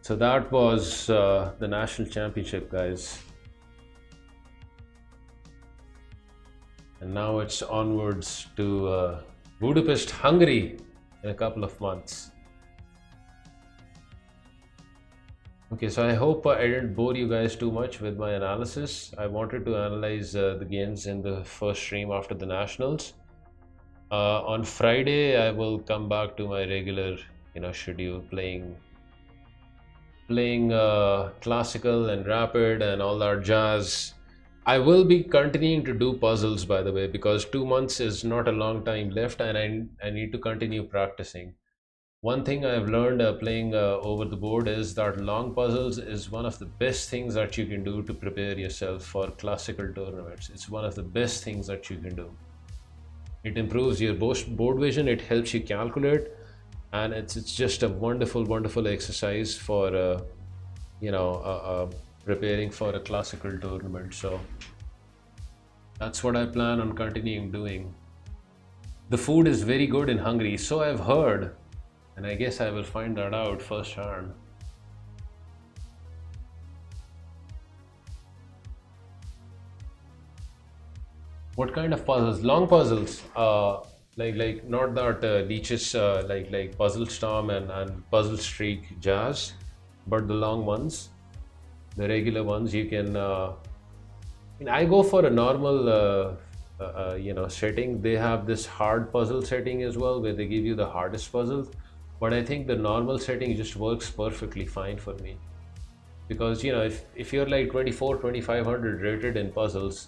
So that was the national championship, guys. And now it's onwards to Budapest, Hungary in a couple of months. Okay, so I hope I didn't bore you guys too much with my analysis. I wanted to analyze the games in the first stream after the nationals. On Friday, I will come back to my regular, schedule, playing classical and rapid and all that jazz. I will be continuing to do puzzles, by the way, because 2 months is not a long time left, and I need to continue practicing. One thing I've learned playing over the board is that long puzzles is one of the best things that you can do to prepare yourself for classical tournaments. It's one of the best things that you can do. It improves your board vision, it helps you calculate, and it's just a wonderful exercise for preparing for a classical tournament. So that's what I plan on continuing doing. The food is very good in Hungary, so I've heard, and I guess I will find that out firsthand. What kind of puzzles? Long puzzles, like not that Leech's like Puzzle Storm and Puzzle Streak Jazz, but the long ones, the regular ones. You can. I go for a normal, setting. They have this hard puzzle setting as well, where they give you the hardest puzzles. But I think the normal setting just works perfectly fine for me, because if you're like 2400-2500 rated in puzzles,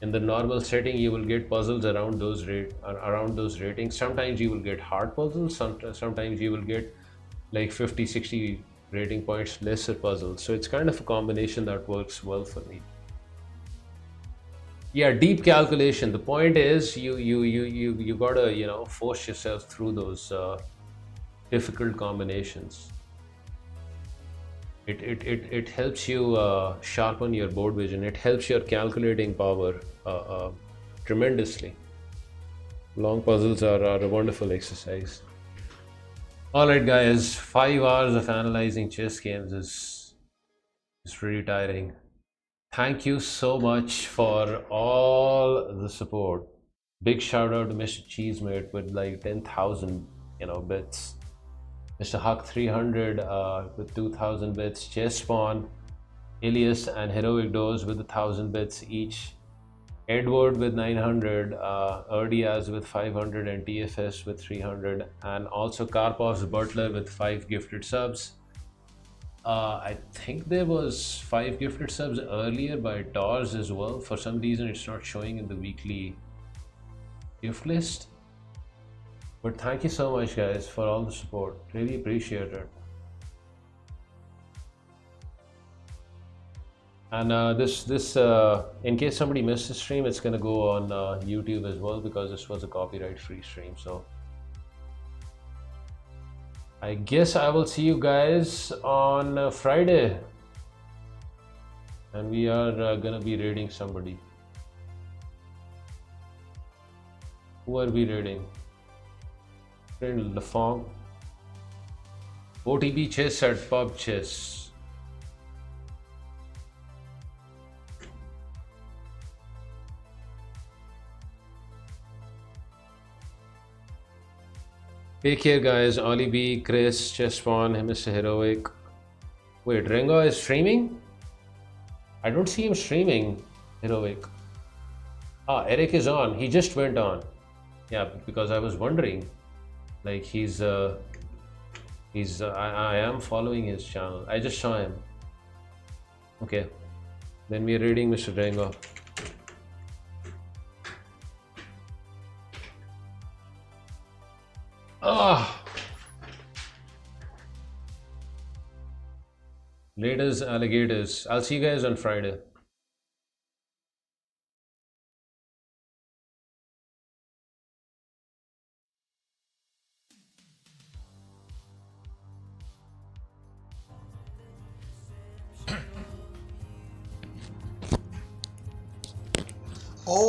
in the normal setting you will get puzzles around those ratings. Sometimes you will get hard puzzles, sometimes you will get like 50-60 rating points lesser puzzles. So it's kind of a combination that works well for me. Yeah, deep calculation. The point is you gotta force yourself through those difficult combinations. It helps you sharpen your board vision. It helps your calculating power tremendously. Long puzzles are a wonderful exercise. Alright guys, 5 hours of analyzing chess games is pretty tiring. Thank you so much for all the support. Big shout out to Mr. Cheesemate with like 10,000 bits. Mr. Huck 300 with 2,000 bits, Chess Spawn, Ilias and Heroic Dose with 1,000 bits each, Edward with 900, Erdiaz with 500 and TFS with 300, and also Karpov's Butler with 5 gifted subs. I think there was 5 gifted subs earlier by Tors as well. For some reason it's not showing in the weekly gift list. But thank you so much guys for all the support, really appreciate it. And this in case somebody missed the stream, it's gonna go on YouTube as well, because this was a copyright free stream. So I guess I will see you guys on Friday, and we are gonna be raiding somebody. Who are we raiding? Friend Lafong. OTB Chess at Pub Chess. Take care guys. Ollie B, Chris, Chess Spawn, Mr. Heroic. Wait, Renga is streaming? I don't see him streaming Heroic. Ah, Eric is on. He just went on. Yeah, because I was wondering, like I am following his channel. I just saw him. Okay, then we are reading Mr. Django. Ah, Raiders, alligators. I'll see you guys on Friday. Oh.